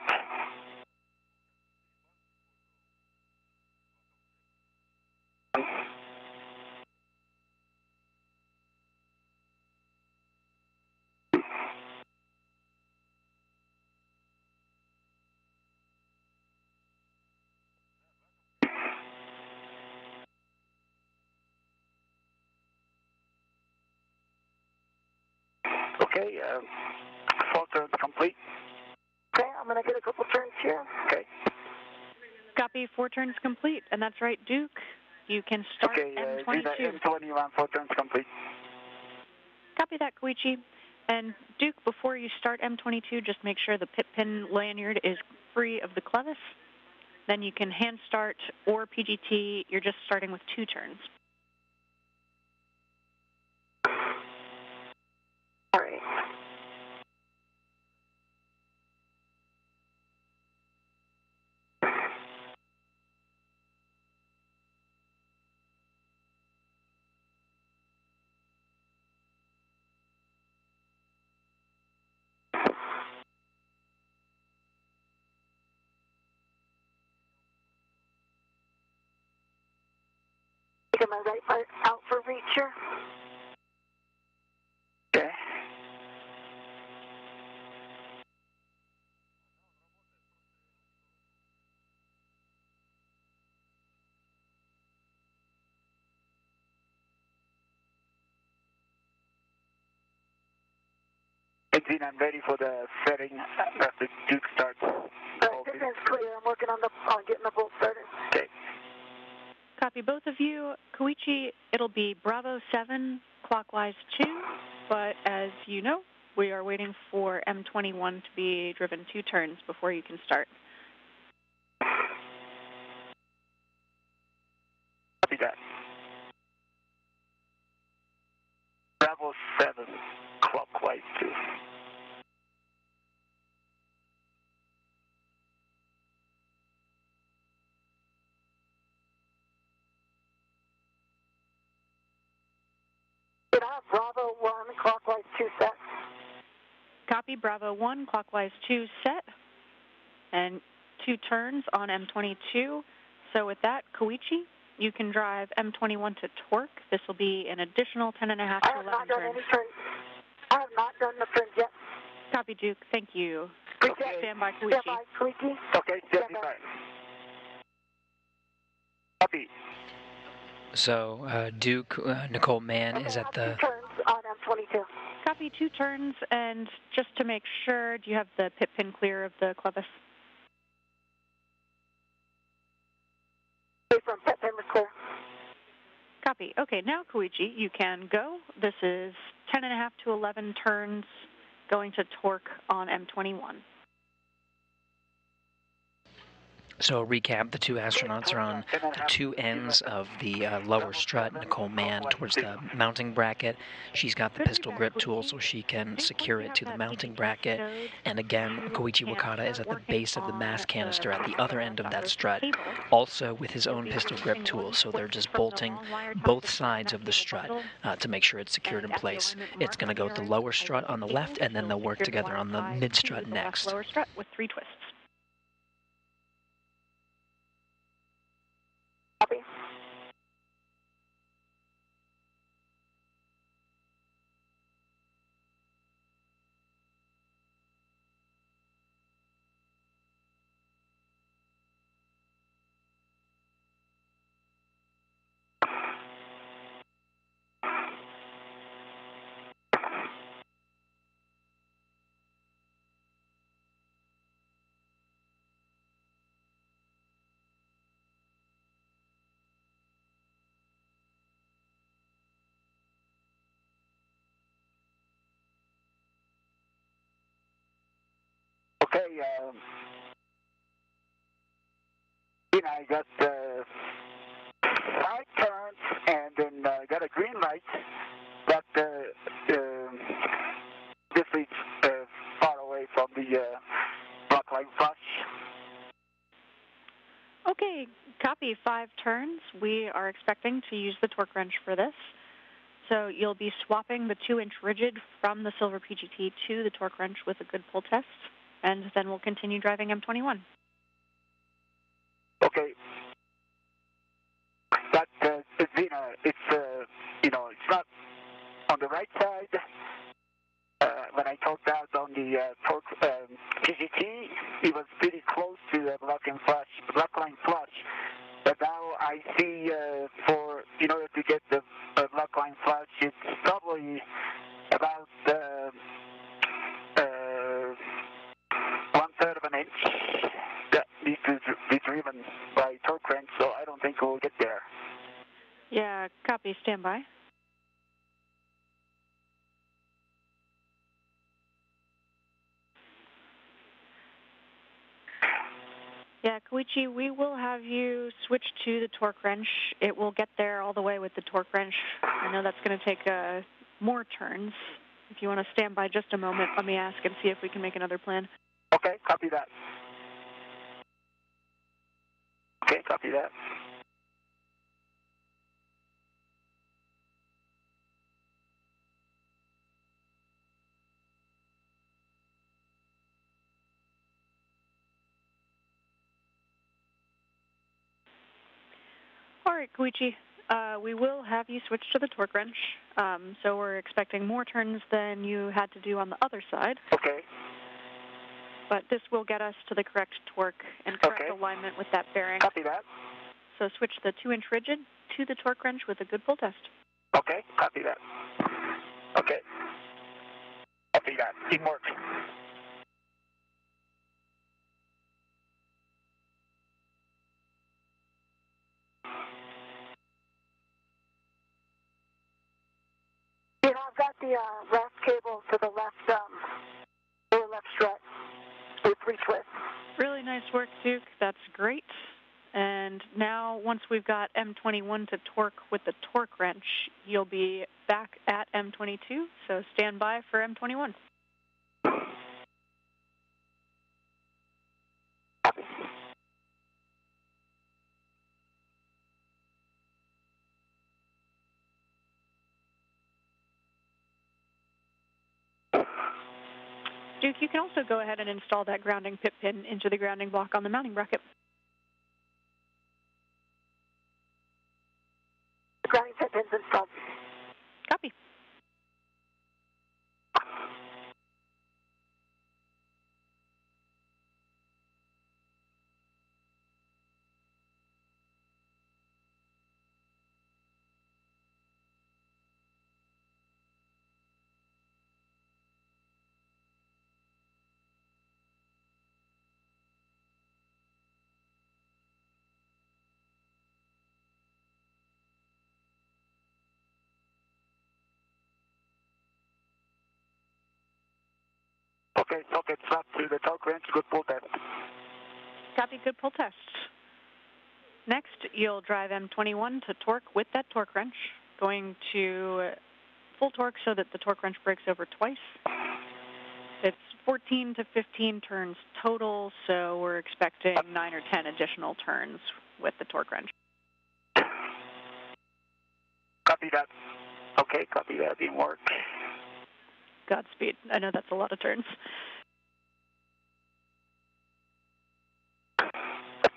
Speaker 3: Okay, 4 turns complete.
Speaker 4: Okay, I'm going to get a couple turns here.
Speaker 3: Okay.
Speaker 5: Copy, 4 turns complete, and that's right, Duke. You can start
Speaker 3: Okay,
Speaker 5: M22.
Speaker 3: M21, 4 turns complete.
Speaker 5: Copy that, Koichi. And Duke, before you start M22, just make sure the pit pin lanyard is free of the clevis. Then you can hand start or PGT. You're just starting with 2 turns.
Speaker 4: All right. Get my right part out for reach here.
Speaker 3: Okay. Engine, I'm ready for the setting after Duke starts.
Speaker 4: All right, this is clear. I'm working on getting the bolt started.
Speaker 3: Okay.
Speaker 5: Copy both of you. Koichi, it'll be Bravo 7, clockwise 2, but as you know, we are waiting for M21 to be driven 2 turns before you can start.
Speaker 3: Copy that. Bravo 7, clockwise 2.
Speaker 4: Did I have Bravo 1, clockwise 2 set?
Speaker 5: Copy, Bravo 1, clockwise 2 set, and 2 turns on M22. So with that, Koichi, you can drive M21 to torque. This will be an additional 10.5 to 11
Speaker 4: I have not done
Speaker 5: turns.
Speaker 4: any turns. I have not done the turns yet.
Speaker 5: Copy, Duke. Thank you.
Speaker 3: Okay.
Speaker 5: Stand by,
Speaker 4: Stand
Speaker 5: Koichi.
Speaker 4: by, Koichi.
Speaker 3: Okay, 75. Copy.
Speaker 7: So Duke, Nicole Mann is at the...
Speaker 4: 2 turns on M22.
Speaker 5: Copy, 2 turns, and just to make sure, do you have the pit pin clear of the clevis?
Speaker 4: From pit pin was clear.
Speaker 5: Copy. Okay, now Koichi, you can go. This is 10.5 to 11 turns going to torque on M21.
Speaker 7: So recap, the 2 astronauts are on the 2 ends of the lower strut. Nicole Mann towards the mounting bracket. She's got the pistol grip tool so she can secure it to the mounting bracket. And again, Koichi Wakata is at the base of the mass canister at the other end of that strut, also with his own pistol grip tool. So they're just bolting both sides of the strut to make sure it's secured in place. It's going to go with the lower strut on the left, and then they'll work together on the mid strut next.
Speaker 5: Lower strut with 3 twists.
Speaker 4: Copy.
Speaker 3: Okay, I got 5 turns and then got a green light, but this is far away from the block line flush.
Speaker 5: Okay, copy, 5 turns. We are expecting to use the torque wrench for this. So you'll be swapping the 2-inch rigid from the silver PGT to the torque wrench with a good pull test, and then we'll continue driving M21.
Speaker 3: Okay. But, Zena, it's, it's not on the right side. When I talked out on the torque PGT, it was pretty close to the block line flush. But now I see in order to get the block line flush, it's probably about
Speaker 5: Yeah, copy. Stand by. Yeah, Koichi, we will have you switch to the torque wrench. It will get there all the way with the torque wrench. I know that's going to take more turns. If you want to stand by just a moment, let me ask and see if we can make another plan.
Speaker 3: Okay, copy that. Okay, copy that.
Speaker 5: All right, Koichi, we will have you switch to the torque wrench. So we're expecting more turns than you had to do on the other side.
Speaker 3: Okay.
Speaker 5: But this will get us to the correct torque and correct alignment with that bearing.
Speaker 3: Copy that.
Speaker 5: So switch the 2-inch rigid to the torque wrench with a good pull test.
Speaker 3: Okay, copy that. Okay. Copy that. Teamwork.
Speaker 4: You know, I've got the left cable to the left, lower left strut with 3 twists.
Speaker 5: Really nice work, Duke. That's great. And now, once we've got M21 to torque with the torque wrench, you'll be back at M22. So stand by for M21. Duke, you can also go ahead and install that grounding pit pin into the grounding block on the mounting bracket.
Speaker 4: The grounding pit pin's installed.
Speaker 5: Copy.
Speaker 3: Okay, socket swap to the torque wrench. Good pull test.
Speaker 5: Copy, good pull test. Next, you'll drive M21 to torque with that torque wrench, going to full torque so that the torque wrench breaks over twice. It's 14 to 15 turns total, so we're expecting 9 or 10 additional turns with the torque wrench.
Speaker 3: Copy that. Okay, copy that. Teamwork.
Speaker 5: Godspeed. I know that's a lot of turns.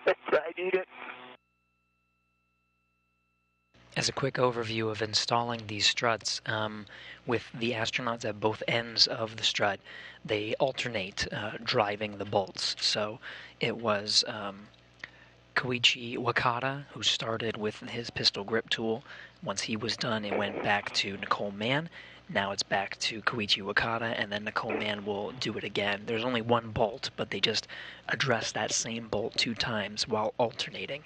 Speaker 3: I need it.
Speaker 7: As a quick overview of installing these struts, with the astronauts at both ends of the strut, they alternate driving the bolts. So it was Koichi Wakata who started with his pistol grip tool. Once he was done, it went back to Nicole Mann. Now it's back to Koichi Wakata, and then Nicole Mann will do it again. There's only one bolt, but they just address that same bolt 2 times while alternating.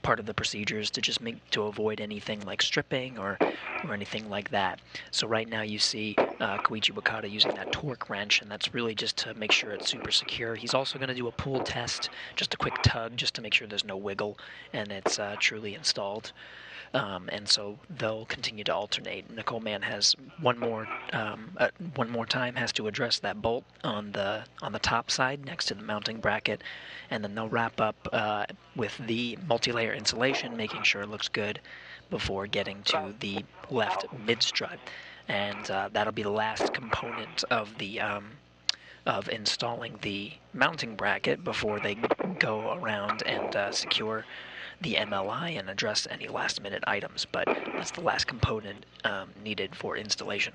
Speaker 7: Part of the procedure is to just to avoid anything like stripping or anything like that. So right now you see Koichi Wakata using that torque wrench, and that's really just to make sure it's super secure. He's also going to do a pull test, just a quick tug, just to make sure there's no wiggle and it's truly installed. And so they'll continue to alternate. Nicole Mann has one more time has to address that bolt on the top side next to the mounting bracket, and then they'll wrap up with the multi-layer insulation, making sure it looks good before getting to the left mid strut, and that'll be the last component of the of installing the mounting bracket before they go around and secure the MLI and address any last-minute items, but that's the last component needed for installation.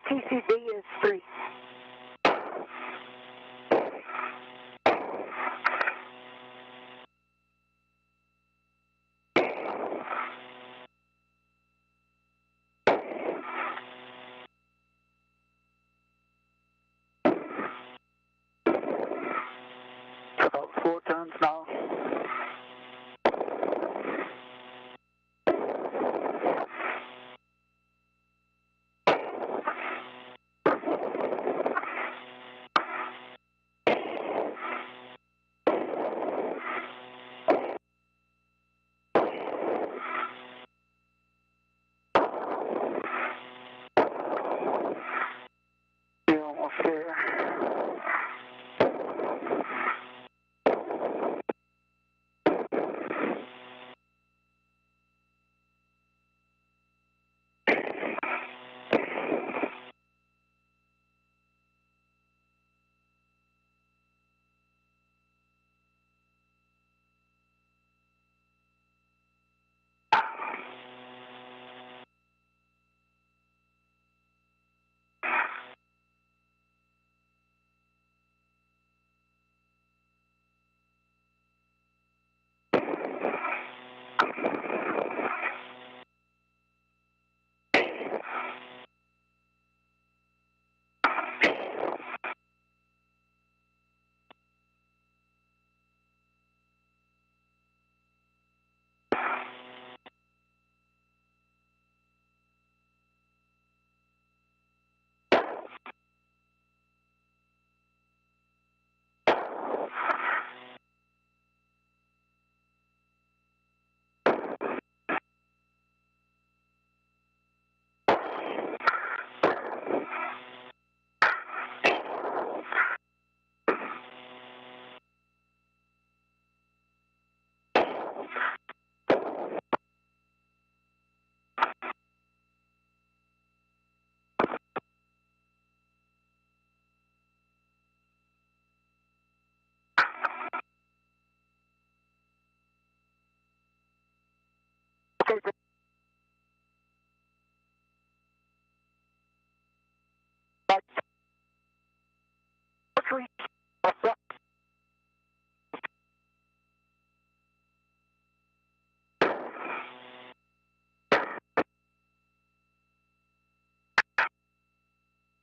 Speaker 4: TCB is 3.
Speaker 3: About 4 turns now. You're almost there.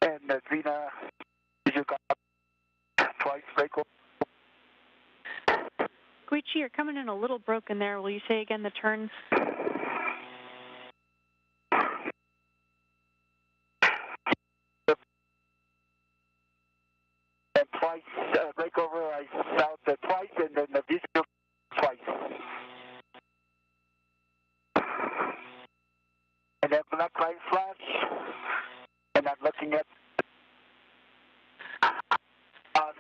Speaker 3: And Vina, you got twice break over.
Speaker 5: Koichi, you're coming in a little broken there. Will you say again the turns?
Speaker 3: And twice break over, I south twice, and then the visual twice. And then black light flash, and I'm looking at us.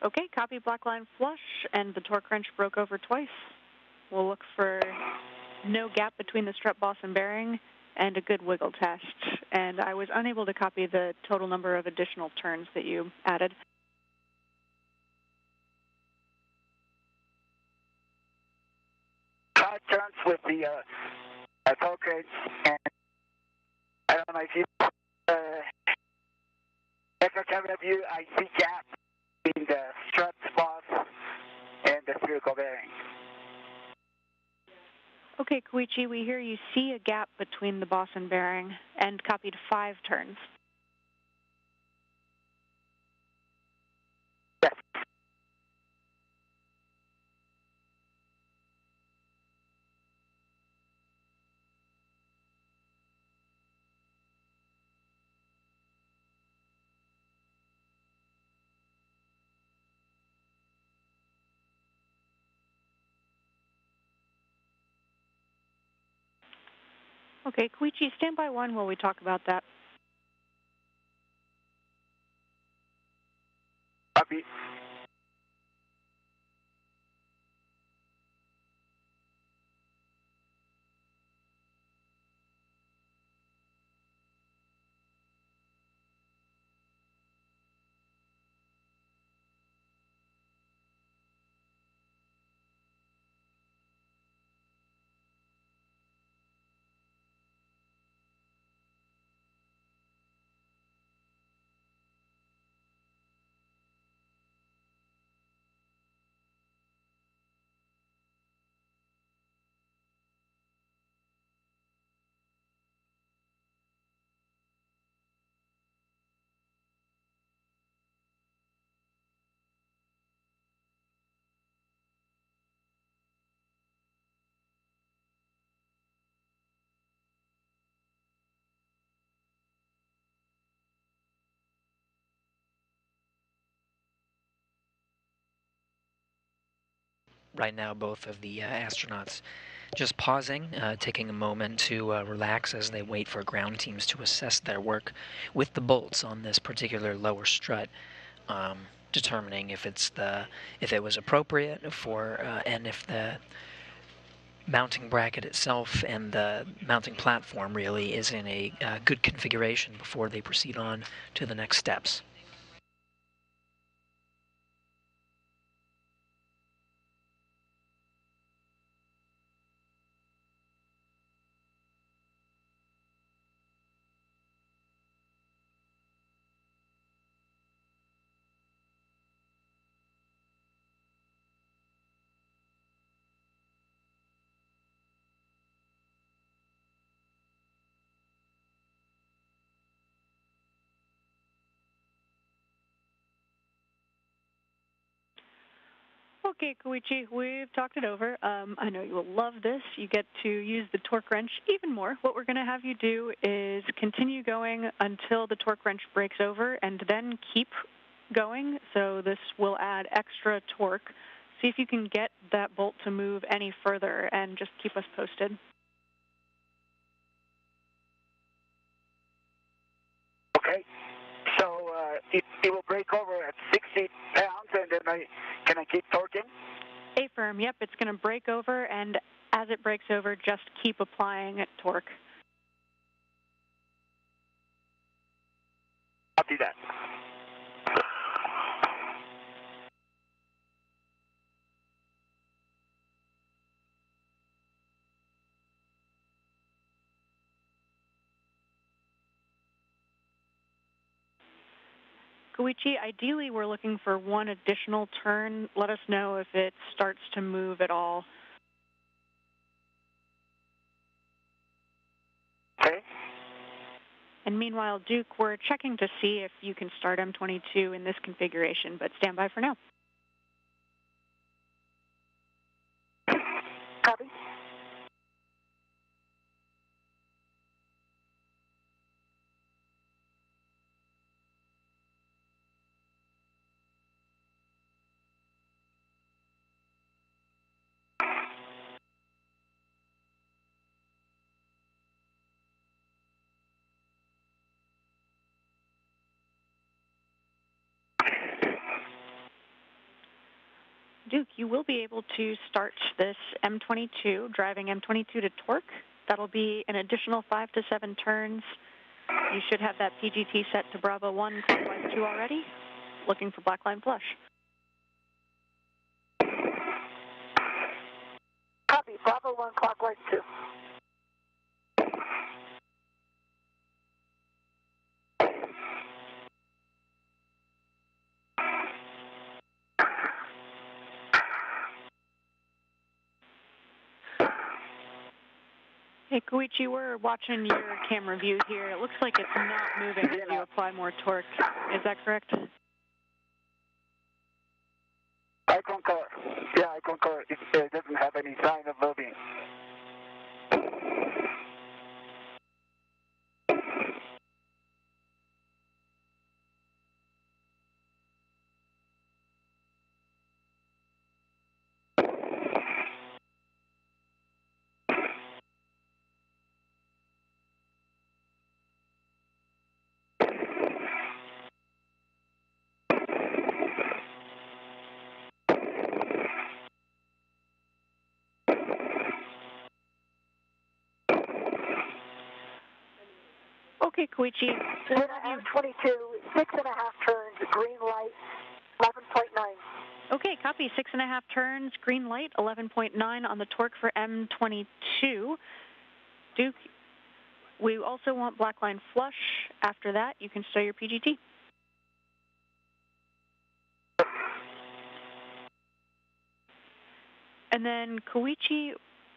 Speaker 5: Okay, copy black line flush, and the torque wrench broke over twice. We'll look for no gap between the strut boss and bearing, and a good wiggle test. And I was unable to copy the total number of additional turns that you added.
Speaker 3: Five turns with the torque wrench, and I don't know if you camera view, I see gap in the strut boss and the spherical bearing.
Speaker 5: Okay, Koichi, we hear you see a gap between the boss and bearing, and copied 5 turns. Okay, Koichi, stand by one while we talk about that.
Speaker 3: Copy.
Speaker 7: Right now, both of the astronauts just pausing, taking a moment to relax as they wait for ground teams to assess their work with the bolts on this particular lower strut, determining if it was appropriate for and if the mounting bracket itself and the mounting platform really is in a good configuration before they proceed on to the next steps.
Speaker 5: Okay, Koichi, we've talked it over. I know you will love this. You get to use the torque wrench even more. What we're going to have you do is continue going until the torque wrench breaks over and then keep going. So this will add extra torque. See if you can get that bolt to move any further and just keep us posted.
Speaker 3: Okay. So it will break over at 60 pounds, and then can I keep torquing?
Speaker 5: A-firm, yep, it's going to break over, and as it breaks over, just keep applying torque.
Speaker 3: I'll do that.
Speaker 5: Koichi, ideally we're looking for one additional turn. Let us know if it starts to move at all.
Speaker 3: Okay.
Speaker 5: And meanwhile, Duke, we're checking to see if you can start M22 in this configuration, but stand by for now.
Speaker 4: Copy.
Speaker 5: Duke, you will be able to start this M22, driving M22 to torque. That'll be an additional 5 to 7 turns. You should have that PGT set to Bravo 1, clockwise 2 already. Looking for black line flush.
Speaker 4: Copy. Bravo 1, clockwise 2.
Speaker 5: Hey, Koichi, we're watching your camera view here. It looks like it's not moving as you apply more torque. Is that correct?
Speaker 3: I concur. Yeah, I concur. It doesn't have any sign of moving.
Speaker 5: Okay, Koichi.
Speaker 4: Then M22, 6.5 turns, green light, 11.9.
Speaker 5: Okay, copy. 6.5 turns, green light, 11.9 on the torque for M22. Duke, we also want black line flush. After that, you can stow your PGT. And then Koichi,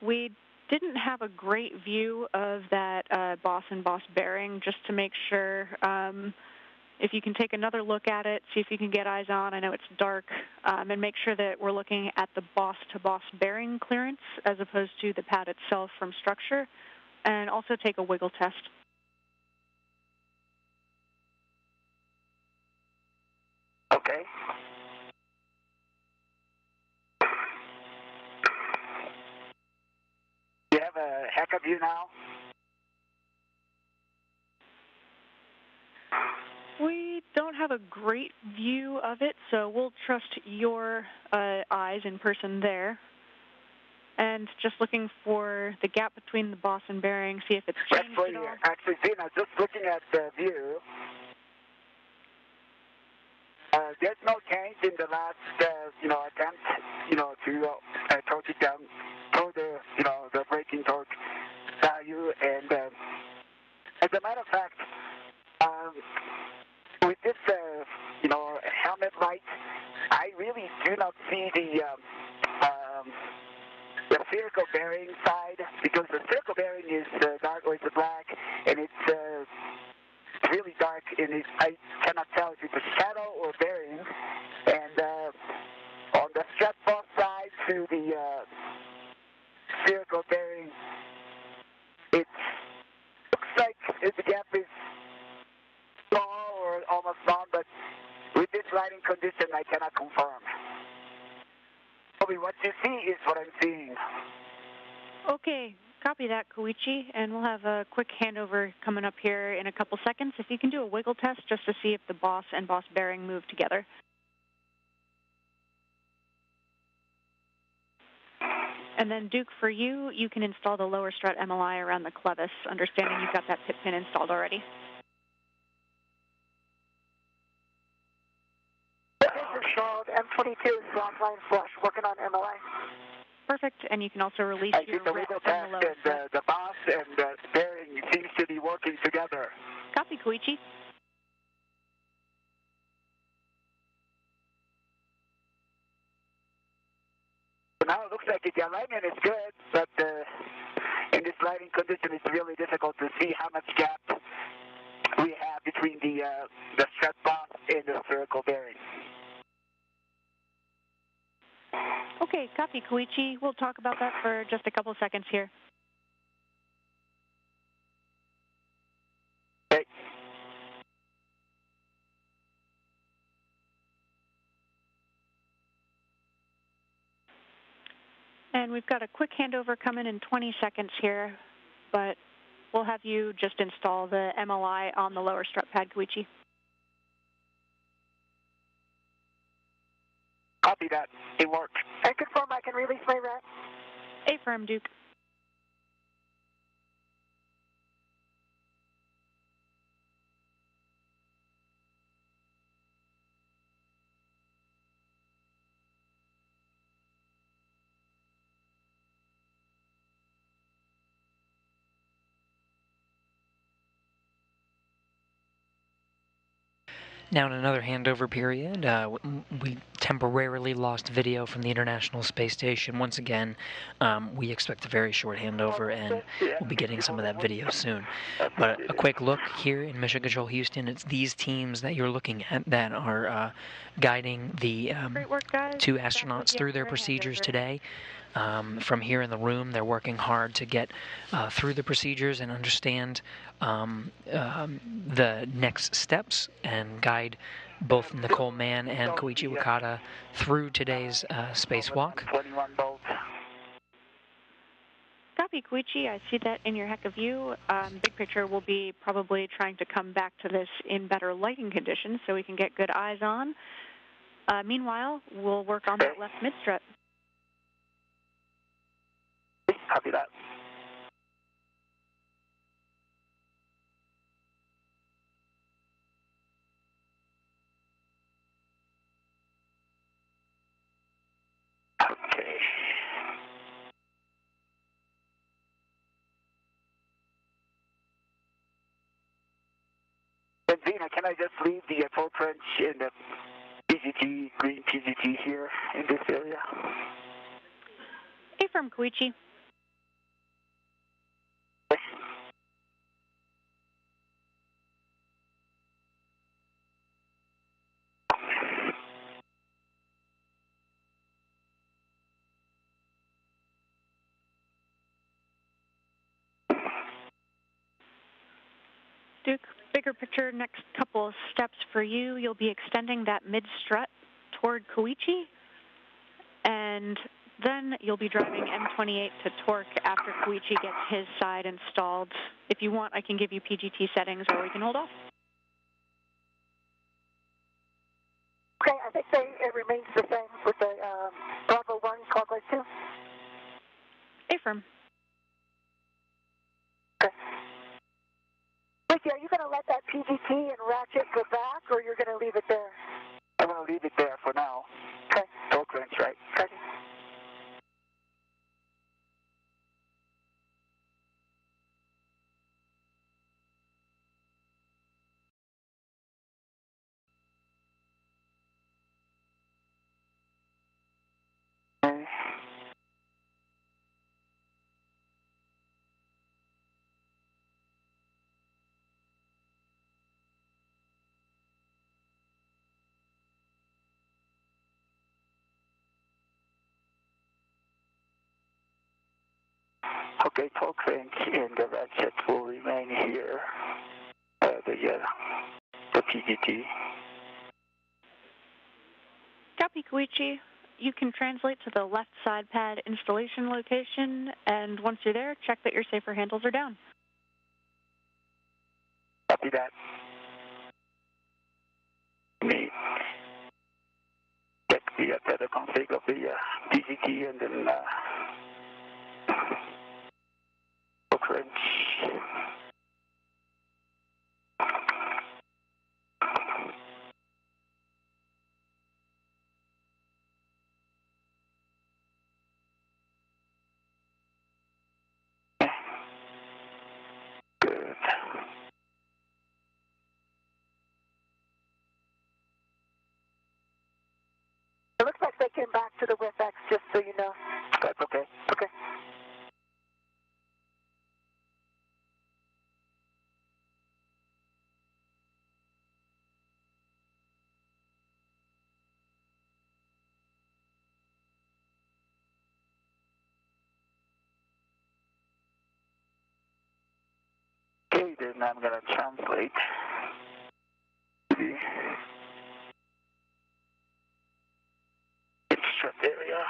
Speaker 5: we didn't have a great view of that boss and boss bearing, just to make sure if you can take another look at it, see if you can get eyes on. I know it's dark, and make sure that we're looking at the boss-to-boss bearing clearance as opposed to the pad itself from structure, and also take a wiggle test.
Speaker 3: Okay. You have a heck of view now?
Speaker 5: We don't have a great view of it, so we'll trust your eyes in person there. And just looking for the gap between the boss and bearing, see if it's changed at all.
Speaker 3: Actually, Zena, just looking at the view, there's no change in the last, attempt, to torque it down to the braking torque value. And as a matter of fact, with this, helmet light, I really do not see the spherical bearing side, because the spherical bearing is dark or it's black, and it's really dark, and I cannot tell if it's a shadow or bearing. And on the strut boss side to the spherical bearing, it looks like the gap is small or almost none, but with this lighting condition, I cannot confirm. Probably what you see is what I'm seeing.
Speaker 5: Okay, copy that, Koichi, and we'll have a quick handover coming up here in a couple seconds. If you can do a wiggle test just to see if the boss and boss bearing move together. And then, Duke, for you, you can install the lower strut MLI around the clevis, understanding you've got that pit pin installed already.
Speaker 4: Installed, M22 is black line flush, working on MLI.
Speaker 5: Perfect, and you can also release
Speaker 3: I
Speaker 5: your
Speaker 3: did the
Speaker 5: wrist
Speaker 3: wiggle
Speaker 5: from the
Speaker 3: test,
Speaker 5: lower strut.
Speaker 3: and the boss and the bearing seems to be working together.
Speaker 5: Copy, Koichi.
Speaker 3: So now it looks like the alignment is good, but in this lighting condition, it's really difficult to see how much gap we have between the strut boss and the spherical bearing.
Speaker 5: Okay, copy, Koichi. We'll talk about that for just a couple seconds here.
Speaker 3: Okay.
Speaker 5: And we've got a quick handover coming in 20 seconds here, but we'll have you just install the MLI on the lower strut pad, Koichi.
Speaker 3: Copy that. It worked.
Speaker 4: I confirm I can release my rack.
Speaker 5: Affirm, Duke.
Speaker 7: Now in another handover period, we temporarily lost video from the International Space Station. Once again, we expect a very short handover, and we'll be getting some of that video soon. But a quick look here in Mission Control Houston, it's these teams that you're looking at that are guiding the
Speaker 5: Great work, guys.
Speaker 7: two astronauts through their procedures today. From here in the room, they're working hard to get through the procedures and understand the next steps and guide both Nicole Mann and Koichi Wakata through today's spacewalk.
Speaker 3: 21 volts.
Speaker 5: Copy, Koichi. I see that in your heck of view. Big picture, we'll be probably trying to come back to this in better lighting conditions so we can get good eyes on. Meanwhile, we'll work on that left mid-strut.
Speaker 3: Copy that. can I just leave the torque wrench in the PGT, green PGT here in this area?
Speaker 5: Affirm, Koichi. Duke, bigger picture, next couple of steps for you. You'll be extending that mid-strut toward Koichi, and then you'll be driving M28 to torque after Koichi gets his side installed. If you want, I can give you PGT settings, or we can hold off.
Speaker 4: Okay, I think it remains the same with the Bravo 1 clockwise 2.
Speaker 5: Affirm.
Speaker 4: Okay. Ricky, are you going to let that PGT and ratchet go back, or you're going to leave it there?
Speaker 3: I'm going to leave it there for now.
Speaker 4: Okay.
Speaker 3: Torque wrench, right?
Speaker 4: Okay.
Speaker 3: Okay, torque wrench and the ratchet will remain here. The PGT.
Speaker 5: Copy, Koichi. You can translate to the left side pad installation location, and once you're there, check that your safer handles are down.
Speaker 3: Copy that. Me check the config of the PGT and then torque wrench. Good.
Speaker 4: It looks like they came back to the WIFX, just so you know.
Speaker 3: That's okay.
Speaker 4: Okay.
Speaker 3: Okay, then I'm going to translate the strut area.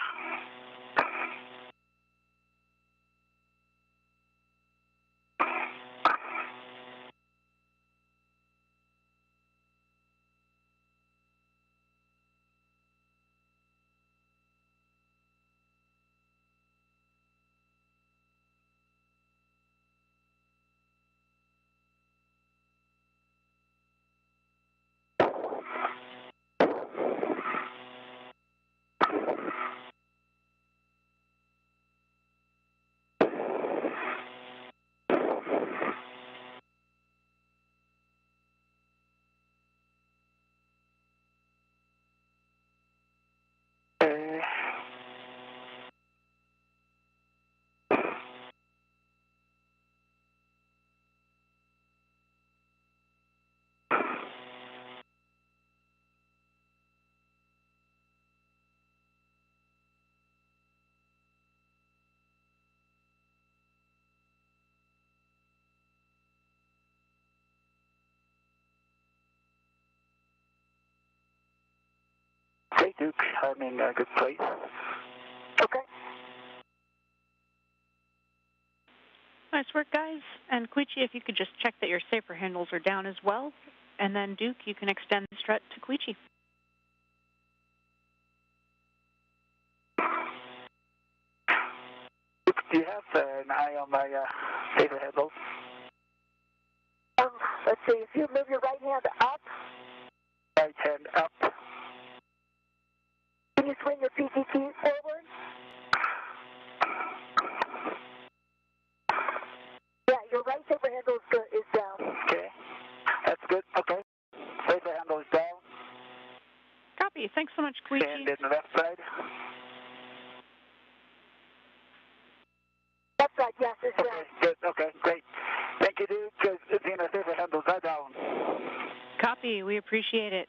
Speaker 3: Okay, Duke, I'm in a good place.
Speaker 4: Okay.
Speaker 5: Nice work, guys. And Koichi, if you could just check that your safer handles are down as well. And then, Duke, you can extend the strut to Koichi.
Speaker 3: Duke, do you have an eye on my safer handles?
Speaker 4: Let's see, if you move your right hand up,
Speaker 3: Right hand up.
Speaker 4: can you swing your PGT forward? Yeah, your right saber handle is down.
Speaker 3: Okay, that's good. Okay.
Speaker 5: so much, Koichi.
Speaker 3: And then the left side?
Speaker 4: That's right, yes, it's
Speaker 3: Okay,
Speaker 4: right.
Speaker 3: good. Okay, great. Thank you, Duke. It's in a safe handle that down.
Speaker 5: Copy. We appreciate it.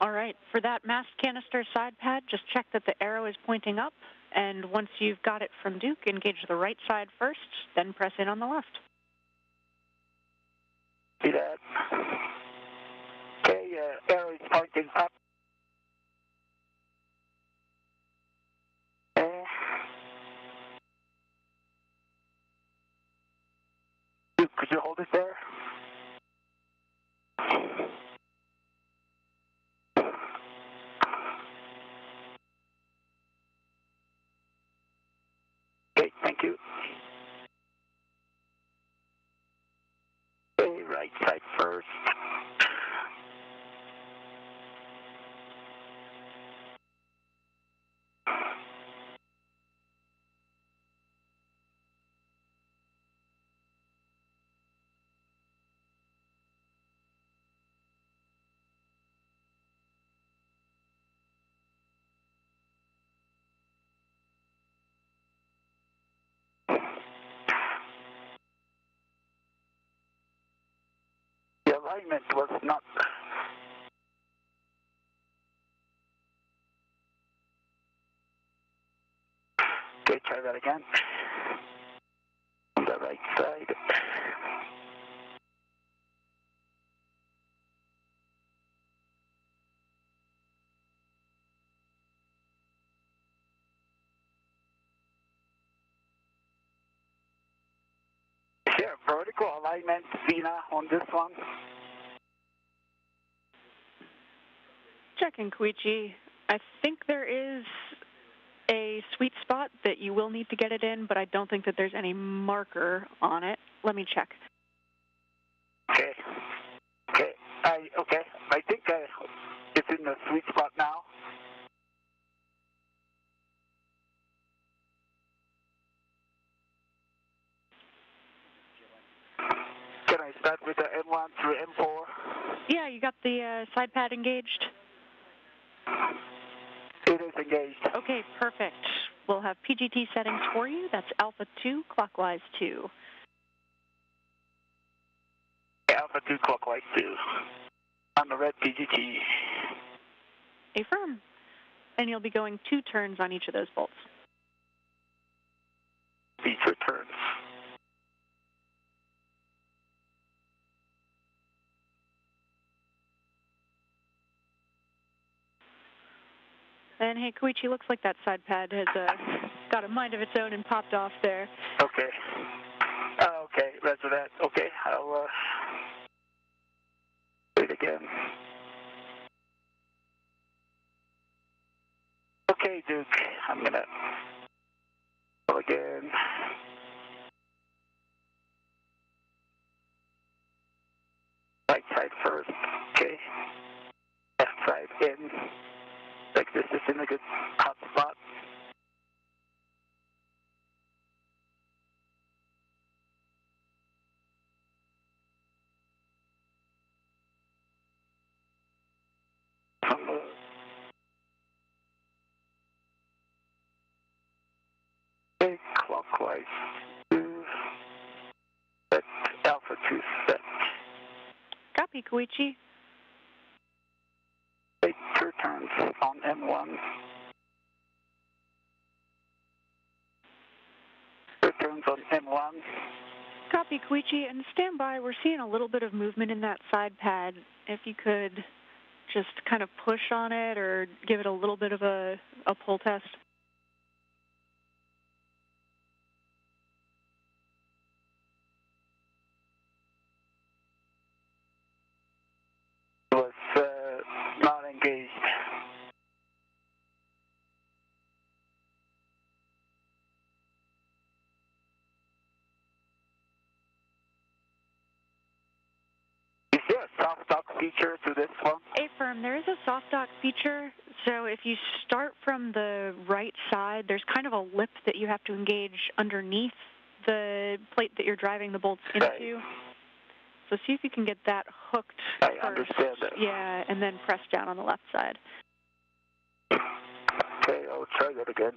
Speaker 5: All right. For that mast canister side pad, just check that the arrow is pointing up. And once you've got it from Duke, engage the right side first, then press in on the left.
Speaker 3: See that? Okay, arrow is pointing up. Okay. Duke, could you hold it there? Okay, thank you. Okay, right side first. The alignment was not. Okay, try that again. On the right side. Is there a vertical alignment, Zena, on this one?
Speaker 5: Checking, Koichi. I think there is a sweet spot that you will need to get it in, but I don't think that there's any marker on it. Let me check.
Speaker 3: Okay. Okay. I think it's in the sweet spot now. Can I start with the M1 through M4?
Speaker 5: Yeah, you got the side pad engaged?
Speaker 3: It is engaged.
Speaker 5: Okay, perfect. We'll have PGT settings for you. That's alpha 2, clockwise 2.
Speaker 3: Alpha 2 clockwise 2. On the red PGT.
Speaker 5: Affirm. And you'll be going 2 turns on each of those bolts.
Speaker 3: Each returns.
Speaker 5: And hey, Koichi, looks like that side pad has got a mind of its own and popped off there.
Speaker 3: Okay. Okay, that's that. Okay, I'll do it again. Okay, Duke, I'm gonna go again. Right side first, okay. Left side in. Like this is in a good hot spot. Okay, clockwise 2. Set alpha 2 set.
Speaker 5: Copy, Koichi.
Speaker 3: Take 2 turns on M1. 2 turns on M1.
Speaker 5: Copy, Koichi, and stand by. We're seeing a little bit of movement in that side pad. If you could just kind of push on it or give it a little bit of a pull test.
Speaker 3: Was not engaged. Is there a soft dock feature to this one?
Speaker 5: Affirm, there is a soft dock feature. So if you start from the right side, there's kind of a lip that you have to engage underneath the plate that you're driving the bolts into.
Speaker 3: Right.
Speaker 5: So see if you can get that hooked
Speaker 3: I
Speaker 5: first.
Speaker 3: understand that.
Speaker 5: Yeah, and then press down on the left side.
Speaker 3: try that again.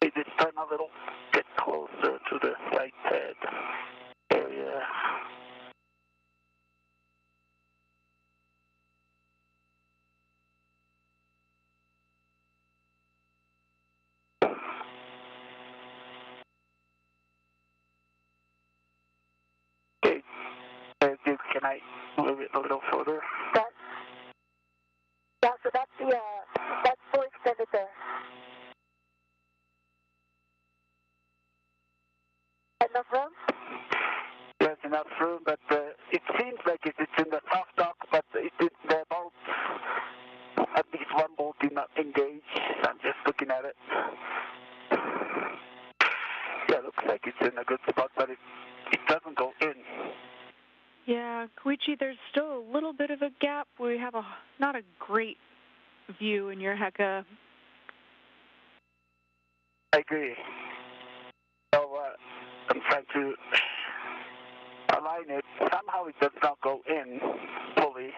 Speaker 3: Okay, this time a little get closer to the side pad area. Okay, can I move it a little further?
Speaker 4: Yeah, so that's fully extended there. Enough room?
Speaker 3: There's enough room, but it seems like it's in the soft dock, but the bolt, at least one bolt did not engage. I'm just looking at it. Yeah, looks like it's in a good spot, but it doesn't go in.
Speaker 5: Yeah, Koichi, there's still a little bit of a gap. We have not a great view in your Heka.
Speaker 3: I agree. So I'm trying to align it. Somehow it does not go in fully.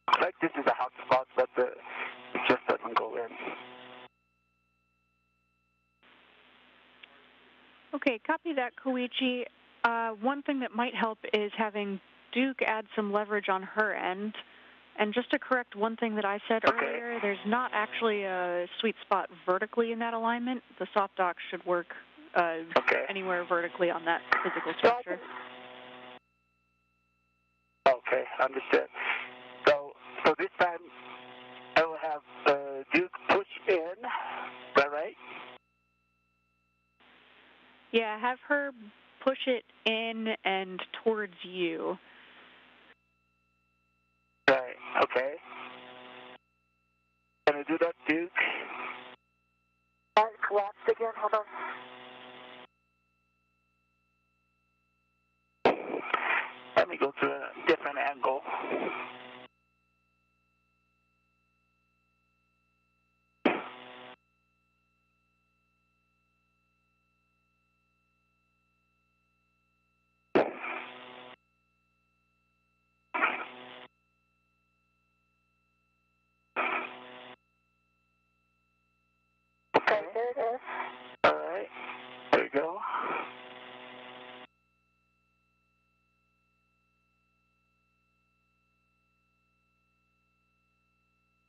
Speaker 3: Looks like this is a hot spot, but it just doesn't go in.
Speaker 5: Okay, copy that, Koichi. One thing that might help is having Duke add some leverage on her end. And just to correct one thing that I said earlier, there's not actually a sweet spot vertically in that alignment. The soft dock should work anywhere vertically on that physical structure.
Speaker 3: Okay, understood. So this time I will have Duke push in. Is that right?
Speaker 5: Yeah, have her push it in and towards you.
Speaker 3: Right, okay. Can I do that, Duke?
Speaker 4: All right, collapsed again, hold on.
Speaker 3: Let me go to a different angle.
Speaker 4: Okay, there it is.
Speaker 3: All right, there you go.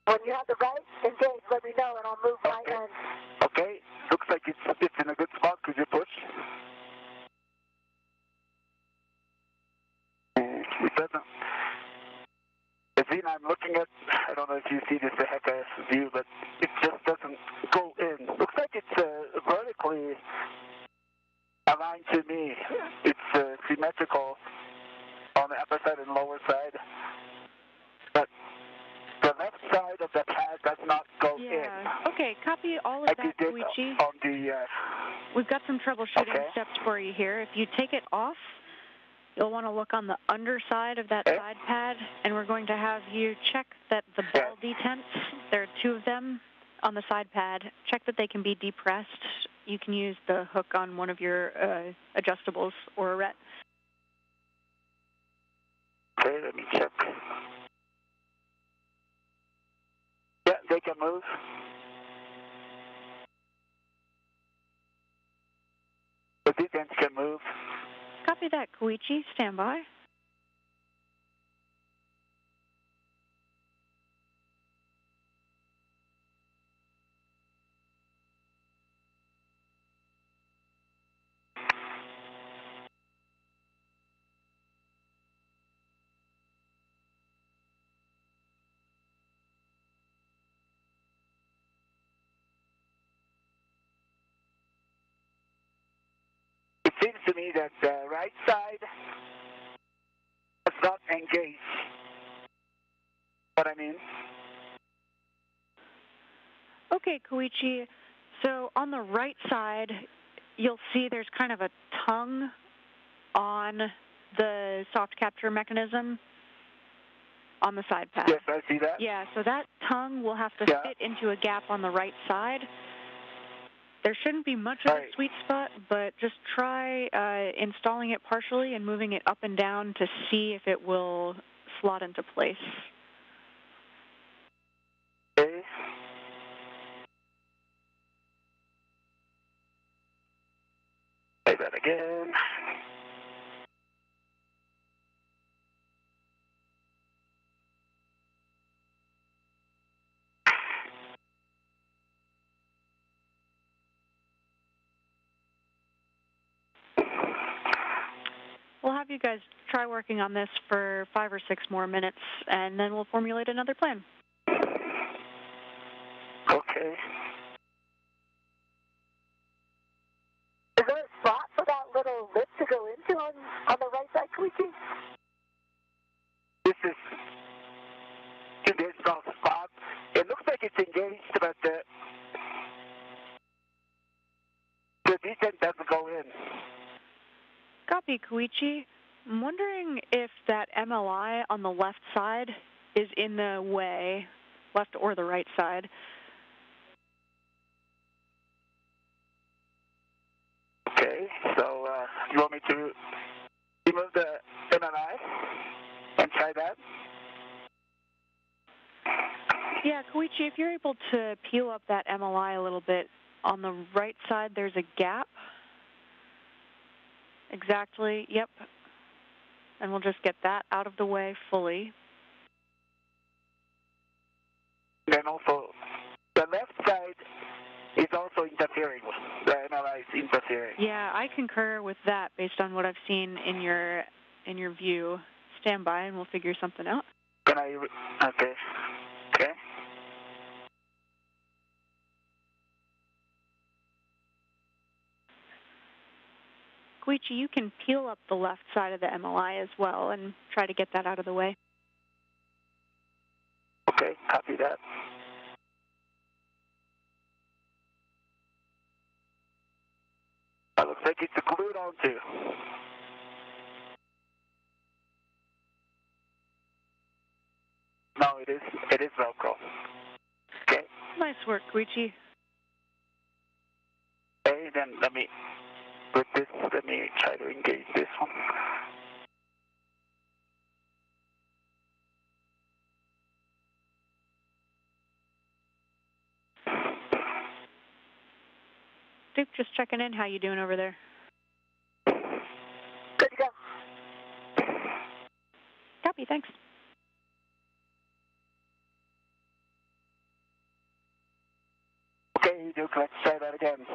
Speaker 4: When you have the right engage, let me know and I'll move my end.
Speaker 3: Okay, looks like it's in a good spot. Could you push? It doesn't. The scene I'm looking at, I don't know if you see this Heka view, but it just doesn't go in. Looks like it's vertically aligned to me. It's symmetrical on the upper side and lower side. But the left side of the pad does not go in.
Speaker 5: Okay, copy all of that, Koichi.
Speaker 3: On the,
Speaker 5: We've got some troubleshooting steps for you here. If you take it off, you'll want to look on the underside of that side pad, and we're going to have you check that the bell detents, there are two of them on the side pad, check that they can be depressed. You can use the hook on one of your adjustables or a ret.
Speaker 3: Okay, let me check. Yeah, they can move. The detents can move.
Speaker 5: Copy that, Koichi. Stand by.
Speaker 3: It seems to me that the right side does not engage. What I mean?
Speaker 5: Okay, Koichi. So on the right side, you'll see there's kind of a tongue on the soft capture mechanism. on the side pass.
Speaker 3: Yes, I see that.
Speaker 5: Yeah, so that tongue will have to fit into a gap on the right side. There shouldn't be much of a sweet spot, but just try installing it partially and moving it up and down to see if it will slot into place.
Speaker 3: Okay. Say that again.
Speaker 5: We'll have you guys try working on this for 5 or 6 more minutes, and then we'll formulate another plan.
Speaker 3: Okay.
Speaker 4: Is there a spot for that little lip to go into on the right side, Koichi?
Speaker 3: This is no spot. It looks like it's engaged, but the descent doesn't go in.
Speaker 5: Copy, Koichi. I'm wondering if that MLI on the left side is in the way, left or the right side.
Speaker 3: Okay, so you want me to remove the MLI and try that?
Speaker 5: Yeah, Koichi, if you're able to peel up that MLI a little bit, on the right side there's a gap. Exactly, yep. And we'll just get that out of the way fully.
Speaker 3: Then also, the left side is also interfering. The MLI is interfering.
Speaker 5: Yeah, I concur with that based on what I've seen in your view. Stand by and we'll figure something out.
Speaker 3: Can I? Okay. Okay.
Speaker 5: Koichi, you can peel up the left side of the MLI as well and try to get that out of the way.
Speaker 3: Okay, copy that. Looks like it's glued onto. No, it is Velcro. Okay.
Speaker 5: Nice work, Koichi.
Speaker 3: Okay, then let me try to engage this one.
Speaker 5: Duke, just checking in. How you doing over there?
Speaker 4: Good to go.
Speaker 5: Copy, thanks.
Speaker 3: Okay, Duke, let's try that again.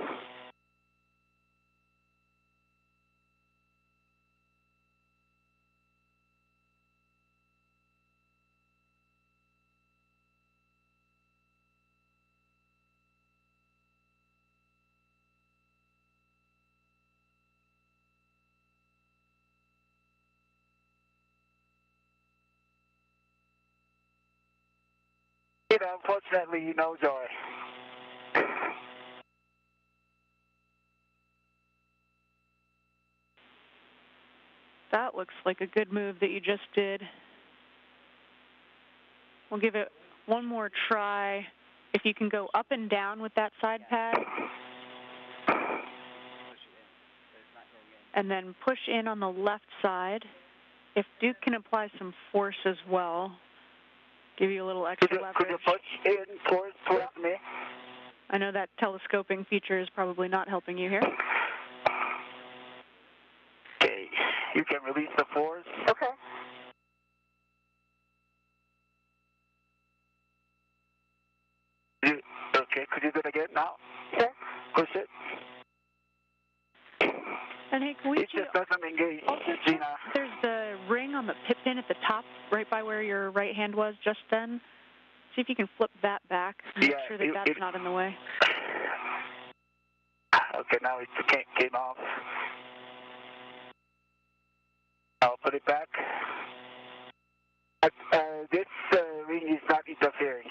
Speaker 3: Unfortunately, no joy.
Speaker 5: That looks like a good move that you just did. We'll give it one more try. If you can go up and down with that side pad. And then push in on the left side. If Duke can apply some force as well, give you a little extra leverage.
Speaker 3: Could you push in towards me?
Speaker 5: I know that telescoping feature is probably not helping you here.
Speaker 3: Okay, you can release the force.
Speaker 4: Okay.
Speaker 3: Okay, could you do it again now?
Speaker 4: Okay.
Speaker 3: Push it.
Speaker 5: And hey, Koichi,
Speaker 3: It just doesn't engage,
Speaker 5: also,
Speaker 3: Gina.
Speaker 5: there's the ring on the pit pin at the top, right by where your right hand was just then. See if you can flip that back. Make sure that that's not in the way.
Speaker 3: Okay, now it came off. I'll put it back. This ring is not interfering.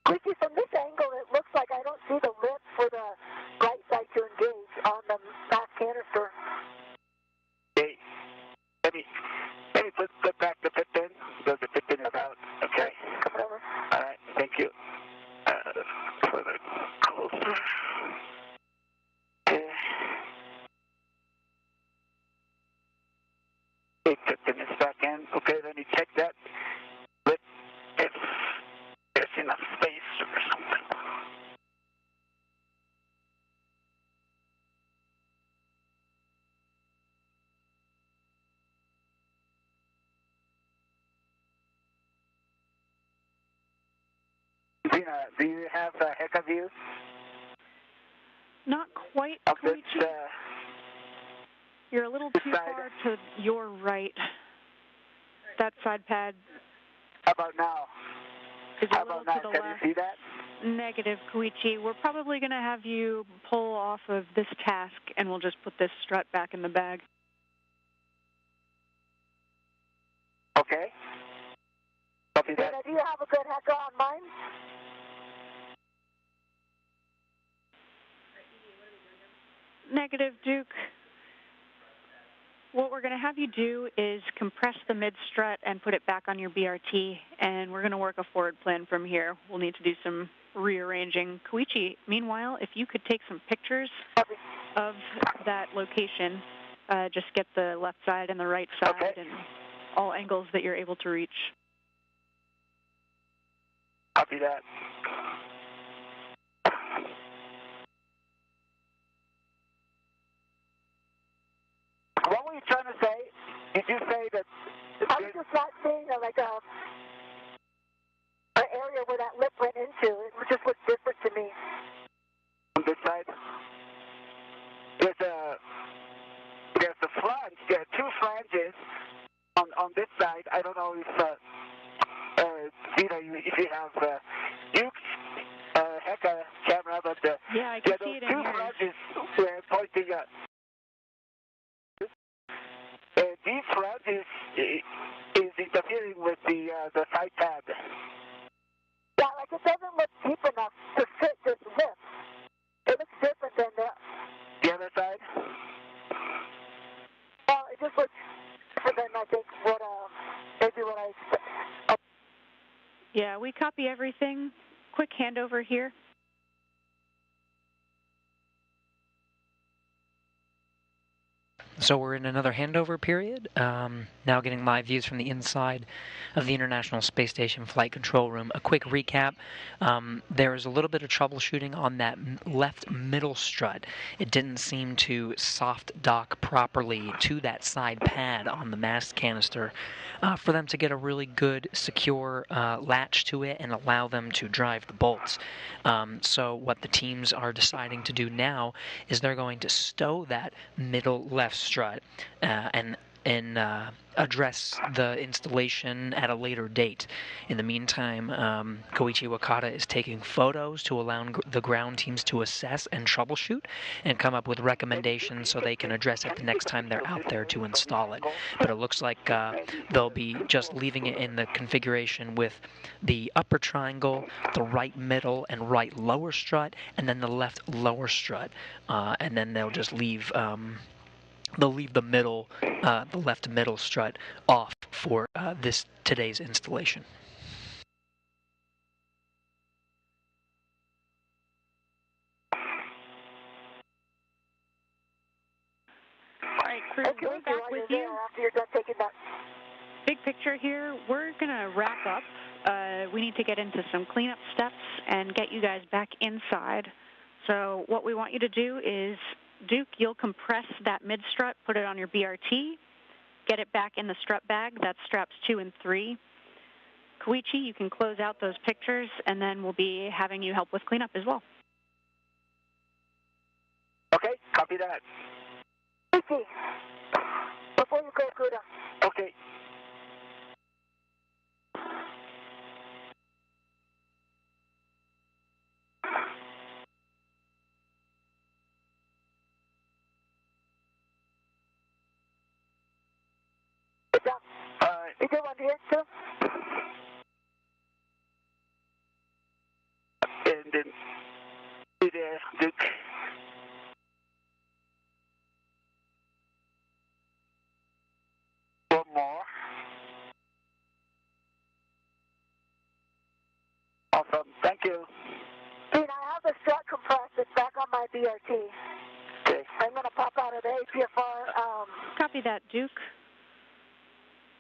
Speaker 4: Quickly, from this angle, it looks like I don't see the lip for the right side to engage on the back canister.
Speaker 3: Okay, let me put 850 minutes back in. Okay, let me check that. But if there's enough space or something. Dina, do you have a Heka view?
Speaker 5: Not quite,
Speaker 3: Of this,
Speaker 5: Koichi. You're a little too
Speaker 3: side.
Speaker 5: far to your right. That side pad
Speaker 3: How about now?
Speaker 5: is a
Speaker 3: How
Speaker 5: little
Speaker 3: about
Speaker 5: to
Speaker 3: now?
Speaker 5: the
Speaker 3: Can
Speaker 5: left.
Speaker 3: you see that?
Speaker 5: Negative, Koichi. We're probably going to have you pull off of this task, and we'll just put this strut back in the bag.
Speaker 3: Okay. Copy that.
Speaker 4: Dina, do you have a good Heka on mine?
Speaker 5: Negative, Duke. What we're going to have you do is compress the mid-strut and put it back on your BRT, and we're going to work a forward plan from here. We'll need to do some rearranging. Koichi, meanwhile, if you could take some pictures of that location, just get the left side and the right side
Speaker 3: Okay.
Speaker 5: and all angles that you're able to reach.
Speaker 3: Copy that. What were you trying to say? Did you say that?
Speaker 4: I was just not seeing like an area where that lip went into. It just looked different to me.
Speaker 3: On this side? There's a flange. There are two flanges on this side. I don't know if if you have Duke's Heka camera, but
Speaker 5: Yeah, I can
Speaker 3: yeah,
Speaker 5: see
Speaker 3: those
Speaker 5: it in
Speaker 3: two
Speaker 5: yours.
Speaker 3: flanges were pointing at. These flanges is interfering with the side pad.
Speaker 4: Yeah, like it doesn't look deep enough to fit this lip. It looks different than
Speaker 3: The other side?
Speaker 4: well, it just looks different than I think what maybe what I expect.
Speaker 5: Yeah, we copy everything. Quick handover here.
Speaker 7: So we're in another handover period, now getting live views from the inside of the International Space Station Flight Control Room. A quick recap, there is a little bit of troubleshooting on that left middle strut. It didn't seem to soft dock properly to that side pad on the mast canister for them to get a really good, secure latch to it and allow them to drive the bolts. So what the teams are deciding to do now is they're going to stow that middle left strut and address the installation at a later date. In the meantime, Koichi Wakata is taking photos to allow the ground teams to assess and troubleshoot and come up with recommendations so they can address it the next time they're out there to install it. But it looks like they'll be just leaving it in the configuration with the upper triangle, the right middle and right lower strut, and then the left lower strut. And then they'll just leave they'll leave the middle, the left middle strut off for today's installation.
Speaker 5: All right, crew,
Speaker 4: Okay,
Speaker 5: we're back with you.
Speaker 4: After you're done taking that.
Speaker 5: Big picture here, we're going to wrap up. We need to get into some cleanup steps and get you guys back inside. So what we want you to do is, Duke, you'll compress that mid-strut, put it on your BRT, get it back in the strut bag. That's straps 2 and 3. Koichi, you can close out those pictures, and then we'll be having you help with cleanup as well.
Speaker 3: Okay, copy that.
Speaker 4: Koichi, before you go, Kuda.
Speaker 3: Okay.
Speaker 4: Sit down. You do one here, too?
Speaker 3: And then be there, Duke. One more. Awesome. Thank you.
Speaker 4: Dean, I have the strut compressed. It's back on my BRT.
Speaker 3: Okay.
Speaker 4: I'm going to pop out of the APFR.
Speaker 5: Copy that, Duke.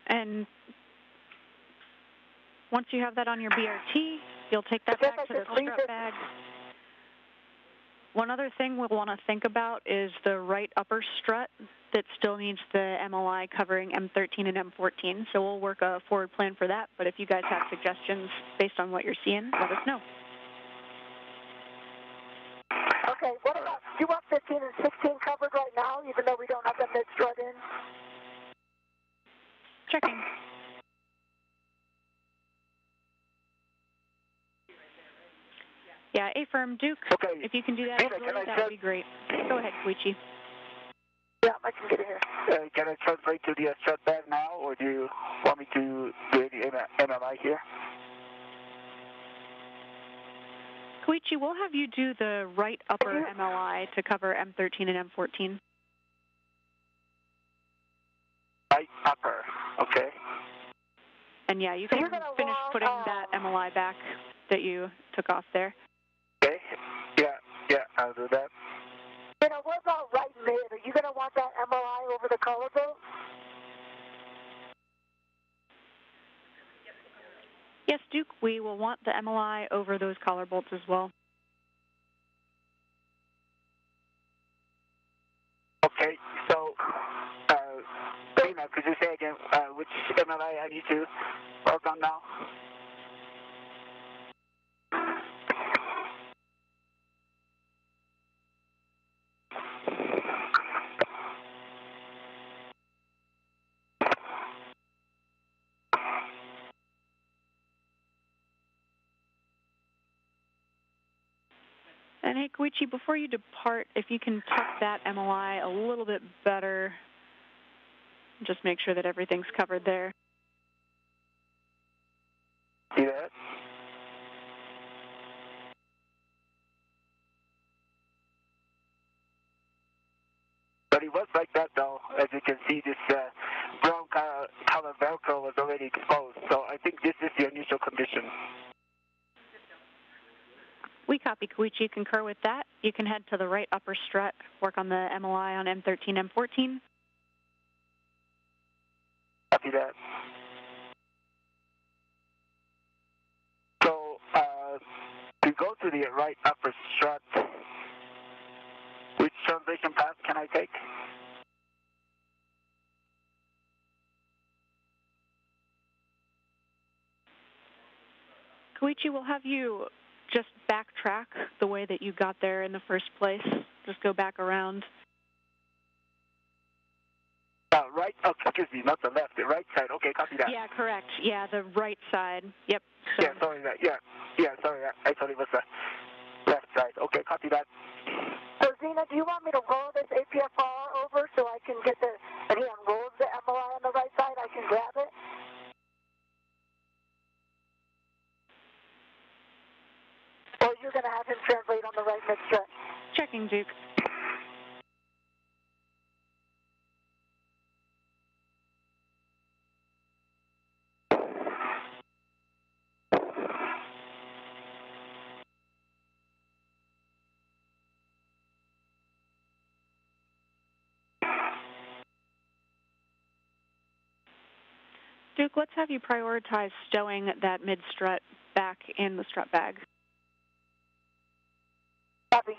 Speaker 5: And once you have that on your BRT, you'll take that back to the strut bag. One other thing we'll want to think about is the right upper strut that still needs the MLI covering M13 and M14. So we'll work a forward plan for that. But if you guys have suggestions based on what you're seeing, let us know.
Speaker 4: Okay, what about, do you want 15 and 16 covered right now, even though we don't have the mid-strut in?
Speaker 5: Checking. Yeah, A-firm, Duke,
Speaker 3: Okay.
Speaker 5: if you can do that,
Speaker 3: Peter,
Speaker 5: that would be great. Go ahead, Koichi.
Speaker 4: Yeah, I can get it here.
Speaker 3: Can I translate to the strut bag now, or do you want me to do any MLI here?
Speaker 5: Koichi, we'll have you do the right upper MLI to cover M13 and M14.
Speaker 3: Right upper, okay.
Speaker 5: And yeah, you can finish putting that MLI back that you took off there.
Speaker 3: Okay, yeah, I'll do that.
Speaker 4: You know, what about right mid? Are you going to want that MLI over the collarbone?
Speaker 5: Yes, Duke, we will want the MLI over those collar bolts as well.
Speaker 3: Okay, so, Dina, could you say again which MLI I need to work on now?
Speaker 5: And hey, Koichi, before you depart, if you can tuck that MLI a little bit better, just make sure that everything's covered there.
Speaker 3: See that? But it was like that though. As you can see, this brown color Velcro was already exposed. So I think this is the initial condition.
Speaker 5: We copy, Koichi. Concur with that. You can head to the right upper strut, work on the MLI on M13, M14.
Speaker 3: Copy that. So to go to the right upper strut, which translation path can I take?
Speaker 5: Koichi, we'll have you just backtrack the way that you got there in the first place. Just go back around.
Speaker 3: Right, oh, excuse me, not the left, the right side. Okay, copy that.
Speaker 5: Yeah, correct. Yeah, the right side. Yep. So.
Speaker 3: Yeah, sorry, sorry, I thought it was the left side. Okay, copy that.
Speaker 4: So, Zena, do you want me to roll this APFR over so I can get and he unrolls the MLI on the right side, I can grab it? Or you're going to have him translate on the right mid-strut?
Speaker 5: Checking, Duke. Duke, let's have you prioritize stowing that mid-strut back in the strut bag.
Speaker 4: Copy.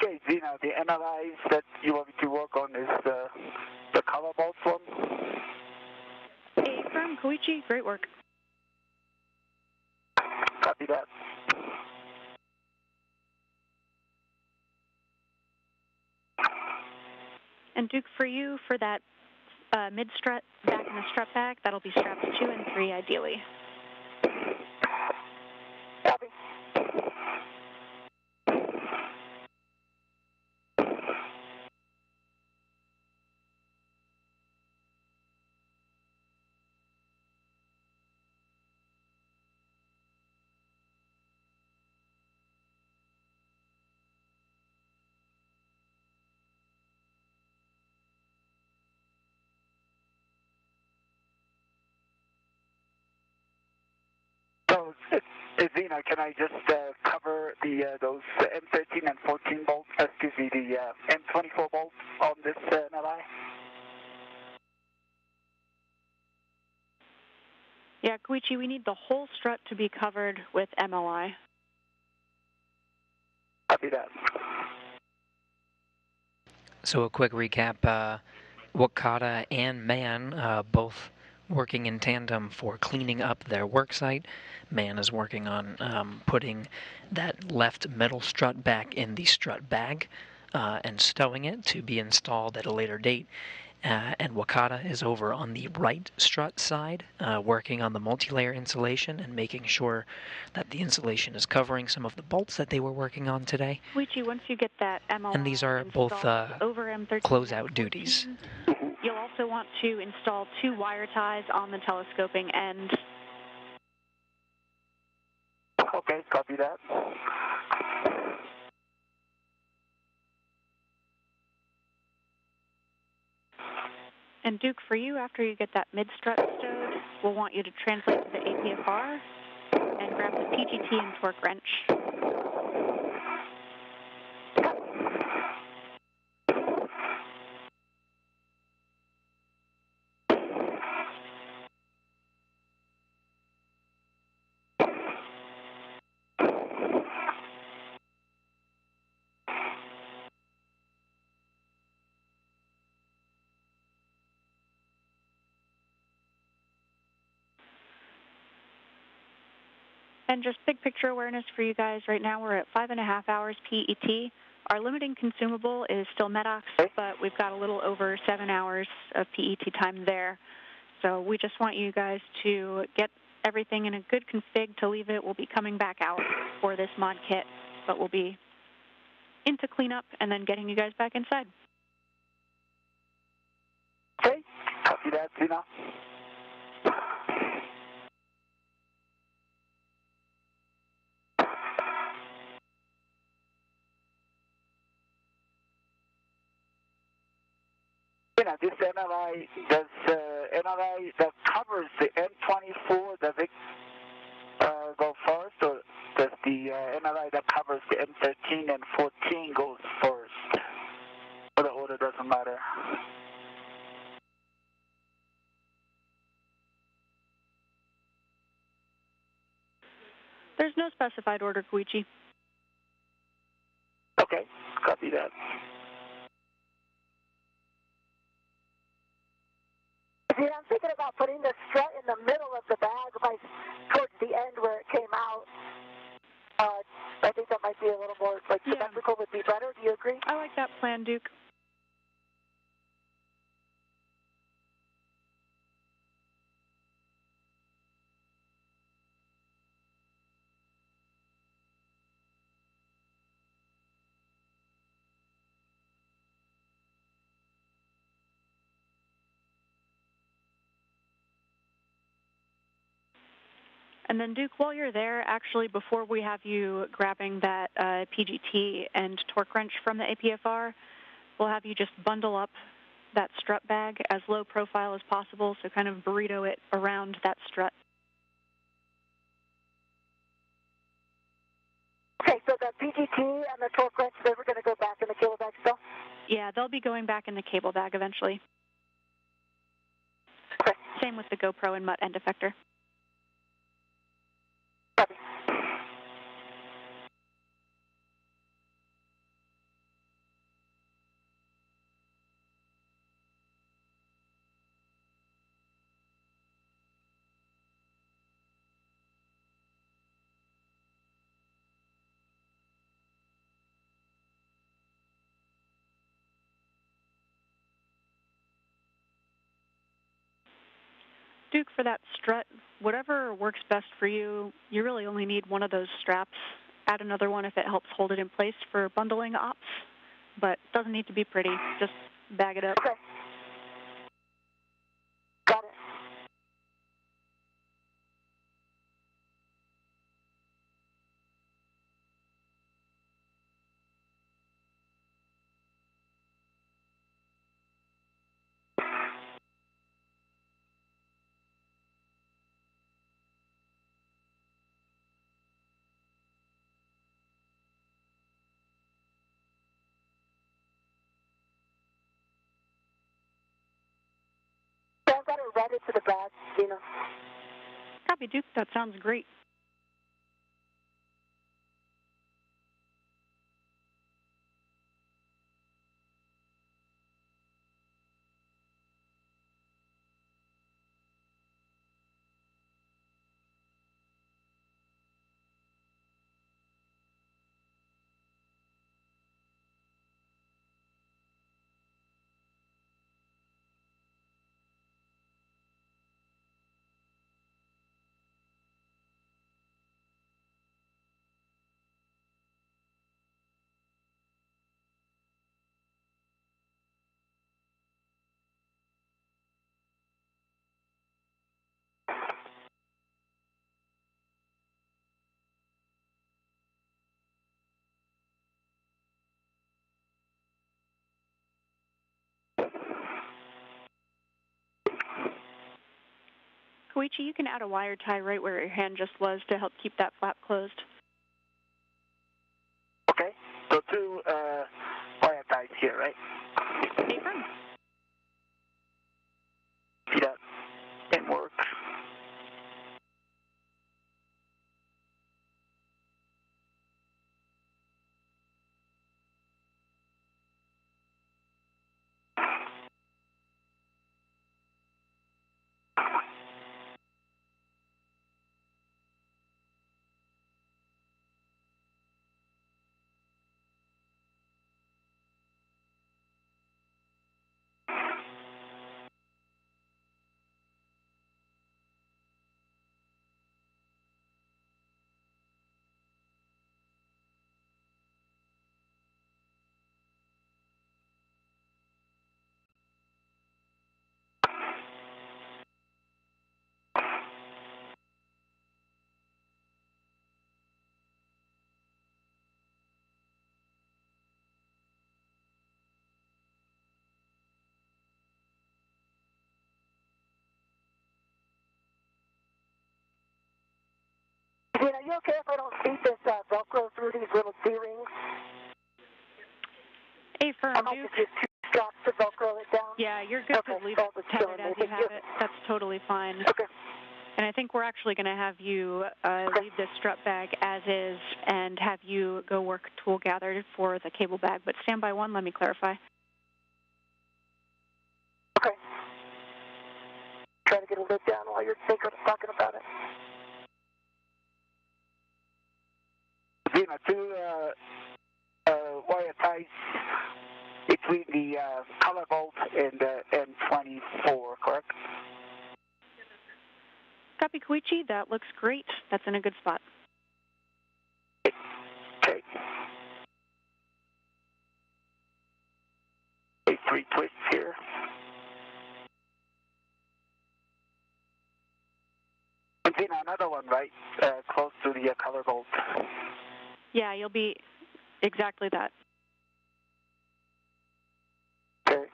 Speaker 3: Okay, Zena, the analyze that you want me to work on is the cover bolts one.
Speaker 5: Affirm, Koichi, great work.
Speaker 3: Copy that.
Speaker 5: And Duke, for you, for that mid-strut back in the strut back, that'll be straps 2 and 3 ideally.
Speaker 4: Copy.
Speaker 3: So, Zena, can I just cover the those M13 and 14 bolts, excuse me, the M24 bolts on this NLI?
Speaker 5: Yeah, Koichi, we need the whole strut to be covered with MLI.
Speaker 3: Copy that.
Speaker 7: So a quick recap, Wakata and Mann both working in tandem for cleaning up their work site. Mann is working on putting that left middle strut back in the strut bag and stowing it to be installed at a later date. And Wakata is over on the right strut side, working on the multi-layer insulation and making sure that the insulation is covering some of the bolts that they were working on today.
Speaker 5: Koichi, once you get that MLI
Speaker 7: And these are both
Speaker 5: over M13
Speaker 7: closeout duties.
Speaker 5: You'll also want to install 2 wire ties on the telescoping end.
Speaker 3: Okay, copy that.
Speaker 5: And Duke, for you, after you get that mid-strut stowed, we'll want you to translate to the APFR and grab the PGT and torque wrench. And just big picture awareness for you guys, right now we're at 5.5 hours PET. Our limiting consumable is still MEDOX, but we've got a little over 7 hours of PET time there. So we just want you guys to get everything in a good config to leave it. We'll be coming back out for this mod kit, but we'll be into cleanup and then getting you guys back inside.
Speaker 3: Okay, copy that, Zena. This NLI, does NLI that covers the M24, does it go first, or does the NLI that covers the M13 and 14 goes first? Or the order doesn't matter?
Speaker 5: There's no specified order, Koichi.
Speaker 3: Okay, copy that.
Speaker 4: See, I'm thinking about putting the strut in the middle of the bag, like towards the end where it came out. I think that might be a little more, like, symmetrical would be better. Do you agree?
Speaker 5: I like that plan, Duke. And then, Duke, while you're there, actually, before we have you grabbing that PGT and torque wrench from the APFR, we'll have you just bundle up that strut bag as low profile as possible, so kind of burrito it around that strut.
Speaker 4: Okay, so the PGT and the torque wrench, they were going to go back in the cable bag still?
Speaker 5: Yeah, they'll be going back in the cable bag eventually.
Speaker 4: Okay.
Speaker 5: Same with the GoPro and mutt end effector.
Speaker 4: Copy.
Speaker 5: Duke, for that strut, whatever works best for you, you really only need one of those straps. Add another one if it helps hold it in place for bundling ops, but doesn't need to be pretty. Just bag it up.
Speaker 4: Okay. Got it. So I've got it routed to the bag, Gina.
Speaker 5: Copy, Duke. That sounds great. Koichi, you can add a wire tie right where your hand just was to help keep that flap closed.
Speaker 3: Okay, so two wire ties here, right?
Speaker 5: Apron.
Speaker 3: See that? It works.
Speaker 4: Gina, are you okay if I don't feed this Velcro through these little D-rings?
Speaker 5: Hey, firm,
Speaker 4: I might
Speaker 5: Duke.
Speaker 4: just use two straps to Velcro it down.
Speaker 5: Yeah, you're good
Speaker 4: Okay,
Speaker 5: to leave
Speaker 4: that
Speaker 5: it
Speaker 4: was
Speaker 5: tethered
Speaker 4: killing
Speaker 5: as
Speaker 4: me.
Speaker 5: you have it. That's totally fine.
Speaker 4: Okay.
Speaker 5: And I think we're actually going to have you leave this strut bag as is and have you go work tool gather for the cable bag. But stand by one, let me clarify.
Speaker 4: Okay. Try to get a lid down while you're talking about it.
Speaker 3: Gina, two wire ties between the color bolt and the M24, correct?
Speaker 5: Copy, Koichi. That looks great. That's in a good spot.
Speaker 3: Okay. Three twists here. And Gina, another one. down, right, close to the color bolt.
Speaker 5: Yeah, you'll be exactly that.
Speaker 3: Okay.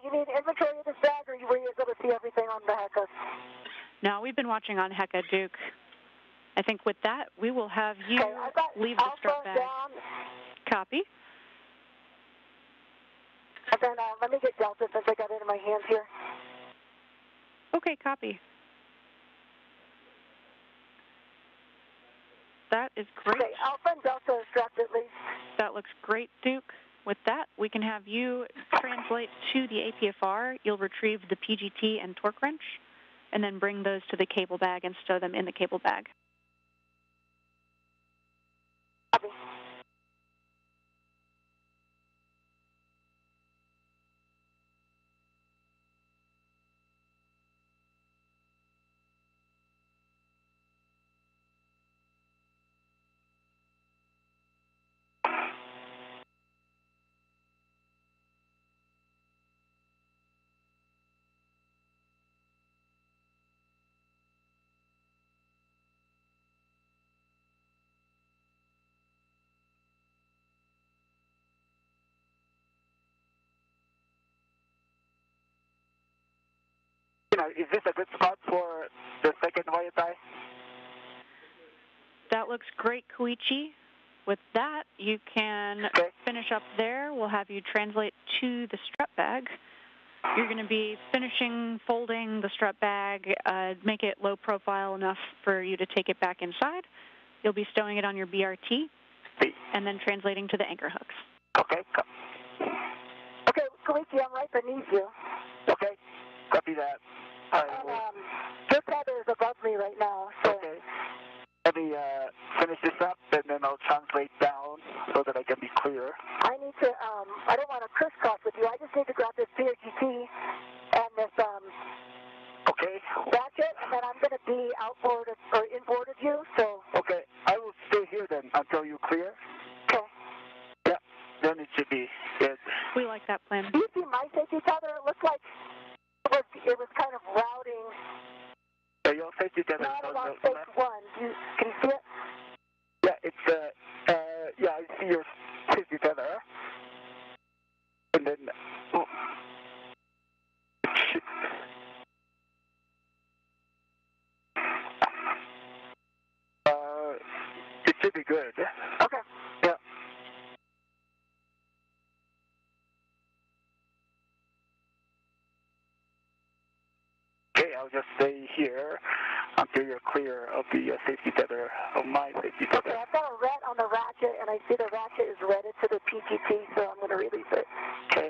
Speaker 4: You need inventory of this bag, or were you able to see everything on the Hecka?
Speaker 5: No, we've been watching on Hecka, Duke. I think with that, we will have you
Speaker 4: Okay, I've got
Speaker 5: leave the
Speaker 4: Alpha
Speaker 5: strut bag.
Speaker 4: down,
Speaker 5: Copy.
Speaker 4: and then let me get Delta since I got it in my hands here.
Speaker 5: Okay, copy. That is great.
Speaker 4: Okay, Alpha and Delta is strapped at least.
Speaker 5: That looks great, Duke. With that, we can have you translate to the APFR. You'll retrieve the PGT and torque wrench, and then bring those to the cable bag and stow them in the cable bag.
Speaker 4: Copy.
Speaker 3: Is this a good spot for the second wire tie?
Speaker 5: That looks great, Koichi. With that, you can finish up there. We'll have you translate to the strut bag. You're going to be finishing folding the strut bag, make it low profile enough for you to take it back inside. You'll be stowing it on your BRT, and then translating to the anchor hooks.
Speaker 3: Okay.
Speaker 4: Okay, Koichi, I'm right beneath you.
Speaker 3: Okay. Copy that.
Speaker 4: Your tether is above me right now, so...
Speaker 3: Okay. Let me finish this up, and then I'll translate down so that I can be clear.
Speaker 4: I need to, I don't want to crisscross with you. I just need to grab this PRGT and this,
Speaker 3: Okay.
Speaker 4: ratchet, and then I'm going to be outboard or inboard of you, so...
Speaker 3: Okay. I will stay here then until you clear.
Speaker 4: Okay.
Speaker 3: Yeah. Then it should be good.
Speaker 5: We like that plan.
Speaker 4: Do you see my safety tether? It looks like it was kind of routing.
Speaker 3: So your safety tether
Speaker 4: Not
Speaker 3: is on
Speaker 4: along
Speaker 3: the
Speaker 4: phase
Speaker 3: left.
Speaker 4: one. Can you see it?
Speaker 3: Yeah, it's yeah, I see your safety tether. And then it should be good.
Speaker 4: Okay.
Speaker 3: Yeah. Okay, I'll just stay here until you're clear of the safety tether, of my safety tether.
Speaker 4: Okay, I've got a ret on the ratchet, and I see the ratchet is redded to the PGT, so I'm going to release it.
Speaker 3: Okay.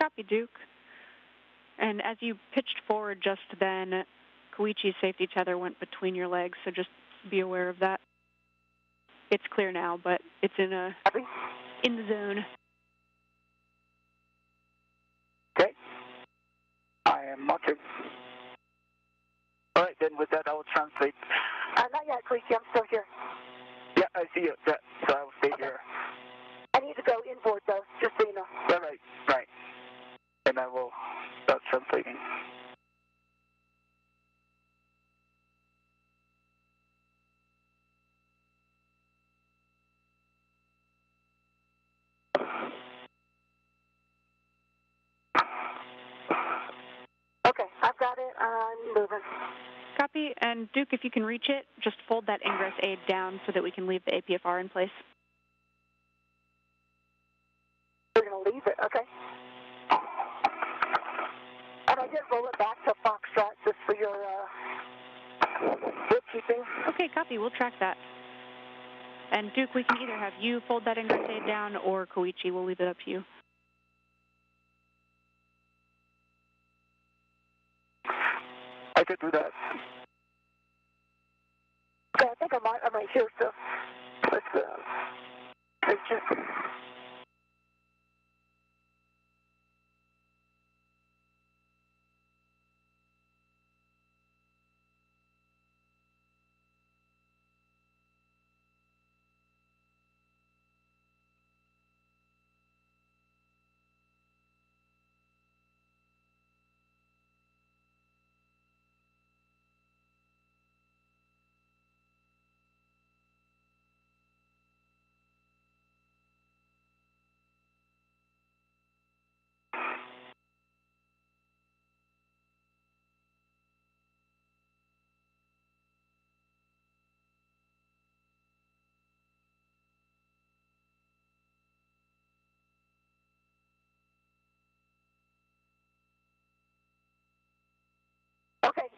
Speaker 5: Copy, Duke. And as you pitched forward just then, Koichi's safety tether went between your legs, so just be aware of that. It's clear now, but it's in the zone.
Speaker 3: Okay. I am marking. All right, then with that, I will translate.
Speaker 4: Not yet, Koichi. I'm still here.
Speaker 3: Yeah, I see you. Yeah, so I will stay here.
Speaker 4: I need to go inboard, though, just so you know.
Speaker 3: Right. And I will start translating.
Speaker 4: Okay, I've got it. I'm moving.
Speaker 5: Copy. And Duke, if you can reach it, just fold that ingress aid down so that we can leave the APFR in place.
Speaker 4: We're going to leave it, okay? And I did roll it back to Foxtrot just for your bookkeeping.
Speaker 5: Okay, copy. We'll track that. And Duke, we can either have you fold that ingress aid down, or Koichi. We'll leave it up to you.
Speaker 3: I could do that.
Speaker 4: Okay, I think I'm right here, so let's just...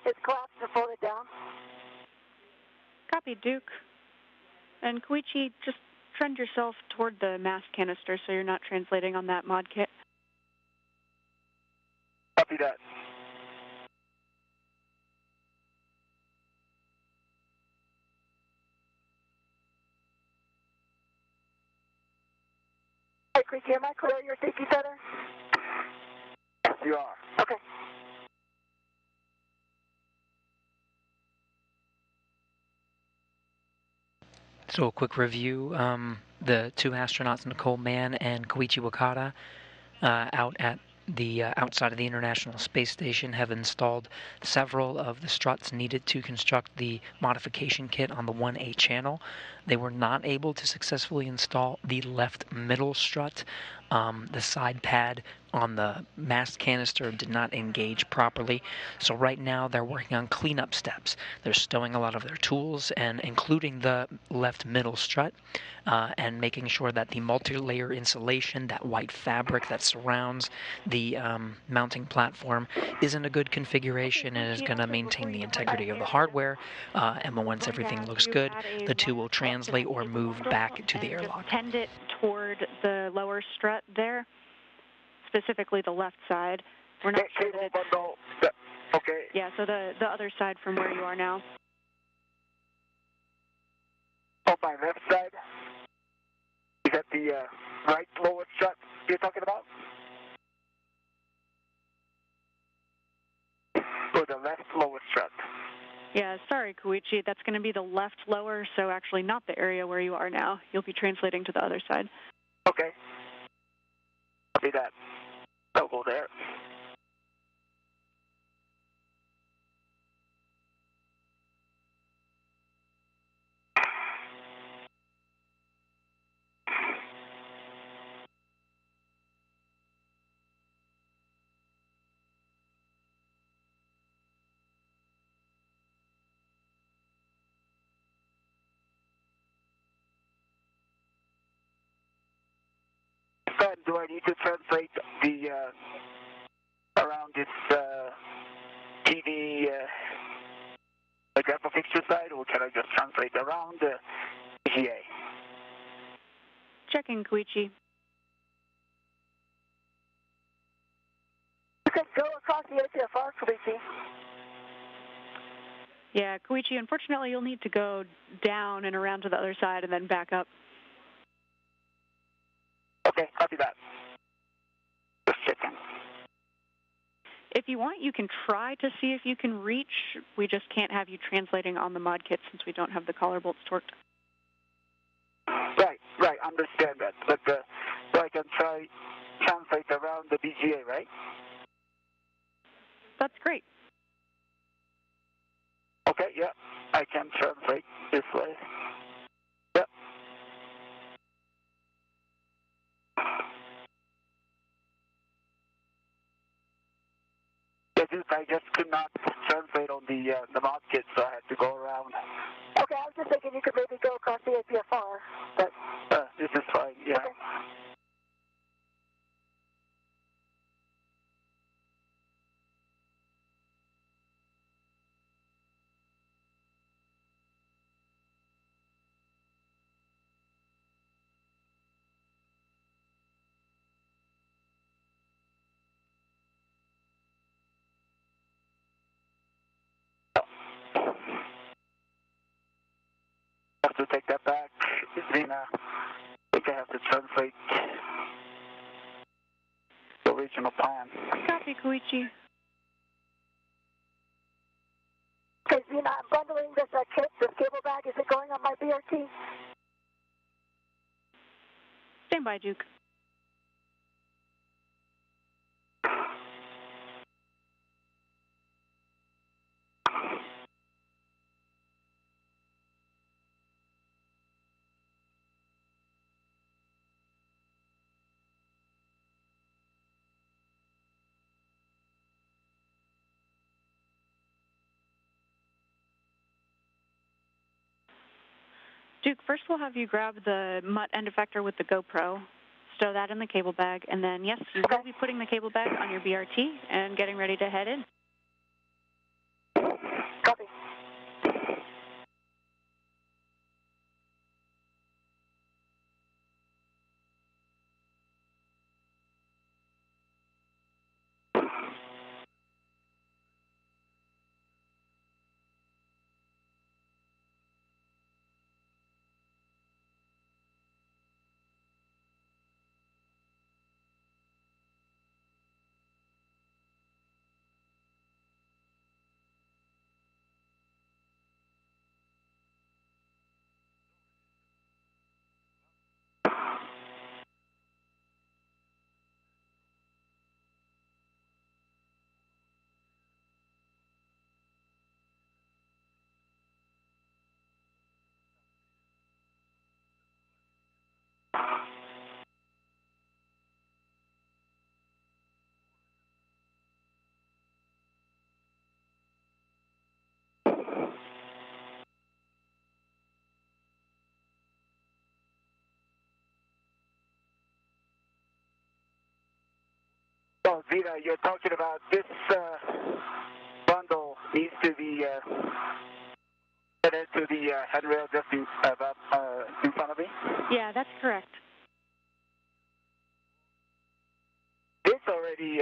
Speaker 4: it's collapsed and folded down.
Speaker 5: Copy, Duke. And Koichi, just trend yourself toward the mass canister so you're not translating on that mod kit.
Speaker 3: Copy that.
Speaker 4: Hey, Koichi, am I clear at your safety center?
Speaker 3: Yes, you are.
Speaker 4: Okay.
Speaker 7: So a quick review, the two astronauts, Nicole Mann and Koichi Wakata, out at the outside of the International Space Station have installed several of the struts needed to construct the modification kit on the 1A channel. They were not able to successfully install the left middle strut. The side pad on the mast canister did not engage properly, so right now they're working on cleanup steps. They're stowing a lot of their tools, and including the left middle strut, and making sure that the multi-layer insulation, that white fabric that surrounds the mounting platform, is in a good configuration and is going to maintain the integrity of the hardware. And once everything looks good, the two will translate or move back to the airlock.
Speaker 5: Tend it toward the lower strut there, specifically the left side. We're not sure that it's...
Speaker 3: Okay.
Speaker 5: Yeah, so the other side from where you are now.
Speaker 3: On my left side? Is that the right lower strut you're talking about? Or the left lower strut?
Speaker 5: Yeah, sorry, Koichi. That's going to be the left lower, so actually not the area where you are now. You'll be translating to the other side.
Speaker 3: Okay. Copy that. I'll go there. Then do I need to translate the around this TV graphic fixture side, or can I just translate around the GA?
Speaker 5: Checking, Koichi.
Speaker 4: You can go across the APFR, Koichi.
Speaker 5: Yeah, Koichi, unfortunately you'll need to go down and around to the other side and then back up.
Speaker 3: Okay, copy that. Just checking.
Speaker 5: If you want, you can try to see if you can reach. We just can't have you translating on the mod kit since we don't have the collar bolts torqued.
Speaker 3: Right, understand that. But so I can try translate around the BGA, right?
Speaker 5: That's great.
Speaker 3: Okay, yeah, I can translate this way. Yep. Yeah, dude, I just could not translate on the mod kit, so I had to go around.
Speaker 4: Okay, I was just thinking you could maybe go across the APFR, but...
Speaker 3: This is fine, yeah.
Speaker 4: Okay.
Speaker 3: Have to take that back. Then I think I have to translate the original plan.
Speaker 5: Copy, Koichi.
Speaker 4: Okay, Zena, I'm bundling this kit, this cable bag. Is it going on my BRT?
Speaker 5: Stand by, Duke. Duke, first we'll have you grab the MUT end effector with the GoPro, stow that in the cable bag, and then, yes, you will be putting the cable bag on your BRT and getting ready to head in.
Speaker 3: So, Zeta, you're talking about this bundle needs to be fitted to the handrail just in front of me?
Speaker 5: Yeah, that's correct.
Speaker 3: It's already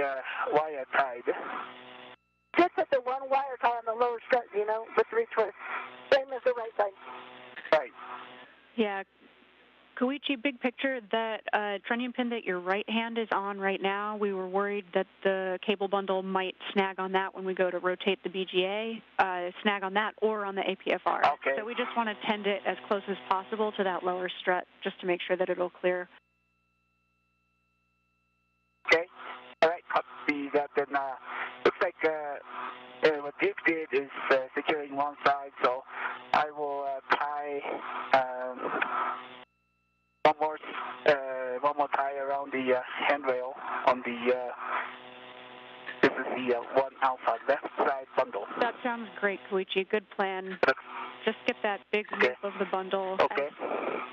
Speaker 3: wire tied.
Speaker 4: Just put the one wire tie on the lower strut, with 3 twists. Same as the right side.
Speaker 3: Right.
Speaker 5: Yeah. Koichi, big picture, that trunnion pin that your right hand is on right now, we were worried that the cable bundle might snag on that when we go to rotate the BGA, snag on that or on the APFR.
Speaker 3: Okay.
Speaker 5: So we just want to tend it as close as possible to that lower strut just to make sure that it'll clear.
Speaker 3: Okay. All right. Copy that. Then looks like what Dick did is securing one side, so I will tie one more tie around the handrail on the this is the one alpha left side bundle.
Speaker 5: That sounds great, Koichi. Good plan. Just get that big loop of the bundle as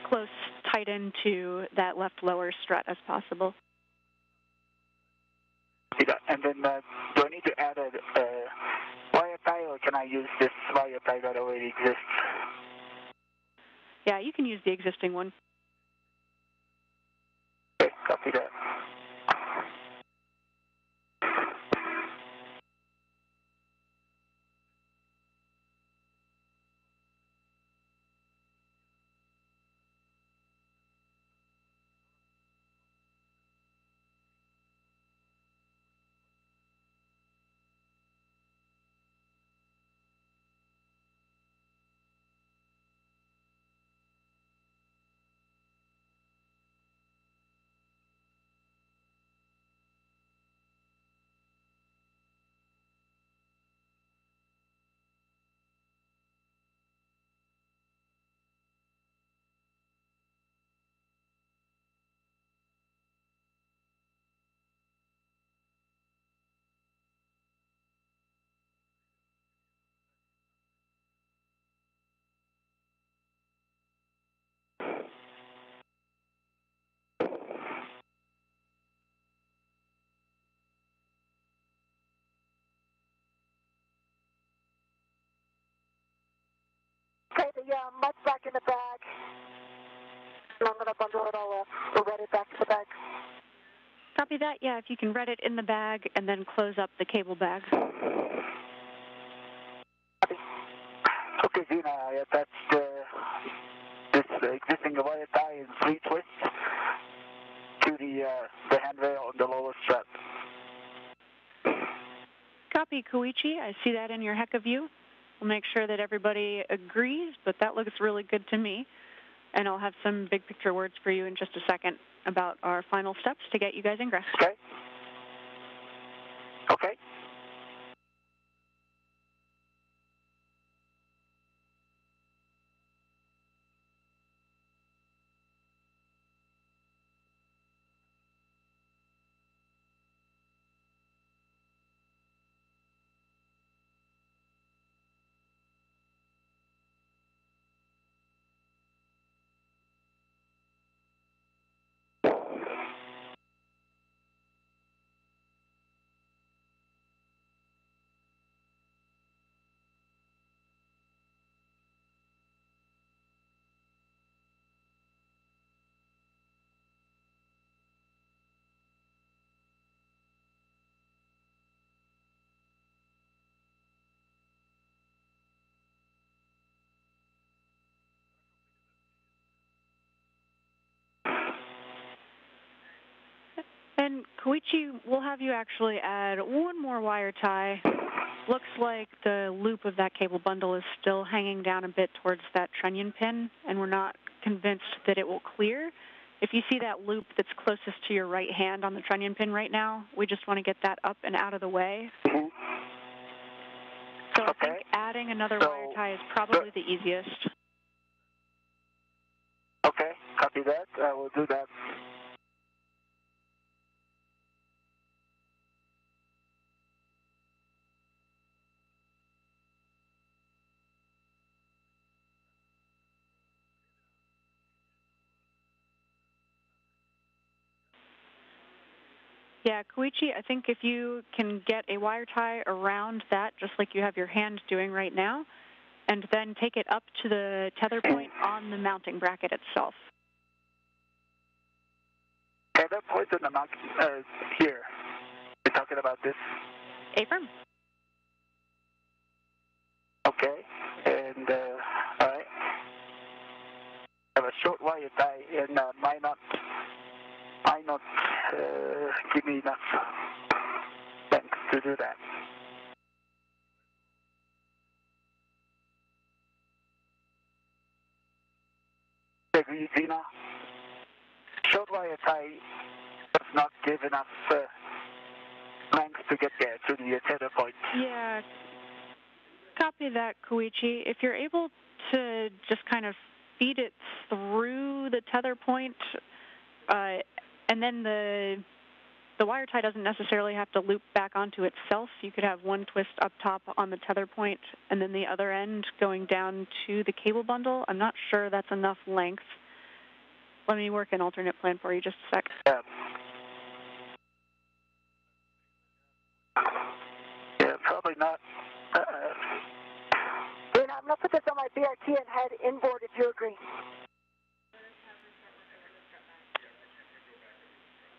Speaker 5: close, tight into that left lower strut as possible.
Speaker 3: And then do I need to add a wire tie, or can I use this wire tie that already exists?
Speaker 5: Yeah, you can use the existing one.
Speaker 3: Okay, copy that.
Speaker 4: Okay, the mud's back in the bag. And I'm going to bundle it all up. We'll read it back to the bag.
Speaker 5: Copy that. Yeah, if you can read it in the bag and then close up the cable bag.
Speaker 3: Okay, Zena, that's this existing wire tie in 3 twists to the handrail on the lower strap.
Speaker 5: Copy, Koichi. I see that in your HECA view. We'll make sure that everybody agrees, but that looks really good to me. And I'll have some big picture words for you in just a second about our final steps to get you guys ingress.
Speaker 3: Okay. Okay.
Speaker 5: And Koichi, we'll have you actually add one more wire tie. Looks like the loop of that cable bundle is still hanging down a bit towards that trunnion pin, and we're not convinced that it will clear. If you see that loop that's closest to your right hand on the trunnion pin right now, we just want to get that up and out of the way.
Speaker 3: Mm-hmm.
Speaker 5: So I think adding another wire tie is probably the easiest.
Speaker 3: Okay, copy that. I will do that.
Speaker 5: Yeah, Koichi, I think if you can get a wire tie around that, just like you have your hand doing right now, and then take it up to the tether point on the mounting bracket itself.
Speaker 3: Tether point on the mounting, here. You're talking about this?
Speaker 5: Affirm.
Speaker 3: Okay, and, all right. I have a short wire tie, and might not give me enough length to do that. Agree, Zena? Short wire tie does not give enough length to get there to the tether point.
Speaker 5: Yeah, copy that, Koichi. If you're able to just kind of feed it through the tether point, and then the wire tie doesn't necessarily have to loop back onto itself. You could have one twist up top on the tether point and then the other end going down to the cable bundle. I'm not sure that's enough length. Let me work an alternate plan for you just a sec.
Speaker 3: Yeah, probably not.
Speaker 4: Then I'm going to put this on my BRT and head inboard if you agree.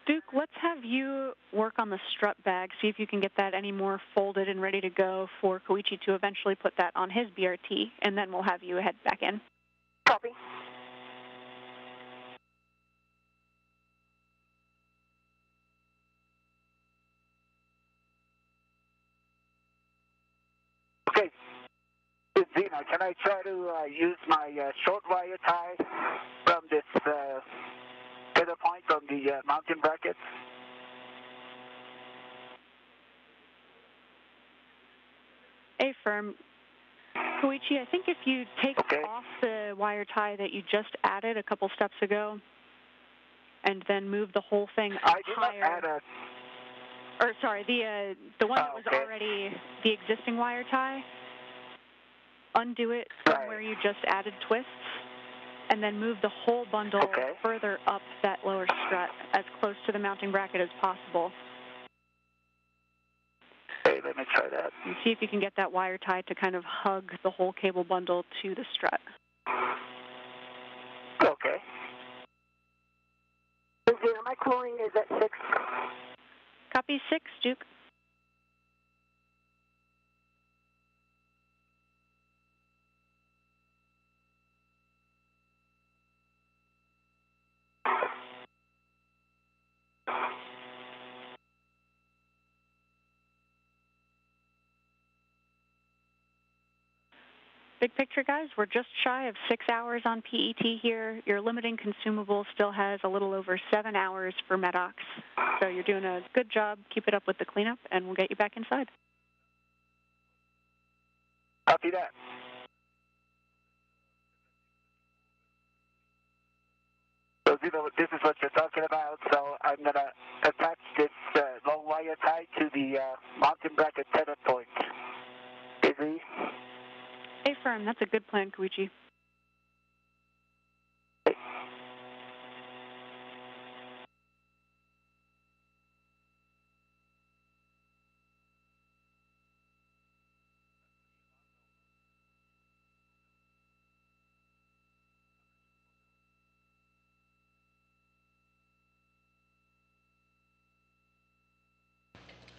Speaker 5: Duke, let's have you work on the strut bag, see if you can get that any more folded and ready to go for Koichi to eventually put that on his BRT, and then we'll have you head back in.
Speaker 4: Copy.
Speaker 3: Okay. Zena, can I try to use my short wire tie from this tether point on the mounting bracket?
Speaker 5: Affirm. Koichi, I think if you take off the wire tie that you just added a couple steps ago and then move the whole thing up higher.
Speaker 3: I did not add
Speaker 5: or sorry, the one that was already the existing wire tie, undo it from where you just added twists, and then move the whole bundle further up that lower strut as close to the mounting bracket as possible.
Speaker 3: Okay, let me try that.
Speaker 5: And see if you can get that wire tie to kind of hug the whole cable bundle to the strut.
Speaker 3: Okay.
Speaker 4: My cooling is at 6.
Speaker 5: Copy 6, Duke. Big picture, guys, we're just shy of 6 hours on PET here. Your limiting consumable still has a little over 7 hours for MEDOX. So you're doing a good job. Keep it up with the cleanup, and we'll get you back inside.
Speaker 3: Copy that. So, this is what you're talking about. So I'm going to attach this long wire tie to the mounting bracket tether point. Busy?
Speaker 5: Affirm. That's a good plan, Koichi.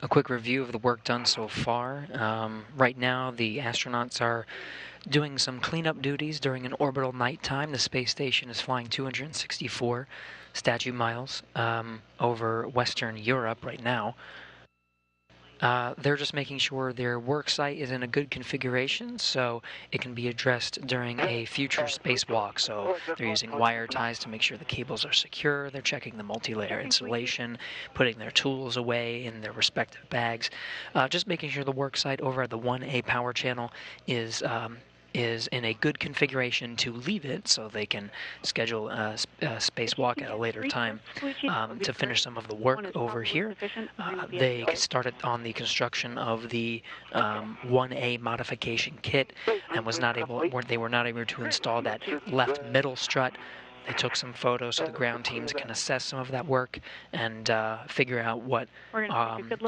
Speaker 7: A quick review of the work done so far. Right now, the astronauts are doing some cleanup duties during an orbital nighttime. The space station is flying 264 statute miles over Western Europe right now. They're just making sure their work site is in a good configuration so it can be addressed during a future spacewalk. So they're using wire ties to make sure the cables are secure. They're checking the multi-layer insulation, putting their tools away in their respective bags. Just making sure the work site over at the 1A power channel is in a good configuration to leave it so they can schedule a spacewalk at a later time to finish some of the work over here. They started on the construction of the 1A modification kit and they were not able to install that left middle strut They took some photos so the ground teams can assess some of that work and figure out what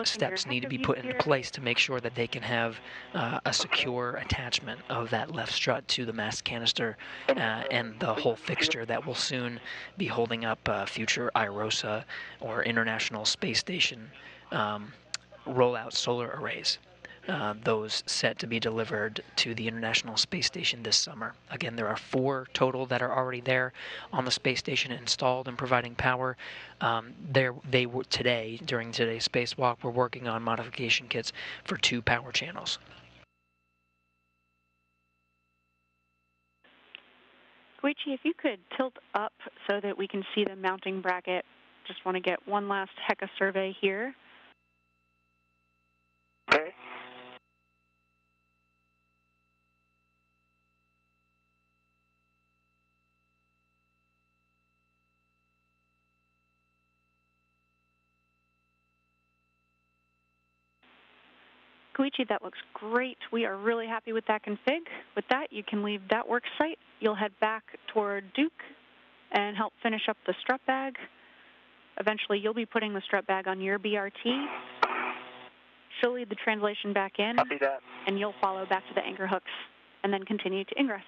Speaker 7: steps need to be put into place to make sure that they can have a secure attachment of that left strut to the mast canister and the whole fixture that will soon be holding up future IROSA or International Space Station rollout solar arrays. Those set to be delivered to the International Space Station this summer. Again, there are 4 total that are already there on the space station installed and providing power. They were today, during today's spacewalk, we're working on modification kits for 2 power channels.
Speaker 5: Koichi, if you could tilt up so that we can see the mounting bracket. Just want to get one last HECA survey here.
Speaker 3: Okay.
Speaker 5: Koichi, that looks great. We are really happy with that config. With that, you can leave that work site. You'll head back toward Duke and help finish up the strut bag. Eventually, you'll be putting the strut bag on your BRT. She'll lead the translation back in, and you'll follow back to the anchor hooks and then continue to ingress.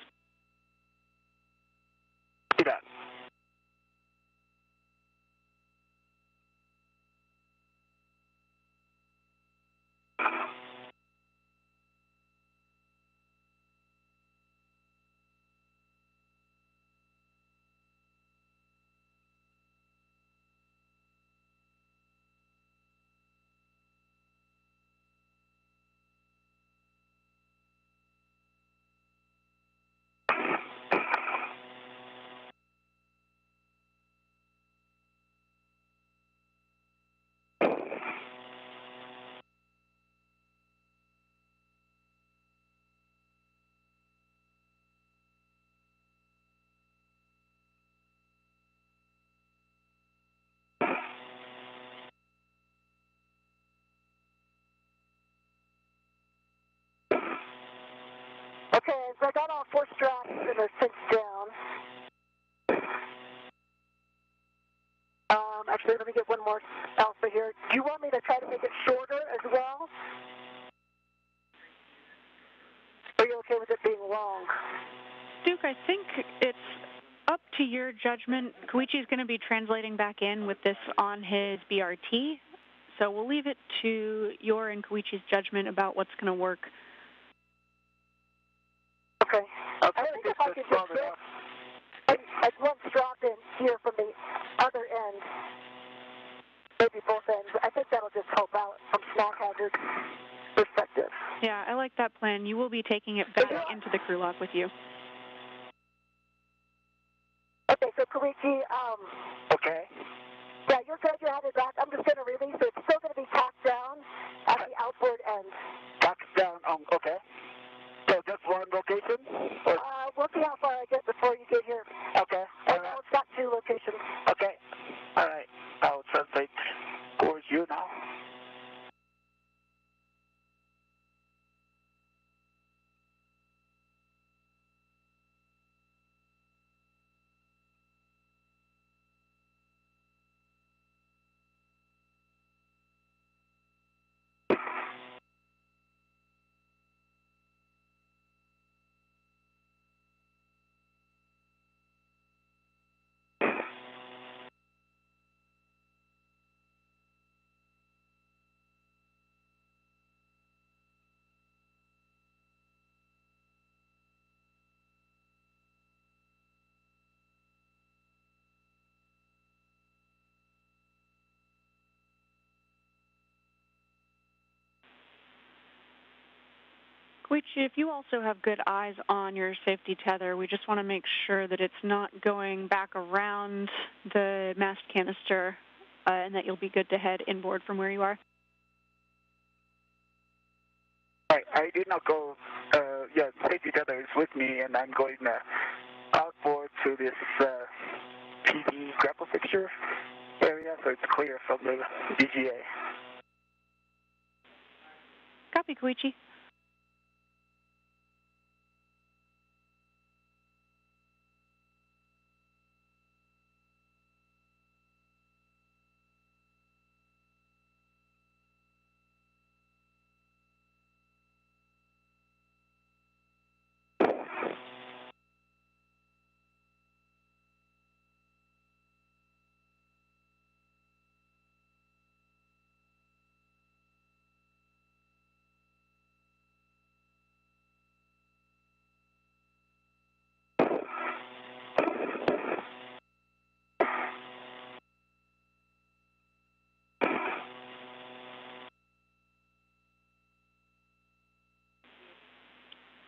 Speaker 3: Do that.
Speaker 4: Okay, so I got all 4 straps and they're cinched down. Actually, let me get one more alpha here. Do you want me to try to make it shorter as well? Are you okay with it being long?
Speaker 5: Duke, I think it's up to your judgment. Koichi's going to be translating back in with this on his BRT, so we'll leave it to your and Koichi's judgment about what's going to work.
Speaker 4: Okay. I think if I could just get one strap in here from the other end, maybe both ends, I think that'll just help out from snap hazard perspective.
Speaker 5: Yeah, I like that plan. You will be taking it back into the crew lock with you.
Speaker 4: Okay, so Koichi,
Speaker 3: Okay.
Speaker 4: yeah, you're good, you have it back. I'm just going to release it. It's still going to be tacked down at the outboard end.
Speaker 3: Tacked down on, okay. So just one location? Or?
Speaker 4: We'll see how far I get before you get here.
Speaker 3: Okay. All right.
Speaker 4: It's got 2 locations.
Speaker 3: Okay. All right. I'll translate towards you now.
Speaker 5: Koichi, if you also have good eyes on your safety tether, we just want to make sure that it's not going back around the mast canister and that you'll be good to head inboard from where you are.
Speaker 3: I did not go, safety tether is with me, and I'm going outboard to this PD grapple fixture area, so it's clear from the DGA.
Speaker 5: Copy, Koichi.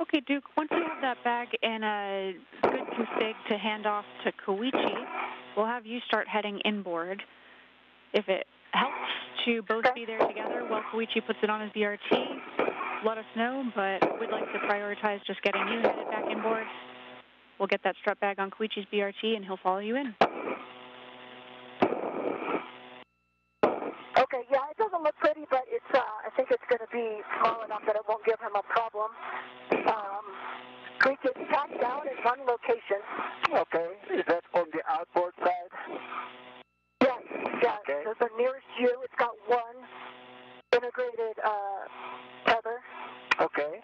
Speaker 5: Okay, Duke, once you have that bag in a good config to hand off to Koichi, we'll have you start heading inboard. If it helps to both be there together while Koichi puts it on his BRT, let us know, but we'd like to prioritize just getting you headed back inboard. We'll get that strap bag on Koichi's BRT, and he'll follow you in.
Speaker 4: Okay, yeah, it doesn't look pretty, but it's, I think it's going to be small enough that it won't give him a problem. Koichi is packed down in one location.
Speaker 3: Okay, is that on the outboard side?
Speaker 4: Yes, yeah,
Speaker 3: Okay.
Speaker 4: the nearest you, it's got one integrated tether.
Speaker 3: Okay.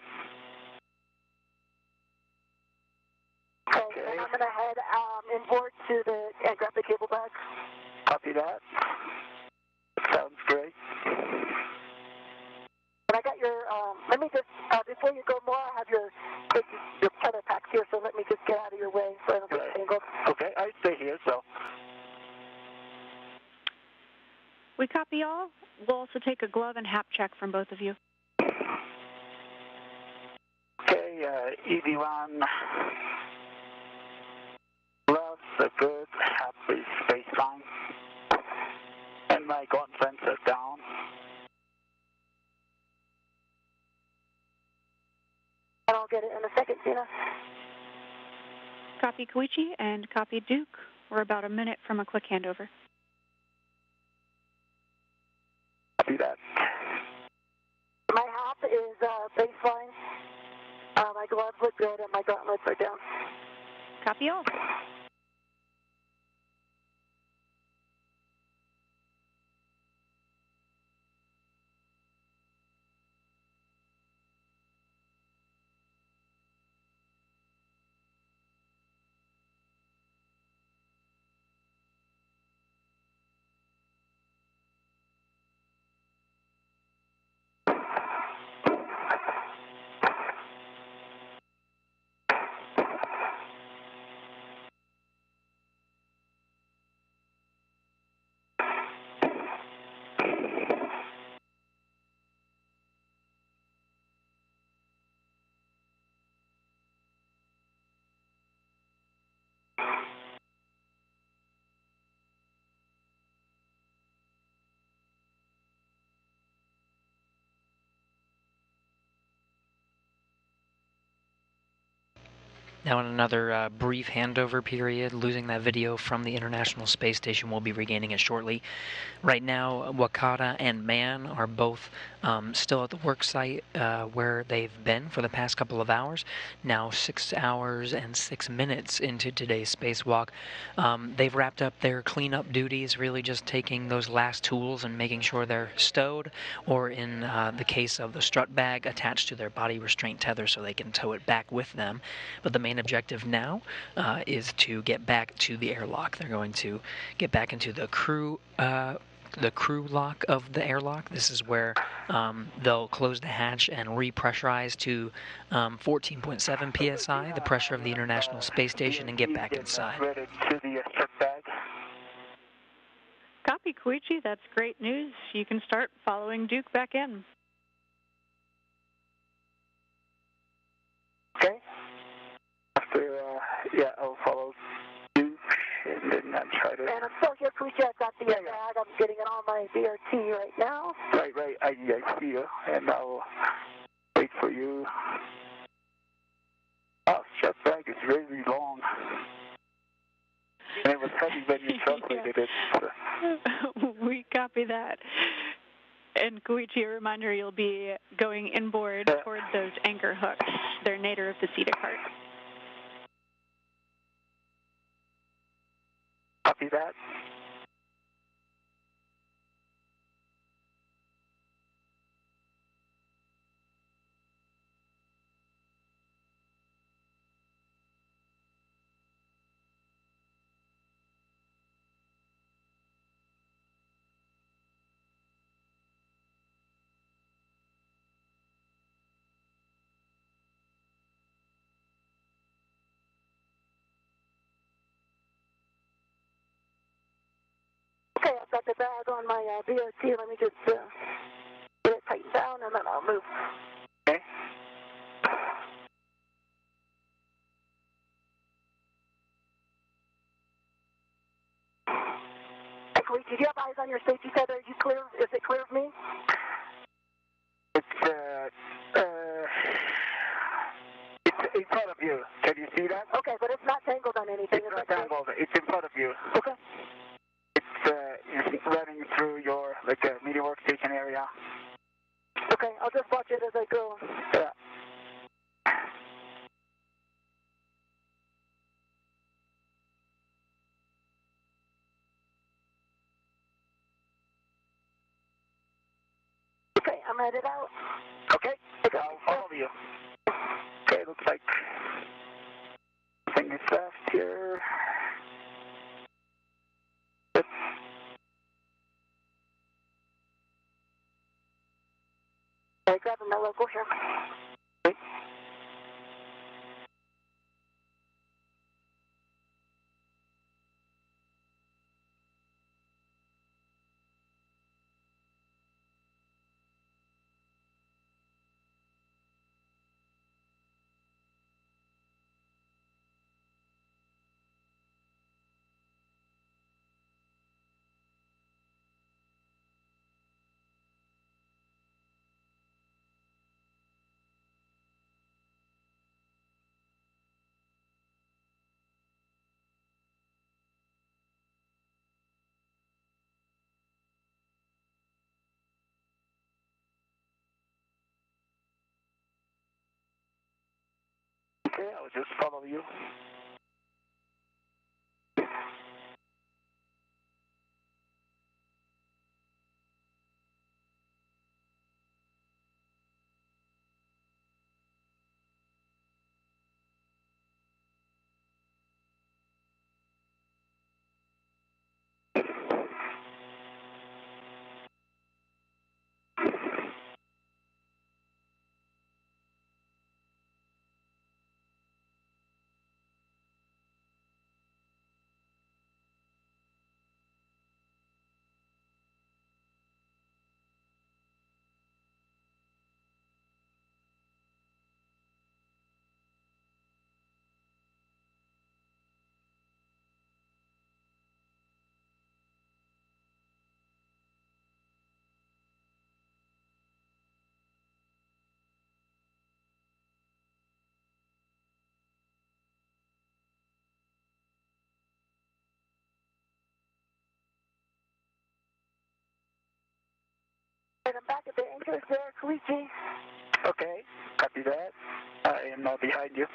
Speaker 4: Okay, and I'm going to head inboard to and grab the cable bag.
Speaker 3: Copy that. Sounds great.
Speaker 4: And I got your, let me just, before you go more, I have your tether packs here, so let me just get out of your way so I don't get tangled.
Speaker 3: Okay, I stay here, so.
Speaker 5: We copy all. We'll also take a glove and hap check from both of you.
Speaker 3: Okay, EV1. Gloves are good. Happy spaceline. And my gauntlets are down.
Speaker 4: And I'll get it in a second, Tina.
Speaker 5: Copy Koichi and copy Duke. We're about a minute from a quick handover.
Speaker 3: Copy that.
Speaker 4: My hap is baseline. My gloves look good, and my gauntlets are down.
Speaker 5: Copy all. Now in another brief handover period, losing that video from the International Space Station. We'll be regaining it shortly. Right now, Wakata and Mann are both still at the work site where they've been for the past couple of hours. Now 6 hours and 6 minutes into today's spacewalk. They've wrapped up their cleanup duties, really just taking those last tools and making sure they're stowed, or in the case of the strut bag, attached to their body restraint tether so they can tow it back with them. But the main objective now is to get back to the airlock. They're going to get back into the crew lock of the airlock. This is where they'll close the hatch and repressurize to 14.7 psi, the pressure of the International Space Station, and get back inside.
Speaker 3: Ready to the strip bag.
Speaker 5: Copy, Koichi. That's great news. You can start following Duke back in.
Speaker 3: Okay. After, yeah, I'll follow Duke, and then I'll try to...
Speaker 4: And I'm still here, Koichi. I've got the bag. I'm getting it on my BRT right now.
Speaker 3: Right, I see you, and I'll wait for you. Oh, strap bag is really long. And it was heavy when you translated it. So.
Speaker 5: We copy that. And Koichi, a reminder, you'll be going inboard toward those anchor hooks. They're nadir of the CETA cart.
Speaker 3: Copy that.
Speaker 4: Okay, I've got the bag on my BRT. Let me just get it tightened down, and then I'll move.
Speaker 3: Okay.
Speaker 4: Koichi, do you have eyes on your safety tether? Are you clear? Is it clear of me?
Speaker 3: It's in front of you. Can you see that?
Speaker 4: Okay, but it's not tangled on anything.
Speaker 3: It's not tangled. It's in front of you.
Speaker 4: Okay.
Speaker 3: It's running through your media workstation area.
Speaker 4: Okay, I'll just watch it as I go.
Speaker 3: Yeah.
Speaker 4: Okay, I'm headed out.
Speaker 3: Okay, I'll follow you. Okay, looks like thing is left here.
Speaker 4: Okay, grab my logo here.
Speaker 3: Okay. Okay, I'll just follow you.
Speaker 4: And I'm back at the anchors there, Koichi.
Speaker 3: Okay, copy that. I am now behind you.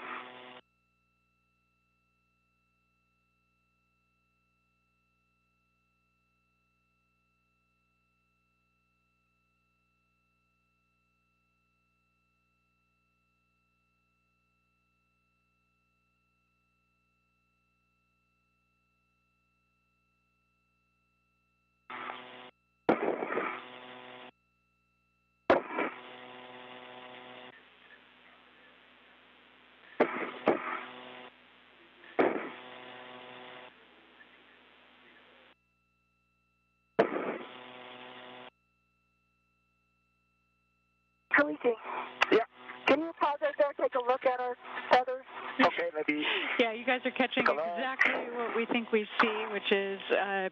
Speaker 4: Koichi.
Speaker 3: Yeah.
Speaker 4: Can you pause right there, take a look at our feathers?
Speaker 3: Okay, let me.
Speaker 5: Yeah, you guys are catching exactly what we think we see, which is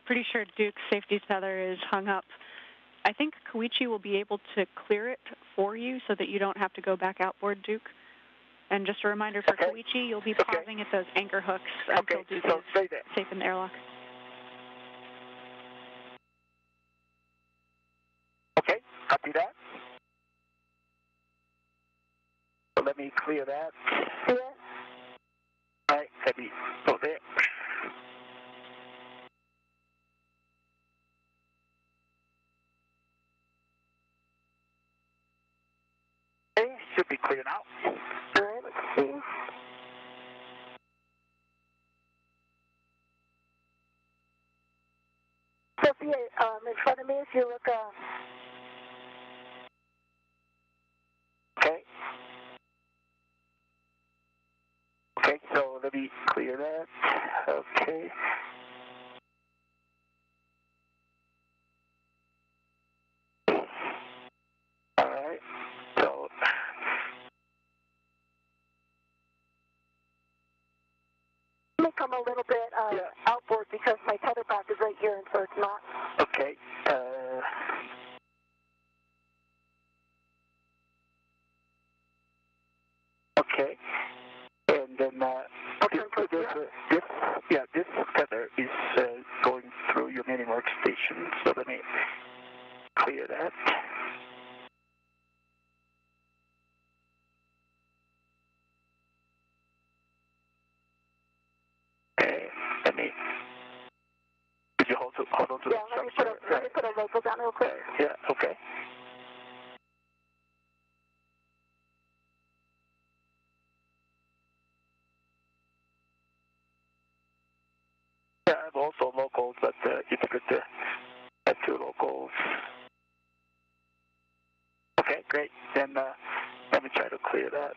Speaker 5: pretty sure Duke's safety tether is hung up. I think Koichi will be able to clear it for you so that you don't have to go back outboard, Duke. And just a reminder for Koichi, you'll be pausing at those anchor hooks until Duke is safe in the airlock.
Speaker 3: Okay, copy that. So let me clear that.
Speaker 4: Yeah.
Speaker 3: All right, let me go there. Okay, should be clear now.
Speaker 4: All right, let's see. Sophia, in front of me, if you look,
Speaker 3: Okay. Okay, so let me clear that. Okay. All right. So
Speaker 4: let me come a little bit outboard because my tether pack is right here, and so it's not.
Speaker 3: Okay. Okay. And then this tether is going through your mini workstation. So let me clear that. Okay. Could you hold on to the structure?
Speaker 4: Let me put a local down real quick.
Speaker 3: Yeah. Okay. Yeah, I have also locals, but it's good to have two locals. Okay, great. Then let me try to clear that.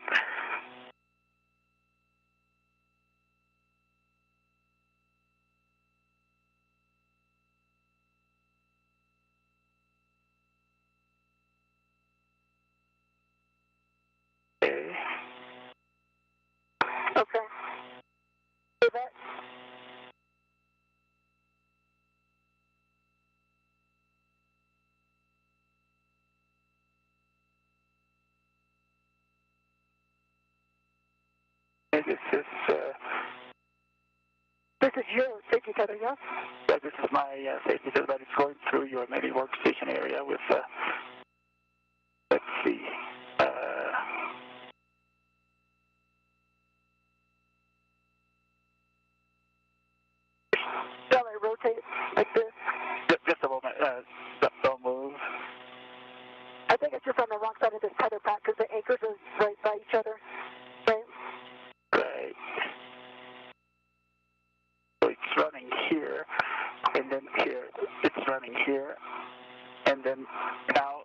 Speaker 3: Okay.
Speaker 4: Okay. See that? This is your safety tether, yes?
Speaker 3: Yeah, this is my safety tether, but it's going through your mini workstation area with, let's see,
Speaker 4: Shall I rotate like this?
Speaker 3: just a moment, don't move.
Speaker 4: I think it's just on the wrong side of this tether pack because the anchors are right by each other. Right?
Speaker 3: Right. So it's running here, and then here, it's running here, and then now,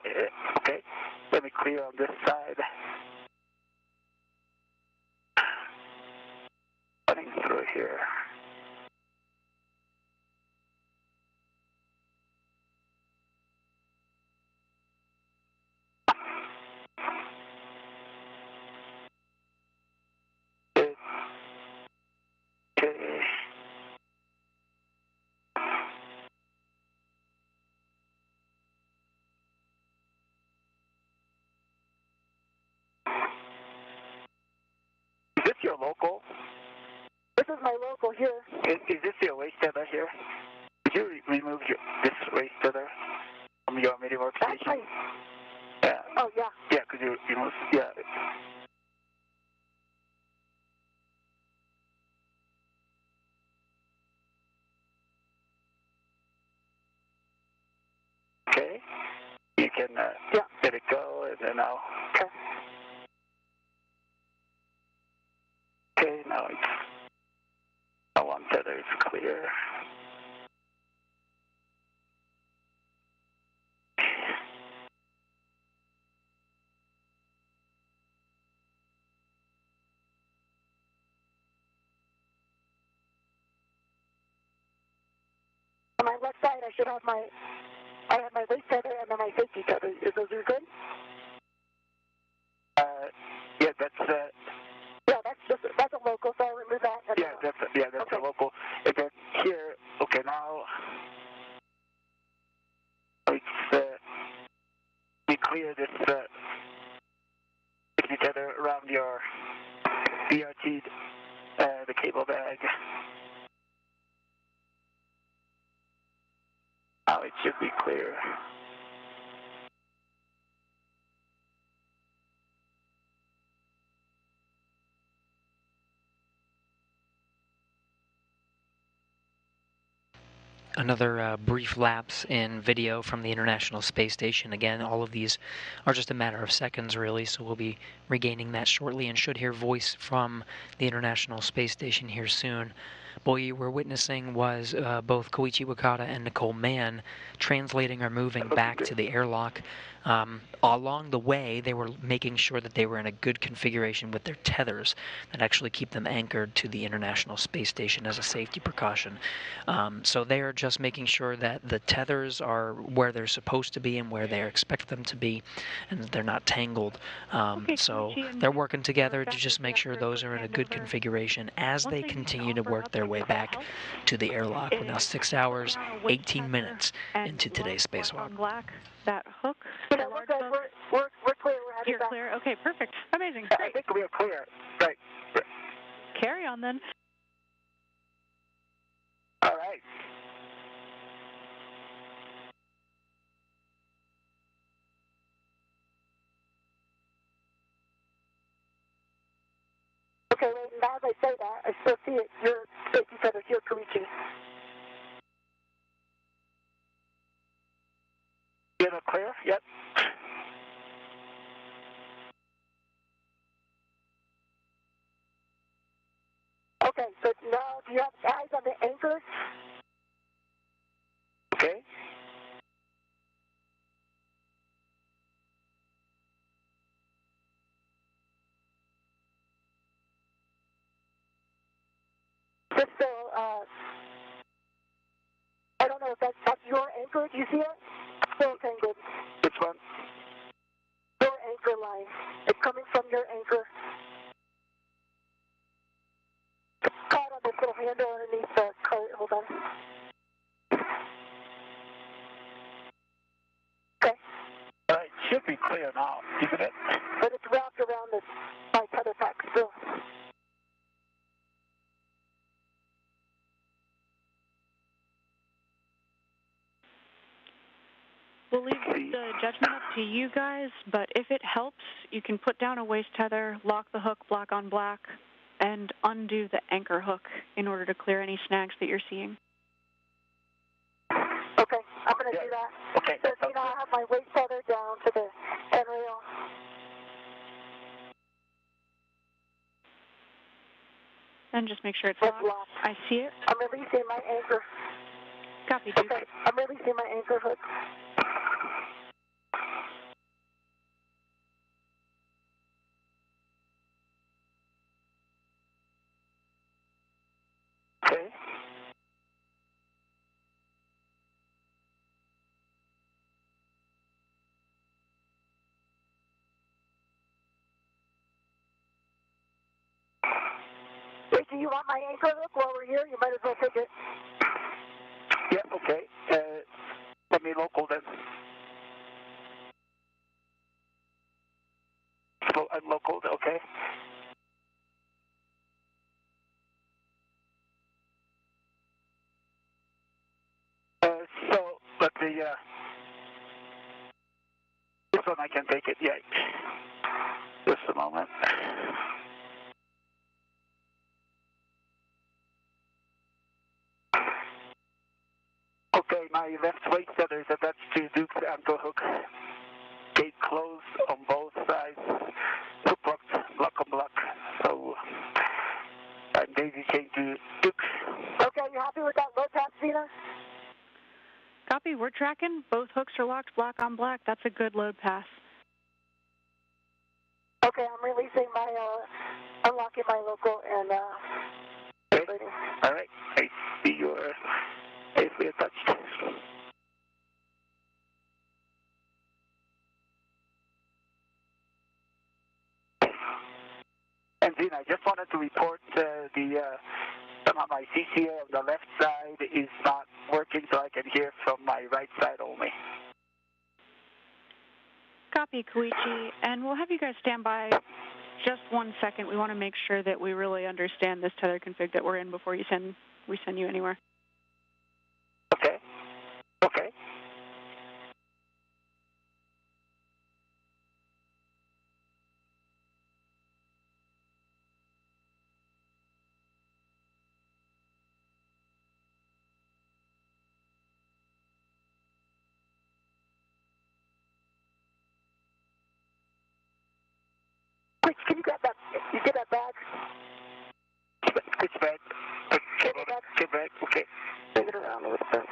Speaker 3: okay, let me clear on this side. Running through here. Okay. Is this your local?
Speaker 4: This is my local here.
Speaker 3: Is this your waste tether here? Did you remove this waste tether from your mini workstation?
Speaker 4: Actually.
Speaker 3: Yeah.
Speaker 4: Oh, yeah.
Speaker 3: Yeah, could you remove? Yeah. Okay. You can let it go, and then I'll.
Speaker 4: Okay.
Speaker 3: Okay, now it's. One tether is clear.
Speaker 4: On my left side, I should have my waist tether and then my safety tether. Is those are good?
Speaker 3: Yeah, that's.
Speaker 4: Yeah, that's a local, so I'll remove that.
Speaker 3: Yeah, that's
Speaker 4: okay.
Speaker 3: a local. And then here, okay, now it's we clear this safety tether around your BRT, the cable bag. Now it should be clear.
Speaker 7: Another brief lapse in video from the International Space Station. Again, all of these are just a matter of seconds, really, so we'll be regaining that shortly and should hear voice from the International Space Station here soon. What you were witnessing was both Koichi Wakata and Nicole Mann translating or moving back to the airlock. Along the way, they were making sure that they were in a good configuration with their tethers that actually keep them anchored to the International Space Station as a safety precaution. So they are just making sure that the tethers are where they're supposed to be and where they expect them to be, and that they're not tangled. So they're working together to just make sure those are in a good configuration as they continue to work their their way back to the airlock. We're now 6 hours, 18 minutes into today's spacewalk.
Speaker 5: Black, that hook.
Speaker 4: Yeah, we're good. We're clear. We're headed
Speaker 5: You're
Speaker 4: back.
Speaker 5: clear? Okay, perfect. Amazing.
Speaker 3: I
Speaker 5: Great.
Speaker 3: think we are clear. Right.
Speaker 5: Carry on then.
Speaker 3: All right.
Speaker 4: Okay, wait, now as I say that, I still see it. Your safety feathers, your Koichi.
Speaker 3: Get it clear? Yep.
Speaker 4: Okay, so now do you have eyes on the anchor?
Speaker 3: Okay.
Speaker 4: Just so, I don't know if that's your anchor. Do you see it? Still tangled.
Speaker 3: Which one?
Speaker 4: Your anchor line. It's coming from your anchor. It's caught on this little handle underneath the cart. Hold on. Okay.
Speaker 3: It should be clear now, isn't it?
Speaker 4: But it's wrapped around this my tether pack still.
Speaker 5: We'll leave the judgment up to you guys, but if it helps, you can put down a waist tether, lock the hook black on black, and undo the anchor hook in order to clear any snags that you're seeing.
Speaker 4: Okay, I'm going to do that.
Speaker 3: Okay.
Speaker 4: So, you know, I have my waist tether down to the handrail.
Speaker 5: And just make sure it's
Speaker 4: It's
Speaker 5: locked.
Speaker 4: locked.
Speaker 5: I see it.
Speaker 4: I'm releasing my anchor.
Speaker 5: Copy, Duke.
Speaker 4: Okay, I'm releasing my anchor hook.
Speaker 3: Okay.
Speaker 4: Wait, do you want my anchor hook while we're here? You might as well take it.
Speaker 3: Yeah, okay. Let me local then. So I'm local, okay. So, but this one I can take it, yeah. Just a moment. Okay, my left waist tether is attached to Duke's ankle hook. Gate closed on both sides. Hook locked, block on block. So I'm daisy chained to Duke.
Speaker 4: Okay, you happy with that low pass, Zena?
Speaker 5: Copy, we're tracking. Both hooks are locked black on black. That's a good load pass.
Speaker 4: Okay, I'm releasing my, unlocking my local and,
Speaker 3: Okay. All right. I see you're safely attached. And Zena, I just wanted to report some of my CCA on the left side is not working, so I can hear from my right side only.
Speaker 5: Copy, Koichi, and we'll have you guys stand by just 1 second. We want to make sure that we really understand this tether config that we're in before we send you anywhere.
Speaker 3: Okay. Okay.
Speaker 4: Quick, can you grab that, you get that bag?
Speaker 3: Which bag? Okay, bag. Okay.
Speaker 4: Bring it around a little bit.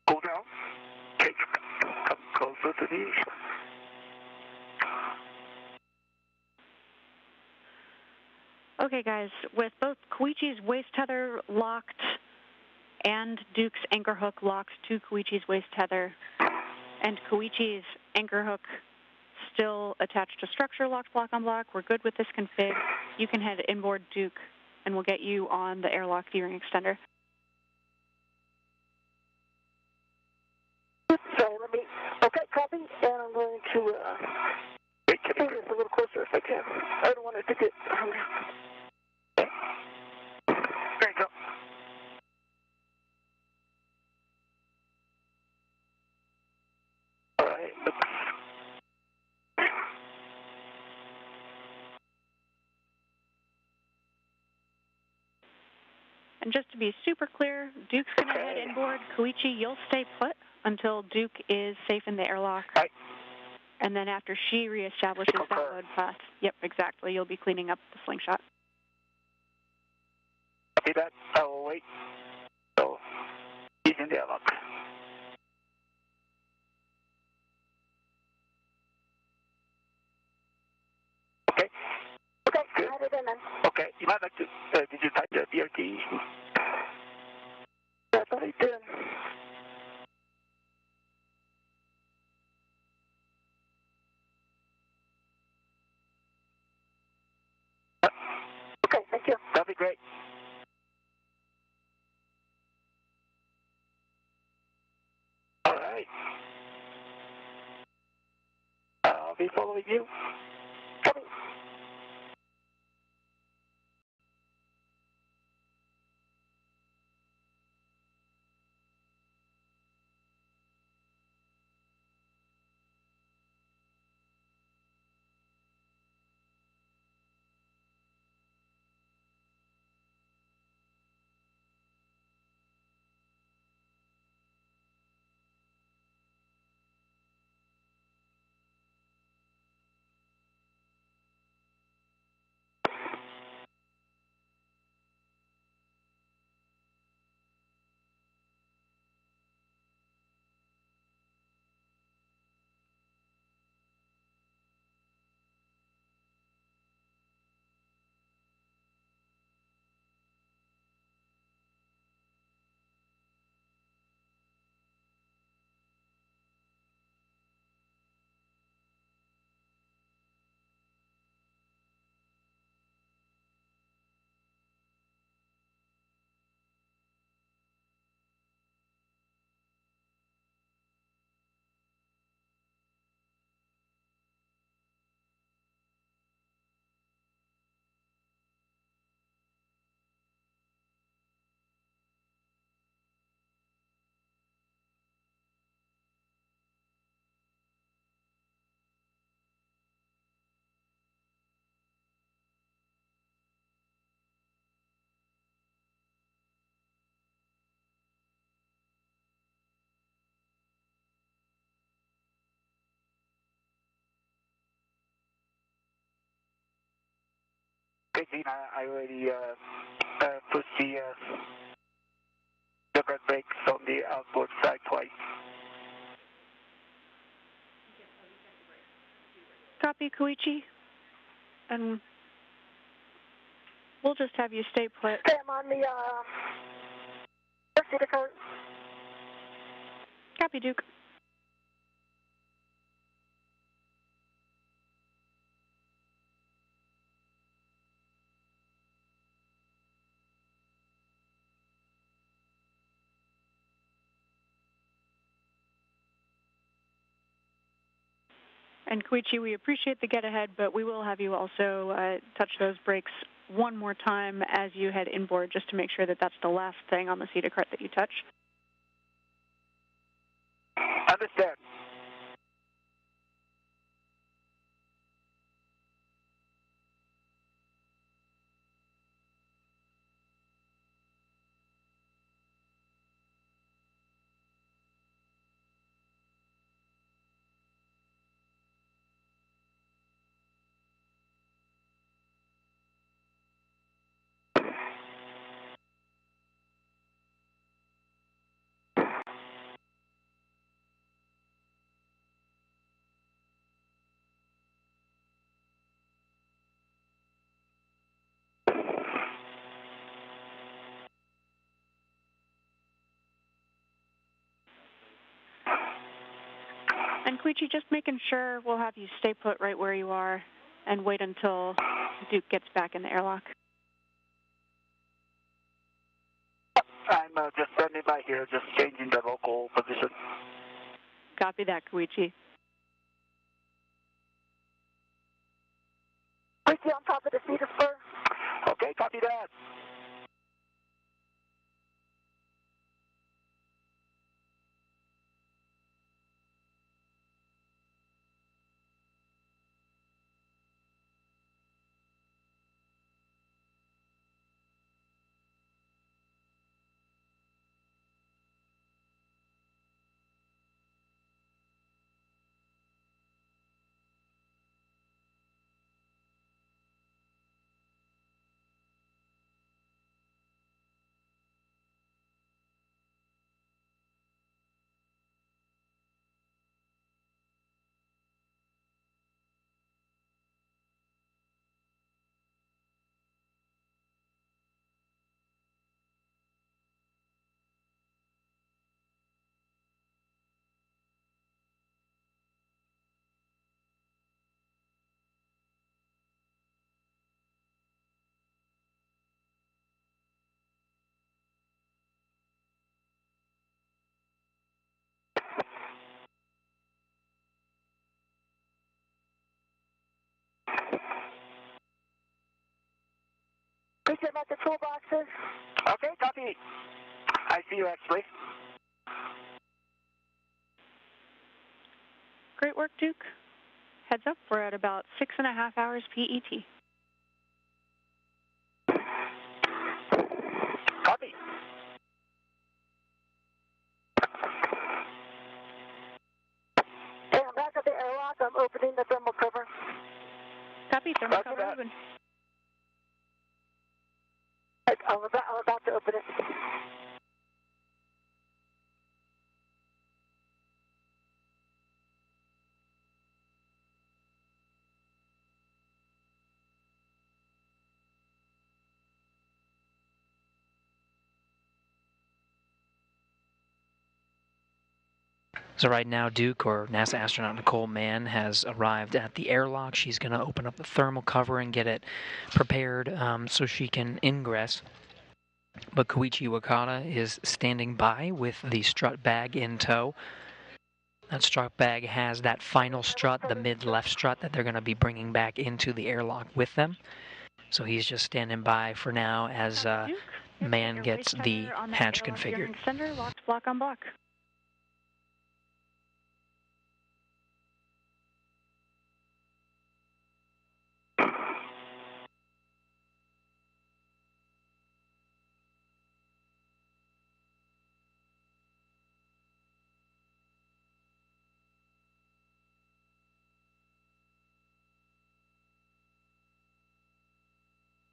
Speaker 3: Go down. Okay, come closer to me.
Speaker 5: Okay, guys, with both Koichi's waist tether locked and Duke's anchor hook locks to Koichi's waist tether, and Koichi's anchor hook still attached to structure, locked block on block. We're good with this config. You can head inboard Duke, and we'll get you on the airlock D-ring extender.
Speaker 4: So okay, copy, and I'm going to bring this a little closer if I can. I don't want it to get there you go. All right,
Speaker 5: And just to be super clear, Duke's going to head inboard. Koichi, you'll stay put until Duke is safe in the airlock.
Speaker 3: Right.
Speaker 5: And then after she reestablishes that load path, yep, exactly, you'll be cleaning up the slingshot.
Speaker 3: Copy that. I will wait. So, he's in the airlock. Okay.
Speaker 4: Okay,
Speaker 3: good.
Speaker 4: have it in then.
Speaker 3: Okay, you might like to, did you type the BRT?
Speaker 4: I thought I did. Okay, thank you.
Speaker 3: That'd be great. All right. I'll be following you.
Speaker 4: Copy.
Speaker 3: Okay, Gene, I already put the red brakes on the outboard side twice.
Speaker 5: Copy, Koichi. And we'll just have you stay put.
Speaker 4: Okay, I'm on the seat card.
Speaker 5: Copy, Duke. And Koichi, we appreciate the get-ahead, but we will have you also touch those brakes one more time as you head inboard, just to make sure that that's the last thing on the CETA cart that you touch.
Speaker 3: Understand.
Speaker 5: And Koichi, just making sure we'll have you stay put right where you are and wait until Duke gets back in the airlock.
Speaker 3: I'm just standing by here, just changing the local position.
Speaker 5: Copy that, Koichi.
Speaker 4: Koichi on top of the seat of spur.
Speaker 3: Okay, copy that.
Speaker 4: Koichi, I'm at the toolboxes.
Speaker 3: Okay, copy. I see you actually.
Speaker 5: Great work, Duke. Heads up, we're at about 6.5 hours PET.
Speaker 3: Copy.
Speaker 4: Hey, I'm back at the airlock. I'm opening the thermal cover.
Speaker 5: Copy, thermal
Speaker 3: Copy
Speaker 5: cover
Speaker 3: that.
Speaker 5: open.
Speaker 4: I'm about to open it.
Speaker 7: So right now, Duke, or NASA astronaut Nicole Mann, has arrived at the airlock. She's going to open up the thermal cover and get it prepared so she can ingress. But Koichi Wakata is standing by with the strut bag in tow. That strut bag has that final strut, the mid-left strut, that they're going to be bringing back into the airlock with them. So he's just standing by for now as Mann gets the hatch configured.
Speaker 5: Center, locked block on block.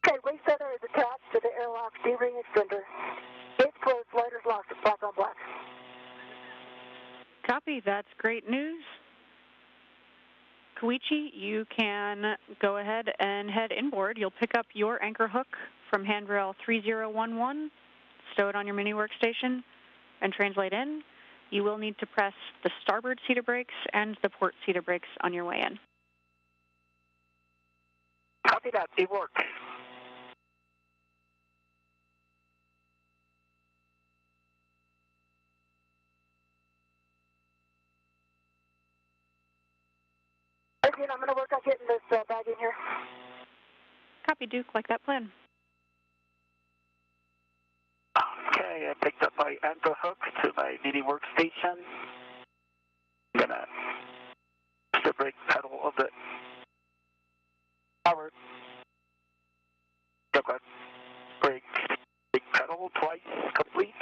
Speaker 4: Okay, waist center is attached to the airlock D-ring extender. Gates closed, lighters locked, black on black.
Speaker 5: Copy, that's great news. Koichi, you can go ahead and head inboard. You'll pick up your anchor hook from handrail 3011, stow it on your mini workstation, and translate in. You will need to press the starboard cedar brakes and the port cedar brakes on your way in.
Speaker 3: Copy that. It worked.
Speaker 4: Okay, I'm going to work on getting this bag in here.
Speaker 5: Copy, Duke, like that plan.
Speaker 3: Okay, I picked up my anchor hook to my mini workstation. I'm gonna push the brake pedal of the power. Okay. Brake pedal twice complete.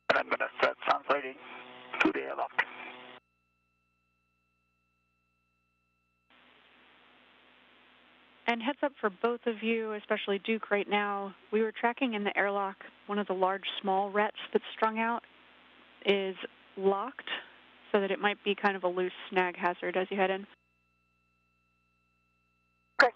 Speaker 3: And I'm gonna start translating to the airlock.
Speaker 5: And heads up for both of you, especially Duke right now, we were tracking in the airlock one of the large small rets that's strung out is locked so that it might be kind of a loose snag hazard as you head in.
Speaker 4: Okay.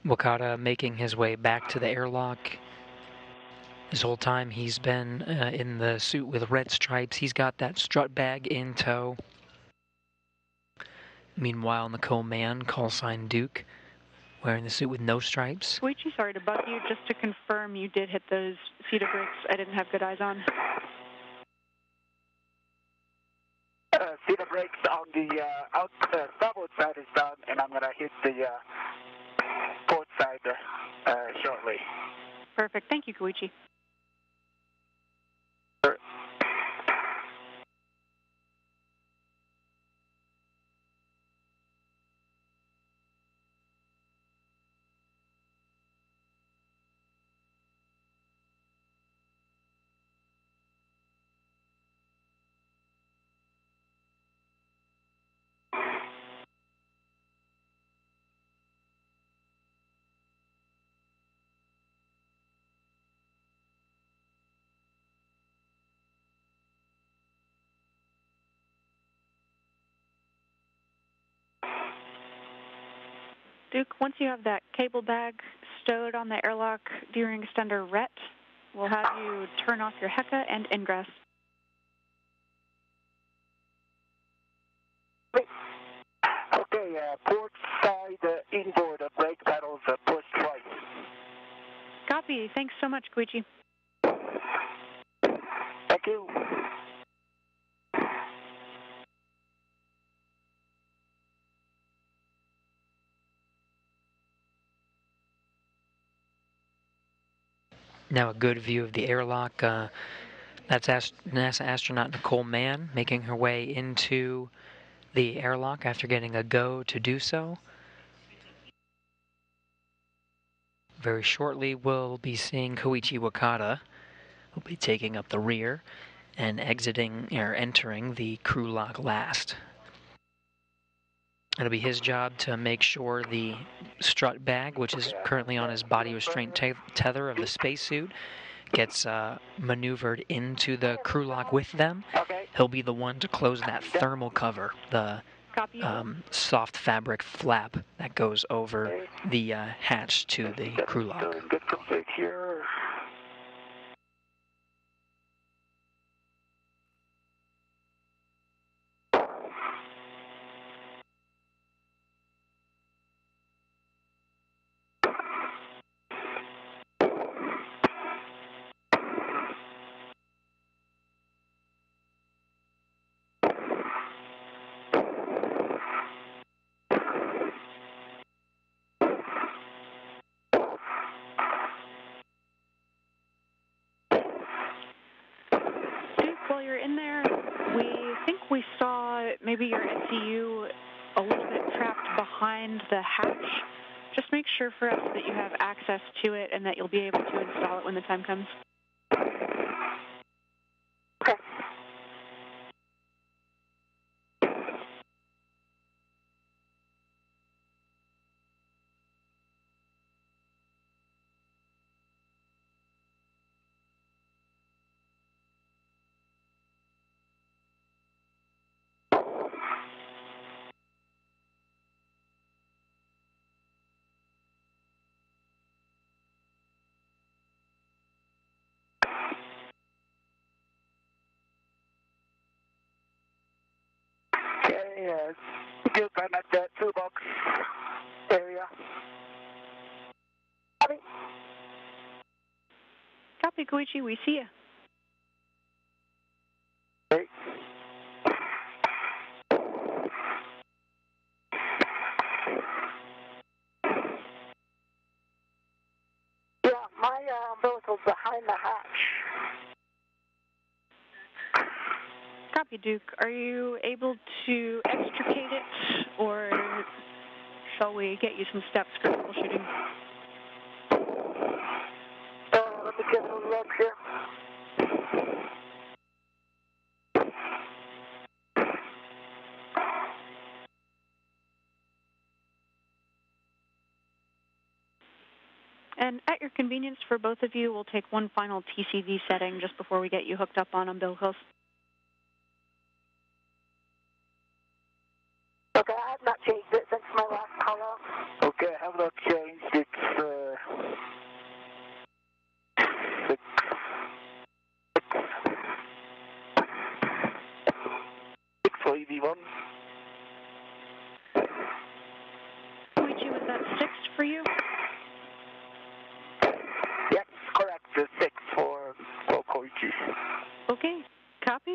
Speaker 7: Wakata making his way back to the airlock. This whole time he's been in the suit with red stripes. He's got that strut bag in tow. Meanwhile, Nicole Mann, call sign Duke, wearing the suit with no stripes.
Speaker 5: Koichi, sorry to bug you. Just to confirm, you did hit those feeder brakes I didn't have good eyes on.
Speaker 3: Feeder brakes on the starboard side is done, and I'm going to hit the port side shortly.
Speaker 5: Perfect. Thank you, Koichi. Duke, once you have that cable bag stowed on the airlock gearing extender RET, we'll have you turn off your HECA and ingress.
Speaker 3: Okay, port side inboard brake pedals pushed right.
Speaker 5: Copy. Thanks so much, Koichi.
Speaker 3: Thank you.
Speaker 7: Now a good view of the airlock. That's NASA astronaut Nicole Mann making her way into the airlock after getting a go to do so. Very shortly we'll be seeing Koichi Wakata, who'll be taking up the rear and entering the crew lock last. It'll be his job to make sure the strut bag, which is currently on his body restraint tether of the spacesuit, gets maneuvered into the crew lock with them. He'll be the one to close that thermal cover, the soft fabric flap that goes over the hatch to the crew lock.
Speaker 3: Good config here.
Speaker 5: While you're in there, we think we saw maybe your SCU a little bit trapped behind the hatch. Just make sure for us that you have access to it and that you'll be able to install it when the time comes.
Speaker 4: Okay.
Speaker 3: Okay, good. I'm at that toolbox area.
Speaker 4: Copy.
Speaker 5: Copy, Koichi. We see you.
Speaker 3: Okay.
Speaker 4: Yeah, my umbilical's behind the hatch.
Speaker 5: Copy, Duke. Are you able to extricate it, or shall we get you some steps for troubleshooting?
Speaker 4: Let me get a look here.
Speaker 5: And at your convenience for both of you, we'll take one final TCV setting just before we get you hooked up on umbilicals.
Speaker 4: Okay, I have not changed it since my last call out.
Speaker 3: Okay, I have not changed it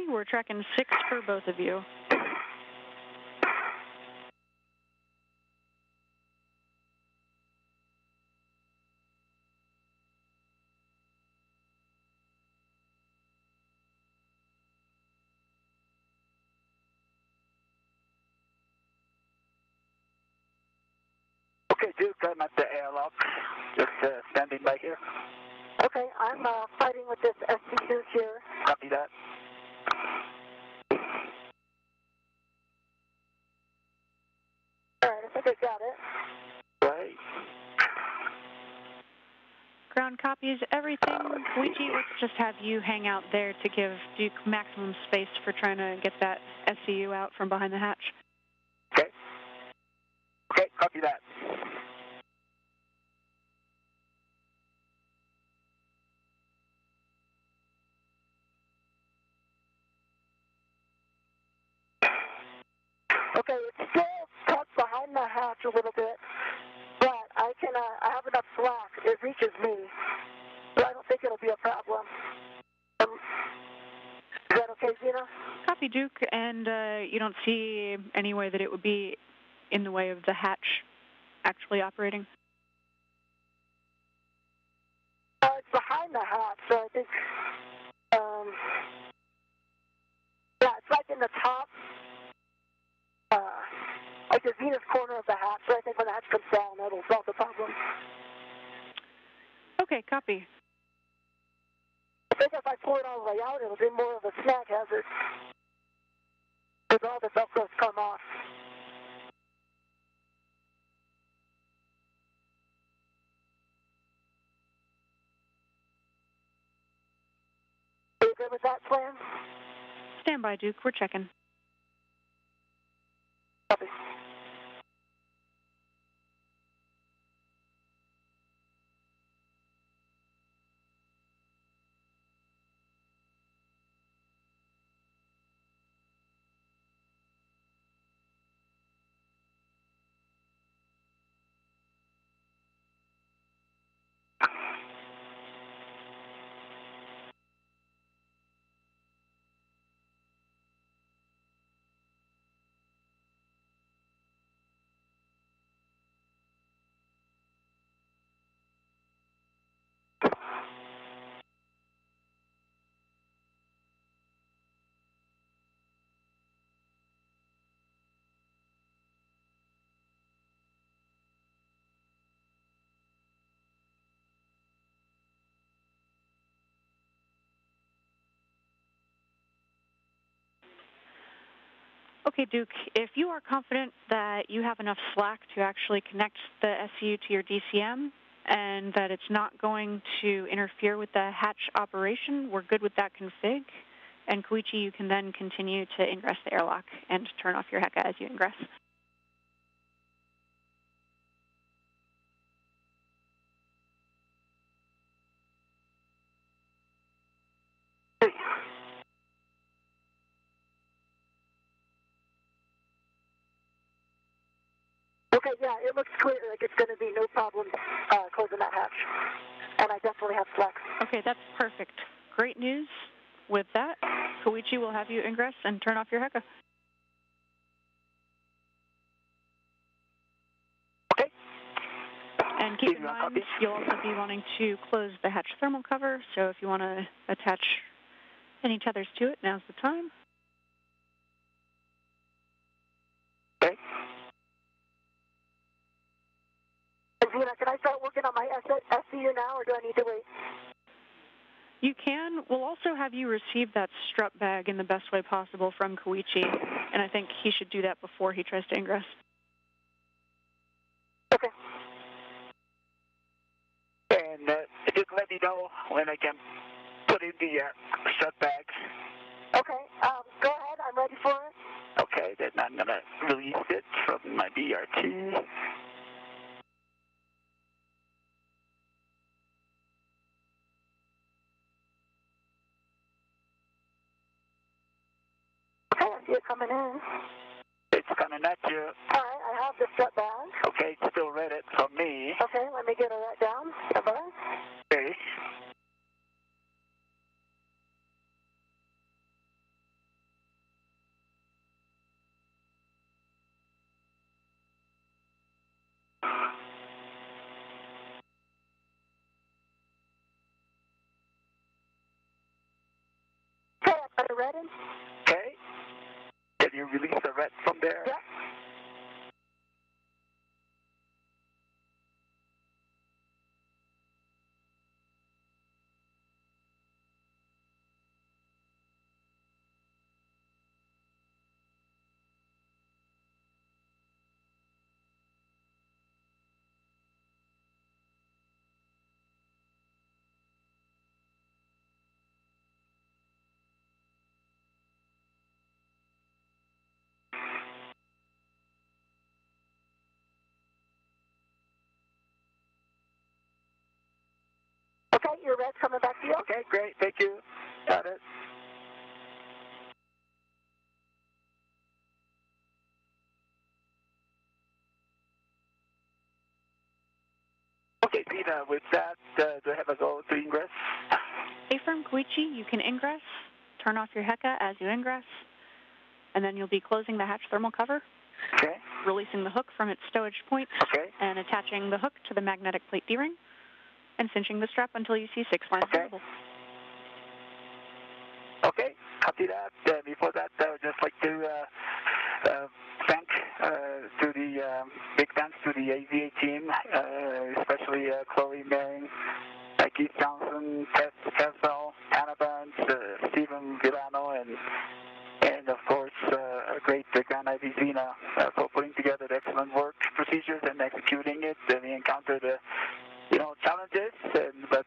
Speaker 5: We're tracking 6 for both of you.
Speaker 3: Okay, Duke, I'm at the airlock. Just standing by here.
Speaker 4: Okay, I'm fighting with this SC2 here.
Speaker 3: Copy that.
Speaker 4: All right, I think I got it.
Speaker 3: Right.
Speaker 5: Ground copies everything. Koichi, let's just have you hang out there to give Duke maximum space for trying to get that SCU out from behind the hatch.
Speaker 3: Okay. Okay, copy that.
Speaker 4: Okay, it's still tucked behind the hatch a little bit, but I have enough slack. It reaches me, so I don't think it'll be a problem. Is that okay, Zena?
Speaker 5: Copy, Duke, and you don't see any way that it would be in the way of the hatch actually operating?
Speaker 4: It's behind the hatch, so I think, yeah, it's like in the top, like the zenith corner of the hatch, so I think when the hatch comes down, that'll solve the problem.
Speaker 5: Okay, copy.
Speaker 4: I think if I pull it all the way out, it'll be more of a snag hazard, because all the velcros come off. Are you good with that plan?
Speaker 5: Stand by, Duke. We're checking.
Speaker 4: Copy.
Speaker 5: Okay, Duke, if you are confident that you have enough slack to actually connect the SCU to your DCM and that it's not going to interfere with the hatch operation, we're good with that config. And Koichi, you can then continue to ingress the airlock and turn off your HECA as you ingress.
Speaker 4: Okay, yeah, it looks clear, like it's going to be no problem closing that hatch. And I definitely have flex.
Speaker 5: Okay, that's perfect. Great news. With that, Koichi will have you ingress and turn off your HECA.
Speaker 3: Okay.
Speaker 5: And keep in mind, you'll also be wanting to close the hatch thermal cover, so if you want to attach any tethers to it, now's the time.
Speaker 3: Okay.
Speaker 4: Zena, can I start working on my SCU now, or do I need to wait?
Speaker 5: You can. We'll also have you receive that strut bag in the best way possible from Koichi, and I think he should do that before he tries to ingress.
Speaker 4: Okay.
Speaker 3: And just let me know when I can put in the strut bag.
Speaker 4: Okay, go ahead. I'm ready for it.
Speaker 3: Okay, then I'm going to release it from my BRT.
Speaker 4: Okay, I see it coming in.
Speaker 3: It's coming at you.
Speaker 4: All right, I have the strut bag.
Speaker 3: Okay, still read it from me.
Speaker 4: Okay, let me get that down. Bye-bye.
Speaker 3: Okay.
Speaker 4: red in.
Speaker 3: Okay. Can you release the red from there?
Speaker 4: Yeah. Okay, your red's coming back to you.
Speaker 3: Okay, great. Thank you. Got it. Okay, Tina, with that, do I have a go to ingress?
Speaker 5: Affirm, Koichi, you can ingress. Turn off your HECA as you ingress, and then you'll be closing the hatch thermal cover,
Speaker 3: Okay.
Speaker 5: releasing the hook from its stowage point,
Speaker 3: Okay.
Speaker 5: and attaching the hook to the magnetic plate D-ring, and cinching the strap until you see 6 lines visible.
Speaker 3: Okay, copy that. Before that, I would just like to thank big thanks to the AVA team, especially Chloe Maring, Keith Johnson, Tess Caswell, Anna Burns, Stephen Villano, and of course, great Gran Ivy Zena for putting together the excellent work procedures and executing it. We encountered challenges, but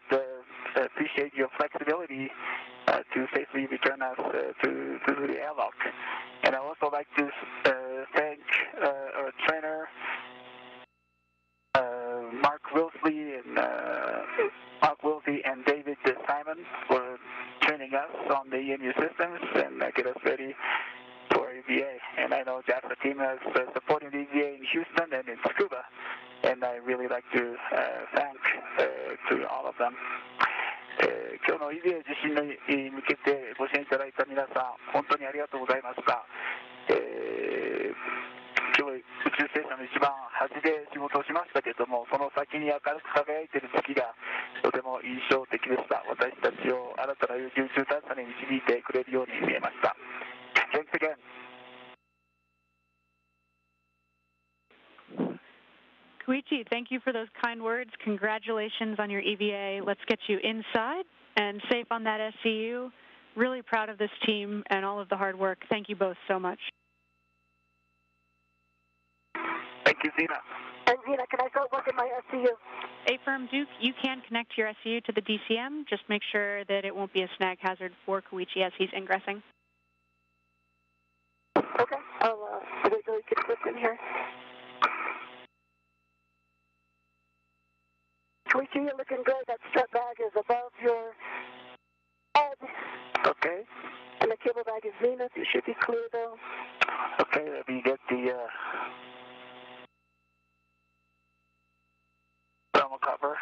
Speaker 3: appreciate your flexibility to safely return us to the airlock. And I'd also like to thank our trainer, Mark Wilsey and David Simon for training us on the EMU systems and get us ready for EVA. And I know JAXA team is supporting the EVA in Houston and in Tsukuba, and I really like to thank to all of them. 今日の EVA 受信に向けてご支援いただいた皆さん、本当にありがとうございました。今日宇宙ステーションの一番端で仕事をしましたけれども、その先に明るく輝いている月がとても印象的でした。私たちを新たな宇宙探査に導いてくれるように見えました。Thanks again.
Speaker 5: Koichi, thank you for those kind words. Congratulations on your EVA. Let's get you inside and safe on that SCU. Really proud of this team and all of the hard work. Thank you both so much.
Speaker 3: Thank you, Zena.
Speaker 4: And Zena, can I start working my SCU?
Speaker 5: Affirm, Duke, you can connect your SCU to the DCM. Just make sure that it won't be a snag hazard for Koichi as he's ingressing.
Speaker 4: Okay, I'll wait till he gets this in here. Koichi, you're looking good. That strap bag is above your head.
Speaker 3: Okay.
Speaker 4: And the cable bag is Venus. You should be clear, though.
Speaker 3: Okay, let me get the thermal cover.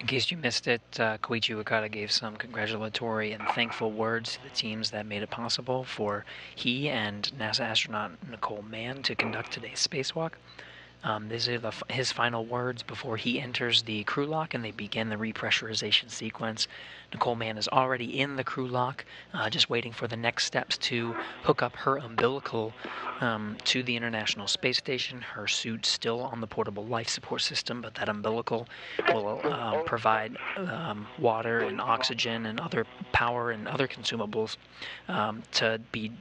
Speaker 7: In case you missed it, Koichi Wakata gave some congratulatory and thankful words to the teams that made it possible for he and NASA astronaut Nicole Mann to conduct today's spacewalk. These are his final words before he enters the crew lock and they begin the repressurization sequence. Nicole Mann is already in the crew lock, just waiting for the next steps to hook up her umbilical to the International Space Station. Her suit still on the portable life support system, but that umbilical will provide water and oxygen and other power and other consumables to be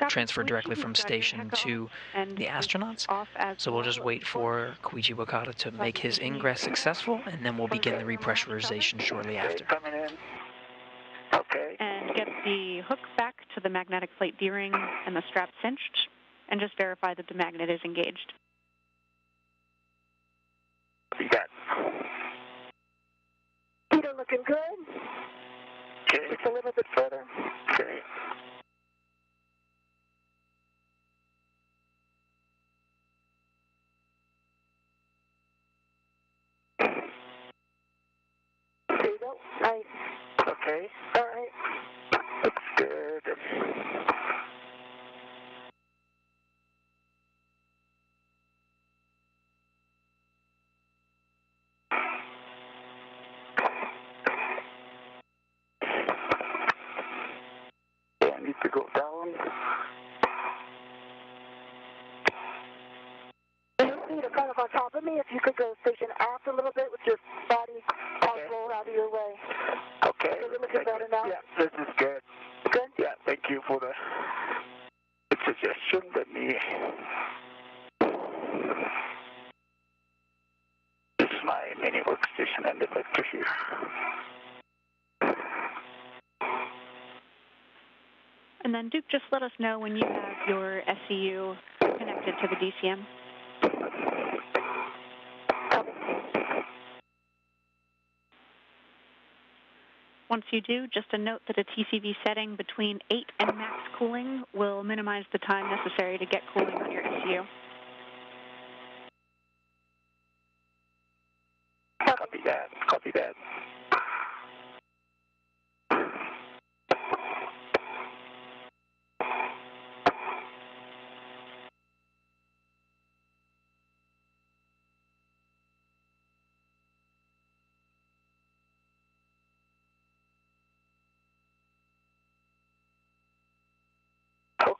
Speaker 7: transferred directly from station to the astronauts. So we'll just wait for Koichi Wakata to make his ingress successful, and then we'll begin the repressurization shortly after.
Speaker 3: Okay.
Speaker 5: And get the hook back to the magnetic plate D-ring and the strap cinched, and just verify that the magnet is engaged.
Speaker 3: You got
Speaker 4: Peter, looking good.
Speaker 3: Okay.
Speaker 4: Just a little bit further.
Speaker 3: Okay.
Speaker 4: Nice.
Speaker 3: Okay.
Speaker 4: All right.
Speaker 3: Looks good. Yeah, I need to go down.
Speaker 4: You need to kind of on top of me. If you could go station aft a little bit with your body roll out of your way.
Speaker 3: Okay.
Speaker 4: Is it looking better now?
Speaker 3: Yeah, this is good.
Speaker 4: Good?
Speaker 3: Yeah, thank you for the suggestion. Let me... This is my mini workstation and the vector here.
Speaker 5: And then, Duke, just let us know when you have your SCU connected to the DCM. Once you do, just a note that a TCV setting between 8 and max cooling will minimize the time necessary to get cooling on your SCU.
Speaker 3: Copy that. Copy that.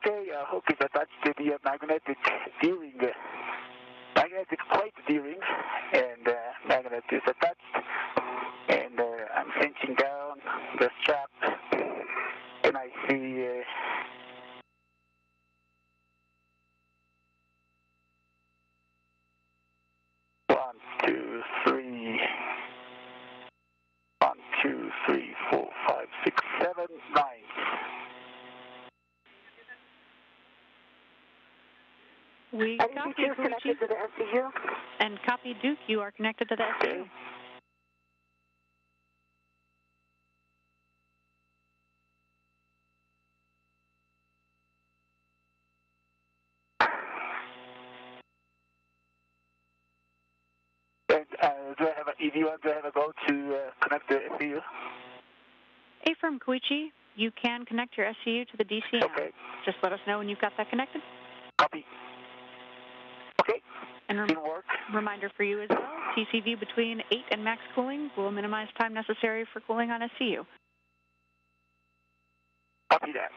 Speaker 3: Okay, hook is attached to the magnetic D-ring, magnetic plate D-ring, and magnet is attached, and I'm cinching down the strap, and I see 1, 2, 3, 1, 2, 3, 4, 5, 6, 7, 9.
Speaker 5: We
Speaker 4: I think
Speaker 5: copy
Speaker 4: you're connected to the SCU.
Speaker 5: and copy Duke. You are connected to the SCU.
Speaker 3: Okay. And do I have an EV1? Do I have a go to connect the SCU?
Speaker 5: A from Koichi, you can connect your SCU to the DCM.
Speaker 3: Okay.
Speaker 5: Just let us know when you've got that connected.
Speaker 3: Copy. Okay.
Speaker 5: And
Speaker 3: Didn't work.
Speaker 5: reminder for you as well, TCV between 8 and max cooling will minimize time necessary for cooling on SCU.
Speaker 3: Copy that.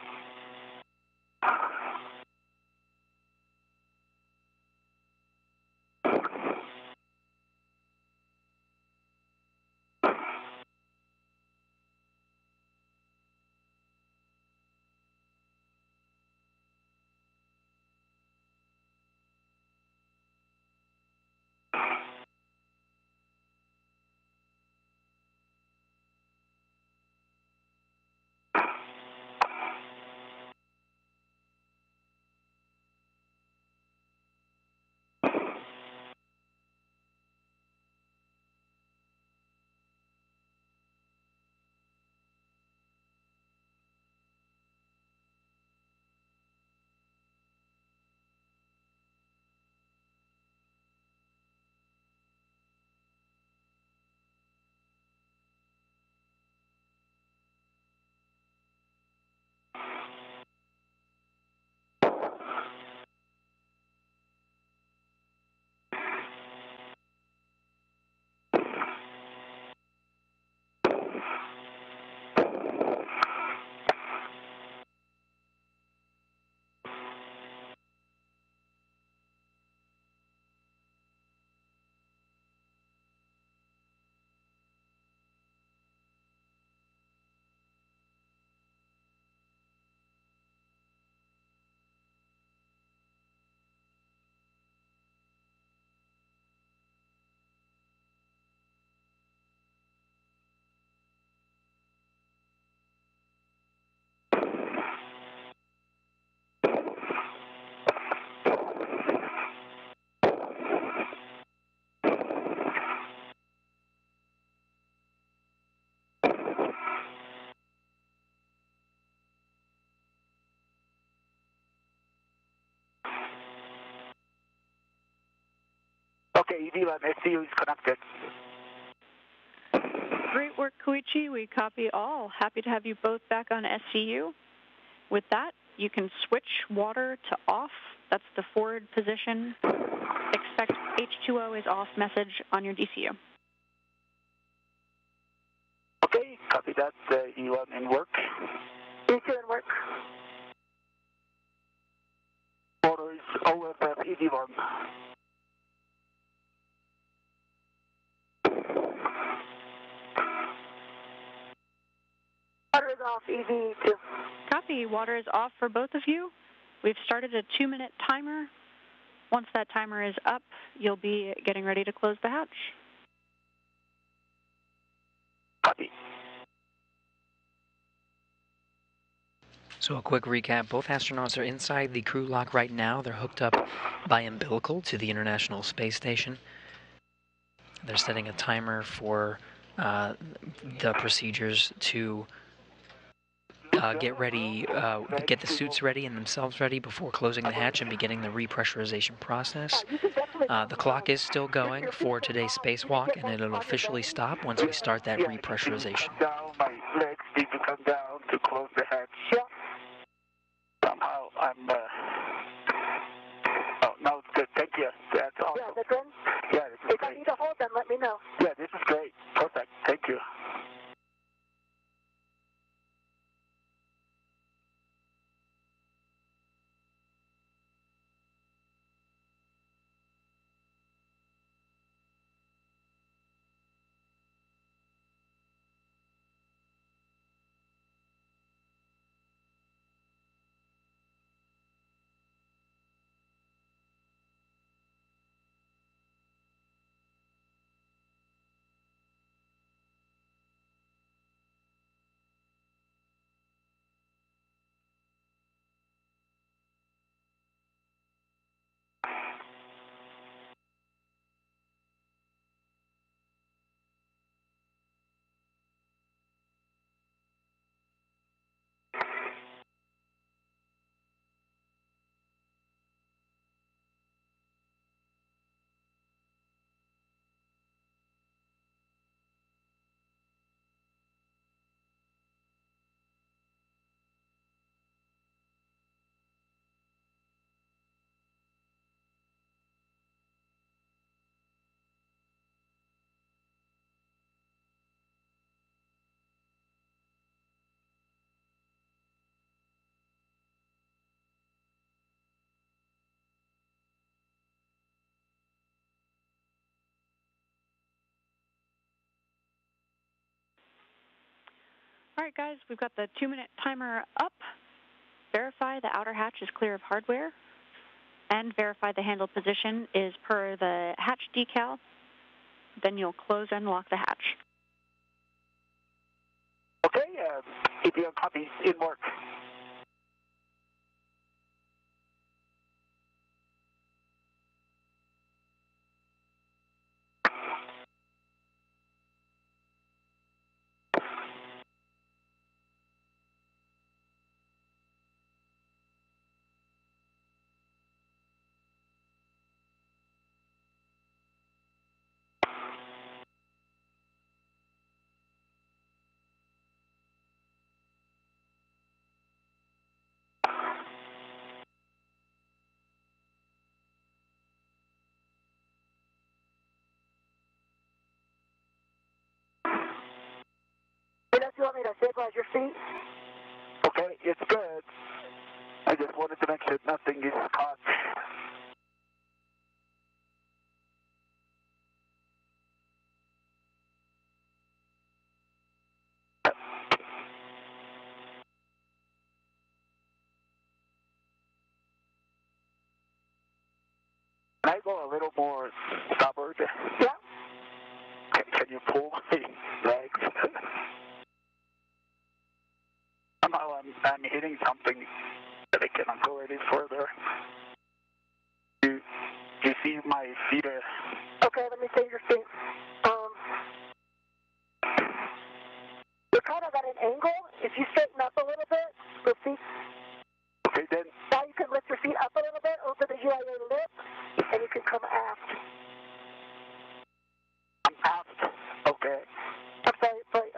Speaker 3: Okay, EV1 SCU is connected.
Speaker 5: Great Great work, Koichi. We copy all. Happy to have you both back on SCU. With that, you can switch water to off. That's the forward position. Expect H2O is off message on your DCU.
Speaker 3: Okay, copy that. E1 in work.
Speaker 4: E2 in work.
Speaker 3: Water is OFF ED1.
Speaker 4: Water is off, EV2.
Speaker 5: Copy. Water is off for both of you. We've started a 2-minute timer. Once that timer is up, you'll be getting ready to close the hatch.
Speaker 3: Copy.
Speaker 7: So a quick recap, both astronauts are inside the crew lock right now. They're hooked up by umbilical to the International Space Station. They're setting a timer for the procedures to get ready, get the suits ready and themselves ready before closing the hatch and beginning the repressurization process. The clock is still going for today's spacewalk, and it'll officially stop once we start that repressurization.
Speaker 3: Down, my legs need to come down to close the hatch. Yeah. Somehow I'm, oh, no, it's good. Thank you. That's awesome.
Speaker 4: Yeah, that's good?
Speaker 3: Yeah, this is
Speaker 4: If I need to hold them, let me know.
Speaker 3: Yeah, this is great. Perfect. Thank you.
Speaker 5: All right, guys, we've got the 2-minute timer up. Verify the outer hatch is clear of hardware, and verify the handle position is per the hatch decal. Then you'll close and lock the hatch.
Speaker 3: Okay, ED1 copies in work.
Speaker 4: What else do you want me to stabilize your feet?
Speaker 3: Okay, it's good. I just wanted to make sure nothing is caught. Can I go a little more stubborn?
Speaker 4: Yeah.
Speaker 3: Can you pull my legs? Somehow I'm hitting something that I cannot go any further. You see my feet are...
Speaker 4: Okay, let me see your feet. You're kind of at an angle. If you straighten up a little bit, your feet...
Speaker 3: Okay, then...
Speaker 4: Now you can lift your feet up a little bit, open the UIA lip, and you can come aft.
Speaker 3: I'm aft. Okay.
Speaker 4: I'm sorry, but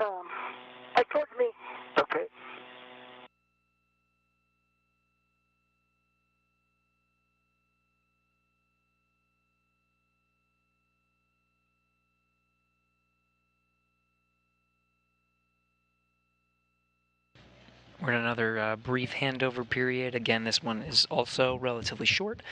Speaker 7: We're in another brief handover period. Again, this one is also relatively short,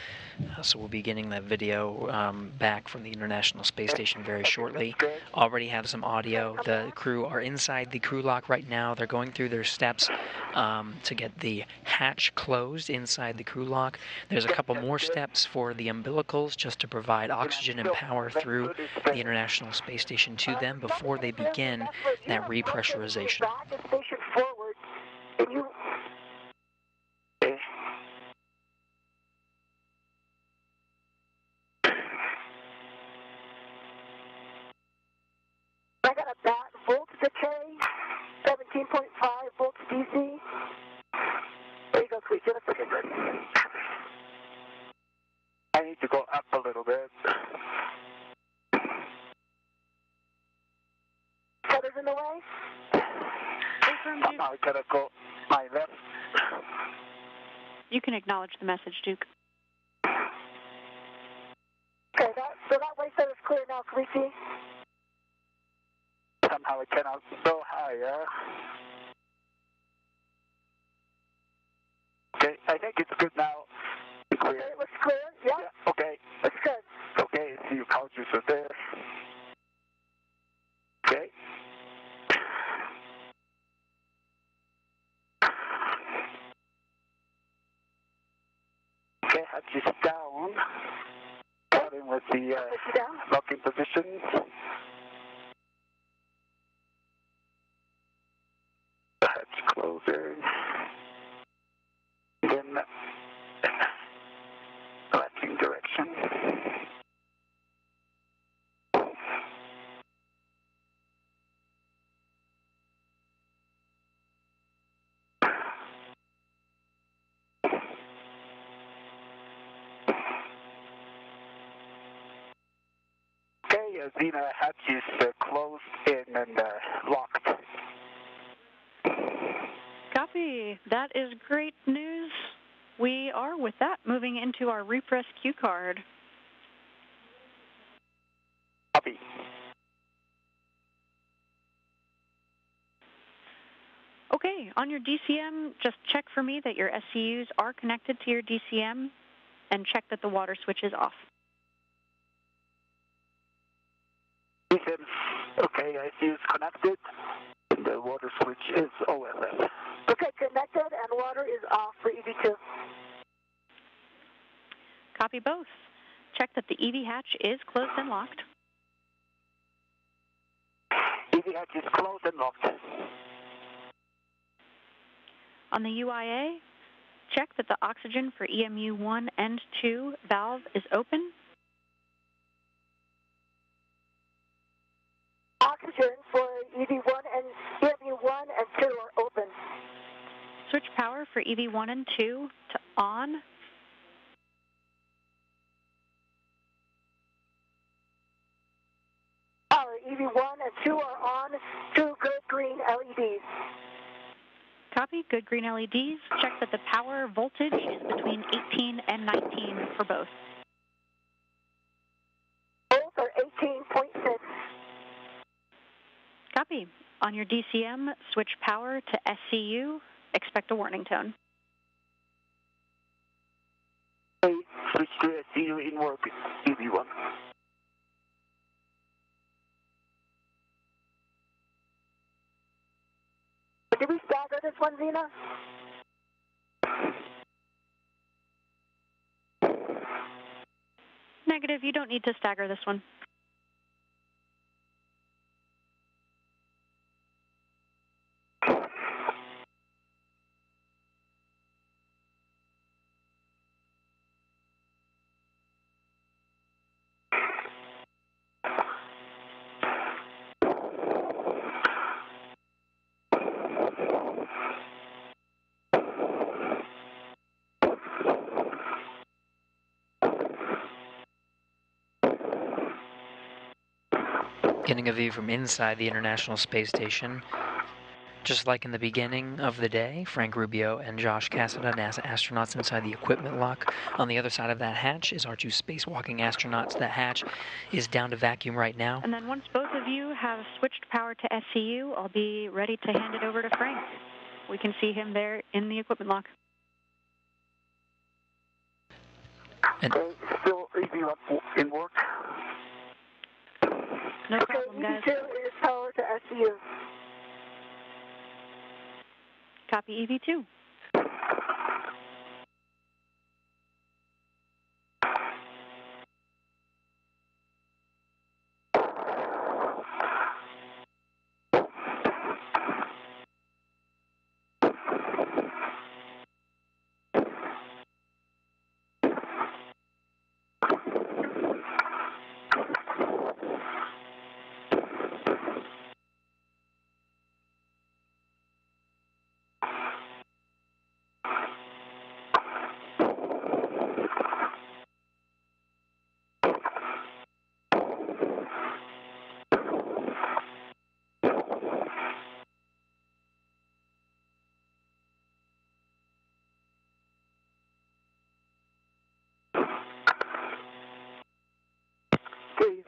Speaker 7: so we'll be getting that video back from the International Space Station very shortly. Already have some audio. The crew are inside the crew lock right now. They're going through their steps to get the hatch closed inside the crew lock. There's a couple more steps for the umbilicals just to provide oxygen and power through the International Space Station to them before they begin that repressurization.
Speaker 4: I got a volt decay, 17.5 volts DC. There you go, Squeeze. Give us a second.
Speaker 3: I need to go up a little bit.
Speaker 4: Cutters in the way?
Speaker 3: Somehow I gotta go my left.
Speaker 5: You can acknowledge the message, Duke.
Speaker 4: Okay, so that way set is clear now. Can we see?
Speaker 3: Somehow I cannot go higher. Okay, I think it's good now. It's clear.
Speaker 4: Okay, it looks clear. Yeah?
Speaker 3: Okay.
Speaker 4: Looks good.
Speaker 3: Okay, see your couches are there. Okay. Okay, hatch is down. Starting with the locking positions. Hatch closing. Then locking direction. Xena hatch is closed in and locked.
Speaker 5: Copy. That is great news. We are, with that, moving into our repress cue card.
Speaker 3: Copy.
Speaker 5: Okay, on your DCM, just check for me that your SCUs are connected to your DCM and check that the water switch is off.
Speaker 3: Okay, I see it's connected. And the water switch is OLF.
Speaker 4: Okay, connected and water is off for EV2.
Speaker 5: Copy both. Check that the EV hatch is closed and locked.
Speaker 3: EV hatch is closed and locked.
Speaker 5: On the UIA, check that the oxygen for EMU 1 and 2 valve is open.
Speaker 4: Oxygen for EV1 and EMU1 and 2 are open.
Speaker 5: Switch power for EV1 and 2 to on.
Speaker 4: Power EV1 and 2 are on. 2 good green LEDs.
Speaker 5: Copy. Good green LEDs. Check that the power voltage is between 18 and 19 for both.
Speaker 4: Both are 18.6.
Speaker 5: Copy. On your DCM, switch power to SCU. Expect a warning tone.
Speaker 3: Okay, switch to SCU in work, EV1.
Speaker 4: Did we stagger this one, Xena?
Speaker 5: Negative. You don't need to stagger this one. Getting a view from inside the International Space Station. Just like in the beginning of the day, Frank Rubio and Josh Cassada, NASA astronauts inside the equipment lock. On the other side of that hatch is our two spacewalking astronauts. That hatch is down to vacuum right now. And then once both of you have switched power to SCU, I'll be ready to hand it over to Frank. We can see him there in the equipment lock.
Speaker 3: Okay, still EV in work.
Speaker 5: No problem, guys.
Speaker 4: EV2 is power to SCU.
Speaker 5: Copy EV2.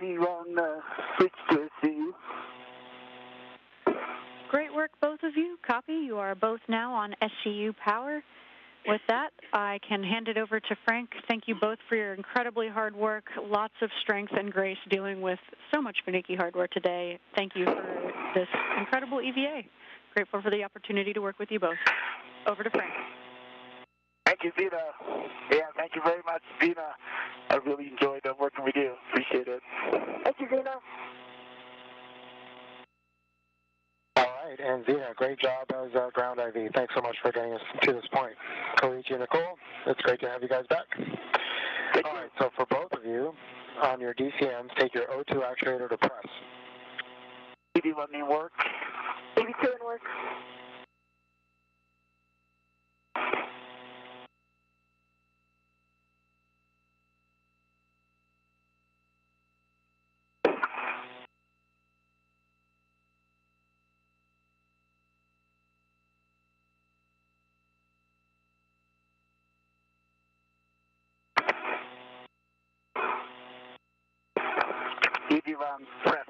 Speaker 3: EV1 switch to SCU.
Speaker 5: Great work, both of you. Copy. You are both now on SCU power. With that, I can hand it over to Frank. Thank you both for your incredibly hard work. Lots of strength and grace dealing with so much finicky hardware today. Thank you for this incredible EVA. Grateful for the opportunity to work with you both. Over to Frank.
Speaker 3: Thank you, Zena. Yeah, thank you very much, Zena. I really enjoyed working with you. Appreciate it.
Speaker 4: Thank you, Zena.
Speaker 1: All right, and Zena, great job as ground IV. Thanks so much for getting us to this point. Koichi and Nicole, it's great to have you guys back. All right, so for both of you, on your DCMs, take your O2 actuator to press.
Speaker 3: EV1 in work.
Speaker 4: EV2 in work.
Speaker 3: EV1 press.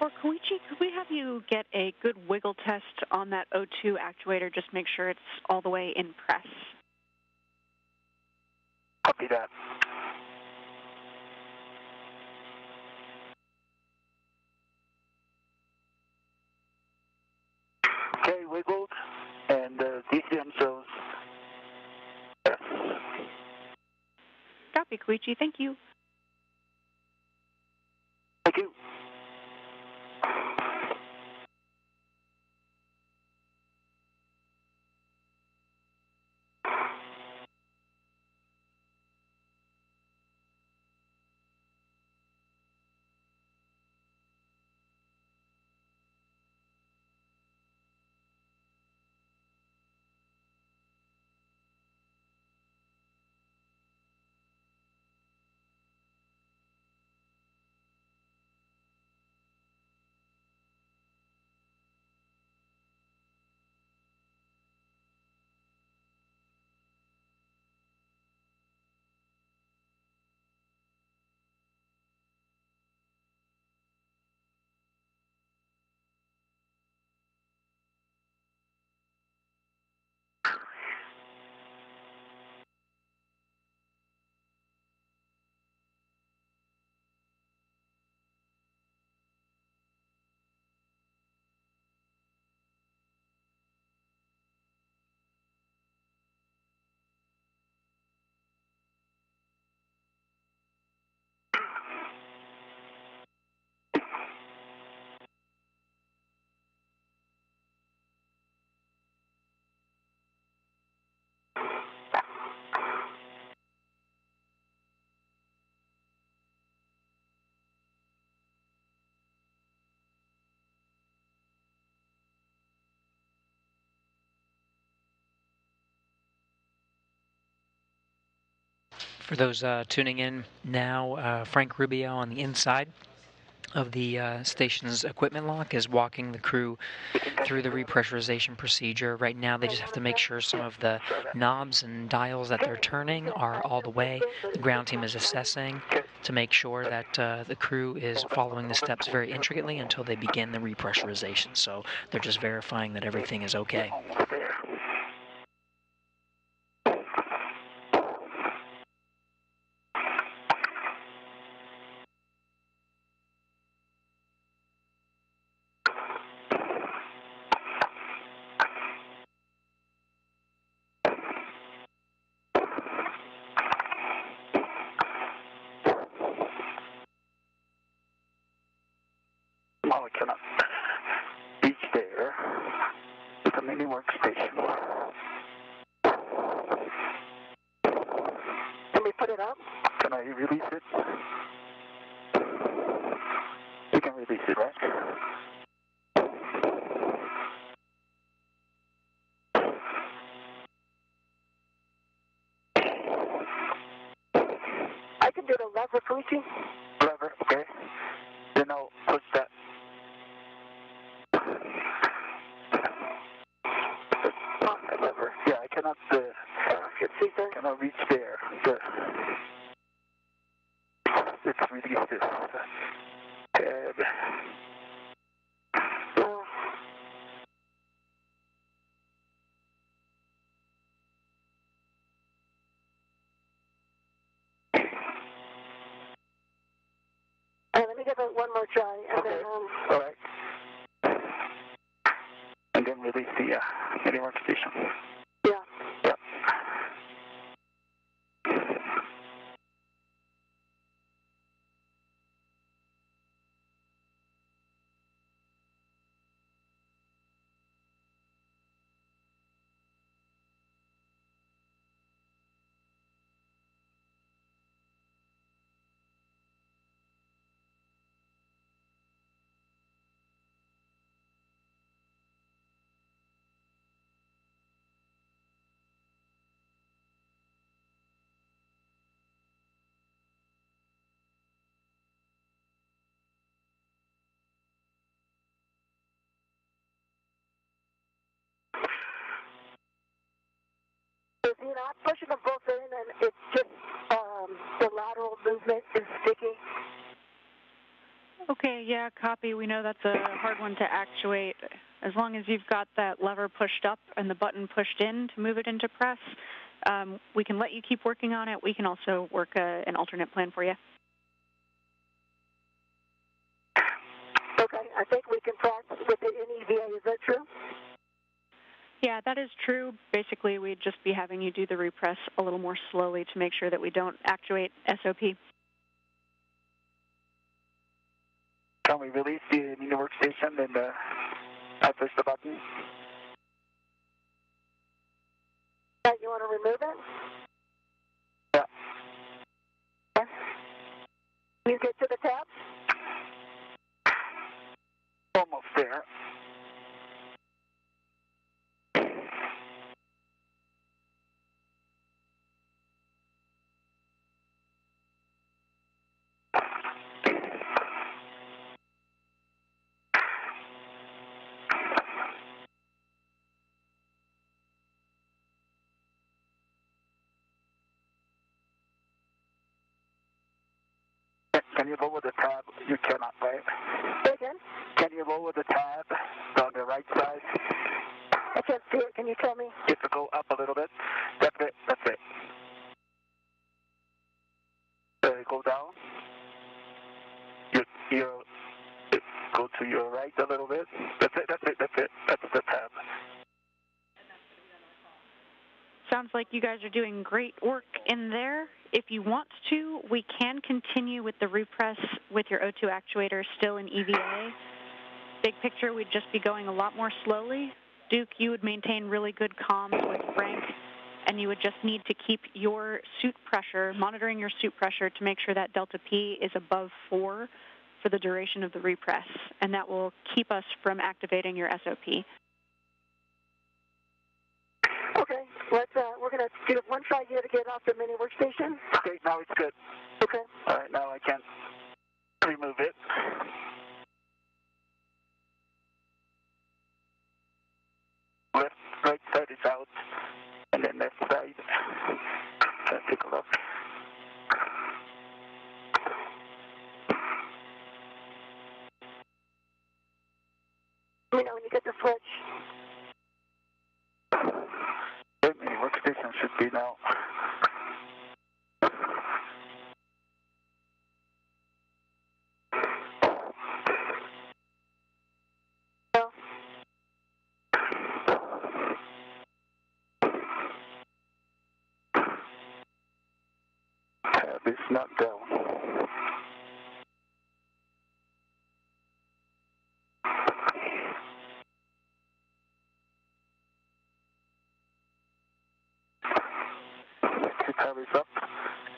Speaker 5: For Koichi, could we have you get a good wiggle test on that O2 actuator? Just make sure it's all the way in press.
Speaker 3: Copy that. Okay, wiggled, and DCM shows. Yes.
Speaker 5: Copy, Koichi. Thank you.
Speaker 3: Thank you.
Speaker 7: For those tuning in now, Frank Rubio on the inside of the station's equipment lock is walking the crew through the repressurization procedure. Right now they just have to make sure some of the knobs and dials that they're turning are all the way. The ground team is assessing to make sure that the crew is following the steps very intricately until they begin the repressurization. So they're just verifying that everything is okay.
Speaker 3: Well, I cannot reach there. It's a mini workstation.
Speaker 4: Can we put it up?
Speaker 3: Can I release it? You can release it, right?
Speaker 4: I can do the lever, Koichi.
Speaker 3: Lever, okay. Then I'll push that. Lever. Yeah, I cannot reach there. It's released this tab.
Speaker 4: Let me give it one more try, and
Speaker 3: Okay.
Speaker 4: then
Speaker 3: All right. And then release the mini workstation.
Speaker 4: yeah.
Speaker 3: Yep.
Speaker 4: If you're not pushing them both in, and it's just the lateral movement is sticky.
Speaker 5: Okay, yeah, copy. We know that's a hard one to actuate. As long as you've got that lever pushed up and the button pushed in to move it into press, we can let you keep working on it. We can also work an alternate plan for you.
Speaker 4: Okay, I think we can press with the NEVA. Is that true?
Speaker 5: Yeah, that is true. Basically, we'd just be having you do the repress a little more slowly to make sure that we don't actuate SOP.
Speaker 3: Can we release the mini workstation and I push the button?
Speaker 4: You want to remove it?
Speaker 3: Yeah.
Speaker 4: Okay. You get to the tab?
Speaker 3: Almost there. Can you lower the tab? You cannot, right?
Speaker 4: Say again?
Speaker 3: Can you lower the tab on the right side?
Speaker 4: I can't see it. Can you tell me?
Speaker 3: You have to go up a little bit. That's it. That's it. Go down. You go to your right a little bit. That's it. That's it. That's it. That's the tab.
Speaker 5: Sounds like you guys are doing great work in there. If you want to, we can continue with the repress with your O2 actuator still in EVA. Big picture, we'd just be going a lot more slowly. Duke, you would maintain really good comms with Frank, and you would just need to keep your suit pressure, monitoring your suit pressure to make sure that delta P is above 4 for the duration of the repress, and that will keep us from activating your SOP.
Speaker 4: Okay. we're going to do one try here to get off the mini workstation.
Speaker 3: Okay, now it's good.
Speaker 4: Okay.
Speaker 3: All right, now I can remove it. Left, right side is out, and then left side. Let's take a look.
Speaker 4: Let me know when you get the switch.
Speaker 3: The mini workstation should be now. Tab is not down. The tab is up.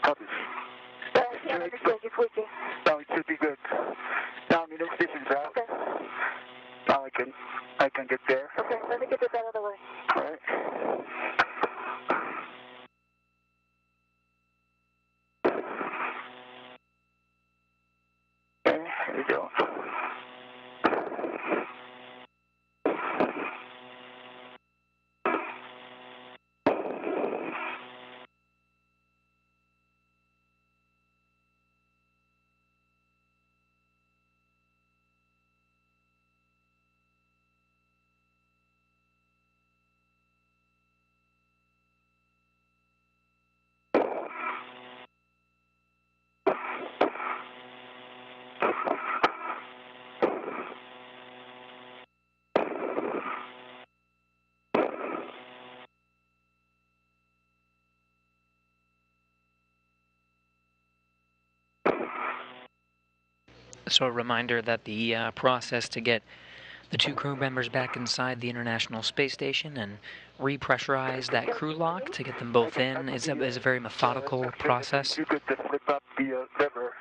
Speaker 3: Tab is
Speaker 4: I can't understand you switching.
Speaker 3: now it should be good. Now mini workstation's out.
Speaker 4: Okay.
Speaker 3: Now I can get there.
Speaker 4: Okay, let me get this out of the way.
Speaker 3: All right. Okay, here we go.
Speaker 7: So a reminder that the process to get the two crew members back inside the International Space Station and repressurize that crew lock to get them both in is a very methodical process.
Speaker 3: You could just flip up the lever.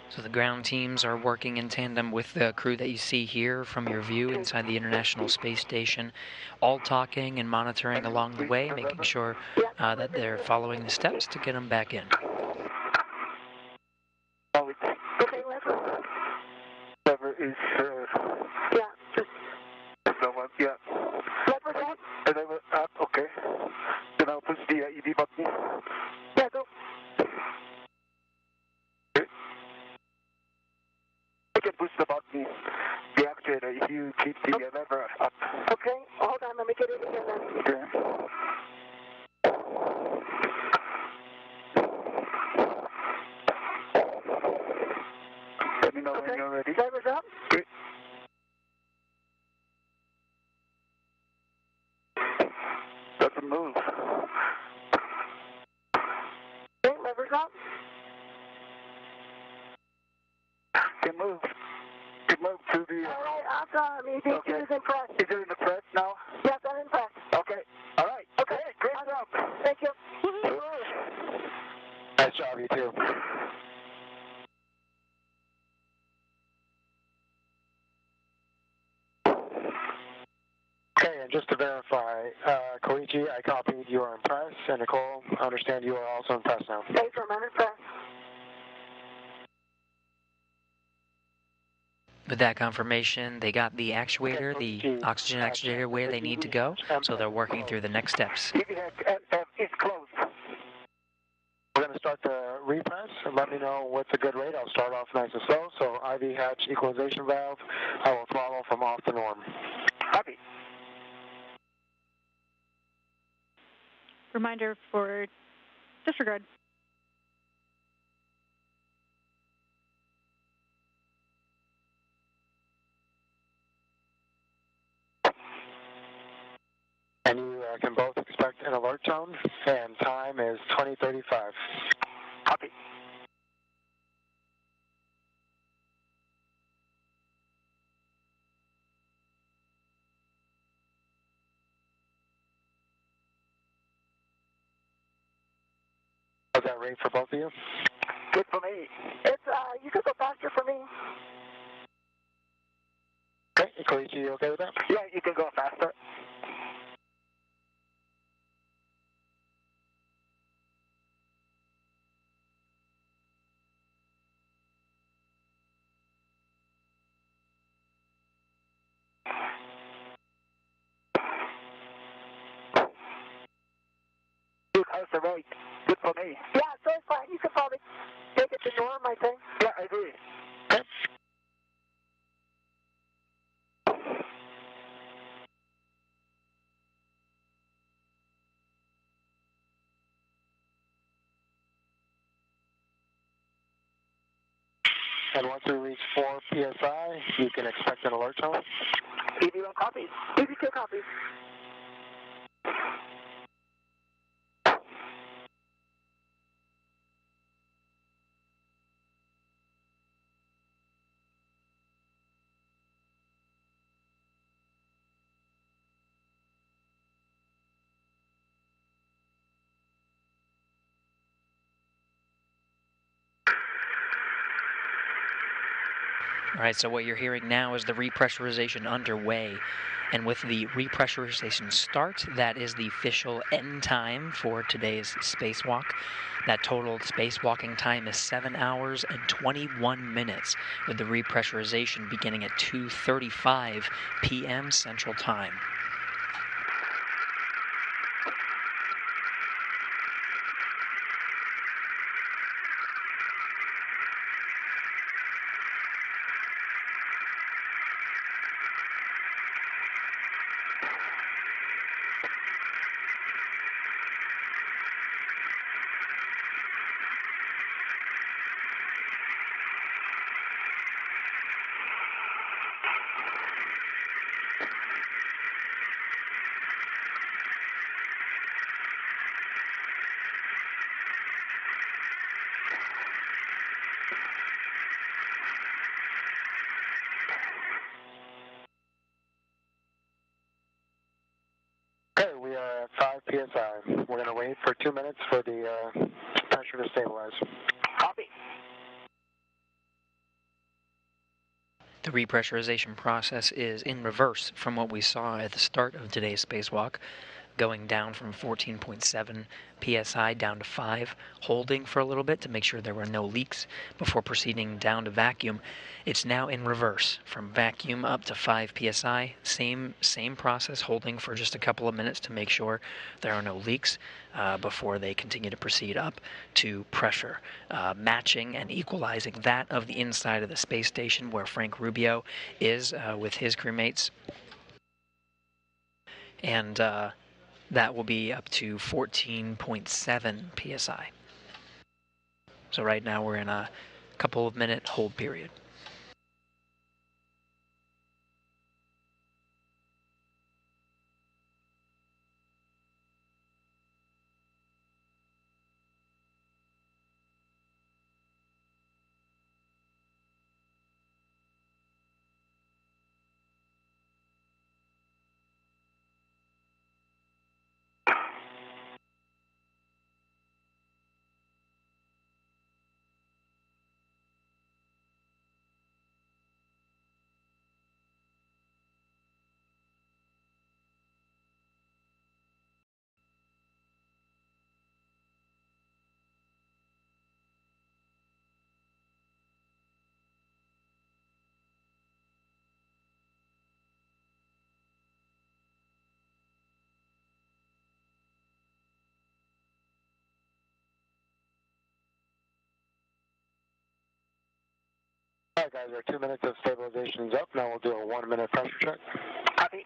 Speaker 7: So the ground teams are working in tandem with the crew that you see here from your view inside the International Space Station, all talking and monitoring along the way, making sure that they're following the steps to get them back in.
Speaker 3: Now it's
Speaker 4: Okay,
Speaker 3: lever is
Speaker 4: yeah.
Speaker 3: the one, yeah.
Speaker 4: Lever's up?
Speaker 3: And lever up, okay. Then I'll push the ED button.
Speaker 4: Yeah, go.
Speaker 3: You can push the button, the actuator, if you keep the lever up.
Speaker 4: Okay, hold on, let me get it again then.
Speaker 3: Okay. Let me know when you're ready.
Speaker 4: Lever's up?
Speaker 3: Okay. Doesn't move.
Speaker 4: Okay, lever's up?
Speaker 3: Can move. Can move to the...
Speaker 4: All right, awesome. ED2
Speaker 3: Okay.
Speaker 4: is in press.
Speaker 3: Is it in the press now?
Speaker 4: Yes, I'm in press.
Speaker 3: Okay. All right.
Speaker 4: Okay.
Speaker 3: Great job.
Speaker 4: Thank you.
Speaker 1: Nice job, you too. Okay, and just to verify, Koichi, I copied you are in press, and Nicole, I understand you are also in press now.
Speaker 4: Thanks, I'm in press.
Speaker 7: With that confirmation, they got the actuator, the oxygen actuator, where they need to go, so they're working through the next steps.
Speaker 3: It's closed.
Speaker 1: We're going to start the repress, and let me know what's a good rate. I'll start off nice and slow, so IV hatch equalization valve, I will throttle from off the norm.
Speaker 3: Copy.
Speaker 5: Reminder for disregard.
Speaker 1: And you can both expect an alert tone, and time is 20:35.
Speaker 3: Copy.
Speaker 1: How's that rate for both of you?
Speaker 3: Good for me.
Speaker 4: It's, you could go faster for me.
Speaker 1: Okay, Koichi, you okay with that?
Speaker 3: Yeah, you can go faster. Dude, how's the rate? Good for me.
Speaker 4: Yeah, so fine. You could probably take it to norm, I think.
Speaker 3: Yeah, I agree.
Speaker 1: Okay. And once we reach 4 psi, you can expect an alert tone.
Speaker 3: EV1 copies.
Speaker 4: EV2 copies.
Speaker 7: All right, so what you're hearing now is the repressurization underway. And with the repressurization start, that is the official end time for today's spacewalk. That total spacewalking time is 7 hours and 21 minutes, with the repressurization beginning at 2:35 p.m. Central Time.
Speaker 1: Okay, we are at 5 psi. We're going to wait for 2 minutes for the pressure to stabilize.
Speaker 3: Copy.
Speaker 7: The repressurization process is in reverse from what we saw at the start of today's spacewalk, going down from 14.7 psi down to 5, holding for a little bit to make sure there were no leaks before proceeding down to vacuum. It's now in reverse, from vacuum up to 5 psi, same process, holding for just a couple of minutes to make sure there are no leaks before they continue to proceed up to pressure, matching and equalizing that of the inside of the space station where Frank Rubio is with his crewmates. And that will be up to 14.7 psi. So right now we're in a couple of minute hold period.
Speaker 1: All right, guys, our 2 minutes of stabilization is up. Now we'll do a 1 minute pressure check.
Speaker 3: Copy.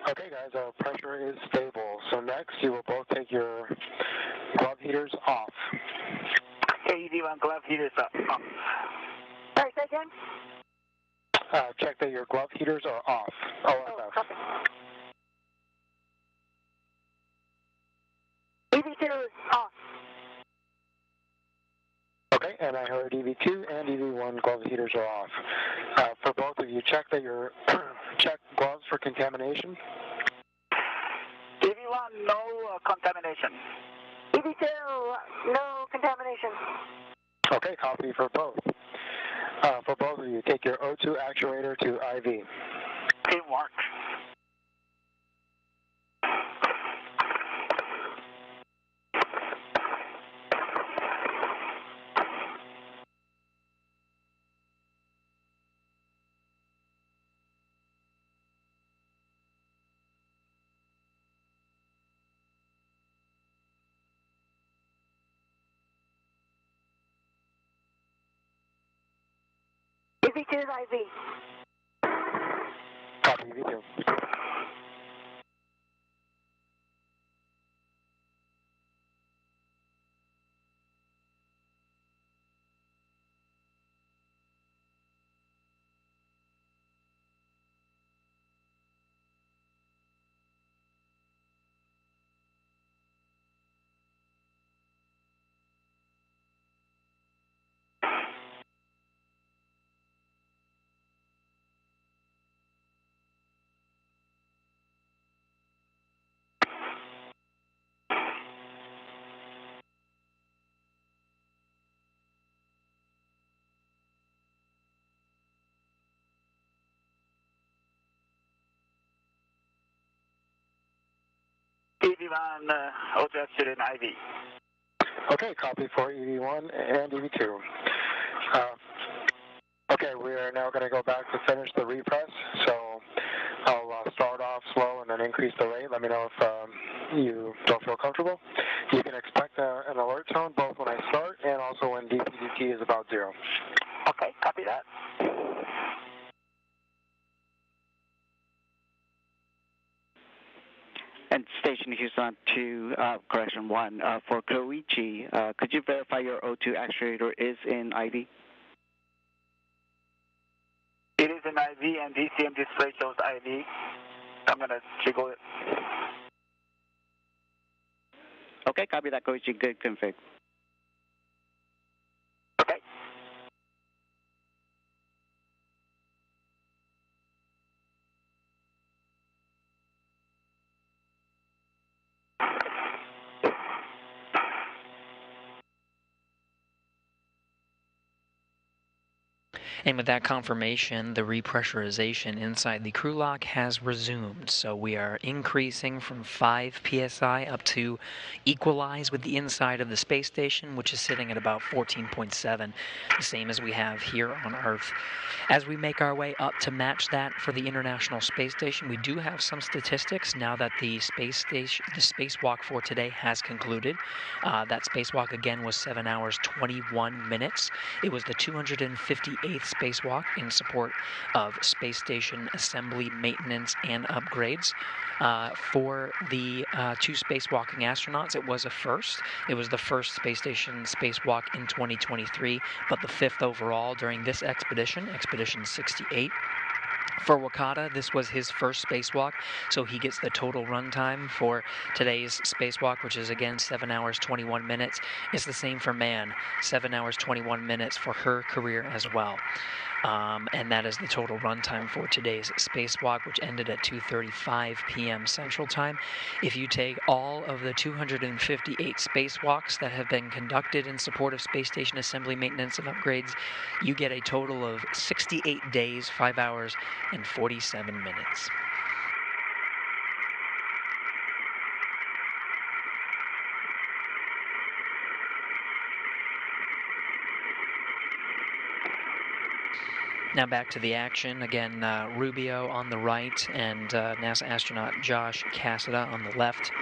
Speaker 1: Okay, guys, our pressure is stable. So next, you will both take your glove heaters off.
Speaker 3: AED1 glove heaters off.
Speaker 4: Sorry, say again?
Speaker 1: Check that your glove heaters are off. OFF.
Speaker 4: Copy. EV2 is off.
Speaker 1: Okay, and I heard EV2 and EV1 glove heaters are off. For both of you, check that your check gloves for contamination.
Speaker 3: EV1, no contamination.
Speaker 4: EV2, no contamination.
Speaker 1: Okay, copy for both. For both of you, take your O2 actuator to IV.
Speaker 3: Teamwork.
Speaker 4: EV2 is IV.
Speaker 1: Copy, EV2.
Speaker 3: EV1, O2 in IV.
Speaker 1: Okay, copy for EV1 and EV2. Okay, we are now going to go back to finish the repress. So I'll start off slow and then increase the rate. Let me know if you don't feel comfortable. You can expect an alert tone both when I start and also when DPDT is about 0.
Speaker 3: Okay, copy that.
Speaker 2: And Station Houston to correction 1. For Koichi, could you verify your O2 actuator is in IV?
Speaker 3: It is an IV and DCM display shows IV. I'm going to jiggle it.
Speaker 2: Okay, copy that, Koichi. Good config.
Speaker 3: Okay.
Speaker 7: And with that confirmation, the repressurization inside the crew lock has resumed. So we are increasing from 5 psi up to equalize with the inside of the space station, which is sitting at about 14.7, the same as we have here on Earth. As we make our way up to match that for the International Space Station, we do have some statistics now that the spacewalk for today has concluded. That spacewalk again was 7 hours 21 minutes. It was the 258th spacewalk in support of space station assembly, maintenance, and upgrades. For the 2 spacewalking astronauts, it was a first. It was the first space station spacewalk in 2023, but the 5th overall during this expedition, Expedition 68. For Wakata, this was his first spacewalk, so he gets the total runtime for today's spacewalk, which is again 7 hours 21 minutes. It's the same for Mann, 7 hours 21 minutes for her career as well. And that is the total runtime for today's spacewalk, which ended at 2:35 p.m. Central Time. If you take all of the 258 spacewalks that have been conducted in support of space station assembly, maintenance, and upgrades, you get a total of 68 days, 5 hours, and 47 minutes. Now back to the action. Again, Rubio on the right and NASA astronaut Josh Cassada on the left.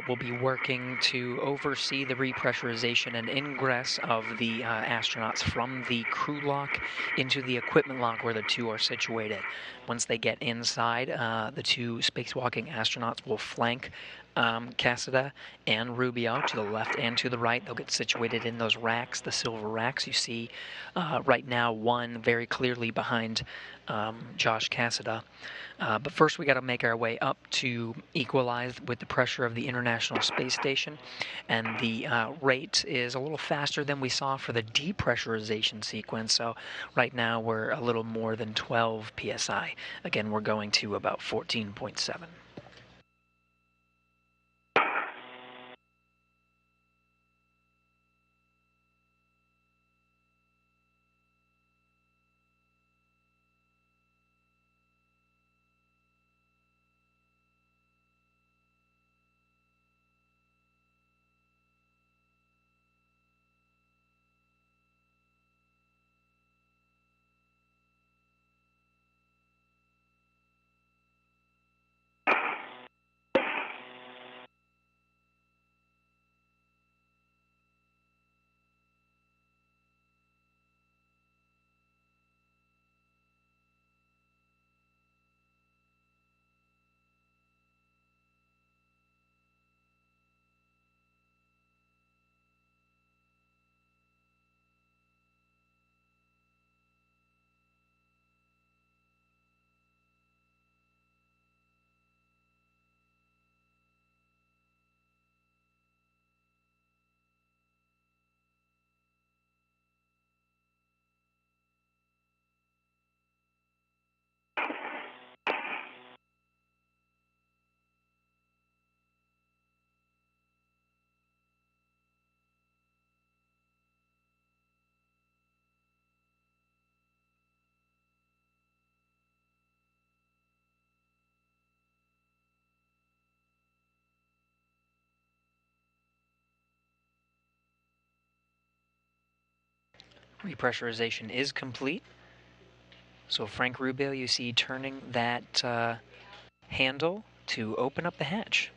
Speaker 7: will be working to oversee the repressurization and ingress of the astronauts from the crew lock into the equipment lock where the two are situated. Once they get inside, the two spacewalking astronauts will flank Cassida and Rubio to the left and to the right. They'll get situated in those racks, the silver racks you see right now, one very clearly behind Josh Cassida. But first we got to make our way up to equalize with the pressure of the International Space Station, and the rate is a little faster than we saw for the depressurization sequence. So right now we're a little more than 12 psi. Again, we're going to about 14.7. Repressurization is complete. So Frank Rubio, you see turning that handle to open up the hatch.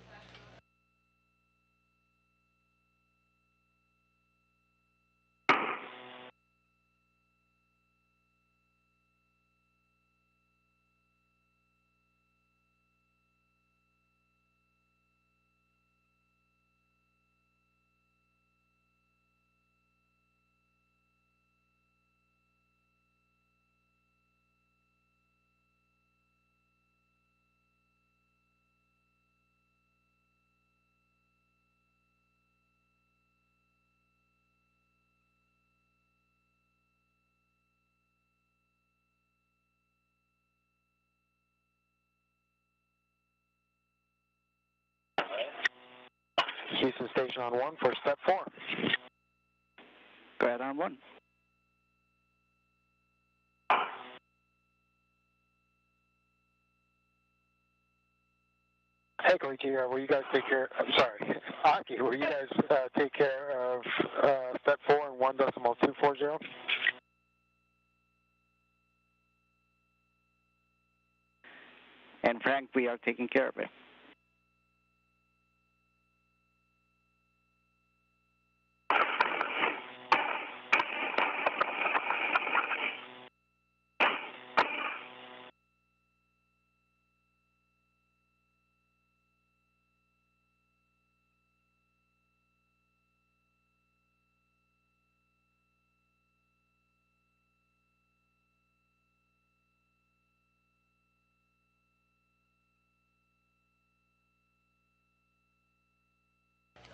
Speaker 1: Houston Station on 1 for step 4.
Speaker 2: Go ahead on 1.
Speaker 1: Hey, Koichi, will you guys take care, I'm sorry, AQUÍ, will you guys take care of step 4 and 1.240?
Speaker 2: And Frank, we are taking care of it.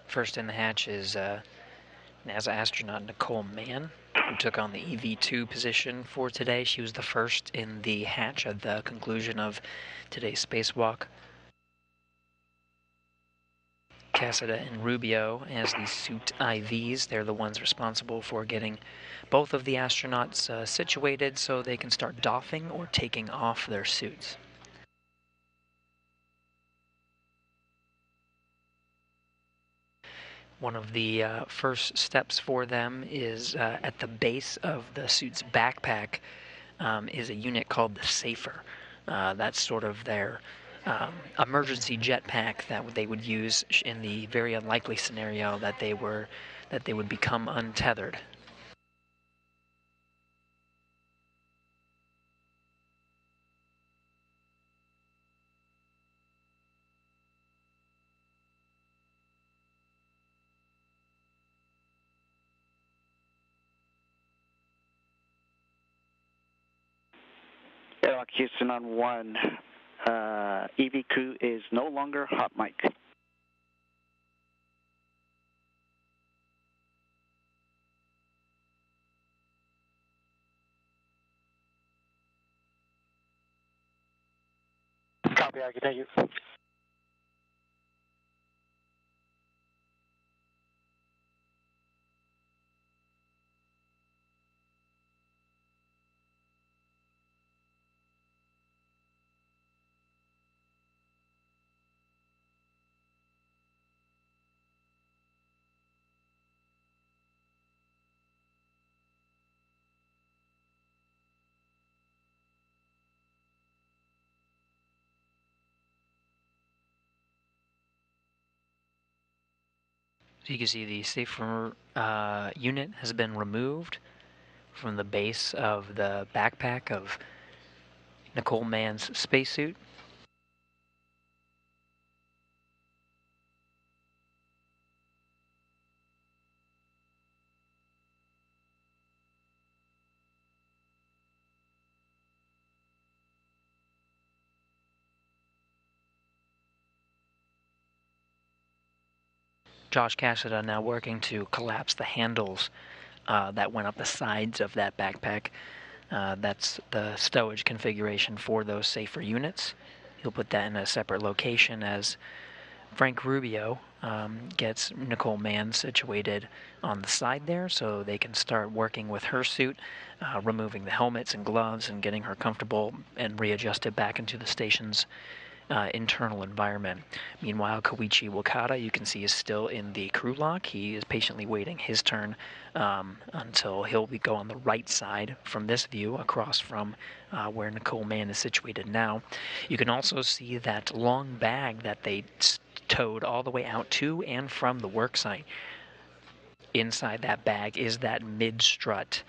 Speaker 7: First in the hatch is NASA astronaut Nicole Mann, who took on the EV2 position for today. She was the first in the hatch at the conclusion of today's spacewalk. Cassida and Rubio as the suit IVs. They're the ones responsible for getting both of the astronauts situated so they can start doffing or taking off their suits. One of the first steps for them is at the base of the suit's backpack is a unit called the Safer. That's sort of their emergency jetpack that they would use in the very unlikely scenario that they would become untethered.
Speaker 2: Airlock Houston on 1. EV crew is no longer hot mic.
Speaker 1: Copy, I can take you.
Speaker 7: So you can see the safer unit has been removed from the base of the backpack of Nicole Mann's spacesuit. Josh Cassida now working to collapse the handles that went up the sides of that backpack. That's the stowage configuration for those safer units. He'll put that in a separate location as Frank Rubio gets Nicole Mann situated on the side there so they can start working with her suit, removing the helmets and gloves and getting her comfortable and readjusted back into the station's internal environment. Meanwhile, Koichi Wakata, you can see, is still in the crew lock. He is patiently waiting his turn until he'll go on the right side from this view across from where Nicole Mann is situated now. You can also see that long bag that they towed all the way out to and from the work site. Inside that bag is that mid-strut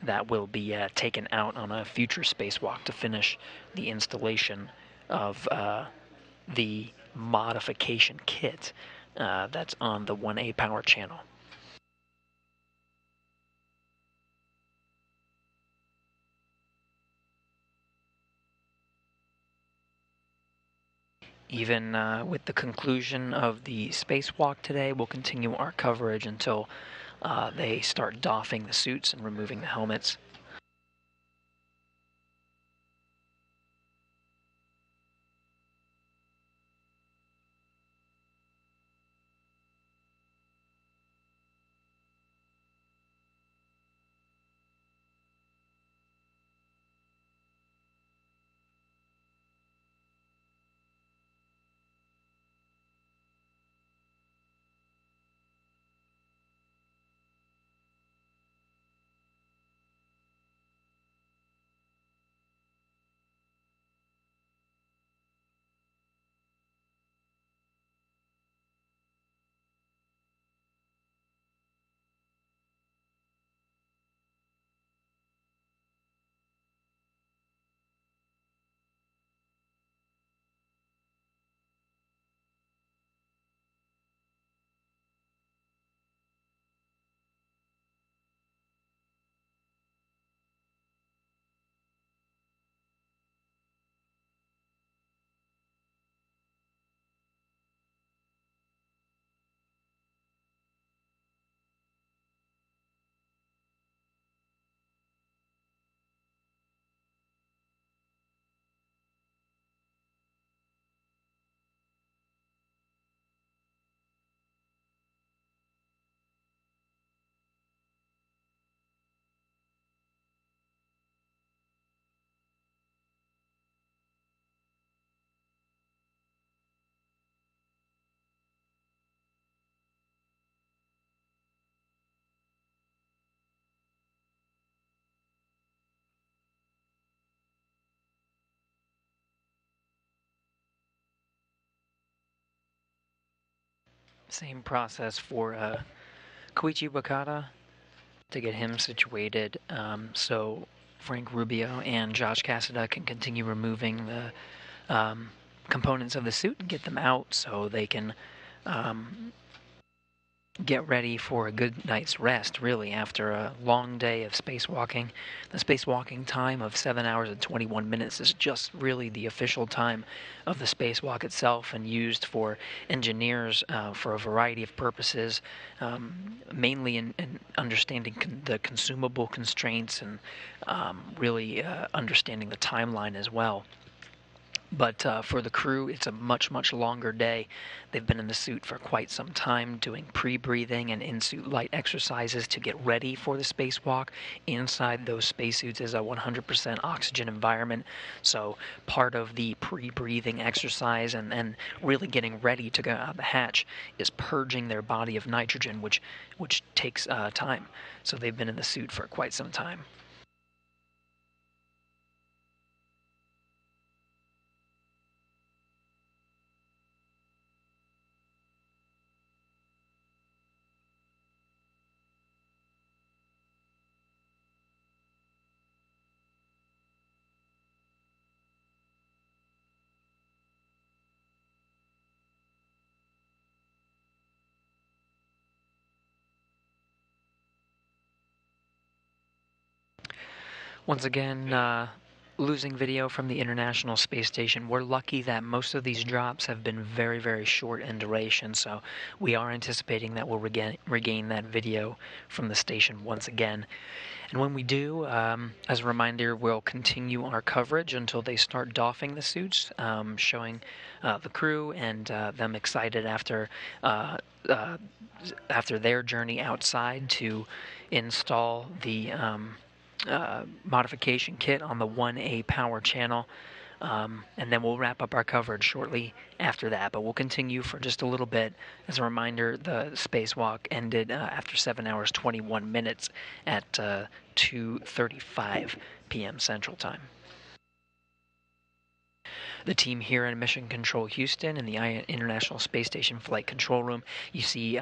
Speaker 7: that will be taken out on a future spacewalk to finish the installation of the modification kit that's on the 1A power channel. Even with the conclusion of the spacewalk today, we'll continue our coverage until they start doffing the suits and removing the helmets. Same process for Koichi Wakata to get him situated, so Frank Rubio and Josh Cassada can continue removing the components of the suit and get them out so they can get ready for a good night's rest, really, after a long day of spacewalking. The spacewalking time of 7 hours and 21 minutes is just really the official time of the spacewalk itself, and used for engineers for a variety of purposes, mainly in understanding the consumable constraints and really understanding the timeline as well. But for the crew, it's a much, much longer day. They've been in the suit for quite some time, doing pre-breathing and in-suit light exercises to get ready for the spacewalk. Inside those spacesuits is a 100% oxygen environment, so part of the pre-breathing exercise and really getting ready to go out the hatch is purging their body of nitrogen, which takes time. So they've been in the suit for quite some time. Once again, losing video from the International Space Station. We're lucky that most of these drops have been very, very short in duration, so we are anticipating that we'll regain that video from the station once again. And when we do, as a reminder, we'll continue our coverage until they start doffing the suits, showing the crew and them excited after their journey outside to install the modification kit on the 1A power channel, and then we'll wrap up our coverage shortly after that, but we'll continue for just a little bit. As a reminder, the spacewalk ended after 7 hours 21 minutes at 2:35 p.m. Central Time. The team here in Mission Control Houston in the International Space Station Flight Control Room, you see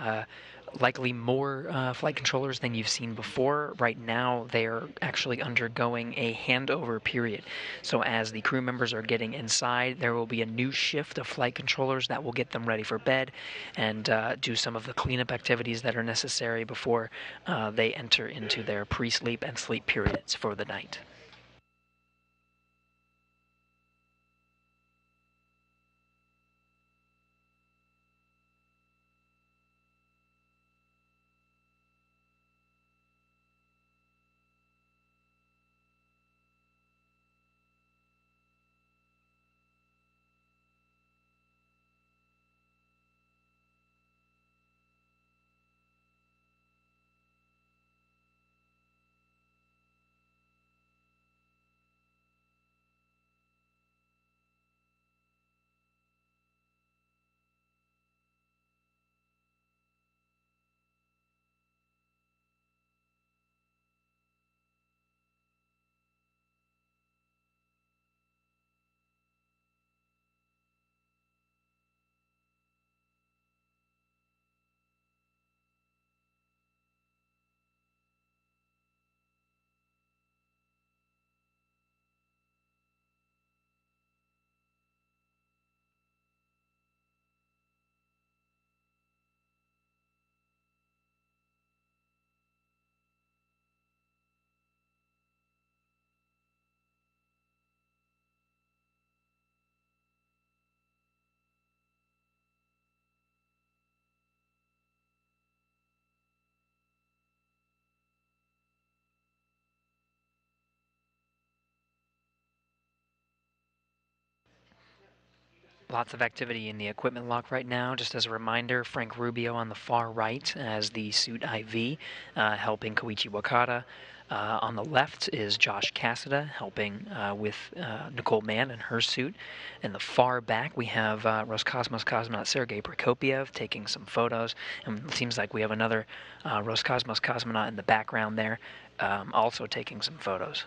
Speaker 7: likely more flight controllers than you've seen before. Right now, they're actually undergoing a handover period. So as the crew members are getting inside, there will be a new shift of flight controllers that will get them ready for bed and do some of the cleanup activities that are necessary before they enter into their pre-sleep and sleep periods for the night. Lots of activity in the equipment lock right now. Just as a reminder, Frank Rubio on the far right as the suit IV, helping Koichi Wakata. On the left is Josh Cassada helping with Nicole Mann in her suit. In the far back, we have Roscosmos cosmonaut Sergei Prokopiev taking some photos. And it seems like we have another Roscosmos cosmonaut in the background there, also taking some photos.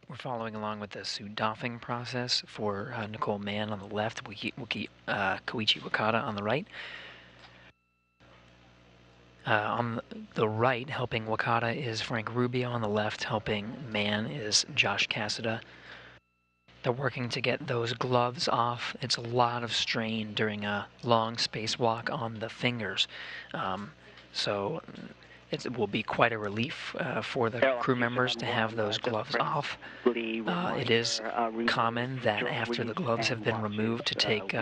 Speaker 7: We're following along with the suit doffing process for Nicole Mann on the left, Koichi Wakata on the right. On the right, helping Wakata is Frank Rubio. On the left, helping Mann is Josh Cassada. They're working to get those gloves off. It's a lot of strain during a long spacewalk on the fingers. So it will be quite a relief for the crew members to have those gloves off. It is common that after the gloves have been removed to take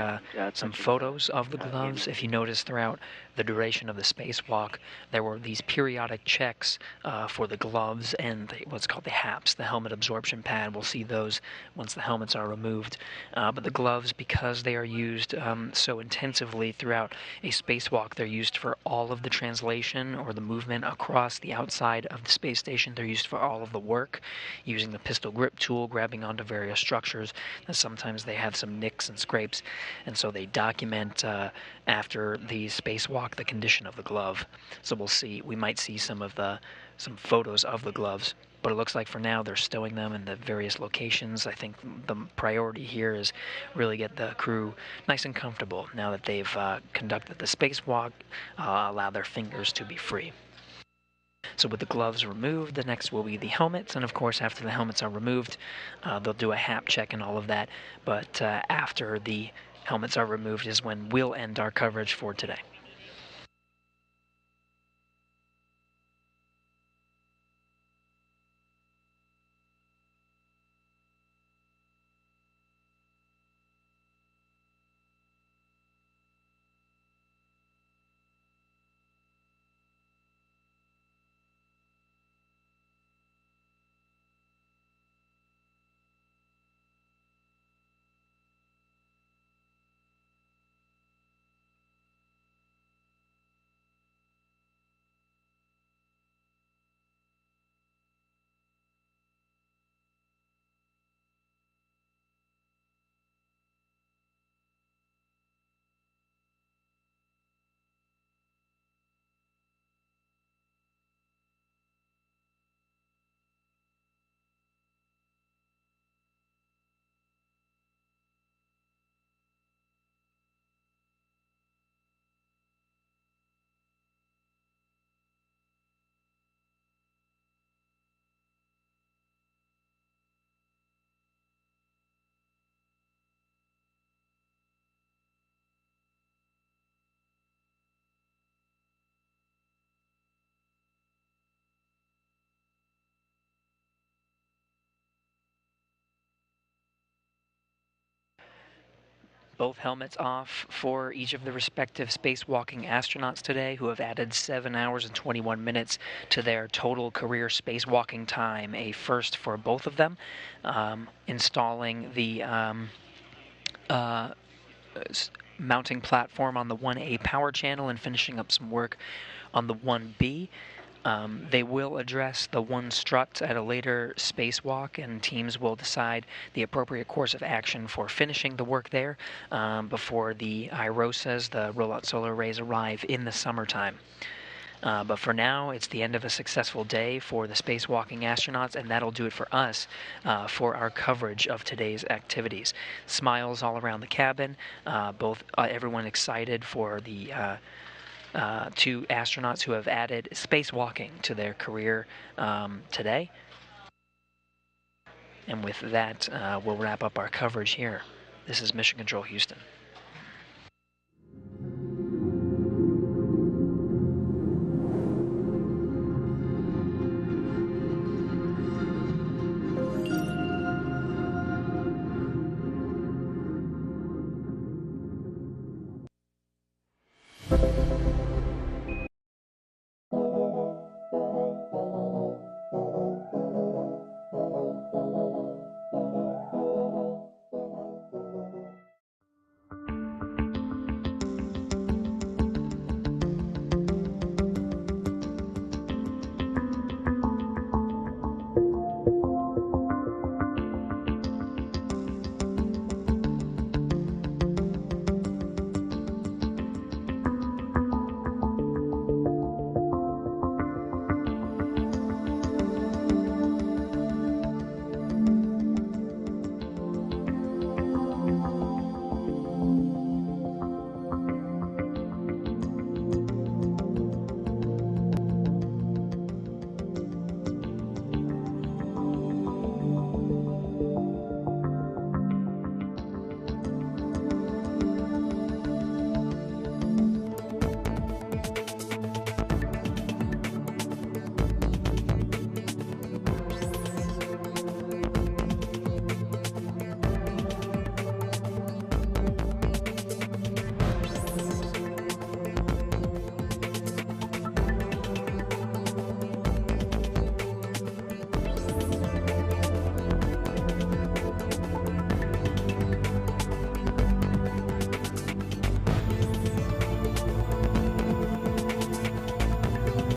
Speaker 7: some photos of the gloves. If you notice throughout the duration of the spacewalk, there were these periodic checks for the gloves and what's called the HAPS, the helmet absorption pad. We'll see those once the helmets are removed. But the gloves, because they are used so intensively throughout a spacewalk, they're used for all of the translation or the movement across the outside of the space station. They're used for all of the work, using the pistol grip tool, grabbing onto various structures, and sometimes they have some nicks and scrapes, and so they document after the spacewalk the condition of the glove. So we might see some photos of the gloves, but it looks like for now they're stowing them in the various locations. I think the priority here is really get the crew nice and comfortable now that they've conducted the spacewalk, allow their fingers to be free. So with the gloves removed, the next will be the helmets, and of course after the helmets are removed, they'll do a HAP check and all of that, but after the helmets are removed is when we'll end our coverage for today. Both helmets off for each of the respective spacewalking astronauts today, who have added 7 hours and 21 minutes to their total career spacewalking time, a first for both of them, installing the mounting platform on the 1A power channel and finishing up some work on the 1B. They will address the one strut at a later spacewalk, and teams will decide the appropriate course of action for finishing the work there before the IROSAs, the rollout solar arrays, arrive in the summertime. But for now, it's the end of a successful day for the spacewalking astronauts, and that'll do it for us for our coverage of today's activities. Smiles all around the cabin, everyone excited for the two astronauts who have added spacewalking to their career today. And with that, we'll wrap up our coverage here. This is Mission Control Houston.